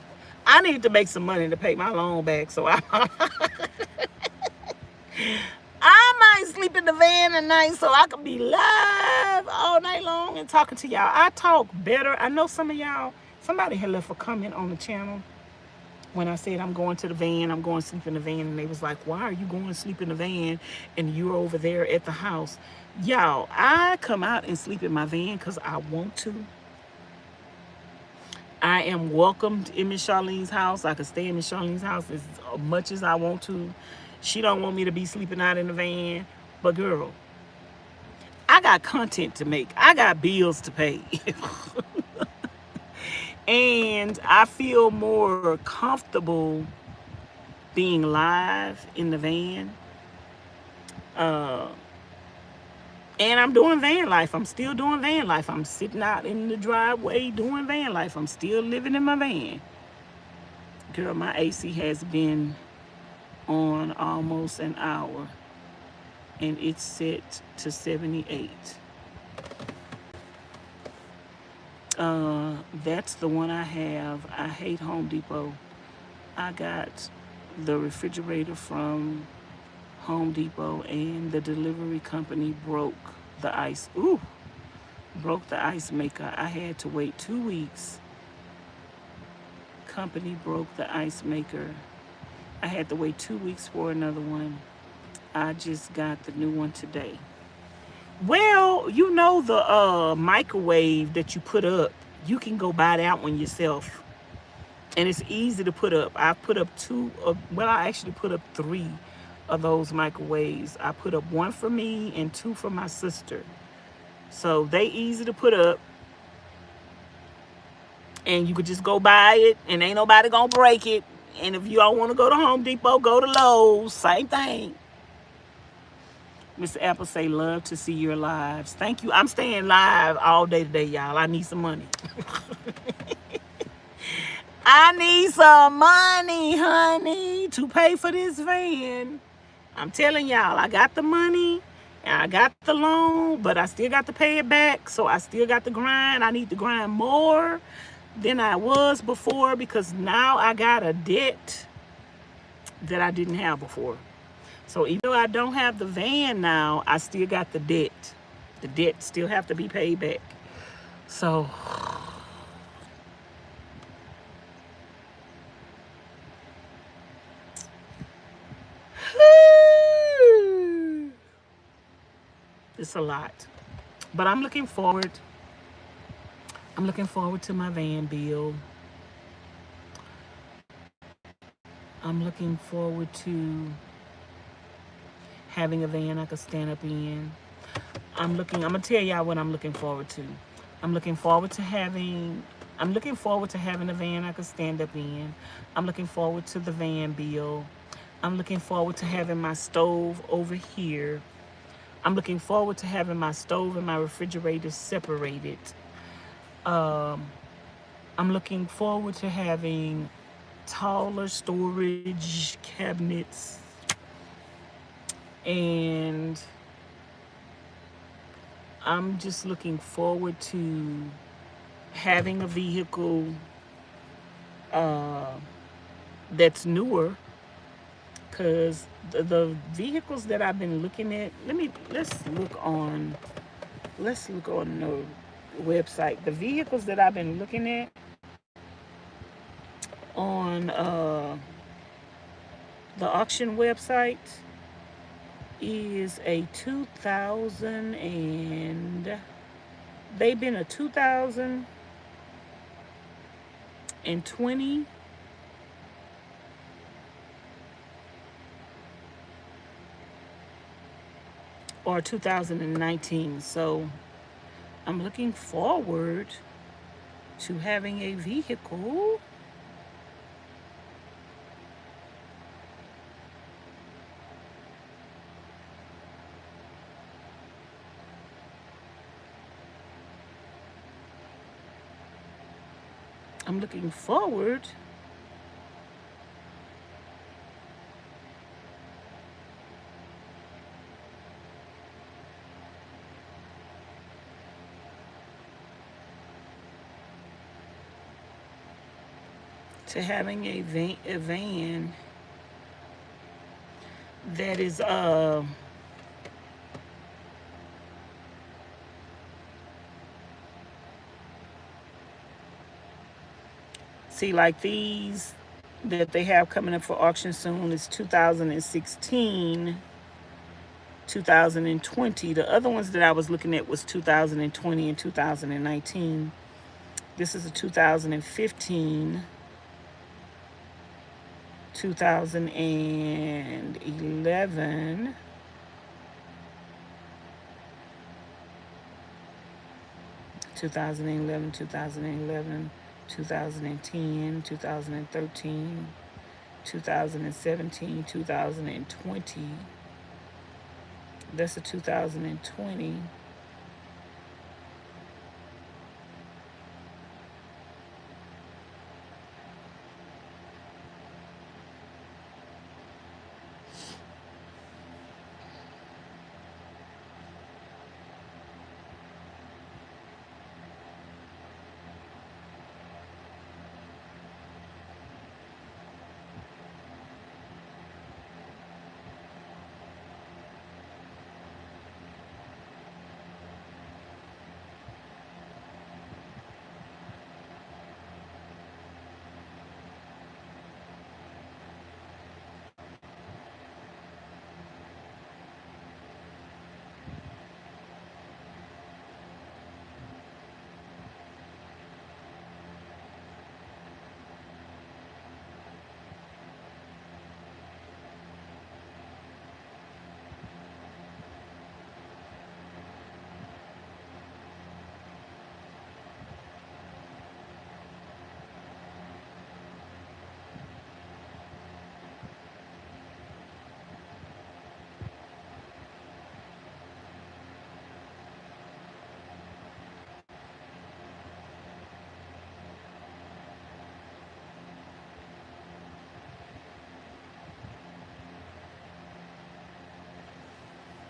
A: I need to make some money to pay my loan back. So I might sleep in the van tonight so I can be live all night long and talking to y'all. I talk better. I know some of y'all, somebody had left a comment on the channel when I said I'm going to the van, I'm going to sleep in the van, and they was like, why are you going to sleep in the van and you're over there at the house? Y'all, I come out and sleep in my van because I want to. I am welcomed in Miss Charlene's house. I can stay in Miss Charlene's house as much as I want to. She don't want me to be sleeping out in the van. But girl, I got content to make. I got bills to pay. And I feel more comfortable being live in the van. Uh, and I'm doing van life. I'm still doing van life. I'm sitting out in the driveway doing van life. I'm still living in my van. Girl, my AC has been on almost an hour and it's set to 78. That's the one I have. I hate Home Depot. I got the refrigerator from Home Depot and the delivery company broke the ice. Ooh, broke the ice maker. I had to wait 2 weeks. Company broke the ice maker. I had to wait 2 weeks for another one. I just got the new one today. Well, you know the microwave that you put up, you can go buy that one yourself. And it's easy to put up. I put up I actually put up 3 of those microwaves. I put up 1 for me and 2 for my sister. So they easy to put up. And you could just go buy it and ain't nobody gonna break it. And if you don't want to go to Home Depot, go to Lowe's. Same thing. Mr. Apple say, love to see your lives. Thank you. I'm staying live all day today, y'all. I need some money. I need some money, honey, to pay for this van. I'm telling y'all, I got the money and I got the loan, but I still got to pay it back. So I still got to grind. I need to grind more than I was before because now I got a debt that I didn't have before. So even though I don't have the van now, I still got the debt. The debt still have to be paid back. So it's a lot. But I'm looking forward. I'm looking forward to my van bill. I'm looking forward to having a van I could stand up in. I'm gonna tell y'all what I'm looking forward to. I'm looking forward to having a van I could stand up in. I'm looking forward to the van bill. I'm looking forward to having my stove over here. I'm looking forward to having my stove and my refrigerator separated. I'm looking forward to having taller storage cabinets. And I'm just looking forward to having a vehicle that's newer, because the vehicles that I've been looking at, let's look on the website. The vehicles that I've been looking at on the auction website is a 2000 and they've been a 2020 or 2019. So I'm looking forward to having a vehicle I'm looking forward to having a van that is see, like these that they have coming up for auction soon is 2016, 2020. The other ones that I was looking at was 2020 and 2019. This is a 2015, 2011, 2011, 2011, 2010, 2013, 2017, 2020. That's a 2020.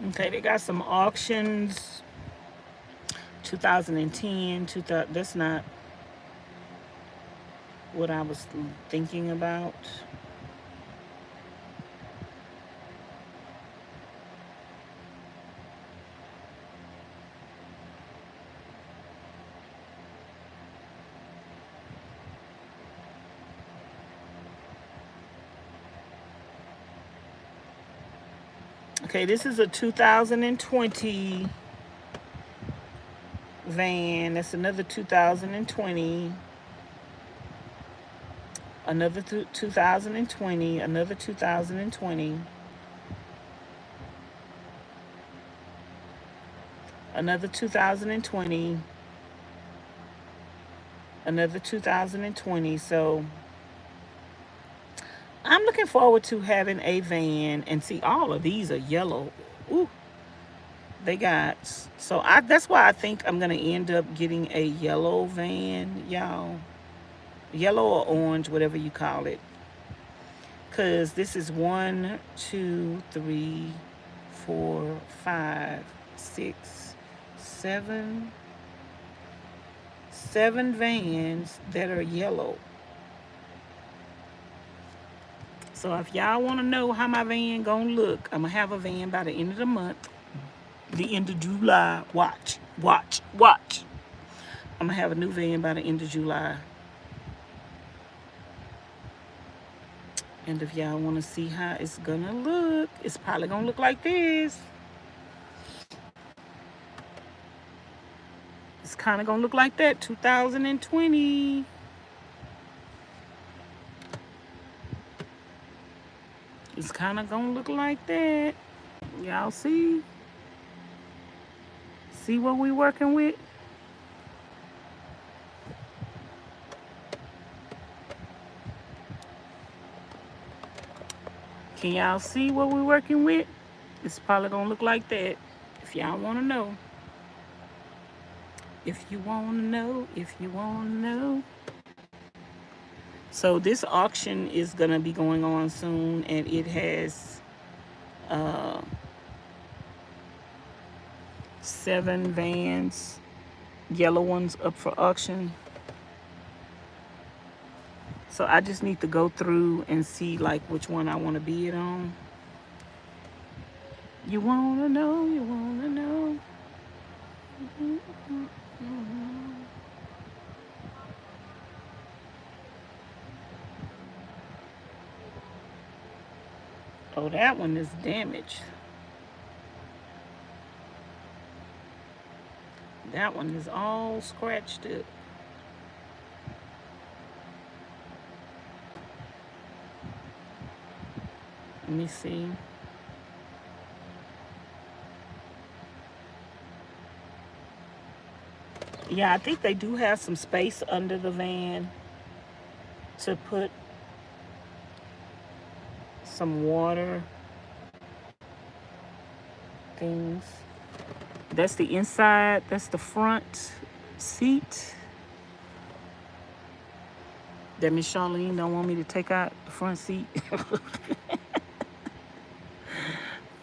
A: Okay, they got some auctions. 2010, 2000. That's not what I was thinking about. Okay, this is a 2020 van. That's another 2020. Another 2020. Another 2020. Another 2020. Another 2020. So I'm looking forward to having a van, and see, all of these are yellow. Ooh, they got, so that's why I think I'm gonna end up getting a yellow van, y'all. Yellow or orange, whatever you call it. Cause this is 1, 2, 3, 4, 5, 6, 7, 7 vans that are yellow. So if y'all want to know how my van gonna look, I'm gonna have a van by the end of the month, the end of July. Watch, watch, watch. I'm gonna have a new van by the end of July. And if y'all want to see how it's gonna look, it's probably gonna look like this. It's kind of gonna look like that. 2020. It's kind of gonna look like that. Y'all see? See what we working with? Can y'all see what we working with? It's probably gonna look like that. If y'all want to know. If you want to know. If you want to know. So this auction is gonna be going on soon, and it has 7 vans, yellow ones, up for auction. So I just need to go through and see like which one I want to bid on. You want to know, you want to know. Oh, that one is damaged. That one is all scratched up. Let me see. Yeah, I think they do have some space under the van to put some water things. That's the inside. That's the front seat. That Miss Charlene don't want me to take out the front seat.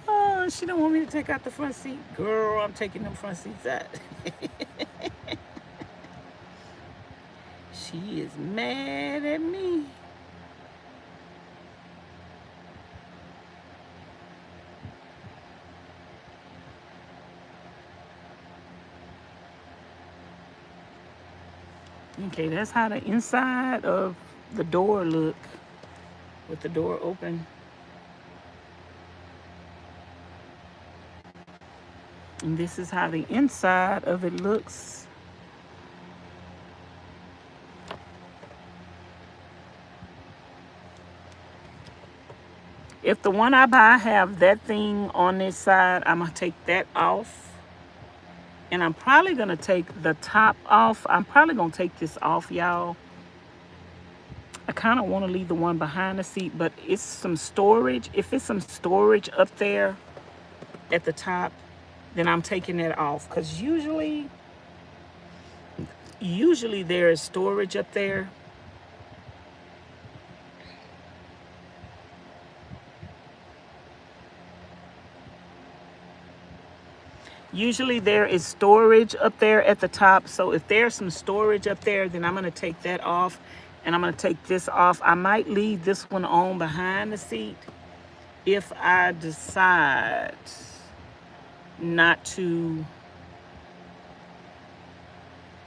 A: Oh, she don't want me to take out the front seat. Girl, I'm taking them front seats out. She is mad at me. Okay, that's how the inside of the door look with the door open. And this is how the inside of it looks. If the one I buy have that thing on this side, I'm going to take that off. And I'm probably going to take the top off. I'm probably going to take this off, y'all. I kind of want to leave the one behind the seat, but it's some storage. If it's some storage up there at the top, then I'm taking that off. Because usually there is storage up there. Usually there is storage up there at the top. So if there's some storage up there, then I'm going to take that off. And I'm going to take this off. I might leave this one on behind the seat if I decide not to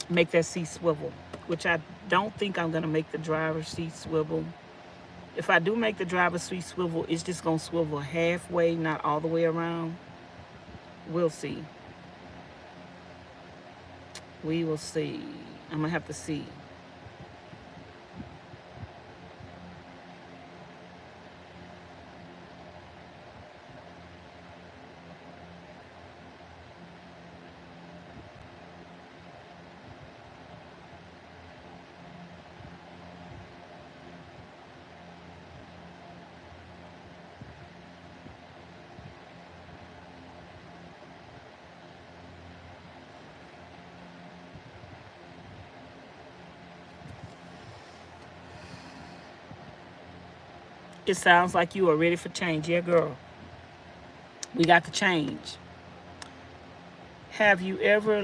A: make that seat swivel, which I don't think I'm going to make the driver's seat swivel. If I do make the driver's seat swivel, it's just going to swivel halfway, not all the way around. We'll see. We will see. I'm going to have to see. It sounds like you are ready for change. Yeah, girl. We got the change. Have you ever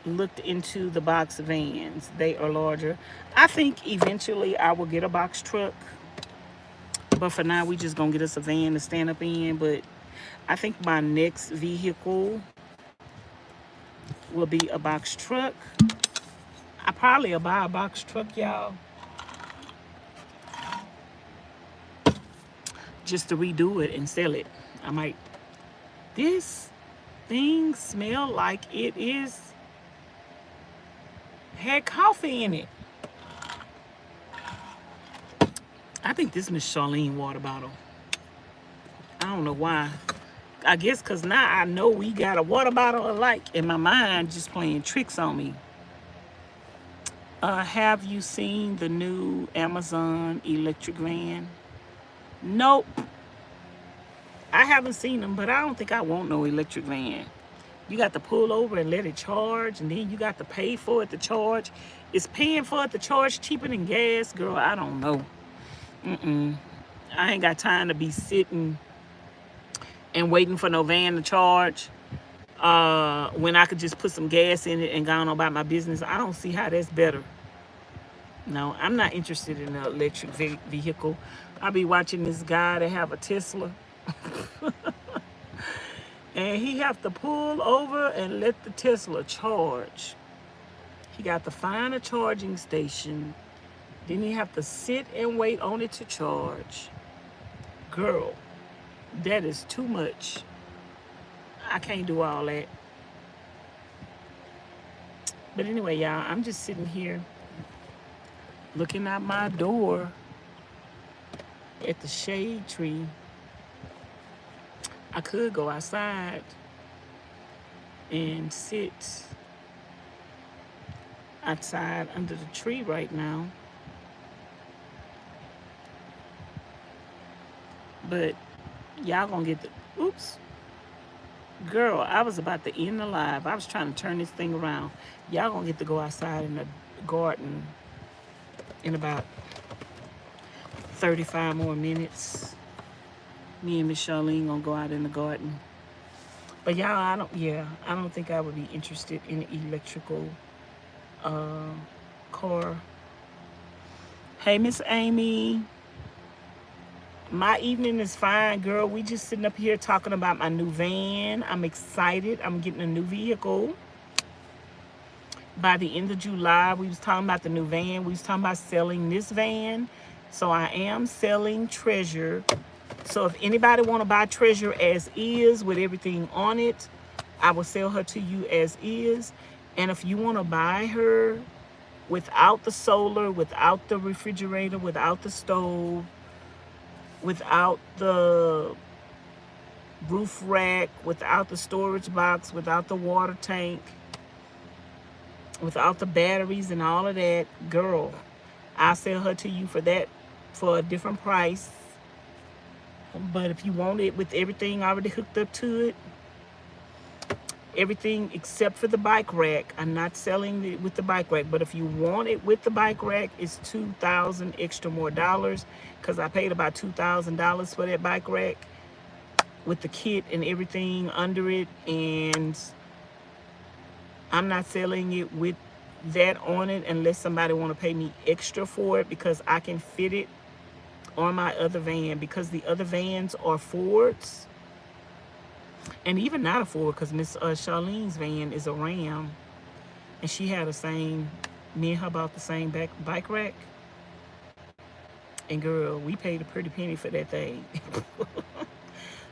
A: looked into the box vans? They are larger. I think eventually I will get a box truck. But for now, we just going to get us a van to stand up in. But I think my next vehicle will be a box truck. I probably will buy a box truck, y'all. Just to redo it and sell it. I might. This thing smell like it had coffee in it. I think this Miss Charlene water bottle. I don't know why. I guess because now I know we got a water bottle alike, and my mind just playing tricks on me. Have you seen the new Amazon electric van? Nope. I haven't seen them, but I don't think I want no electric van. You got to pull over and let it charge, and then you got to pay for it to charge. Is paying for it to charge cheaper than gas? Girl, I don't know. I ain't got time to be sitting and waiting for no van to charge when I could just put some gas in it and go on about my business. I don't see how that's better. No, I'm not interested in an electric vehicle. I'll be watching this guy that have a Tesla. And he have to pull over and let the Tesla charge. He got to find a charging station. Then he have to sit and wait on it to charge. Girl, that is too much. I can't do all that. But anyway, y'all, I'm just sitting here looking out my door at the shade tree. I could go outside and sit outside under the tree right now. But y'all gonna get the oops. Girl, I was about to end the live. I was trying to turn this thing around. Y'all gonna get to go outside in the garden in about 35 more minutes. Me and Miss Charlene gonna go out in the garden. But y'all, I don't think I would be interested in an electrical car. Hey, Miss Amy. My evening is fine, girl. We just sitting up here talking about my new van. I'm excited. I'm getting a new vehicle. By the end of July, we was talking about the new van. We was talking about selling this van. So I am selling Treasure. So if anybody want to buy Treasure as is with everything on it, I will sell her to you as is. And if you want to buy her without the solar, without the refrigerator, without the stove, without the roof rack, without the storage box, without the water tank, without the batteries and all of that, girl, I'll sell her to you for that, for a different price. But if you want it with everything already hooked up to it, everything except for the bike rack, I'm not selling it with the bike rack. But if you want it with the bike rack, it's $2,000 extra more dollars, because I paid about $2,000 for that bike rack with the kit and everything under it. And I'm not selling it with that on it unless somebody want to pay me extra for it, because I can fit it on my other van, because the other vans are Fords. And even not a Ford, because Miss Charlene's van is a Ram, and she had the same, me and her bought the same bike rack. And girl, we paid a pretty penny for that thing.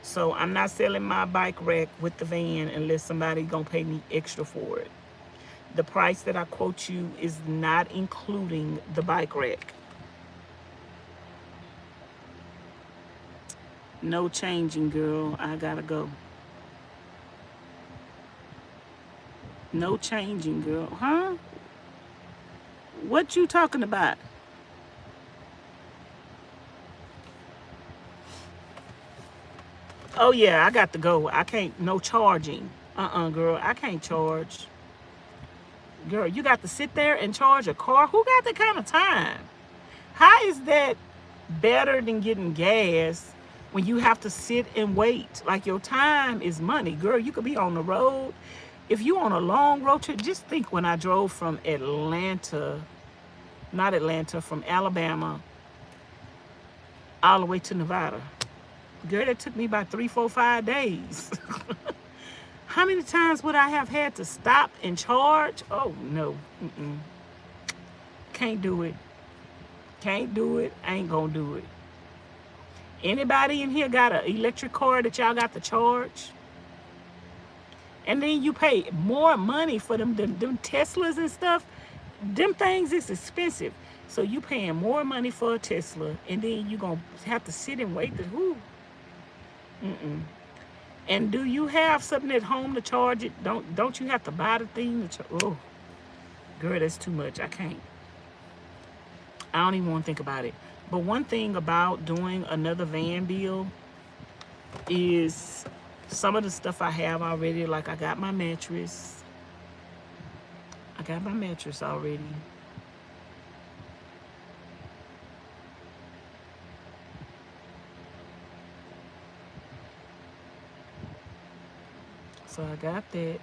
A: So I'm not selling my bike rack with the van unless somebody gonna pay me extra for it. The price that I quote you is not including the bike rack. No changing, girl. I gotta go. No changing, girl. Huh? What you talking about? Oh yeah, I got to go. I can't, no charging. Girl, I can't charge. Girl, you got to sit there and charge a car? Who got that kind of time? How is that better than getting gas when you have to sit and wait? Like, your time is money. Girl, you could be on the road. If you on a long road trip, just think when I drove from from Alabama all the way to Nevada. Girl, that took me about 3, 4, 5 days. How many times would I have had to stop and charge? Oh, no. Can't do it. Can't do it. Ain't gonna do it. Anybody in here got an electric car that y'all got to charge? And then you pay more money for them Teslas and stuff. Them things is expensive. So you paying more money for a Tesla, and then you gonna have to sit and wait. And do you have something at home to charge it? Don't you have to buy the thing to charge? Oh, girl, that's too much. I can't. I don't even want to think about it. But one thing about doing another van bill is some of the stuff I have already. Like, I got my mattress. I got my mattress already. So I got that.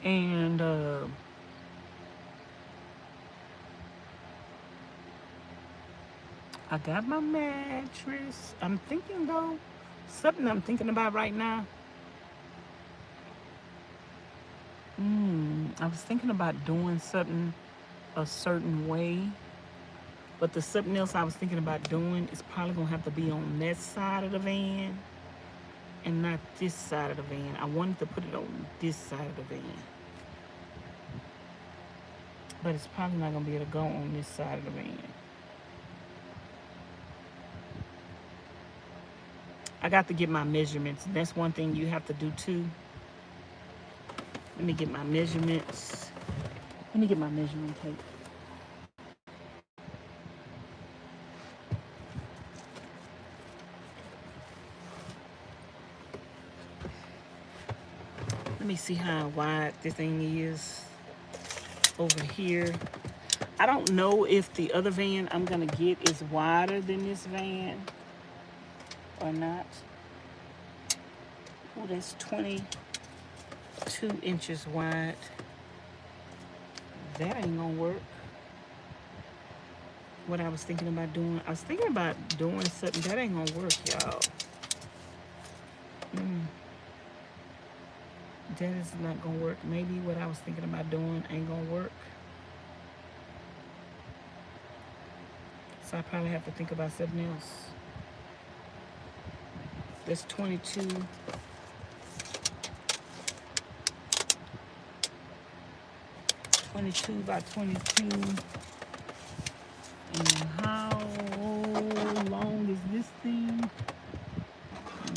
A: And I got my mattress. I'm thinking though, something I'm thinking about right now. I was thinking about doing something a certain way, but the something else I was thinking about doing is probably gonna have to be on that side of the van and not this side of the van. I wanted to put it on this side of the van, but it's probably not gonna be able to go on this side of the van. I got to get my measurements. That's one thing you have to do too. Let me get my measurements. Let me get my measuring tape. Let me see how wide this thing is over here. I don't know if the other van I'm gonna get is wider than this van or not. Oh, that's 22 inches wide. That ain't gonna work. What I was thinking about doing, something that ain't gonna work, y'all. That is not gonna work. Maybe what I was thinking about doing ain't gonna work. So I probably have to think about something else. That's 22. 22 by 22. And how long is this thing?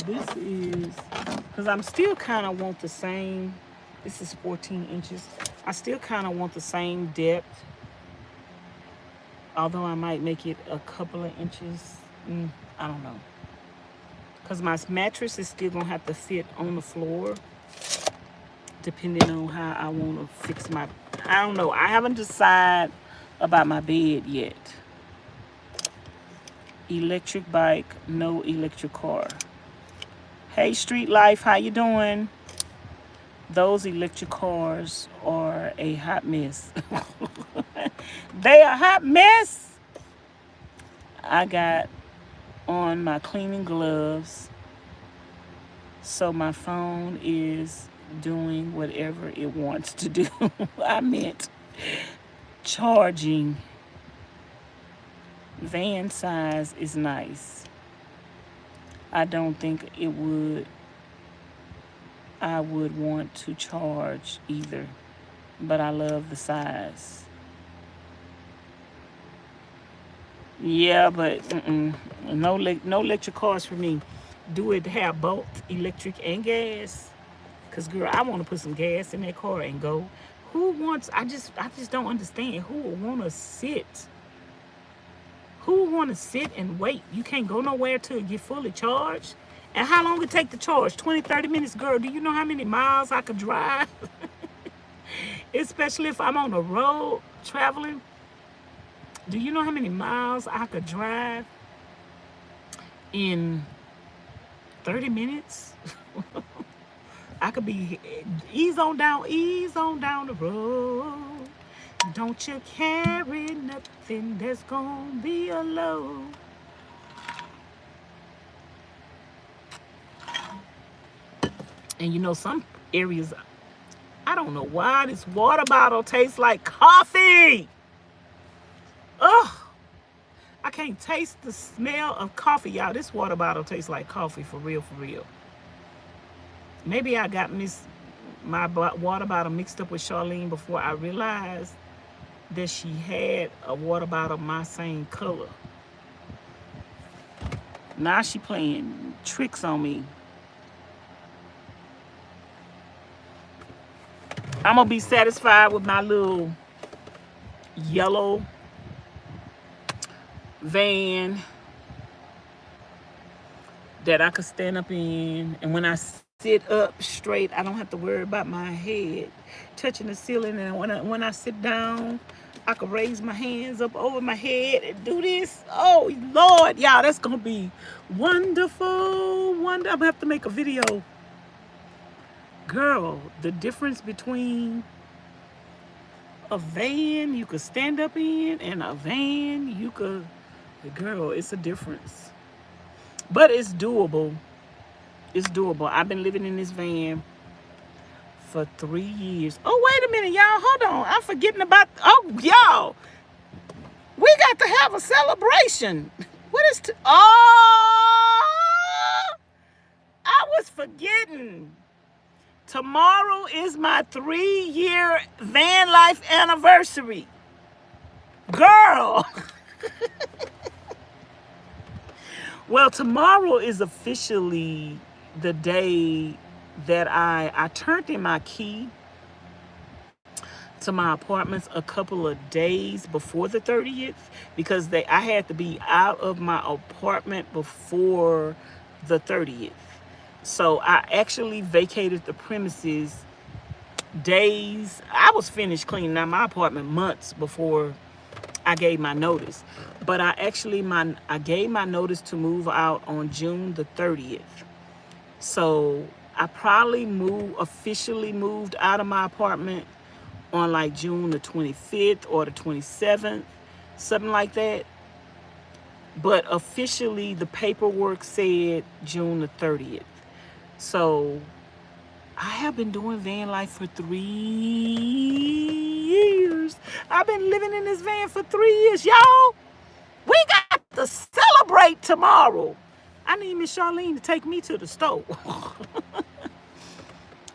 A: This is, because I'm still kind of want the same. This is 14 inches. I still kind of want the same depth. Although I might make it a couple of inches. I don't know. Because my mattress is still going to have to fit on the floor. Depending on how I want to fix my, I don't know. I haven't decided about my bed yet. Electric bike, no electric car. Hey, Street Life, how you doing? Those electric cars are a hot mess. They a hot mess. I got on my cleaning gloves, so my phone is doing whatever it wants to do. I meant charging. Van size is nice. I don't think I would want to charge either, but I love the size. Yeah, but no electric cars for me. Do it have both electric and gas? Cause girl, I want to put some gas in that car and go. Who wants? I just don't understand. Who would want to sit? Who would want to sit and wait? You can't go nowhere till it get fully charged. And how long it take to charge? 20, 30 minutes, girl. Do you know how many miles I could drive? Especially if I'm on the road traveling. Do you know how many miles I could drive in 30 minutes? I could be ease on down the road. Don't you carry nothing that's gonna be a load. And you know, some areas, I don't know why this water bottle tastes like coffee. Ugh. I can't taste the smell of coffee, y'all. This water bottle tastes like coffee, for real, for real. Maybe I got my water bottle mixed up with Charlene before I realized that she had a water bottle my same color. Now she playing tricks on me. I'm gonna be satisfied with my little yellow van that I could stand up in, and when I sit up straight, I don't have to worry about my head touching the ceiling. And when I sit down, I could raise my hands up over my head and do this. Oh Lord, y'all, that's gonna be wonderful. I'm gonna have to make a video. Girl, the difference between a van you could stand up in and a van you could, girl, it's a difference. But it's doable. It's doable. I've been living in this van for 3 years. Oh, wait a minute, y'all. Hold on. I'm forgetting about, y'all. We got to have a celebration. What is, I was forgetting. Tomorrow is my 3-year van life anniversary. Girl. Well, tomorrow is officially the day that I turned in my key to my apartments a couple of days before the 30th because I had to be out of my apartment before the 30th. So I actually vacated the premises days. I was finished cleaning out my apartment months before I gave my notice. But I gave my notice to move out on June the 30th. So I probably officially moved out of my apartment on like June the 25th or the 27th, something like that. But officially the paperwork said June the 30th. So I have been doing van life for 3 years. I've been living in this van for 3 years. Y'all, we got to celebrate tomorrow. I need Miss Charlene to take me to the store.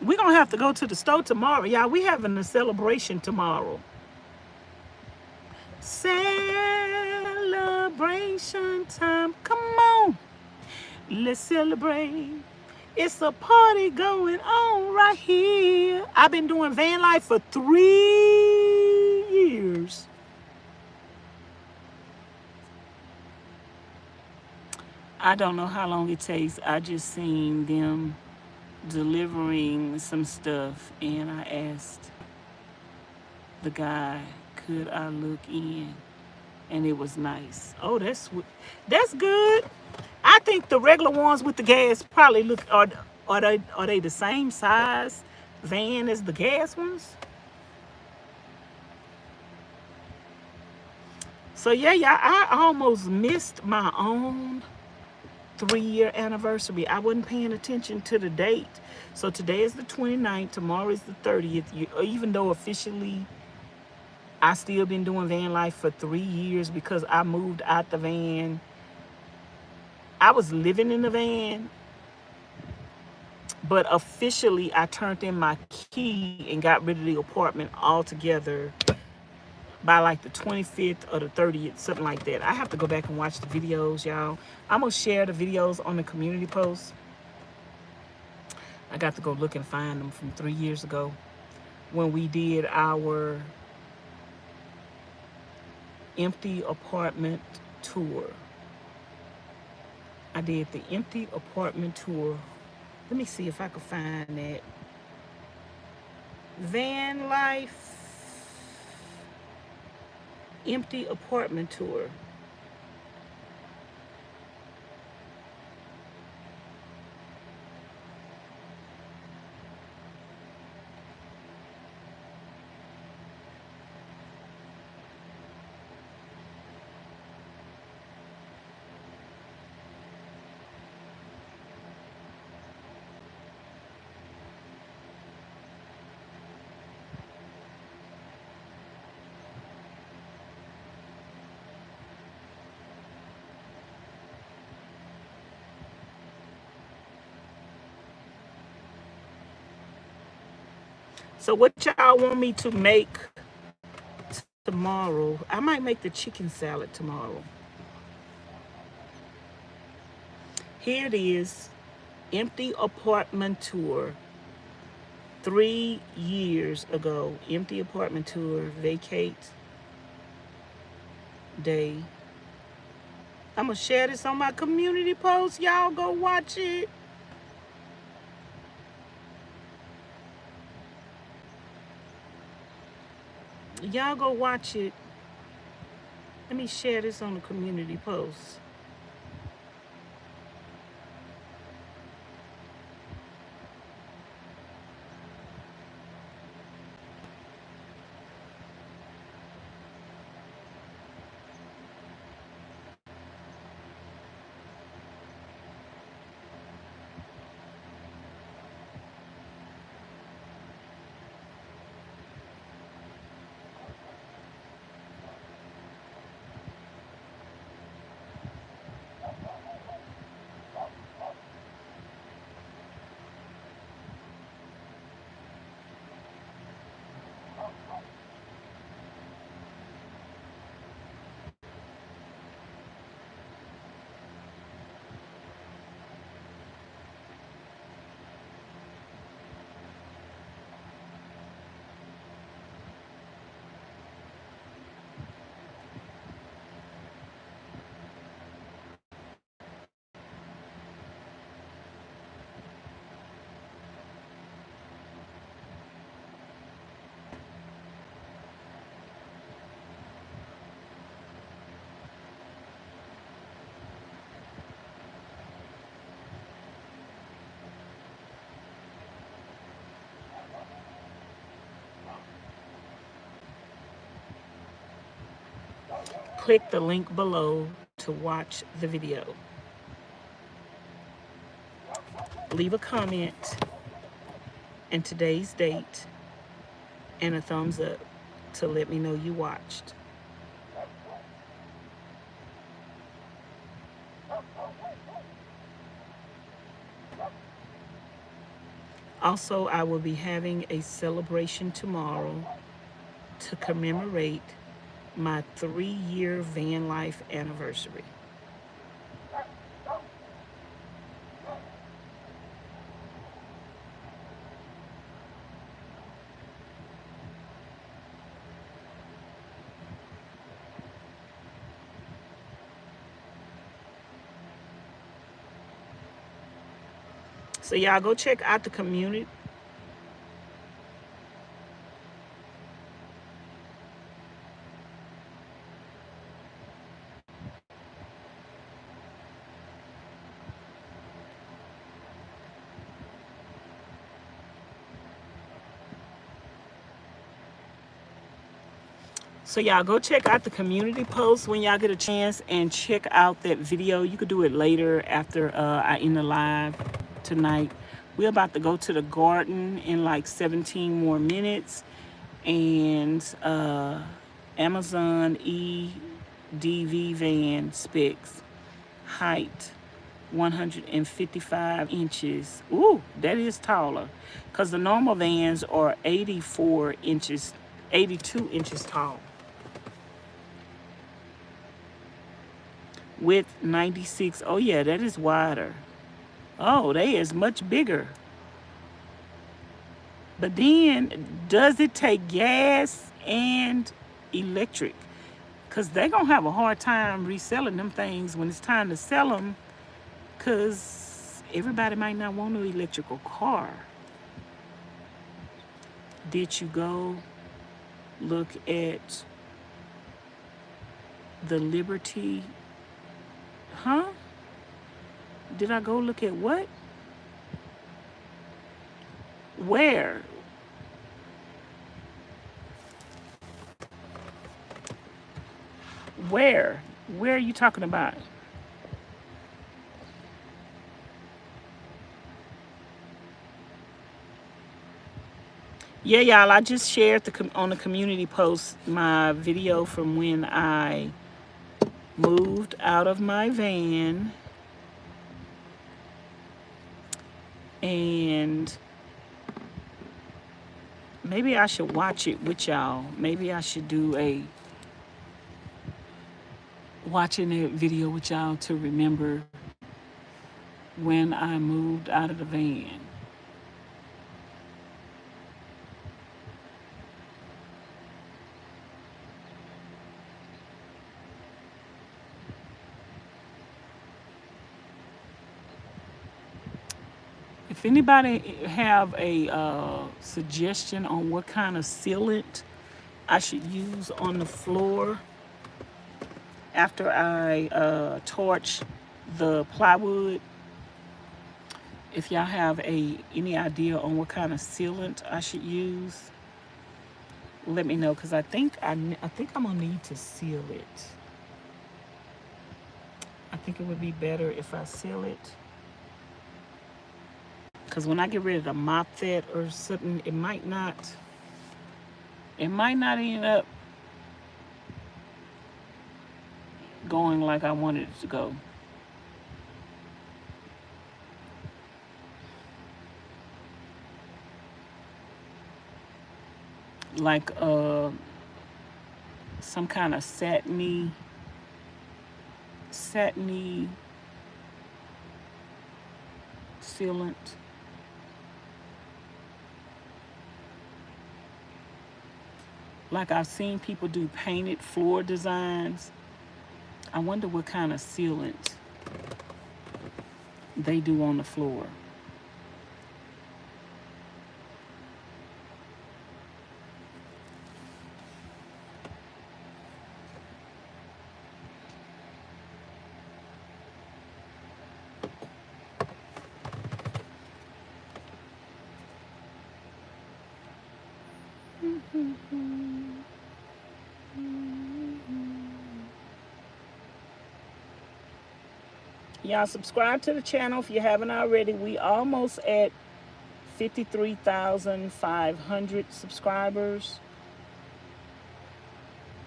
A: We're going to have to go to the store tomorrow. Y'all, we having a celebration tomorrow. Celebration time. Come on. Let's celebrate. It's a party going on right here. I've been doing van life for 3 years. I don't know how long it takes. I just seen them delivering some stuff and I asked the guy, could I look in? And it was nice. Oh, that's good. I think the regular ones with the gas probably look are they the same size van as the gas ones? So yeah, I almost missed my own 3-year anniversary. I wasn't paying attention to the date. So today is the 29th, tomorrow is the 30th. Even though officially I still been doing van life for 3 years because I moved out the van. I was living in the van, but officially I turned in my key and got rid of the apartment altogether by like the 25th or the 30th, something like that. I have to go back and watch the videos, y'all. I'm gonna share the videos on the community post. I got to go look and find them from 3 years ago when we did our empty apartment tour. I did the empty apartment tour. Let me see if I can find that. Van life empty apartment tour. So what y'all want me to make tomorrow? I might make the chicken salad tomorrow. Here it is. Empty apartment tour. 3 years ago. Empty apartment tour. Vacate day. I'm going to share this on my community post. Y'all go watch it. Y'all go watch it. Let me share this on the community post. click the link below to watch the video. Leave a comment and today's date and a thumbs up to let me know you watched. Also, I will be having a celebration tomorrow to commemorate my 3-year van life anniversary. So y'all go check out the community. So y'all go check out the community post when y'all get a chance and check out that video. You could do it later after I end the live tonight. We're about to go to the garden in like 17 more minutes. And Amazon EDV van specs, height 155 inches. Ooh, that is taller. Because the normal vans are 84 inches, 82 inches tall. Width 96. Oh yeah, that is wider. Oh, they is much bigger. But then, does it take gas and electric? Because they're going to have a hard time reselling them things when it's time to sell them, because everybody might not want an electrical car. Did you go look at the Liberty? Huh? Did I go look at what? Where? Where? Where are you talking about? Yeah, y'all, I just shared on the community post my video from when I moved out of my van. And maybe I should watch it with y'all. Maybe I should do a watching that video with y'all to remember when I moved out of the van. If anybody have a suggestion on what kind of sealant I should use on the floor after I torch the plywood, if y'all have any idea on what kind of sealant I should use, let me know, because I think I'm gonna need to seal it. I think it would be better if I seal it, because when I get ready to mop that or something, it might not end up going like I wanted it to go. Like some kind of satiny sealant. Like I've seen people do painted floor designs. I wonder what kind of sealant they do on the floor. Y'all subscribe to the channel if you haven't already. We almost at 53,500 subscribers.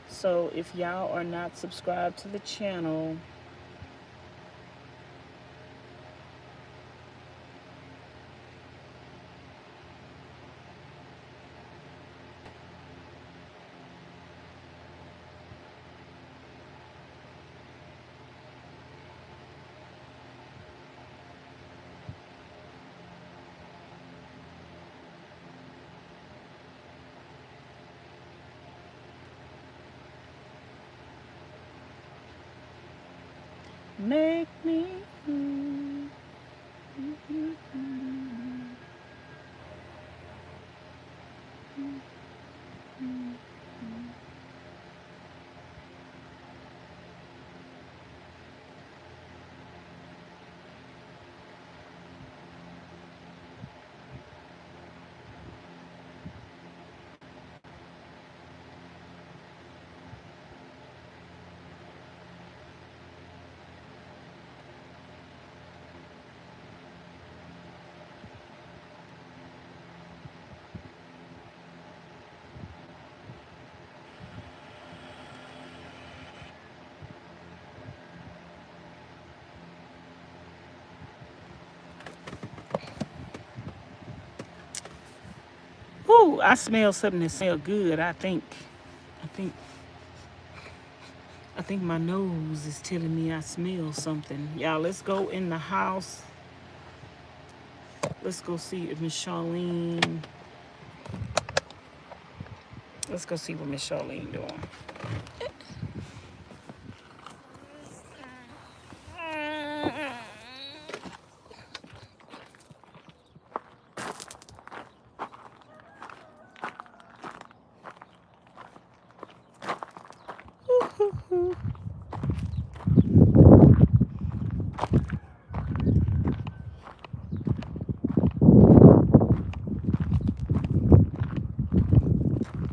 A: So if y'all are not subscribed to the channel, make me. Ooh, I smell something that smells good. I think my nose is telling me I smell something. Y'all, let's go in the house. Let's go see if Miss Charlene. Let's go see what Miss Charlene doing.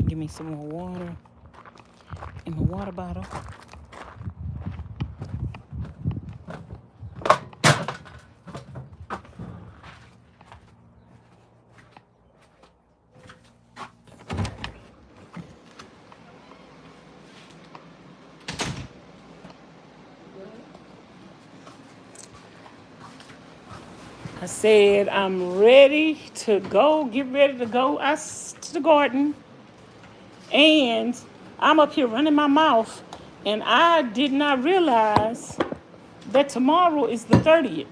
A: Give me some more water in my water bottle. I said I'm ready to go, get ready to go to the garden. And I'm up here running my mouth, and I did not realize that tomorrow is the 30th.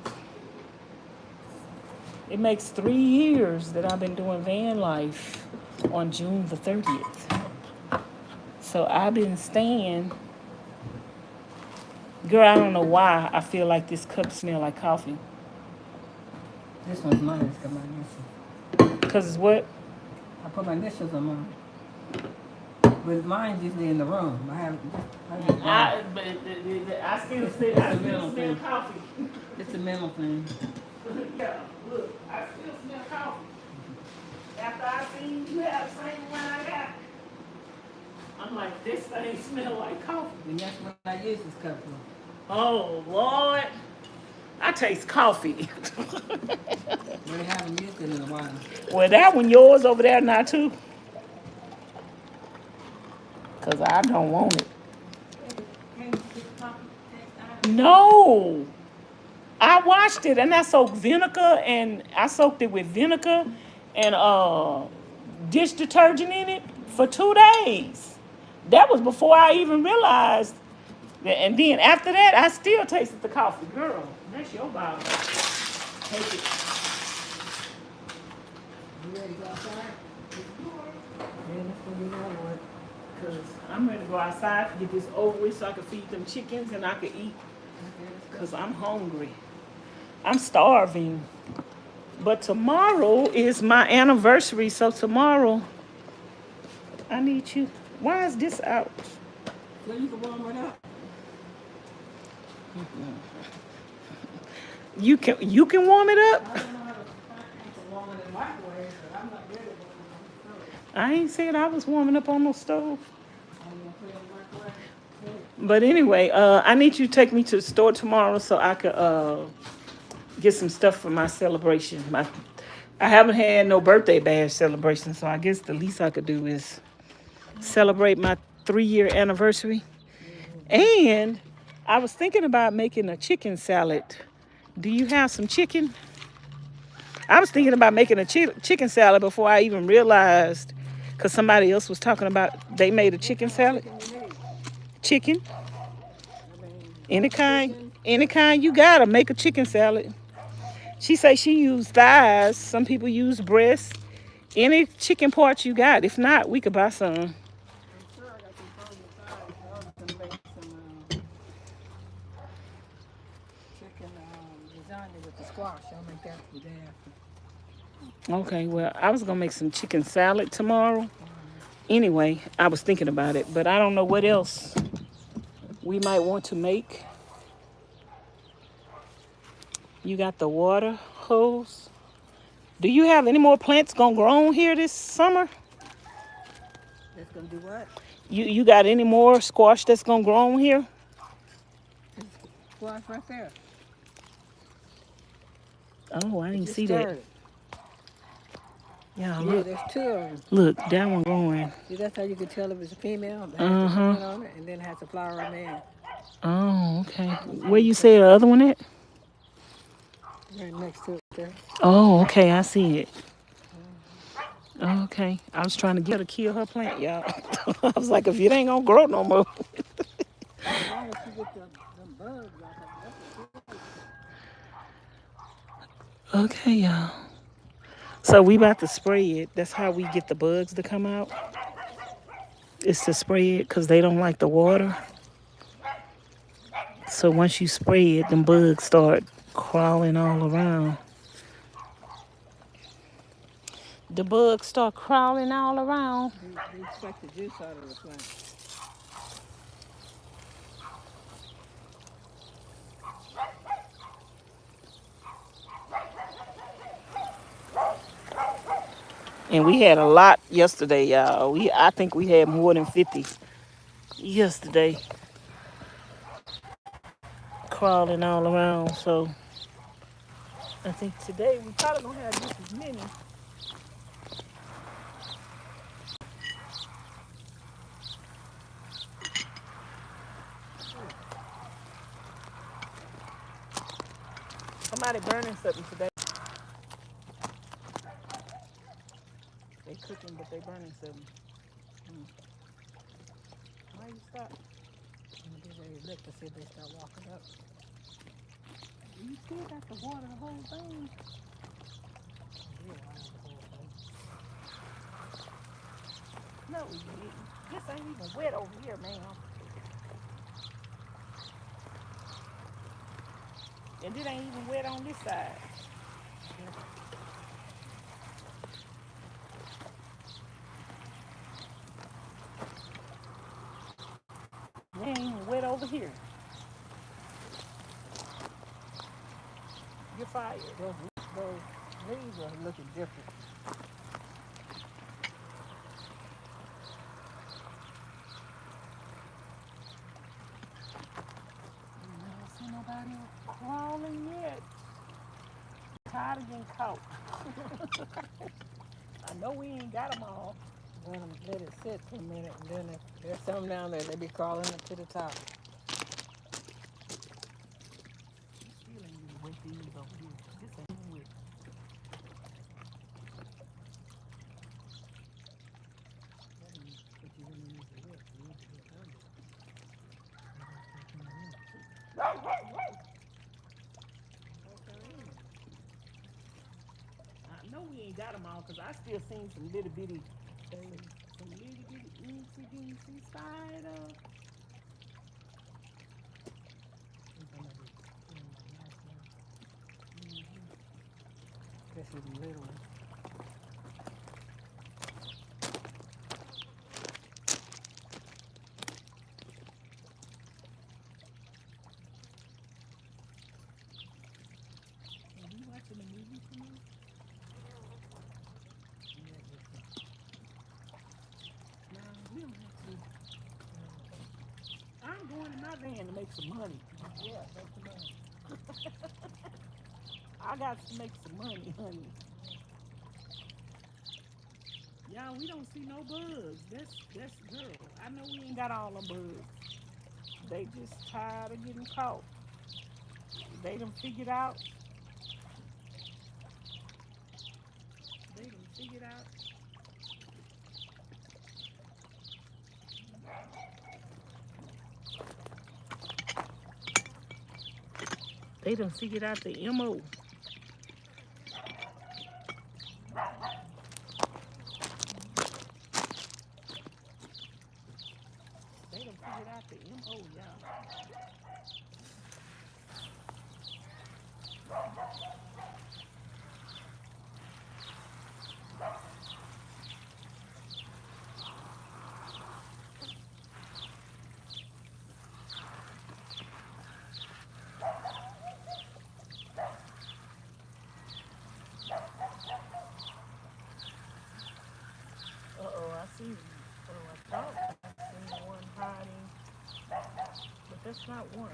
A: It makes 3 years that I've been doing van life on June the 30th. So I've been staying. Girl, I don't know why I feel like this cup smells like coffee.
B: This one's mine. It's got my initials.
A: Because it's what?
B: I put my initials on mine. But mine's usually in the room. I
A: still smell coffee.
B: It's a mental thing.
A: Yeah, look, I still smell coffee. After I seen you have the same one I got, I'm like, this thing smell like coffee.
B: And that's what I use this cup for.
A: Oh, Lord. I taste coffee.
B: Really haven't used it in a while.
A: Well, that one yours over there now, too. Because I don't want it. No. I washed it, and I soaked it with vinegar and dish detergent in it for 2 days. That was before I even realized that. And then after that, I still tasted the coffee. Girl, that's your bottle. Take it.
B: You ready to go outside?
A: Yeah, that's what you know what. Because I'm ready to go outside to get this over with so I can feed them chickens and I can eat. Because I'm hungry. I'm starving. But tomorrow is my anniversary, so tomorrow I need you. Why is this out?
B: So you can warm it up.
A: You can warm it up?
B: I don't know how to warm it in the microwave, but I'm not ready to warm it on the stove.
A: I ain't said I was warming up on no stove.
B: I'm going to put it in the microwave.
A: But anyway, I need you to take me to the store tomorrow so I could get some stuff for my celebration. I haven't had no birthday bash celebration, so I guess the least I could do is celebrate my 3-year anniversary. And I was thinking about making a chicken salad. Do you have some chicken? I was thinking about making a chicken salad before I even realized, because somebody else was talking about they made a chicken salad. Chicken, any kind you gotta make a chicken salad. She say she used thighs. Some people use breasts. Any chicken parts you got. If not, we could buy some.
D: I'm sure I got some frozen thighs. I was gonna make some chicken lasagna with the squash. I'll make that the day after.
A: Okay, well, I was gonna make some chicken salad tomorrow. Anyway, I was thinking about it, but I don't know what else we might want to make. You got the water hose. Do you have any more plants gonna grow on here this summer?
D: That's gonna do what?
A: You got any more squash that's gonna grow on here?
D: Squash right there.
A: Oh, I didn't
D: Just
A: see
D: started.
A: that. Yeah,
D: Yeah,
A: look.
D: there's 2 of them.
A: Look, that one growing.
D: See, that's how you can tell if it's a female. It has a plant on it, and then it has a flower on the end.
A: Oh, okay. Where you say the other one at?
D: Right next to it there.
A: Oh, okay, I see it. Okay. I was trying to get her to kill her plant, y'all. I was like, if it ain't gonna grow no more.
D: As long as you get them bugs out of it.
A: Okay, y'all. So we about to spray it. That's how we get the bugs to come out. It's to spray it because they don't like the water. So once you spray it, them bugs start crawling all around. The bugs start crawling all around.
D: They suck the juice out of the plant.
A: And we had a lot yesterday, y'all. I think we had more than 50 yesterday crawling all around. So I think today we probably gonna have just as many. Somebody burning something today. They cooking, but they burning something. Why you stop?
D: I'm gonna get ready to look to see if they start walking up.
A: You still got to water the whole thing.
D: Yeah, I have the whole thing.
A: No, this ain't even wet over here, man. And it ain't even wet on this side. It ain't even wet over here. You're fired.
D: Those leaves are looking different.
A: I never seen nobody crawling yet. Tired of getting caught. I know we ain't got them all.
D: Let it sit for a minute, and then if there's some down there, they be crawling up to the top.
A: Still ain't even wet these over here. This ain't even wet. I know we ain't got them all because I still seen some little bitty, some little bitty insy spider.
D: This is the little one.
A: Are you watching the movie tomorrow? No, we don't have to. I'm going paying to make some money.
D: Yeah, make the money.
A: I got to make some money, honey. Y'all, we don't see no bugs. That's girl. I know we ain't got all the bugs. They just tired of getting caught. They done figured out. They done figured out. They done figured out the MO. They done figured out the MO, y'all. Uh-oh, I see. Oh, I thought I seen one hiding, but that's not one.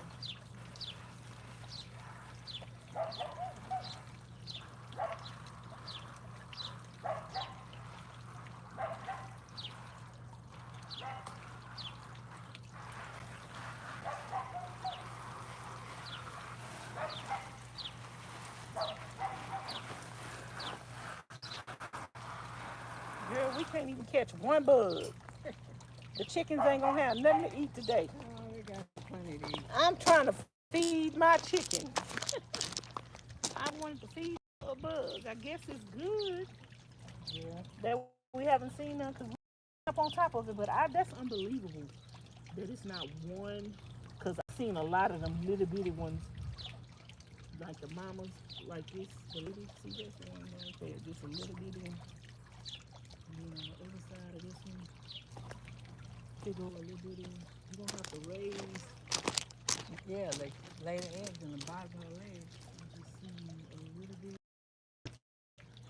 A: Girl, we can't even catch one bug. The chickens ain't gonna have nothing to eat today.
D: Oh, they got plenty to eat.
A: I'm trying to feed my chicken. I wanted to feed a bug. I guess it's good
D: Yeah.
A: that we haven't seen none because we're up on top of it. But that's unbelievable that it's not one. Because I've seen a lot of them little bitty ones, like the mamas, like this. The little, see this one right there, just a little bitty one. And then on the other side of this one, big old little bitty one. You're gonna have to raise.
D: Yeah, they lay the eggs in the bottom of the legs.
A: I just seen a little bit.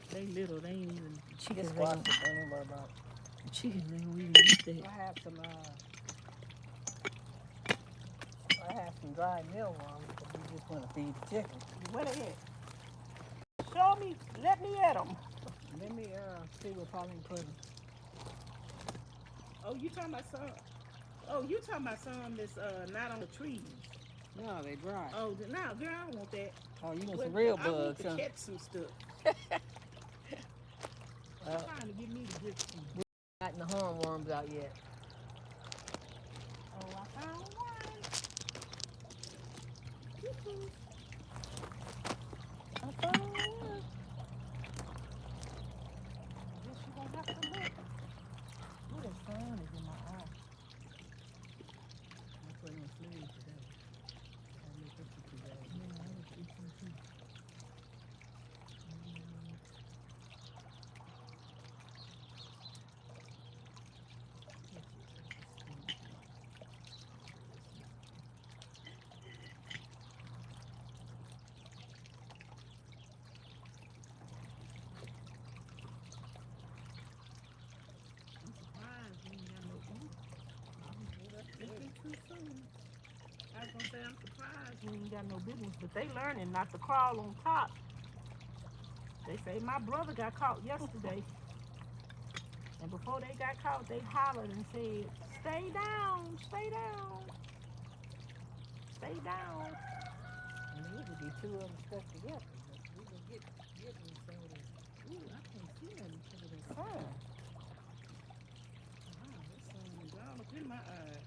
A: They little, they ain't even chickens.
D: Just watch it, don't even worry about it.
A: Chickens ain't gonna even eat that.
D: I have some dried mealworms, but we just want to feed the chicken.
A: Where they at? Show me, let me at them.
D: Let me see what Pauline put in.
A: Oh, you talking about some? Oh, you talking about some that's not on the trees?
D: No, they dry.
A: Oh, no, girl, I don't want that.
D: Oh, you want some real
A: I want
D: bugs,
A: to
D: huh?
A: catch some stuff. Trying to get me to get some.
D: We haven't gotten the hornworms out yet.
A: Oh, I found one. I found one. I guess you gonna have to look. Ooh, that sun is in my eye.
D: I put on sleeves today. I look at you today.
A: Yeah, I was itching too. I was gonna say I'm surprised we ain't got no big ones, but they learning not to crawl on top. They say my brother got caught yesterday, and before they got caught, they hollered and said, "Stay down, stay down, stay down."
D: And usually be two of them stuck together, but we can get them some of this.
A: Ooh, I can't see nothing because of that sun. Wow, that sun is all up in my eyes.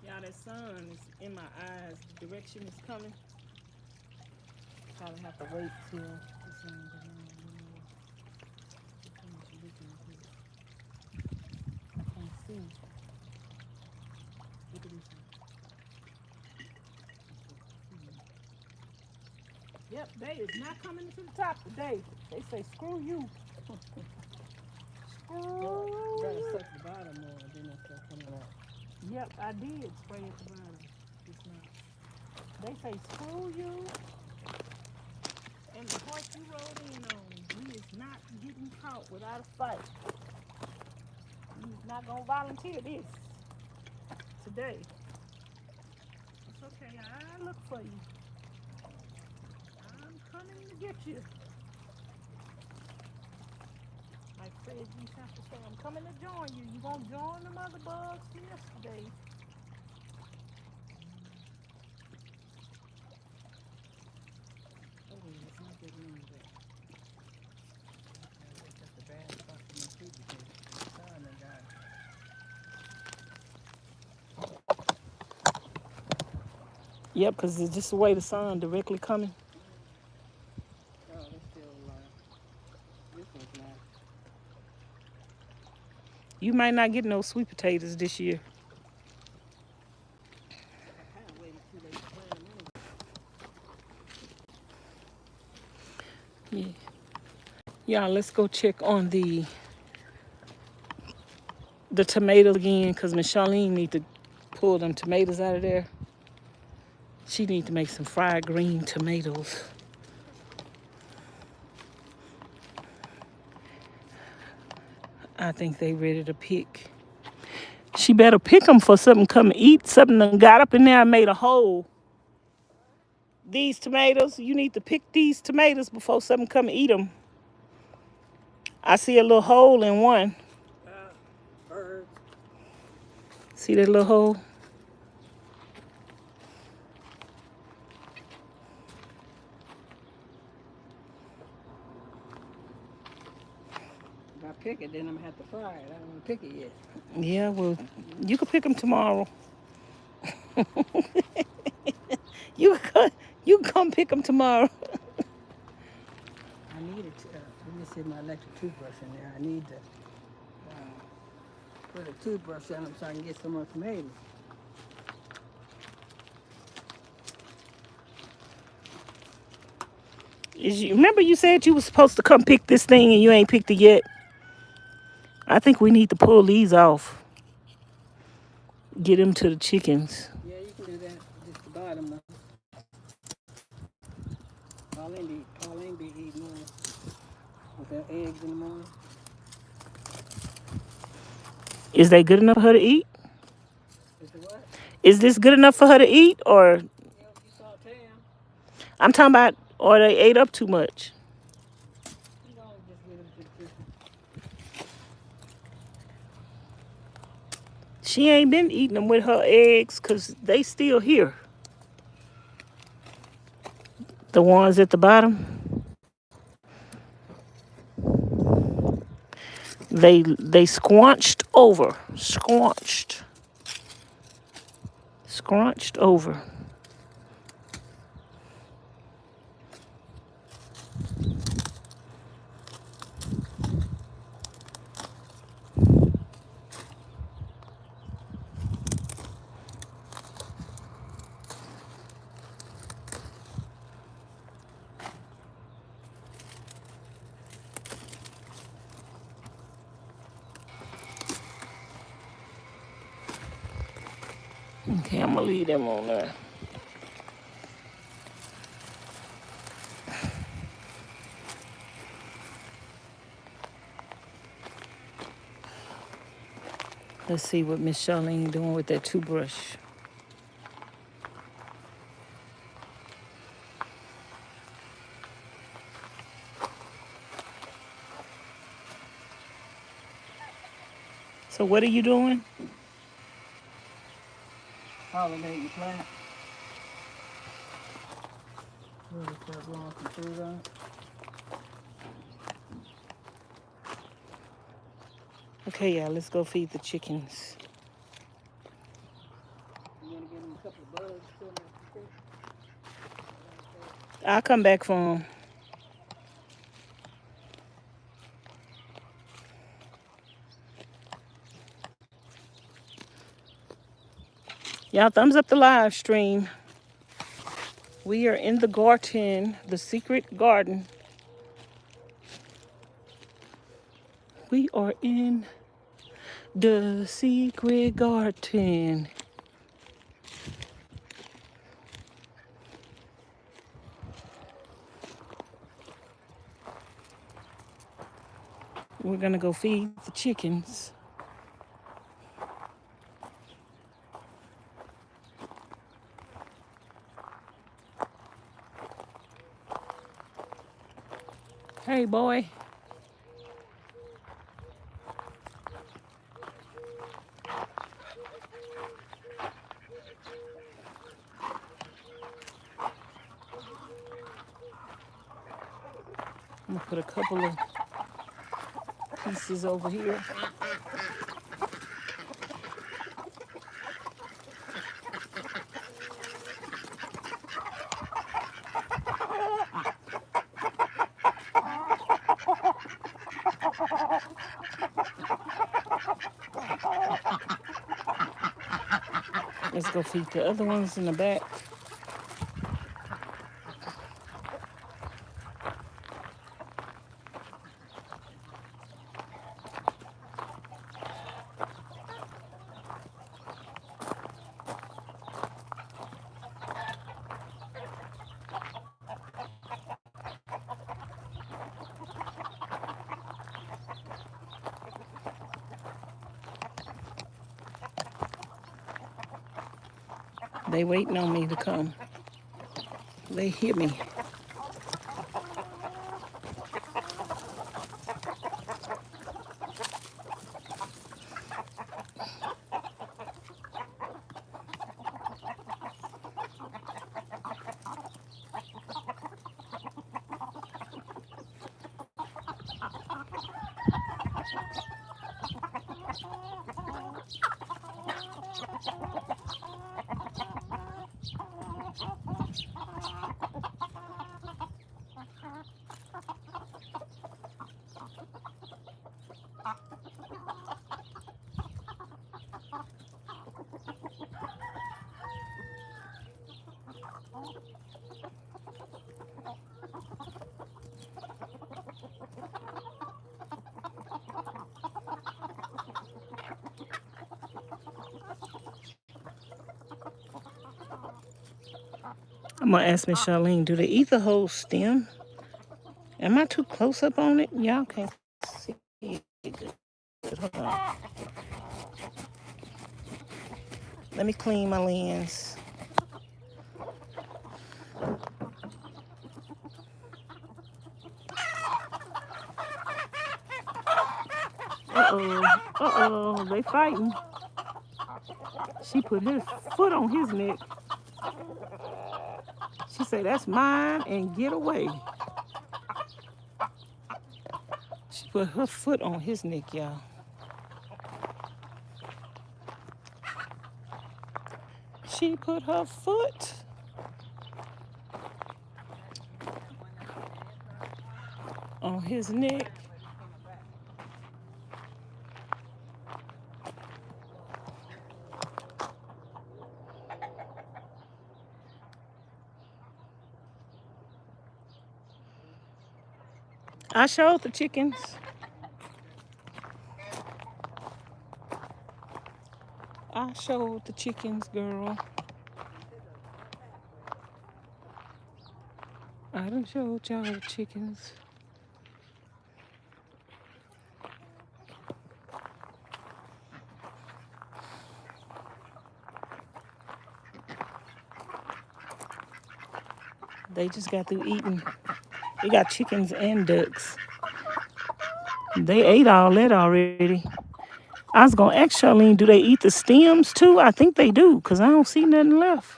A: Y'all, that sun is in my eyes. The direction is coming. Probably have to wait till the sun goes down a little more. How much you looking at this? I can't see. Look at this one. Yep, they is not coming to the top today. They say screw you. Screw
D: gotta set the bottom more, then it'll start coming out.
A: Yep, I did spray at the bottom. It's not. They say screw you and the horse you rode in on. We is not getting caught without a fight. He's not gonna volunteer this today. It's okay. I look for you. I'm coming to get you. Like Fred G. Sample said, I'm coming to join you. You gonna join them other bugs yesterday.
D: Oh, it's not getting in there. That's a bad spot for my feet because the sun done got it.
A: Yep, because it's just the way the sun directly coming.
D: Oh, that's still this one's not.
A: You might not get no sweet potatoes this year.
D: I kind of waited too late to plant them anyway.
A: Yeah. Y'all, let's go check on the tomatoes again, because Miss Charlene need to pull them tomatoes out of there. She need to make some fried green tomatoes. I think they ready to pick. She better pick them for something come eat. Something done got up in there and made a hole. These tomatoes, you need to pick these tomatoes before something come eat them. I see a little hole in one.
D: Birds.
A: See that little hole?
D: If I pick it, then I'm gonna have to fry it. I don't want to pick it yet.
A: Yeah, well, you can pick them tomorrow. You can come pick them tomorrow.
D: I need it. Let me see my electric toothbrush in there. I need to put a toothbrush in them so I can get some more tomatoes.
A: Remember you said you were supposed to come pick this thing and you ain't picked it yet? I think we need to pull these off. Get them to the chickens.
D: Yeah, you can do that. Just the bottom one. Pauline be eating one with her eggs in the morning.
A: Is they good enough for her to eat?
D: Is it what?
A: Is this good enough for her to eat? Or
D: Yeah, if you saute them,
A: I'm talking about, or they ate up too much?
D: you know, just get them to the chicken.
A: She ain't been eating them with her eggs because they still here. The ones at the bottom. They scrunched over. Scrunched over. Okay, I'm gonna leave them on there. Let's see what Miss Charlene doing with that toothbrush. So what are you doing?
D: Pollinating plant. Really start blowing some fruit on it.
A: Okay, yeah, let's go feed the chickens.
D: You want to give them a couple of bugs too?
A: I'll come back for them. Y'all thumbs up the live stream. We are in the garden, the secret garden. We are in The secret garden. We're gonna go feed the chickens. Hey, boy. I'm gonna put a couple of pieces over here. Let's go feed the other ones in the back. They waiting on me to come. They hear me. I'm gonna ask Miss Charlene, do they eat the whole stem? Am I too close up on it? Y'all can't see it good. Hold on. Let me clean my lens. Uh-oh, they fighting. She put his foot on his neck. She said, that's mine and get away. She put her foot on his neck, y'all. She put her foot on his neck. I showed the chickens. I showed the chickens, girl. I done showed y'all the chickens. They just got through eating. They got chickens and ducks. They ate all that already. I was gonna ask Charlene, do they eat the stems too? I think they do, because I don't see nothing left.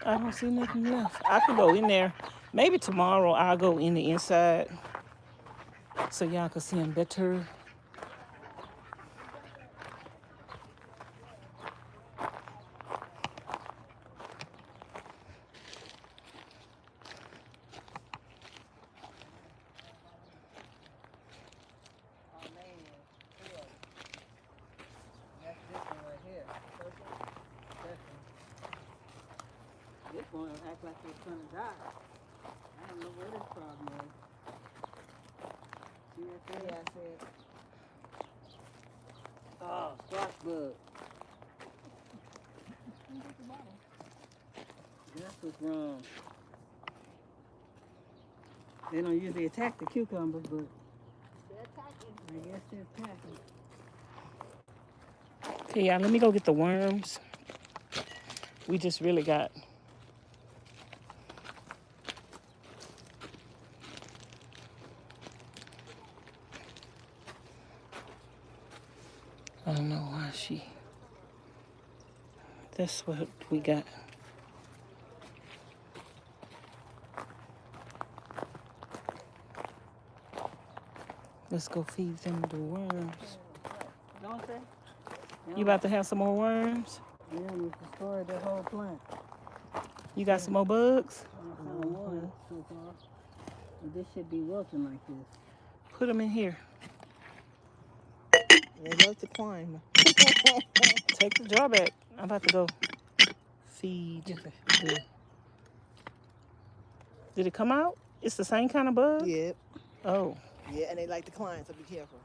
A: I don't see nothing left. I could go in there. Maybe tomorrow I'll go in the inside so y'all can see them better.
D: This one will act like it's gonna die. I don't know where this problem is. Yeah, I said.
E: Oh, squash bug. That's what's wrong. They don't usually attack the cucumbers, but
D: They're attacking.
E: I guess they're attacking.
A: Okay, y'all, let me go get the worms. We just really got... I don't know why she... That's what we got. Let's go feed them the worms.
E: Don't they?
A: You about to have some more worms?
E: Yeah, we destroyed that whole plant.
A: You got some more bugs?
E: I found one so far. And this should be wilting like this.
A: Put them in here.
D: They love to climb.
A: Take the jar back. I'm about to go feed. Did it come out? It's the same kind of bug?
D: Yep.
A: Oh.
D: Yeah, and they like to climb, so be careful.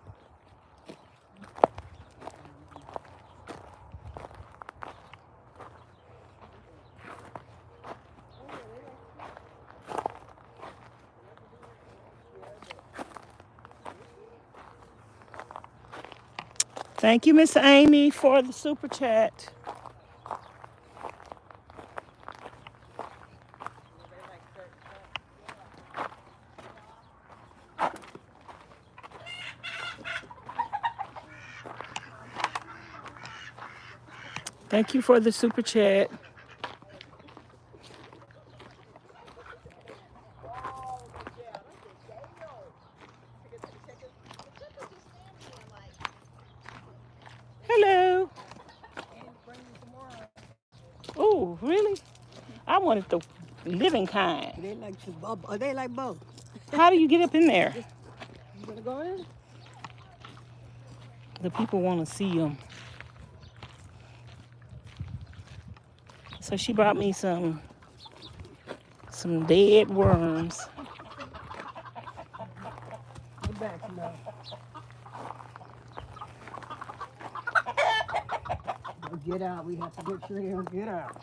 A: Thank you, Miss Amy, for the super chat. Thank you for the super chat. Hello. Oh, really? I wanted the living kind.
E: They like to bubble. They like both.
A: How do you get up in there?
E: You gonna go in?
A: The people want to see them. So she brought me some dead worms.
E: Get back, you know. Get out. We have to get sure they don't get out.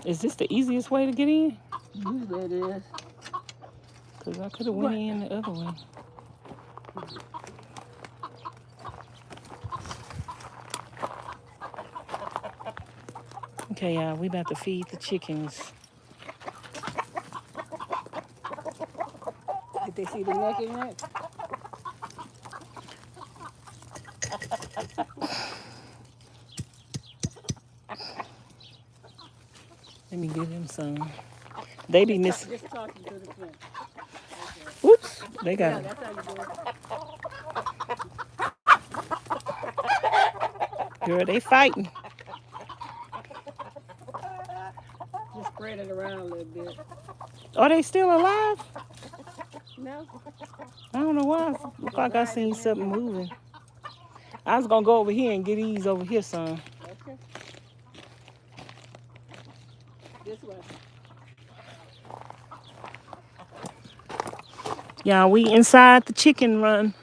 A: Is this the easiest way to get in?
E: Usually it is.
A: Because I could have went in the other way. Okay, y'all, we about to feed the chickens.
E: Did they see the neck in it?
A: Let me give them some. They be missing.
E: Just talking to the friend.
A: Oops, they got
E: Yeah,
A: it.
E: that's how you do it.
A: Girl, they fighting.
E: Just spread it around a little bit.
A: Are they still alive?
E: No?
A: I don't know why. Look like I seen something moving. I was gonna go over here and get these over here, son.
E: Okay. This way.
A: Yeah, we inside the chicken run.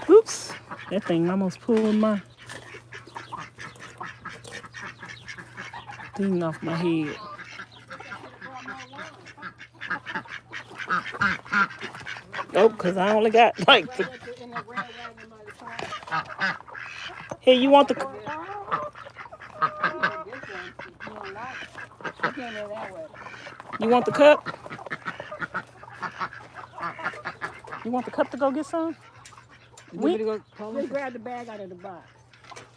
A: Oops, that thing almost pulled my thing off my head. Oh, because I only got like the... Here, you want the... You want the cup? You want the cup to go get some? We
E: Just grab the bag out of the box.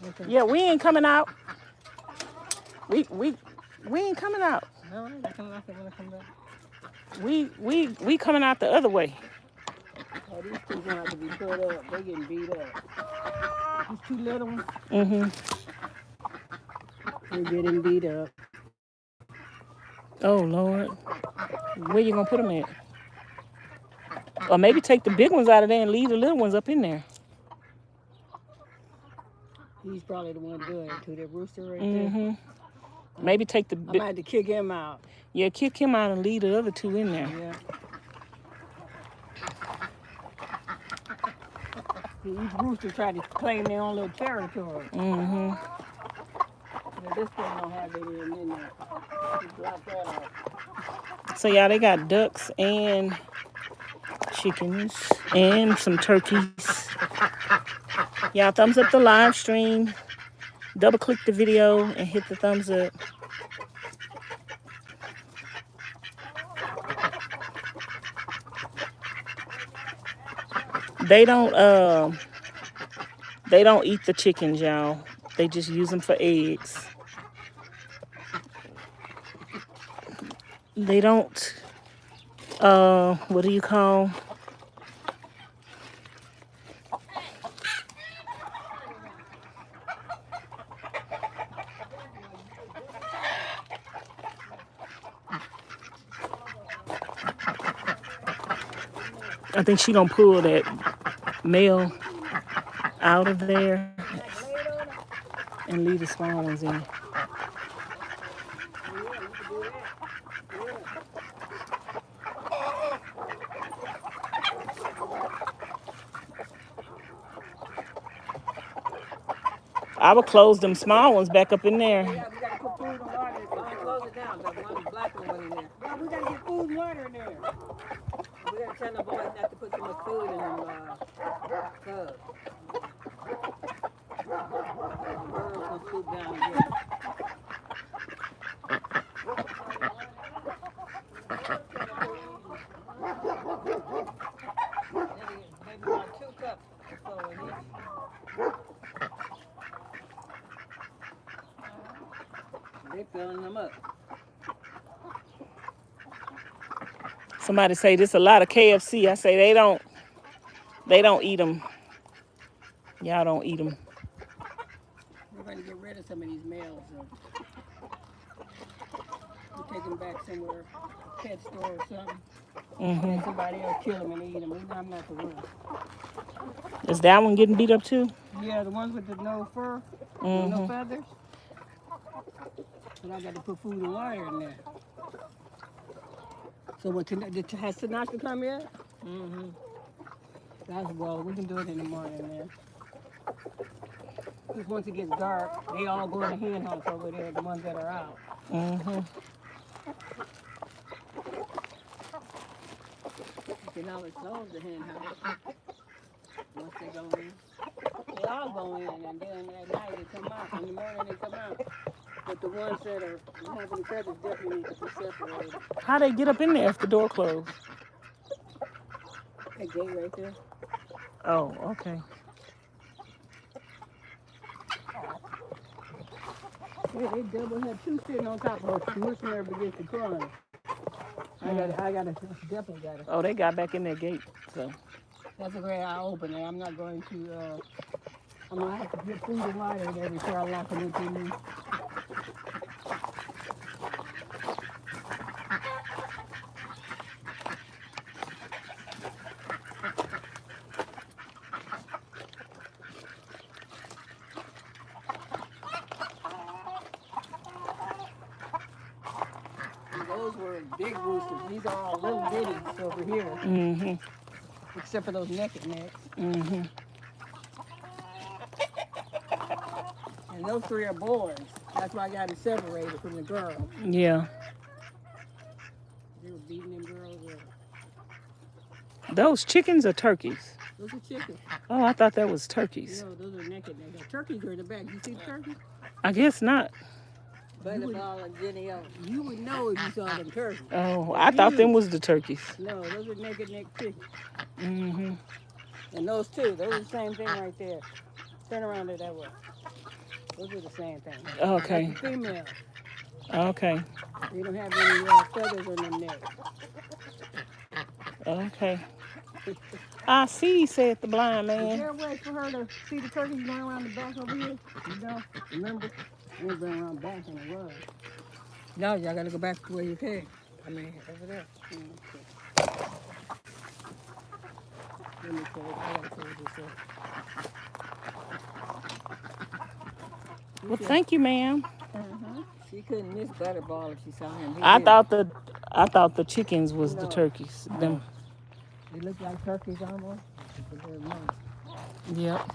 A: Okay. Yeah, we ain't coming out. We ain't coming out.
E: No, I ain't coming out there when I come back.
A: We coming out the other way.
E: Oh, these two gonna have to be pulled up. They getting beat up. These two little ones.
A: Mm-hmm.
E: They're getting beat up.
A: Oh Lord. Where you gonna put them at? Or maybe take the big ones out of there and leave the little ones up in there.
E: He's probably the one doing it too. That rooster right
A: Mm-hmm. Maybe take the
E: there. I might have to kick him out.
A: Yeah, kick him out and leave the other two in there.
E: Yeah. See, each rooster tried to claim their own little territory.
A: Mm-hmm.
E: But this thing don't have any in there. Just block that out.
A: So yeah, they got ducks and chickens and some turkeys. Y'all thumbs up the live stream. Double click the video and hit the thumbs up. They don't eat the chickens, y'all. They just use them for eggs. They don't what do you call? I think she gonna pull that male out of there and leave the small ones in. I would close them small ones back up in there.
E: Yeah, we gotta put food and water. Close it down. The one black one in there. Yeah, we gotta get food and water in there. We gotta tell the boys not to put too much food in them tubs. Birds will swoop down again. Maybe about 2 cups or so in each. They're filling them up.
A: Somebody say this a lot of KFC. I say they don't eat them. Y'all don't eat them.
E: We're going to get rid of some of these males. We'll take them back somewhere, a pet store or something. And somebody else kill them and eat them. I'm not the one.
A: Is that one getting beat up too?
E: Yeah, the ones with the no fur, no feathers. But I got to put food and water in there. So what, has Tanaka come yet? That's well, we can do it in the morning, man. Because once it gets dark, they all go in the hen house over there, the ones that are out. You can always close the hen house once they go in. They all go in, and then at night they come out. In the morning they come out. But the ones that are having feathers definitely need to be separated.
A: How they get up in there if the door closed?
E: That gate right there.
A: Oh, okay.
E: Yeah, they double have 2 sitting on top of her. Which one begins to climb? I definitely got it.
A: Oh, they got back in their gate, so.
E: That's the way I open it. I'm not going to, I'm going to have to get food and water in there before I lock them into me. Those were big roosters. These are all little bitties over here. Except for those naked necks. And those 3 are boys. That's why I got it separated from the girls.
A: Yeah.
E: They were beating them girls up.
A: Those chickens or turkeys?
E: Those are chickens.
A: Oh, I thought that was turkeys.
E: No, those are naked necks. Turkeys are in the back. You see the turkeys?
A: I guess not.
E: Butterball and Jenny O. You would know if you saw them turkeys.
A: Oh, I thought them was the turkeys.
E: No, those are naked neck chickens. And those 2, those are the same thing right there. Turn around there that way. Those are the same thing.
A: Okay.
E: That's the female.
A: Okay.
E: They don't have any feathers on their neck.
A: Okay. I see, said the blind
E: Is
A: man.
E: there a way for her to see the turkeys going around the back over here? You know? Remember? We're going around back in the road. No, y'all gotta go back to where you came. I mean, over there. Let me tell you, I gotta tell you this.
A: Well, thank you, ma'am.
E: She couldn't miss Butterball if she saw him. He
A: I
E: did.
A: thought the chickens was the
E: No.
A: turkeys.
E: No.
A: Them.
E: They look like turkeys almost. But they're not.
A: Yep.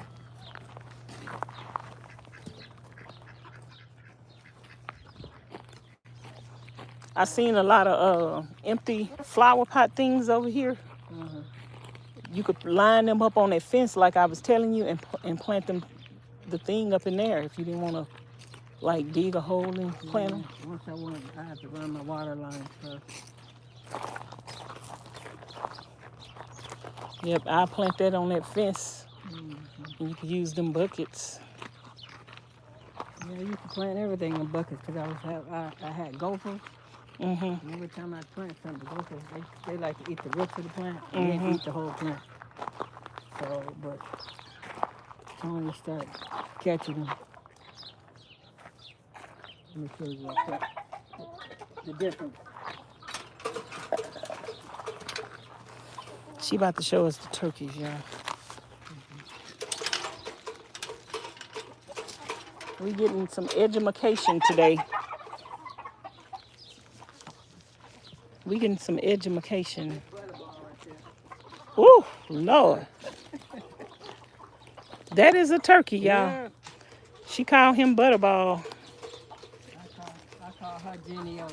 A: I seen a lot of empty flower pot things over here. You could line them up on that fence like I was telling you and plant them the thing up in there if you didn't want to like dig a hole and plant them.
E: Once I have to run my water line first.
A: Yep, I'll plant that on that fence. And you can use them buckets.
E: Yeah, you can plant everything in buckets because I had gophers.
A: Mm-hmm.
E: And every time I plant something, the gophers, they like to eat the roots of the plant. They didn't eat the whole plant. So, but when you start catching them, let me show you the difference.
A: She about to show us the turkeys, y'all. We getting some edumacation today. We getting some edumacation. Ooh, Lord. That is a turkey, y'all.
E: Yeah.
A: She called him Butterball.
E: I call her Genio.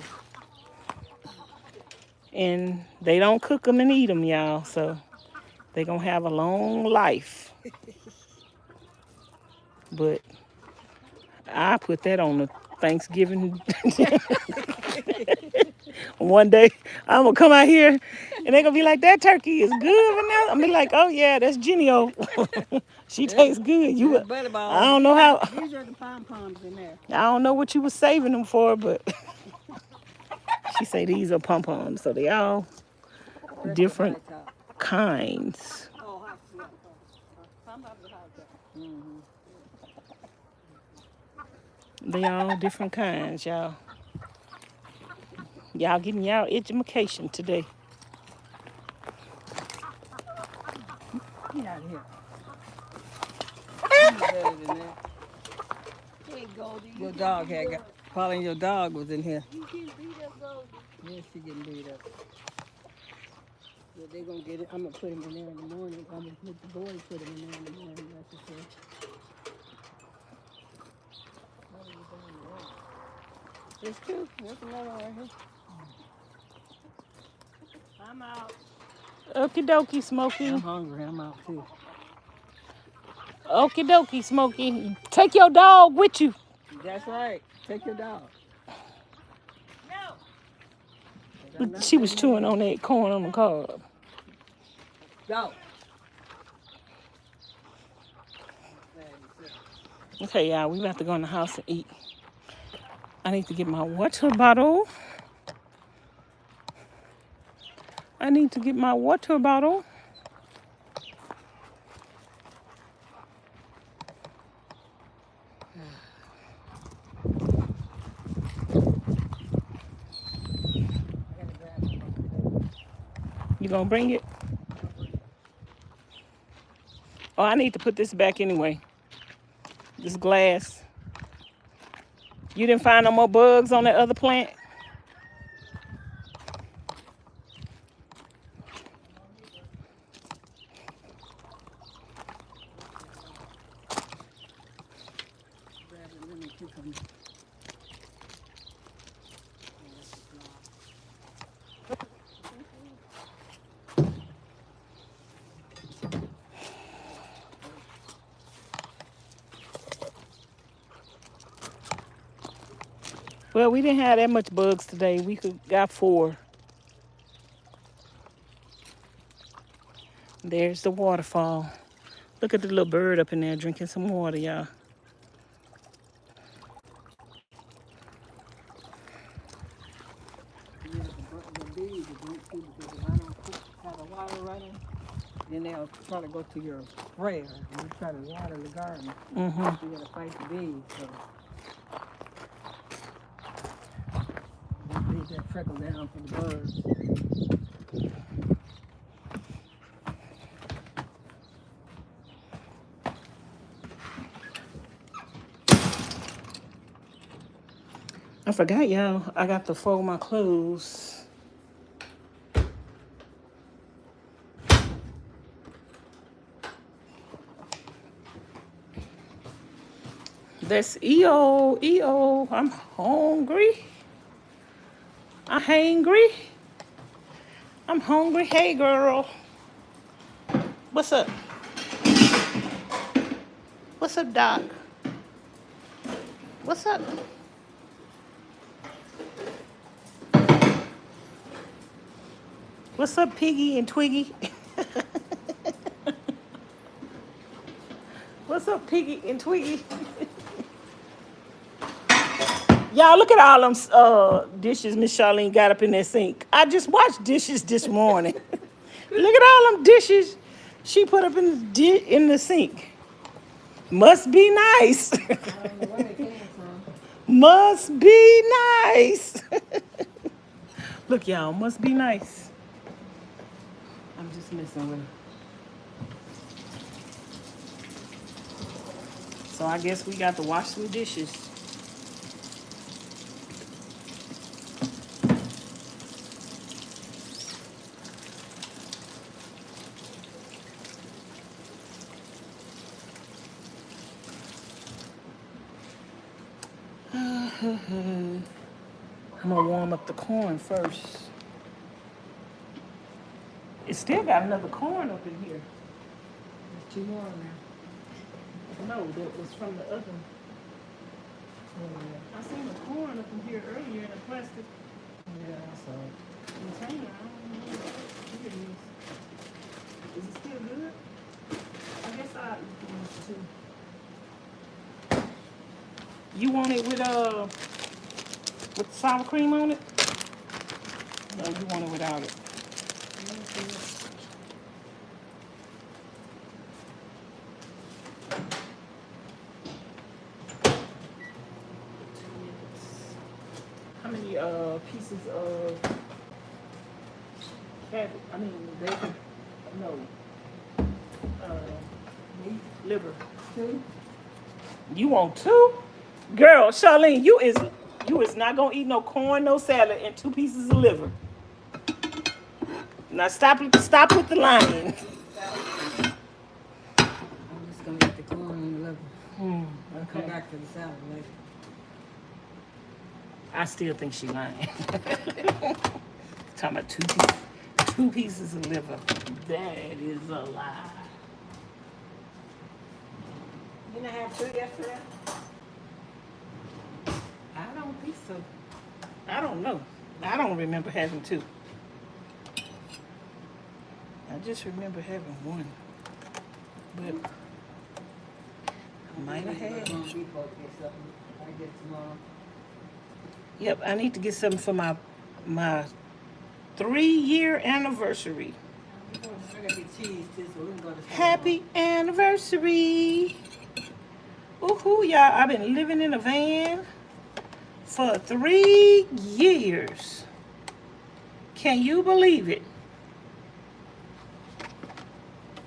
A: And they don't cook them and eat them, y'all. So they going to have a long life. But I put that on the Thanksgiving. One day I'm going to come out here and they're going to be like, that turkey is good. Vanessa. I'm going to be like, oh, yeah, that's Genio. She tastes good. I don't know how.
E: These are the pom-poms in there.
A: I don't know what you was saving them for, but she say these are pom-poms. So they all different kinds.
E: Oh, yeah. Pom-poms are high top.
A: They all different kinds, y'all. Y'all getting y'all education today.
E: Get out of here. You're better than that. Hey, Goldie. Your dog Pauline, your dog was in here. You getting beat up, Goldie? Yeah, she getting beat up. But they gonna get it. I'm gonna put him in there in the morning. I'm gonna let the boys put him in there in the morning, that's what she said. There's two. There's another one right here. I'm out.
A: Okie dokie, Smokey.
E: I'm hungry. I'm out too.
A: Okie dokie, Smokey. Take your dog with you.
E: That's right. Take your dog. No.
A: She was chewing on that corn on the cob.
E: Go.
A: Okay, y'all, we about to go in the house and eat. I need to get my water bottle. You gonna bring it? Oh, I need to put this back anyway. This glass. You didn't find no more bugs on that other plant? Well, we didn't have that much bugs today. We got 4. There's the waterfall. Look at the little bird up in there drinking some water, y'all.
E: The bees are great too because if I don't have the water running, then they'll try to go to your sprayer and you try to water the garden.
A: Mm-hmm.
E: You gotta fight the bees. So leave that trickle down for the birds.
A: I forgot, y'all. I got to fold my clothes. That's EO. EO. I'm hungry. I'm hangry. I'm hungry. Hey, girl. What's up? What's up, Doc? What's up? What's up, Piggy and Twiggy? What's up, Piggy and Twiggy? Y'all, look at all them dishes Miss Charlene got up in that sink. I just watched dishes this morning. Look at all them dishes she put up in the sink. Must be nice.
D: I don't know where they came from.
A: Must be nice. Look, y'all, must be nice. I'm just messing with her. So I guess we got to wash some dishes. I'm gonna warm up the corn first. It still got another corn up in here.
D: There's 2 more now.
A: No, that was from the oven.
D: Yeah,
A: I seen the corn up in here earlier in the plastic
D: yeah, so
A: container. I don't know what it is. Is it still good? I guess I'll eat these too. You want it with sour cream on it? No, you want it without it. How many pieces of cabbage? I mean bacon? No. Meat, liver.
D: 2.
A: You want 2? Girl, Charlene, you is not gonna eat no corn, no salad, and 2 pieces of liver. Now stop with the lying.
D: I'm just gonna eat the corn and the liver. I'll come
A: Okay.
D: back to the salad later.
A: I still think she lying. Talking about 2 pieces of liver. That is a lie.
D: Didn't I have 2 yesterday?
A: I don't think so. I don't know. I don't remember having 2. I just remember having 1. But I might have had.
D: Home Depot to get something. I get tomorrow.
A: Yep, I need to get something for my 3-year anniversary.
D: I gotta get cheese too, so we can go to
A: Happy anniversary. Ooh, y'all, I've been living in a van for 3 years. Can you believe it?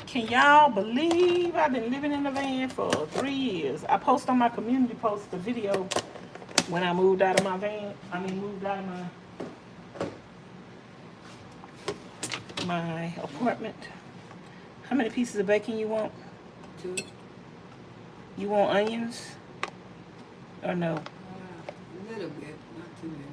A: Can y'all believe I've been living in a van for 3 years? I post on my community post the video when I moved out of my van. Moved out of my apartment. How many pieces of bacon you want?
D: 2.
A: You want onions? Or no?
D: A little bit, not too many.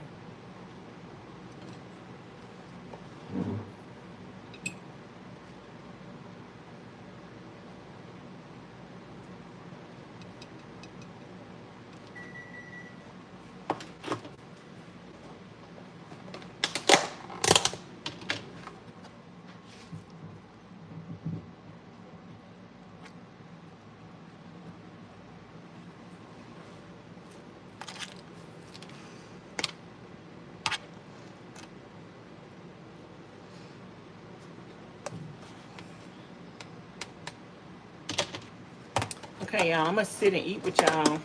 A: Okay, y'all, I'm gonna sit and eat with y'all.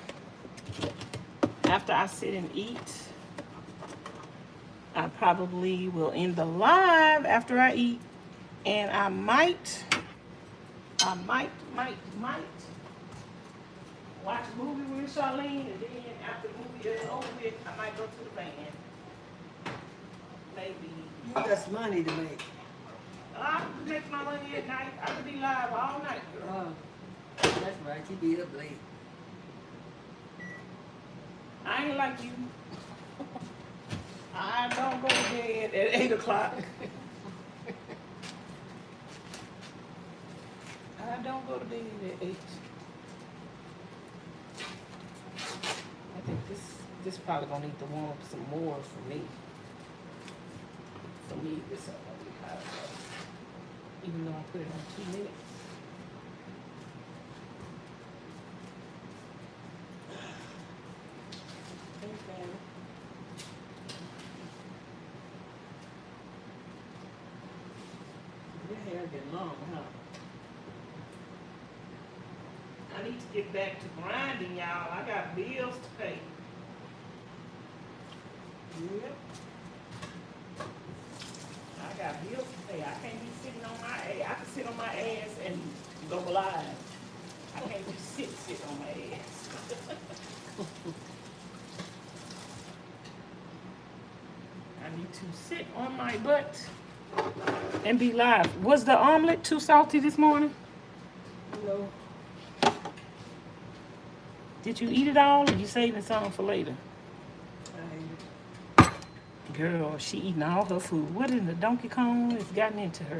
A: After I sit and eat, I probably will end the live after I eat. And I might watch a movie with Charlene, and then after the movie is over with, I might go to the van. Maybe.
D: You got money to make.
A: I can make my money at night. I can be live all night, girl.
D: That's right. You be up late.
A: I ain't like you. I don't go to bed at 8 o'clock. I don't go to bed at 8. I think this probably gonna need to warm up some more for me. For me, this ain't gonna be hot enough. Even though I put it on 2 minutes. Okay.
D: Your hair get long, huh?
A: I need to get back to grinding, y'all. I got bills to pay.
D: Yep.
A: I got bills to pay. I can't be sitting on my ass. I can sit on my ass and go live. I can't just sit on my ass. I need to sit on my butt and be live. Was the omelet too salty this morning?
D: No.
A: Did you eat it all, or you saving some for later?
D: I
A: Girl, she eating all her food. What in the Donkey Kong has gotten into her?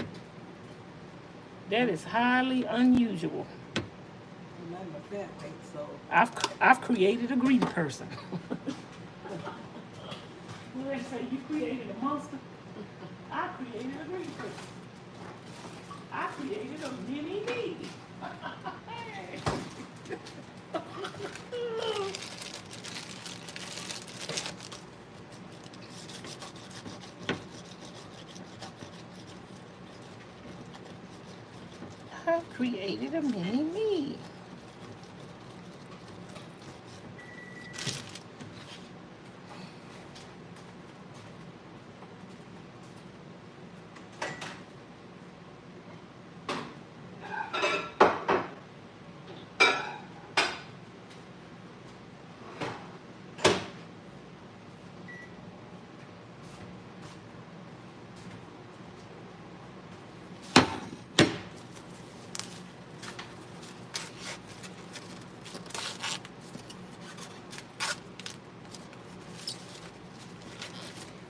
A: That is highly unusual.
D: like my fat weight, so.
A: I've created a greedy person. Well, they say you created a monster. I created a greedy person. I created a mini me. I created a mini me.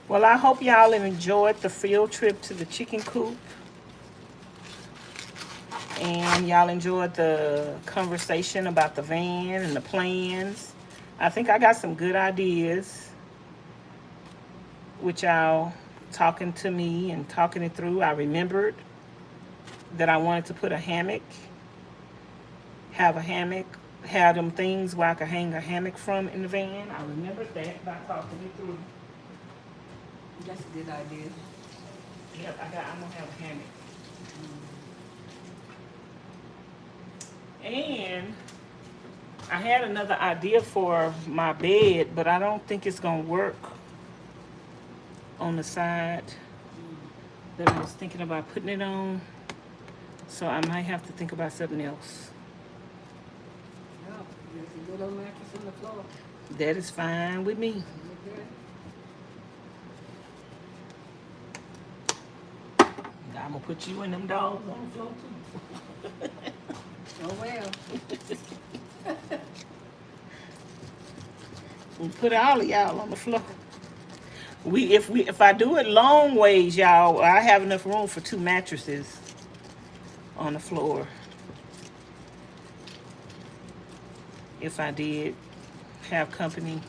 A: Well, I hope y'all enjoyed the field trip to the chicken coop. And y'all enjoyed the conversation about the van and the plans. I think I got some good ideas with y'all talking to me and talking it through. I remembered that I wanted to put a hammock, have them things where I could hang a hammock from in the van. I remembered that by talking it through.
D: That's a good idea.
A: Yep, I'm gonna have a hammock. And I had another idea for my bed, but I don't think it's gonna work on the side that I was thinking about putting it on. So I might have to think about something else.
D: No, there's a little mattress on the floor.
A: That is fine with me.
D: Okay.
A: I'm gonna put you and them dogs on the floor too.
D: Oh well.
A: And put all of y'all on the floor. If I do it long ways, y'all, I have enough room for 2 mattresses on the floor. If I did have company.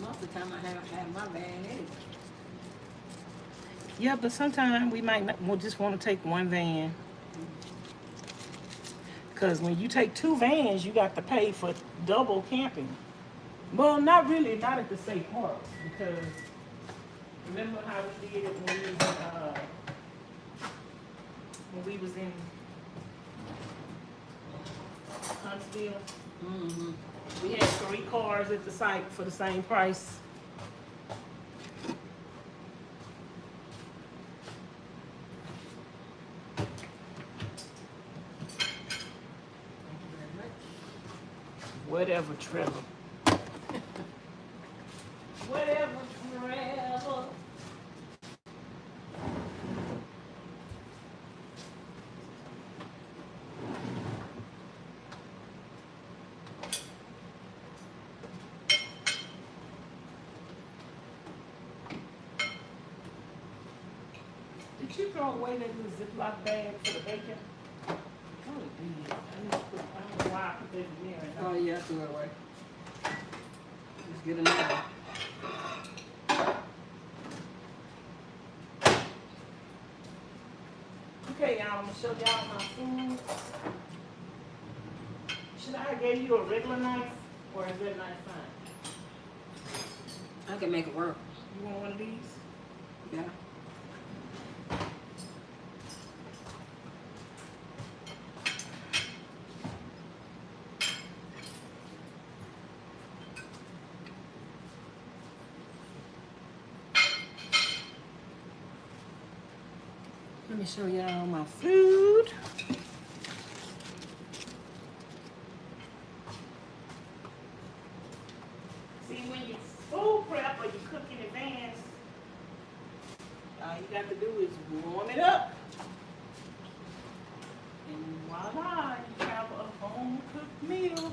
D: Most of the time I have my van anyway.
A: Yeah, but sometimes we might not, we'll just want to take one van. Because when you take 2 vans, you got to pay for double camping. Well, not really, not at the state parks. Because remember how we did it when we was in Huntsville?
D: Mm-hmm.
A: We had 3 cars at the site for the same price. Whatever, Trevor. Whatever, Trevor. Did you throw away that little Ziploc bag for the bacon? Oh, it did. I don't know why I put that in there.
E: Oh yeah, I threw it away. Just get another.
A: Okay, y'all, I'm gonna show y'all my food. Should I have gave you a regular knife, or is that knife fine?
E: I can make it work.
A: You want one of these?
E: Yeah.
A: Let me show y'all my food. See, when you food prep or you cook in advance, all you got to do is warm it up. And voila, you have a home cooked meal.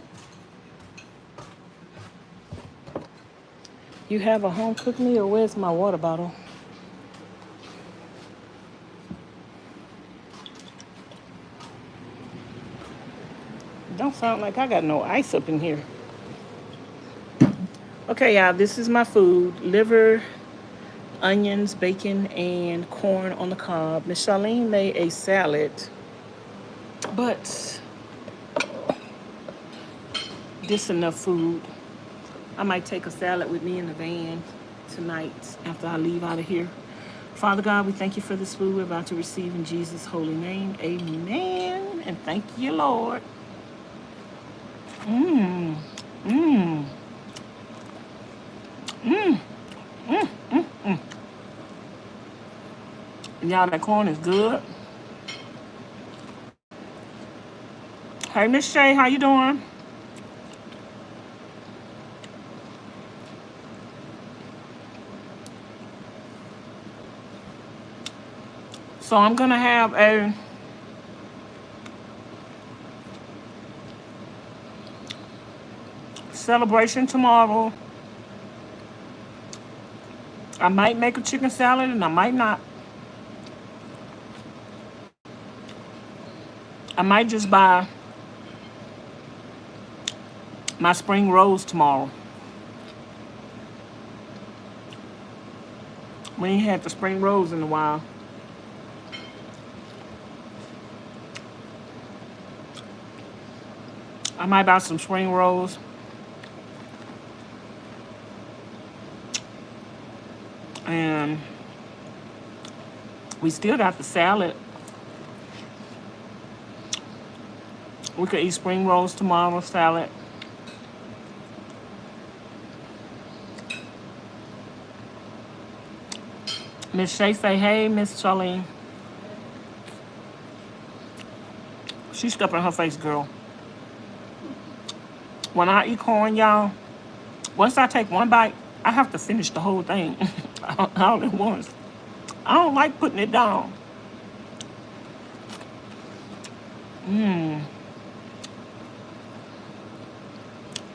A: You have a home cooked meal. Where's my water bottle? Don't sound like I got no ice up in here. Okay, y'all, this is my food. Liver, onions, bacon, and corn on the cob. Miss Charlene made a salad, but this enough food. I might take a salad with me in the van tonight after I leave out of here. Father God, we thank you for this food we're about to receive in Jesus' holy name. Amen. And thank you, Lord. Mmm. Mmm. Mmm. Mmm. Mmm. Mmm. Y'all, that corn is good. Hey, Miss Shay, how you doing? So I'm gonna have a celebration tomorrow. I might make a chicken salad and I might not. I might just buy my spring rolls tomorrow. We ain't had the spring rolls in a while. I might buy some spring rolls. And we still got the salad. We could eat spring rolls tomorrow, salad. Miss Shay say, hey, Miss Charlene. She's stuffing her face, girl. When I eat corn, y'all, once I take one bite, I have to finish the whole thing all at once. I don't like putting it down. Mmm.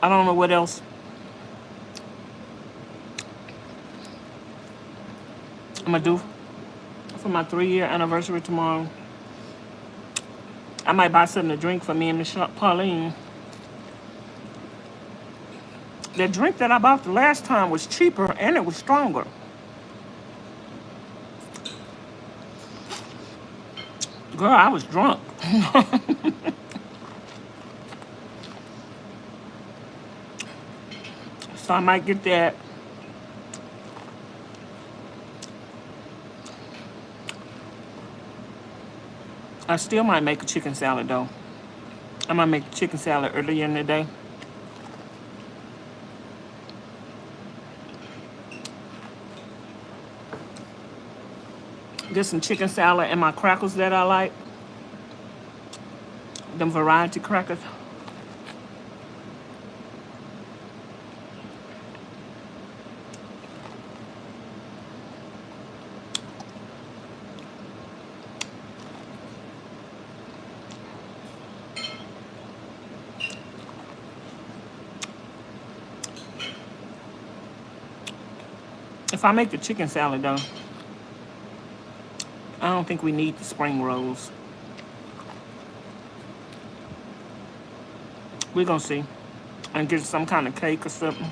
A: I don't know what else. I'm gonna do for my 3-year anniversary tomorrow. I might buy something to drink for me and Miss Pauline. The drink that I bought the last time was cheaper and it was stronger. Girl, I was drunk. So I might get that. I still might make a chicken salad though. I might make chicken salad earlier in the day. Get some chicken salad and my crackers that I like. Them variety crackers. If I make the chicken salad though, I don't think we need the spring rolls. We're gonna see. And get some kind of cake or something.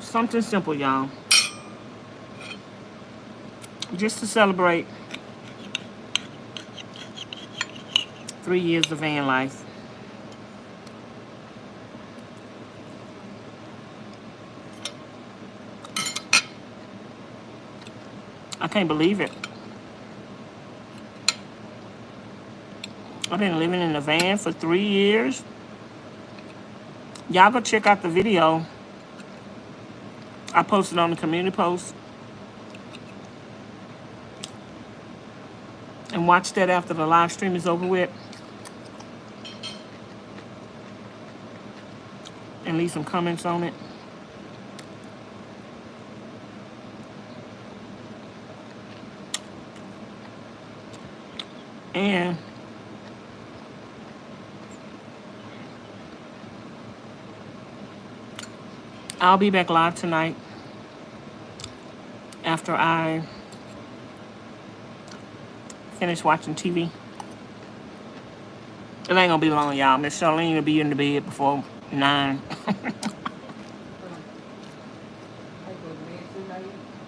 A: Something simple, y'all. Just to celebrate 3 years of van life. I can't believe it. I've been living in a van for 3 years. Y'all go check out the video I posted on the community post. And watch that after the live stream is over with. And leave some comments on it. And I'll be back live tonight after I finish watching TV. It ain't gonna be long, y'all. Miss Charlene will be in the bed before 9.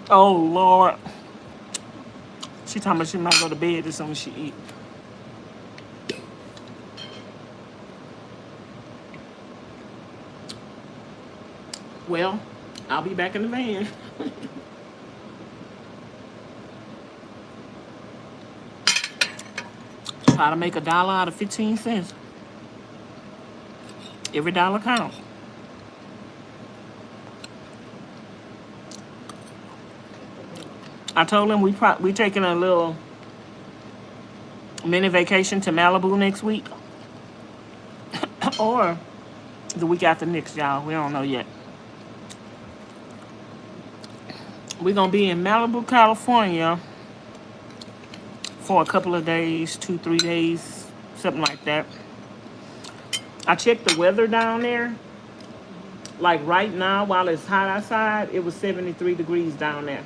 A: Oh, Lord. She talking about she might go to bed as soon as she eat. Well, I'll be back in the van. Try to make $1 out of 15 cents. Every dollar counts. I told him we taking a little mini vacation to Malibu next week. Or the week after next, y'all. We don't know yet. We're going to be in Malibu, California for a couple of days, 2-3 days, something like that. I checked the weather down there. Like right now, while it's hot outside, it was 73 degrees down there.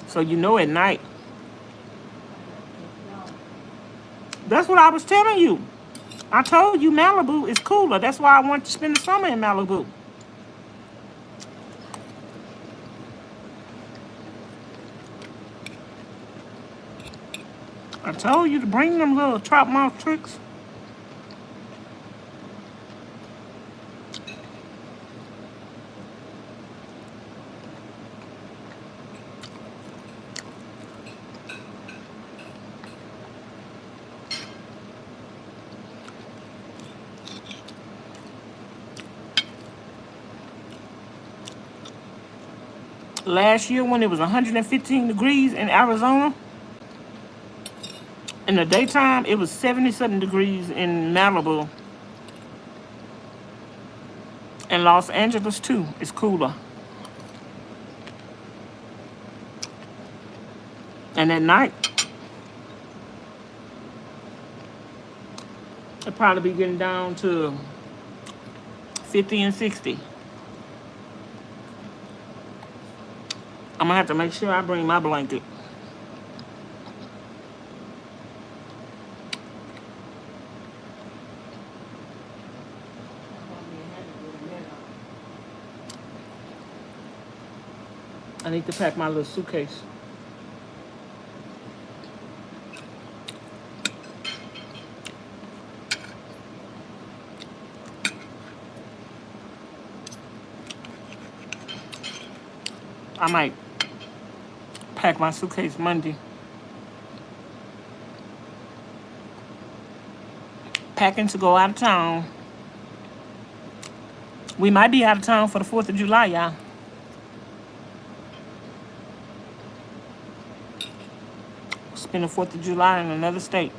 A: So you know at night. That's what I was telling you. I told you Malibu is cooler. That's why I want to spend the summer in Malibu. I told you to bring them little trap mouth tricks. Last year when it was 115 degrees in Arizona, in the daytime, it was 77 degrees in Malibu. And Los Angeles, too, is cooler. And at night, it'll probably be getting down to 50 and 60. I'm going to have to make sure I bring my blanket. I need to pack my little suitcase. I might pack my suitcase Monday. Packing to go out of town. We might be out of town for the 4th of July, y'all. Spend the 4th of July in another state.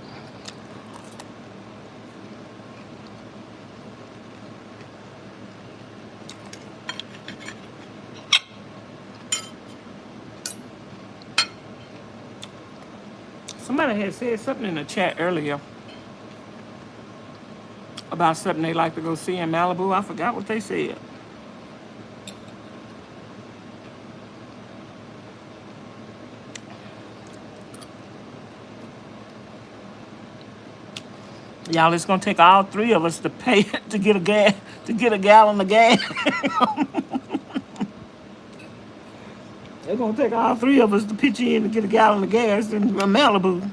A: Somebody had said something in the chat earlier about something they like to go see in Malibu. I forgot what they said. Y'all, it's gonna take all three of us to pay to get a gas to get a gallon of gas. It's gonna take all three of us to pitch in to get a gallon of gas in Malibu.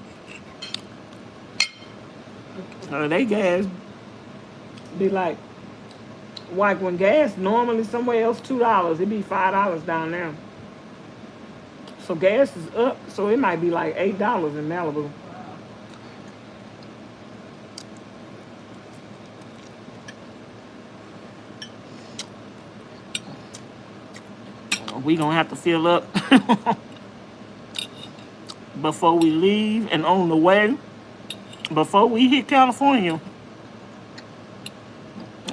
A: They gas be like when gas normally somewhere else $2, it be $5 down there. So gas is up, so it might be like $8 in Malibu. We gonna have to fill up before we leave, and on the way, before we hit California,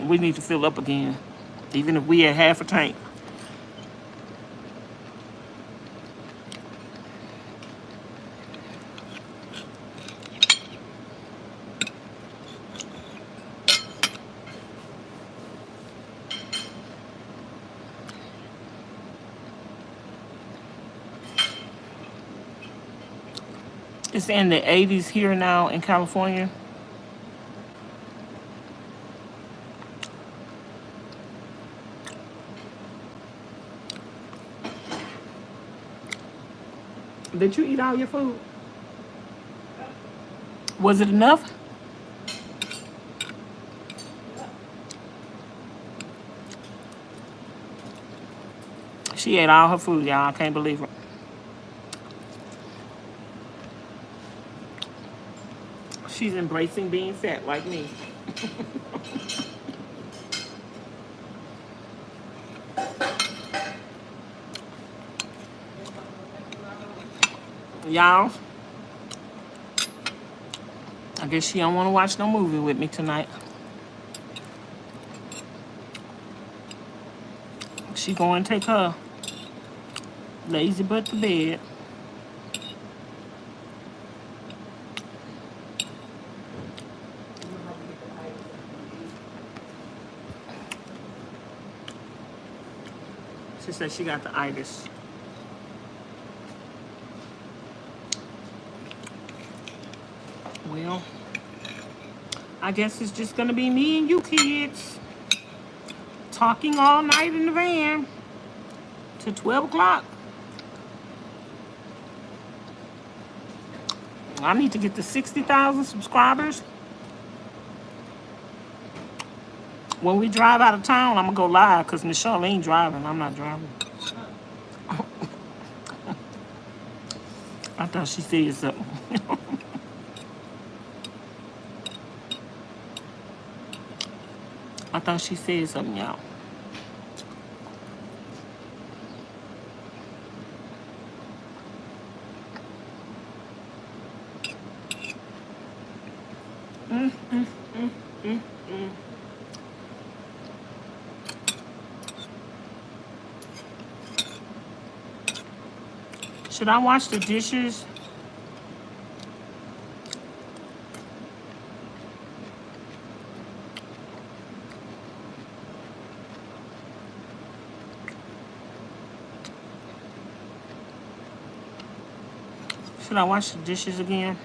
A: we need to fill up again, even if we had half a tank. It's in the 80s here now in California. Did you eat all your food? Was it enough? She ate all her food, y'all. I can't believe it. She's embracing being fat like me. Y'all, I guess she don't want to watch no movie with me tonight. She going to take her lazy butt to bed. She said she got the itis. Well, I guess it's just gonna be me and you kids talking all night in the van till 12 o'clock. I need to get to 60,000 subscribers. When we drive out of town, I'm gonna go live because Michelle ain't driving. I'm not driving. I thought she said something. I thought she said something, y'all. Should I wash the dishes? Should I wash the dishes again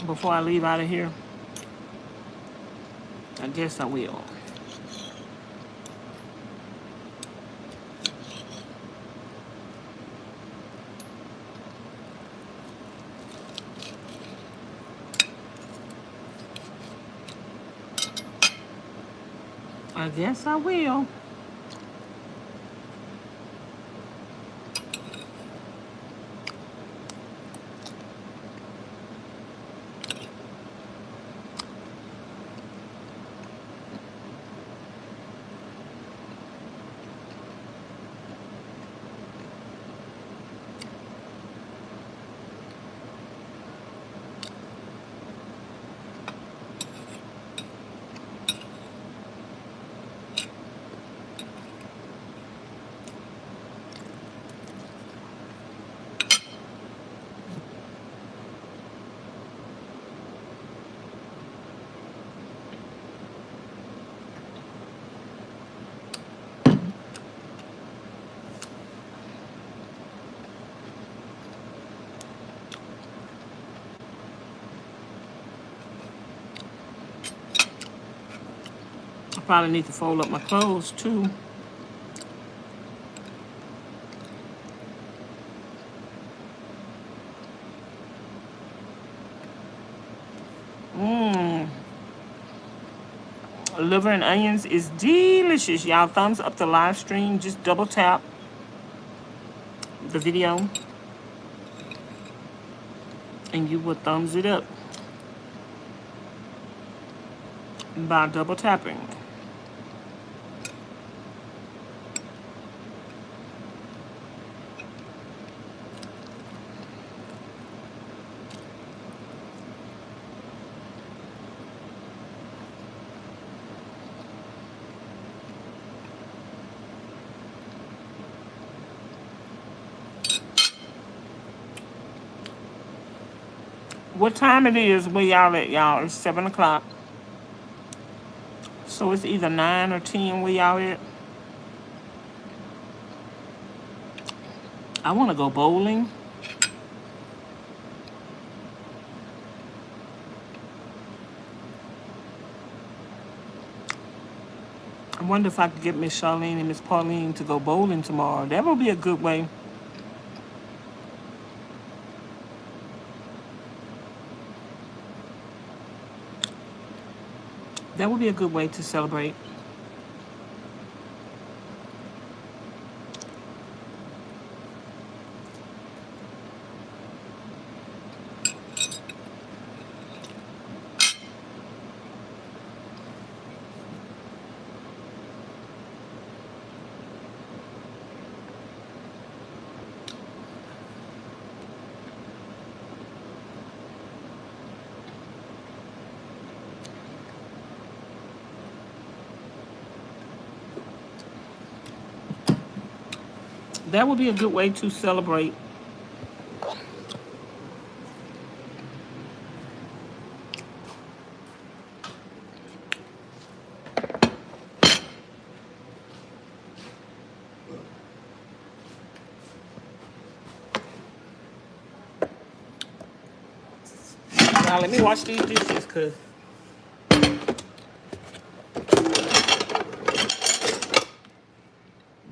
A: before I leave out of here? I guess I will. I guess I will. probably need to fold up my clothes too. Mmm. Liver and onions is delicious. Y'all thumbs up the live stream. Just double tap the video and you will thumbs it up by double tapping. What time it is where y'all at, y'all? It's 7 o'clock. So it's either 9 or 10 where y'all at. I want to go bowling. I wonder if I could get Miss Charlene and Miss Pauline to go bowling tomorrow. That would be a good way. That would be a good way to celebrate. That would be a good way to celebrate. Now let me wash these dishes because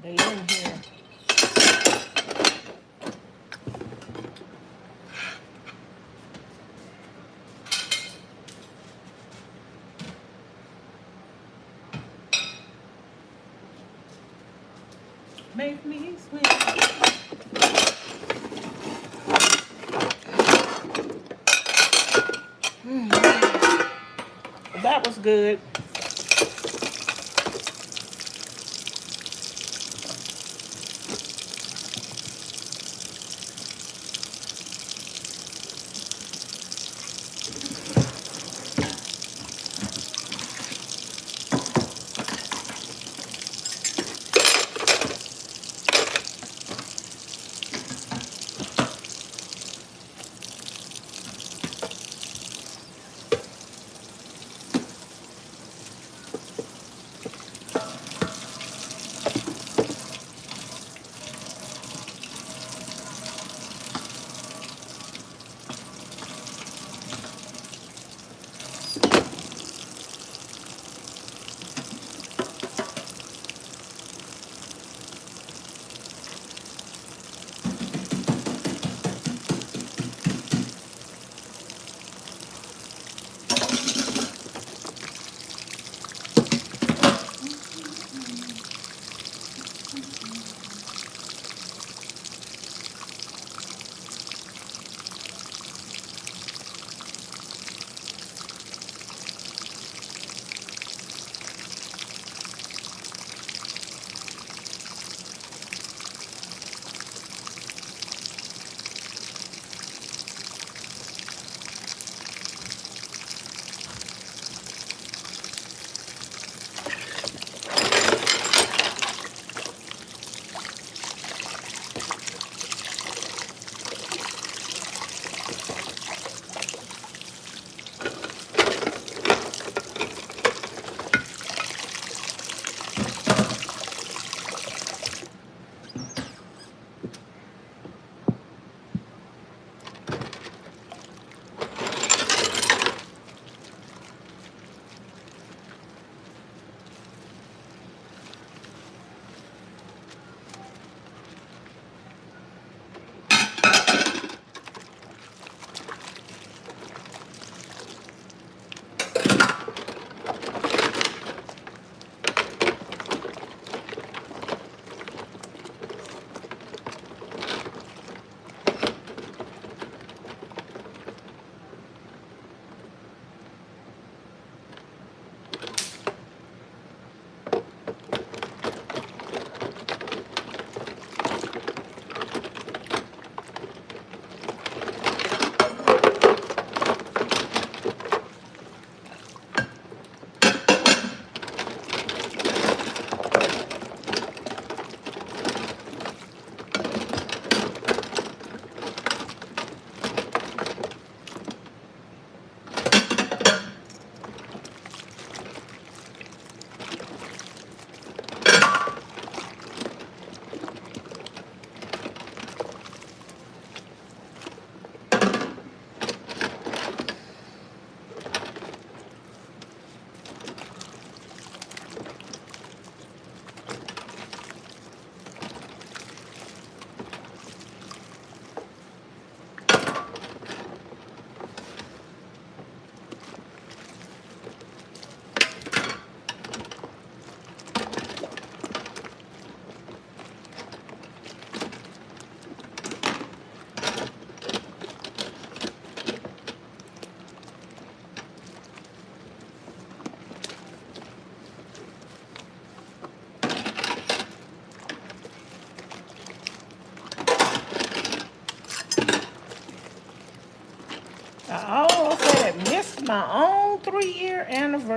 A: they in here. Make me swim. That was good.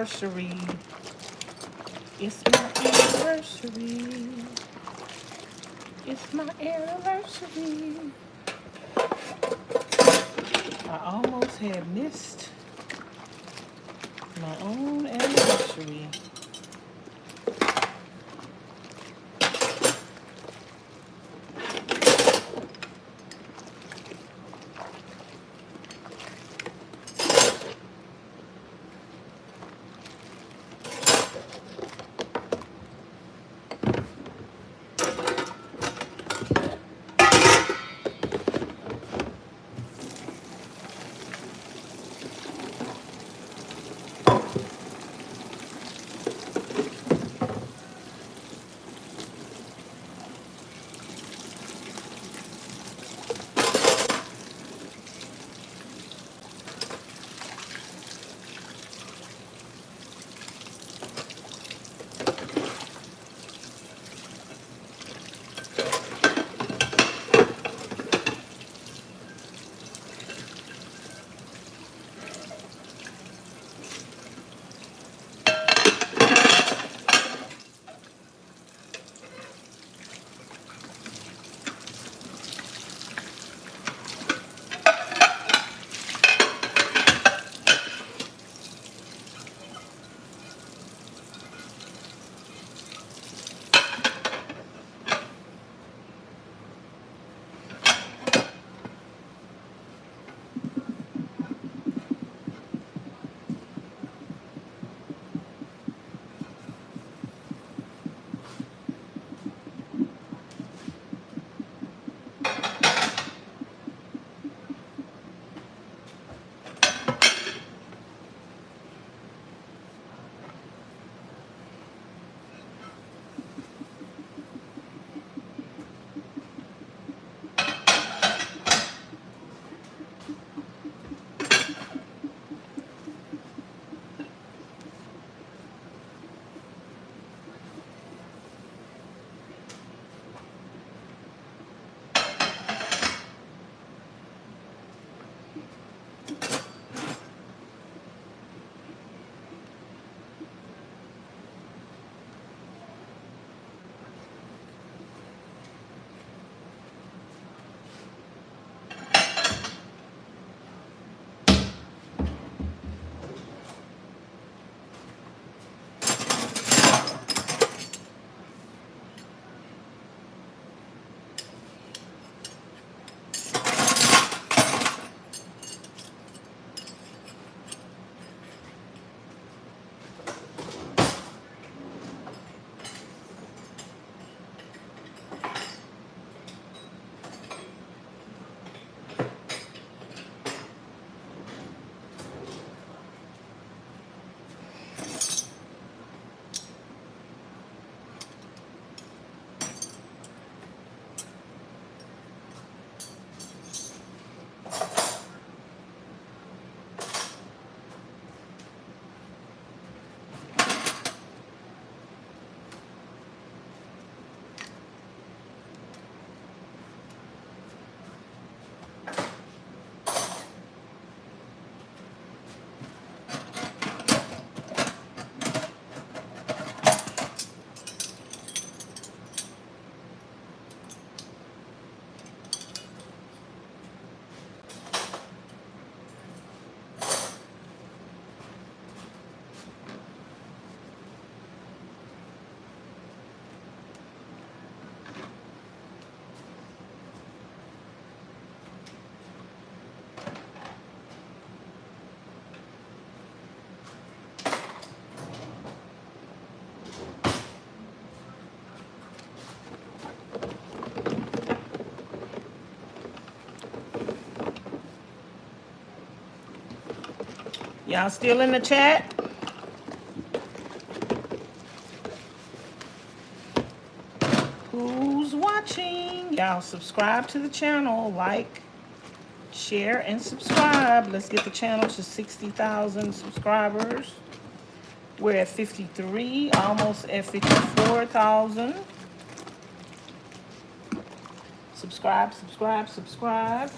A: anniversary. It's my anniversary. It's my anniversary. I almost had missed my own anniversary. Y'all still in the chat? Who's watching? Y'all subscribe to the channel, like, share, and subscribe. Let's get the channel to 60,000 subscribers. We're at 53, almost at 54,000. Subscribe, subscribe, subscribe.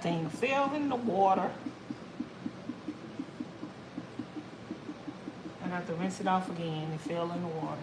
A: that thing fell in the water. I have to rinse it off again. It fell in the water.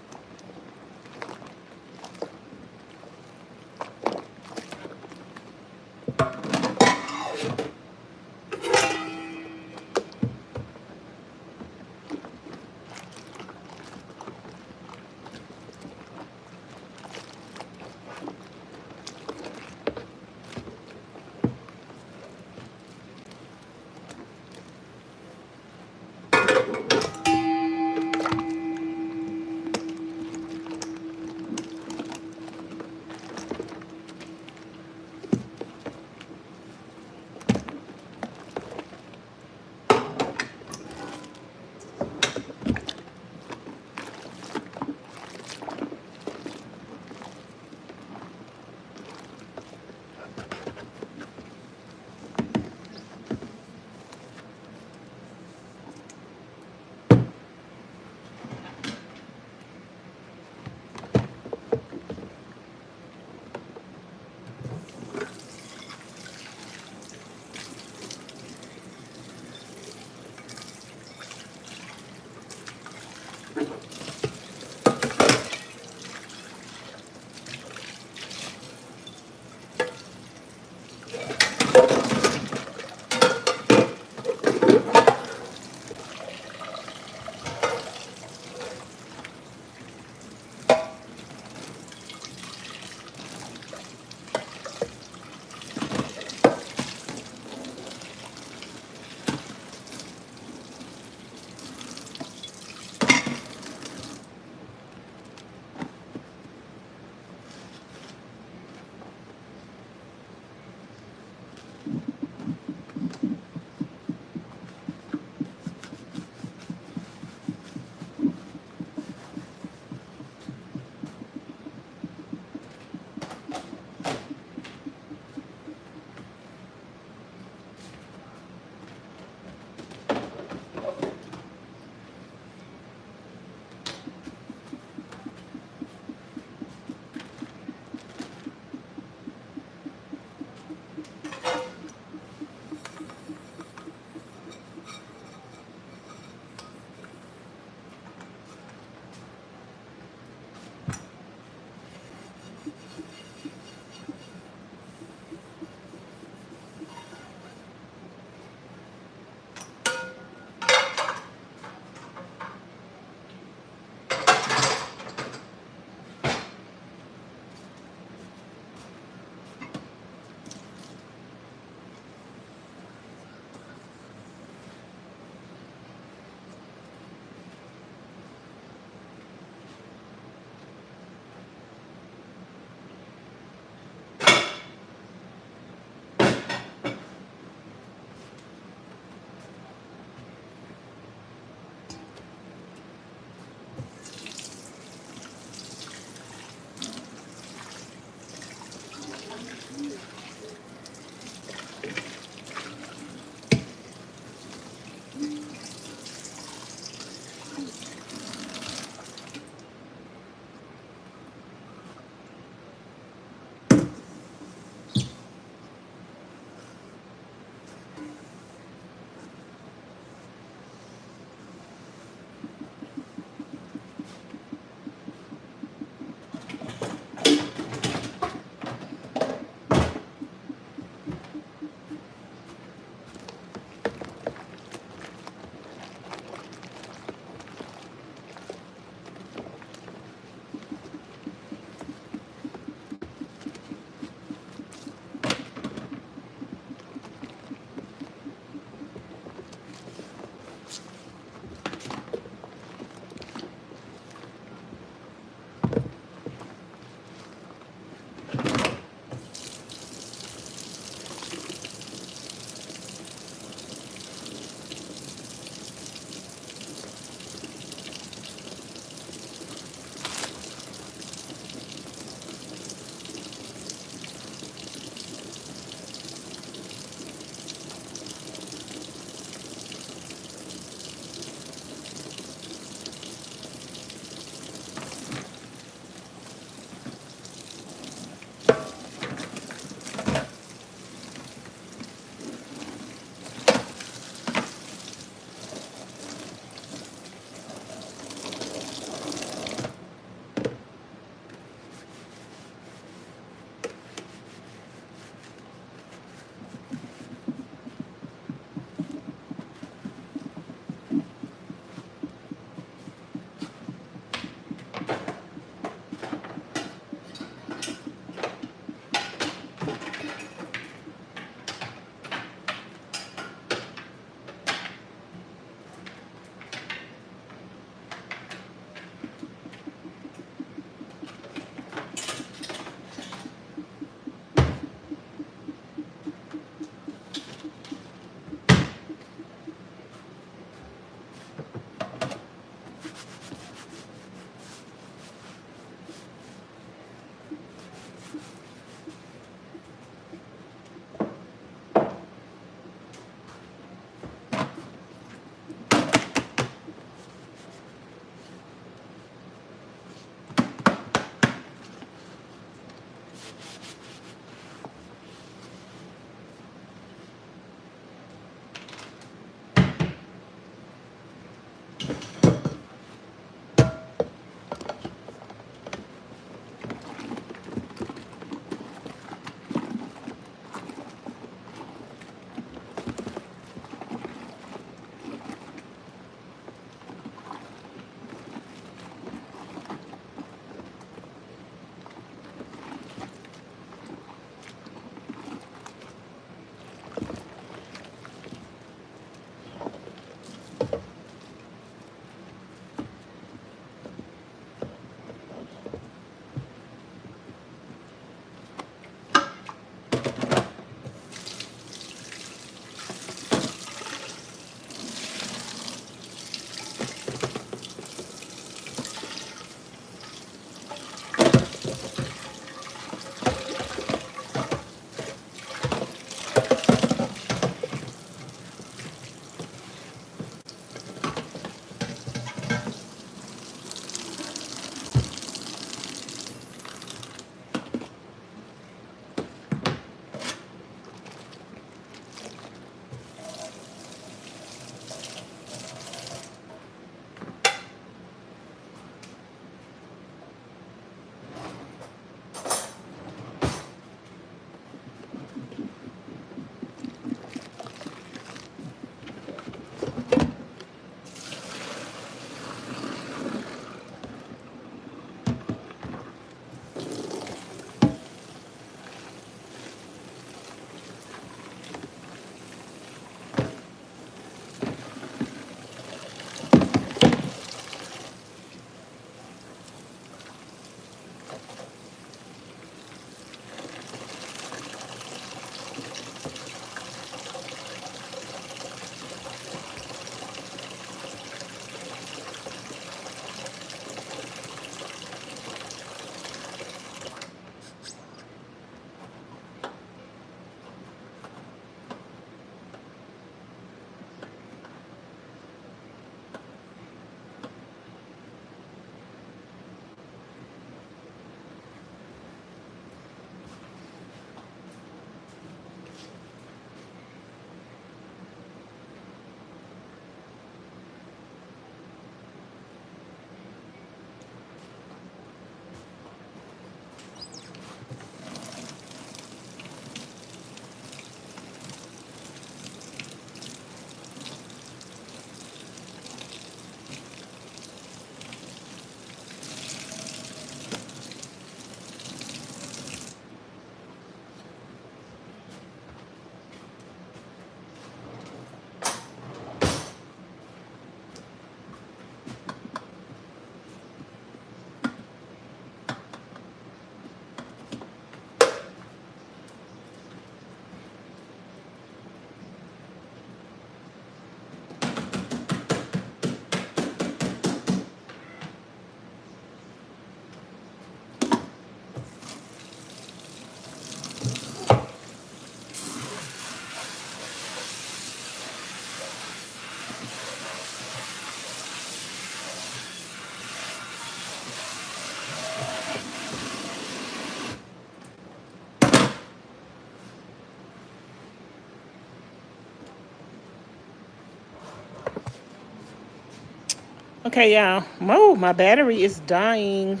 A: Okay, y'all. Mo, my battery is dying.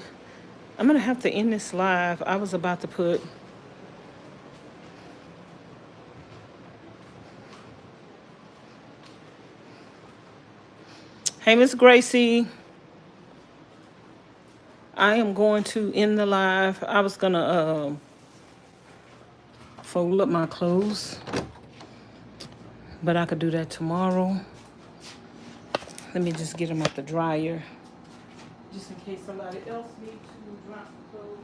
A: I'm gonna have to end this live. I was about to put. Hey, Miss Gracie. I am going to end the live. I was gonna fold up my clothes, but I could do that tomorrow. Let me just get them out the dryer, just in case somebody else needs to drop the clothes.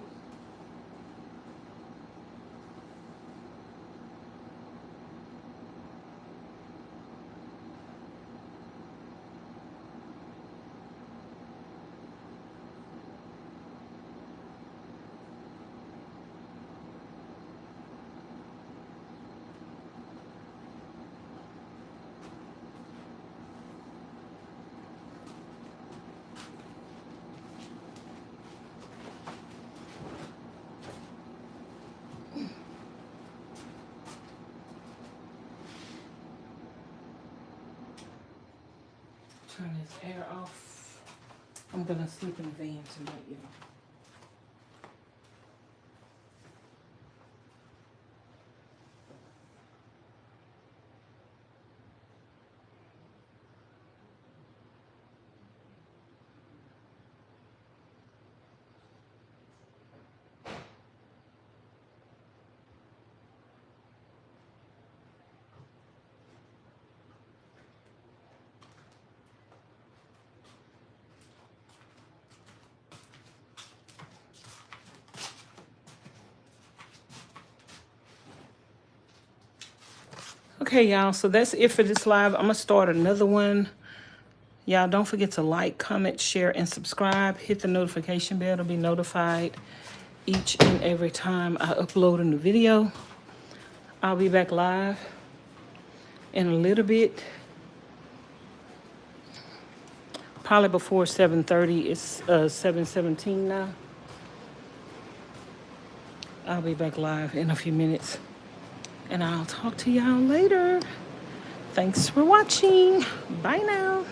A: Turn this air off. I'm gonna sleep in the van tonight, y'all. Okay, y'all, so that's it for this live. I'm gonna start another one. Y'all don't forget to like, comment, share, and subscribe. Hit the notification bell to be notified each and every time I upload a new video. I'll be back live in a little bit. Probably before 7:30. It's 7:17 now. I'll be back live in a few minutes. And I'll talk to y'all later. Thanks for watching. Bye now.